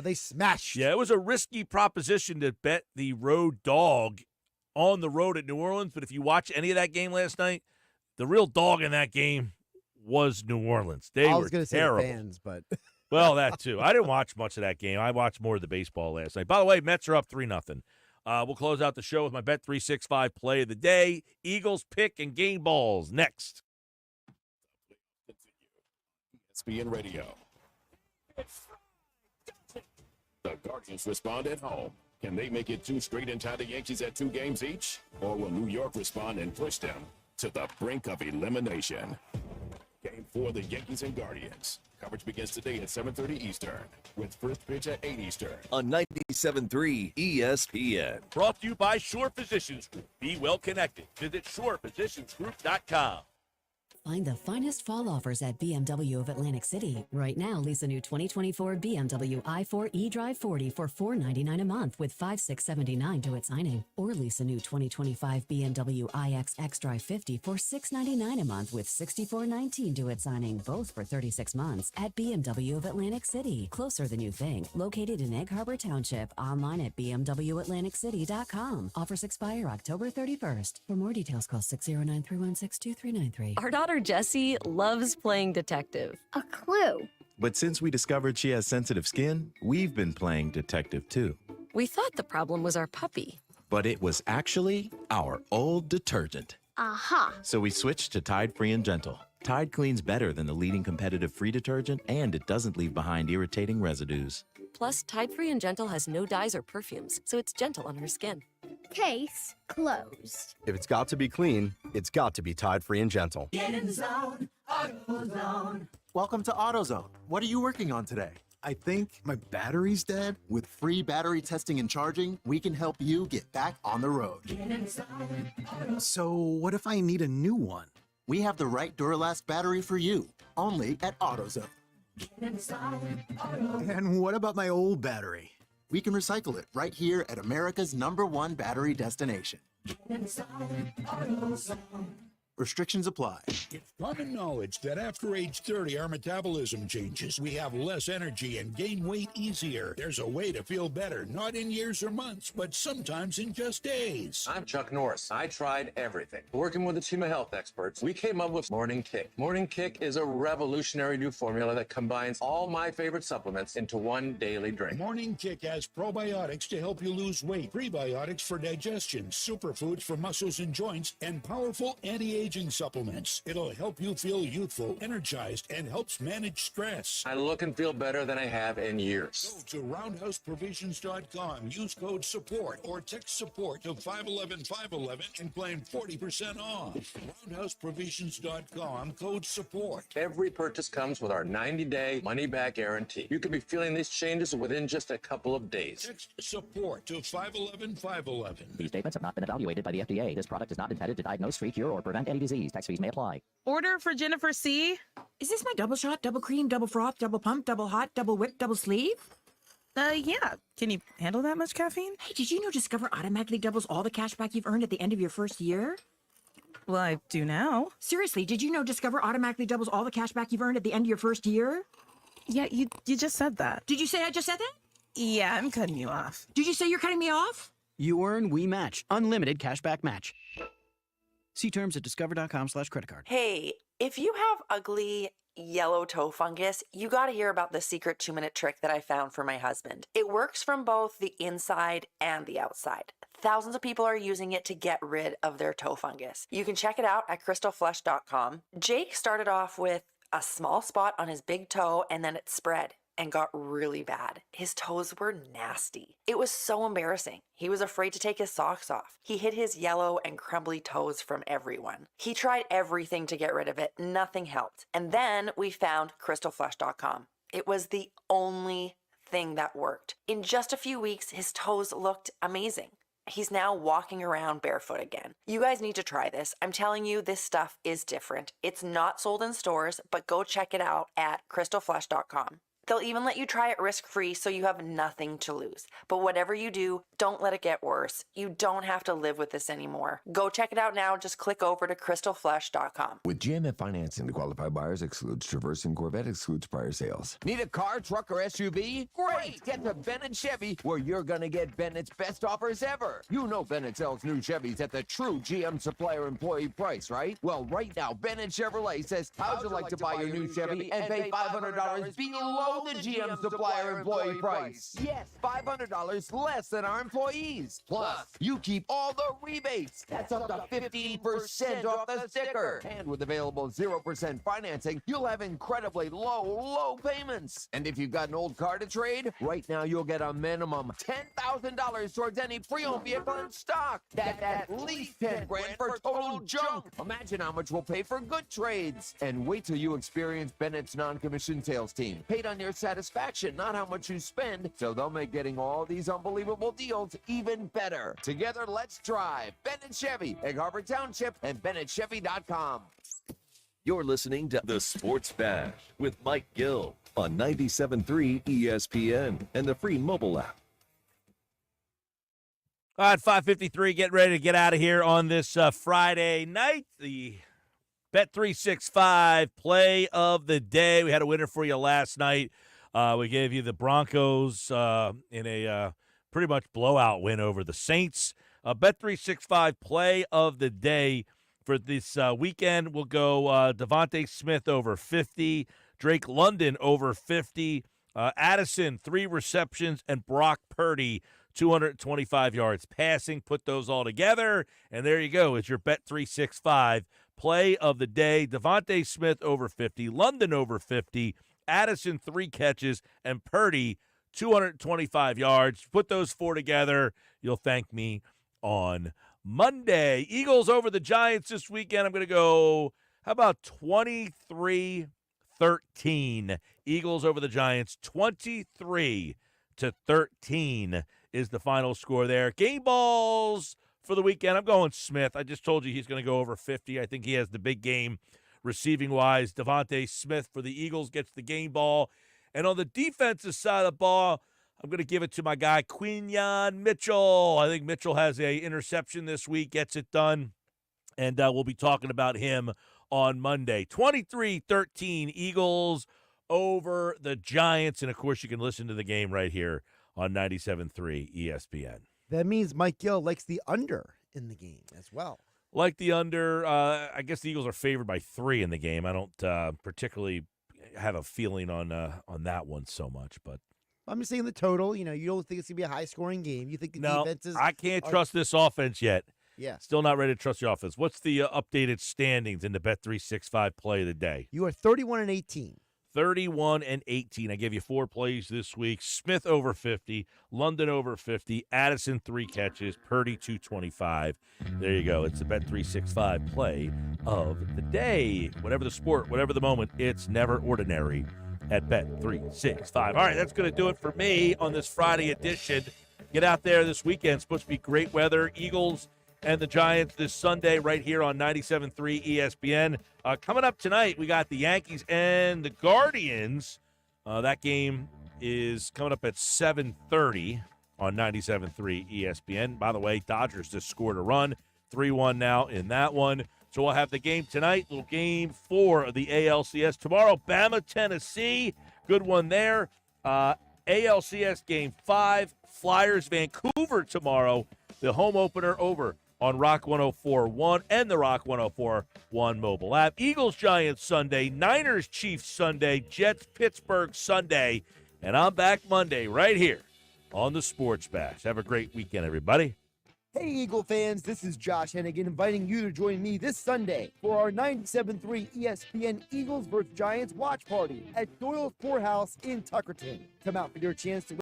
They smashed. Yeah, it was a risky proposition to bet the road dog on the road at New Orleans. But if you watch any of that game last night, the real dog in that game was New Orleans. They were going to say terrible. fans, but well, that too. I didn't watch much of that game. I watched more of the baseball last night. By the way, Mets are up 3-0. We'll close out the show with my Bet365 play of the day. Eagles pick and game balls next. ESPN Radio. The Guardians respond at home? Can they make it 2 straight and tie the Yankees at 2 games each? Or will New York respond and push them to the brink of elimination? Game 4, the Yankees and Guardians. Coverage begins today at 7:30 Eastern, with first pitch at 8 Eastern. On 97.3 ESPN. Brought to you by Shore Physicians Group. Be well connected. Visit shorephysiciansgroup.com. Find the finest fall offers at BMW of Atlantic City. Right now, lease a new 2024 BMW i4 eDrive 40 for $499 a month with $5,679 due at signing. Or lease a new 2025 BMW iX xDrive 50 for $699 a month with $6,419 due at signing, both for 36 months at BMW of Atlantic City. Closer than you think. Located in Egg Harbor Township. Online at bmwatlanticcity.com. Offers expire October 31st. For more details, call 609-316-2393. Our daughter Jessie loves playing detective. A clue. But since we discovered she has sensitive skin, we've been playing detective too. We thought the problem was our puppy. But it was actually our old detergent. Aha. So we switched to Tide Free and Gentle. Tide cleans better than the leading competitive free detergent, and it doesn't leave behind irritating residues. Plus, Tide Free and Gentle has no dyes or perfumes, so it's gentle on her skin. Case closed. If it's got to be clean, it's got to be Tide Free and Gentle. Get in the zone, AutoZone. Welcome to AutoZone. What are you working on today? I think my battery's dead. With free battery testing and charging, we can help you get back on the road. Get in the zone, AutoZone. So what if I need a new one? We have the right Duralast battery for you, only at AutoZone. Get in the zone, AutoZone. And what about my old battery? We can recycle it right here at America's #1 battery destination. Get in the zone, AutoZone. Restrictions apply. It's common knowledge that after age 30, our metabolism changes. We have less energy and gain weight easier. There's a way to feel better, not in years or months, but sometimes in just days. I'm Chuck Norris. I tried everything. Working with a team of health experts, we came up with Morning Kick. Morning Kick is a revolutionary new formula that combines all my favorite supplements into one daily drink. Morning Kick has probiotics to help you lose weight, prebiotics for digestion, superfoods for muscles and joints, and powerful anti-aging supplements. It'll help you feel youthful, energized, and helps manage stress. I look and feel better than I have in years. Go to roundhouseprovisions.com, use code SUPPORT or text SUPPORT to 511-511 and claim 40% off. Roundhouseprovisions.com, code SUPPORT. Every purchase comes with our 90-day money-back guarantee. You could be feeling these changes within just a couple of days. Text SUPPORT to 511-511. These statements have not been evaluated by the FDA. This product is not intended to diagnose, treat, cure, or prevent any disease. Tax fees may apply. Order for Jennifer C. Is this my double shot, double cream, double froth, double pump, double hot, double whip, double sleeve? Yeah. Can you handle that much caffeine? Hey, did you know Discover automatically doubles all the cash back you've earned at the end of your first year? Well, I do now. Seriously, did you know Discover automatically doubles all the cash back you've earned at the end of your first year? Yeah, you just said that. Did you say I just said that? Yeah, I'm cutting you off. Did you say you're cutting me off? You earn, we match. Unlimited cashback match. See terms at discover.com/creditcard. Hey, if you have ugly yellow toe fungus, you gotta hear about the secret 2-minute trick that I found for my husband. It works from both the inside and the outside. Thousands of people are using it to get rid of their toe fungus. You can check it out at crystalflesh.com. Jake started off with a small spot on his big toe and then it spread and got really bad. His toes were nasty. It was so embarrassing. He was afraid to take his socks off. He hid his yellow and crumbly toes from everyone. He tried everything to get rid of it. Nothing helped. And then we found crystalflesh.com. It was the only thing that worked. In just a few weeks, his toes looked amazing. He's now walking around barefoot again. You guys need to try this. I'm telling you, this stuff is different. It's not sold in stores, but go check it out at crystalflesh.com. They'll even let you try it risk-free so you have nothing to lose. But whatever you do, don't let it get worse. You don't have to live with this anymore. Go check it out now. Just click over to crystalflesh.com. With GMF financing, the qualified buyers excludes Traverse and Corvette excludes prior sales. Need a car, truck, or SUV? Great! Get to Bennett Chevy, where you're going to get Bennett's best offers ever. You know Bennett sells new Chevys at the true GM supplier employee price, right? Well, right now, Bennett Chevrolet says, how'd you like to buy your new Chevy and pay $500 below below the GM supplier employee price. Yes, $500 less than our employees. Plus, you keep all the rebates. That's up to 15% off the sticker. And with available 0% financing, you'll have incredibly low payments. And if you've got an old car to trade, right now you'll get a minimum $10,000 towards any pre-owned vehicle in stock. That's at least 10 grand for total junk. Imagine how much we'll pay for good trades. And wait till you experience Bennett's non-commissioned sales team. Paid on your satisfaction, not how much you spend. So they'll make getting all these unbelievable deals even better. Together, let's drive. Bennett Chevy, Egg Harbor Township, and BennettChevy.com. You're listening to The Sports Bash with Mike Gill on 97.3 ESPN and the free mobile app. All right, 5:53, get ready to get out of here on this Friday night. The Bet365 play of the day. We had a winner for you last night. We gave you the Broncos in a pretty much blowout win over the Saints. Bet365 play of the day for this weekend will go Devontae Smith over 50, Drake London over 50, Addison 3 receptions, and Brock Purdy 225 yards passing. Put those all together, and there you go. It's your Bet365 play of the day. Devontae Smith over 50, London over 50, Addison 3 catches, and Purdy 225 yards. Put those 4 together. You'll thank me on Monday. Eagles over the Giants this weekend. I'm going to go, how about 23-13? Eagles over the Giants, 23-13 is the final score there. Game balls for the weekend. I'm going Smith. I just told you he's going to go over 50. I think he has the big game receiving-wise. Devontae Smith for the Eagles gets the game ball. And on the defensive side of the ball, I'm going to give it to my guy, Quinyon Mitchell. I think Mitchell has a interception this week, gets it done, and we'll be talking about him on Monday. 23-13 Eagles over the Giants. And, of course, you can listen to the game right here on 97.3 ESPN. That means Mike Gill likes the under in the game as well. Like the under. I guess the Eagles are favored by 3 in the game. I don't particularly have a feeling on that one so much, but I'm just saying the total. You don't think it's going to be a high-scoring game. You think the defenses I can't trust this offense yet. Yeah. Still not ready to trust the offense. What's the updated standings in the Bet365 play of the day? You are 31-18. 31-18. I gave you 4 plays this week. Smith over 50, London over 50, Addison 3 catches, Purdy 225. There you go. It's the Bet365 play of the day. Whatever the sport, whatever the moment, it's never ordinary at Bet365. All right, that's going to do it for me on this Friday edition. Get out there this weekend. It's supposed to be great weather. Eagles and the Giants this Sunday right here on 97.3 ESPN. Coming up tonight, we got the Yankees and the Guardians. That game is coming up at 7:30 on 97.3 ESPN. By the way, Dodgers just scored a run, 3-1 now in that one. So we'll have the game tonight, little game 4 of the ALCS. Tomorrow, Bama, Tennessee. Good one there. ALCS game 5, Flyers, Vancouver tomorrow. The home opener over on Rock 104.1 and the Rock 104.1 mobile app. Eagles, Giants Sunday, Niners, Chiefs Sunday, Jets, Pittsburgh Sunday. And I'm back Monday right here on the Sports Bash. Have a great weekend, everybody. Hey, Eagle fans, this is Josh Hennigan inviting you to join me this Sunday for our 97.3 ESPN Eagles vs. Giants watch party at Doyle's Poorhouse in Tuckerton. Come out for your chance to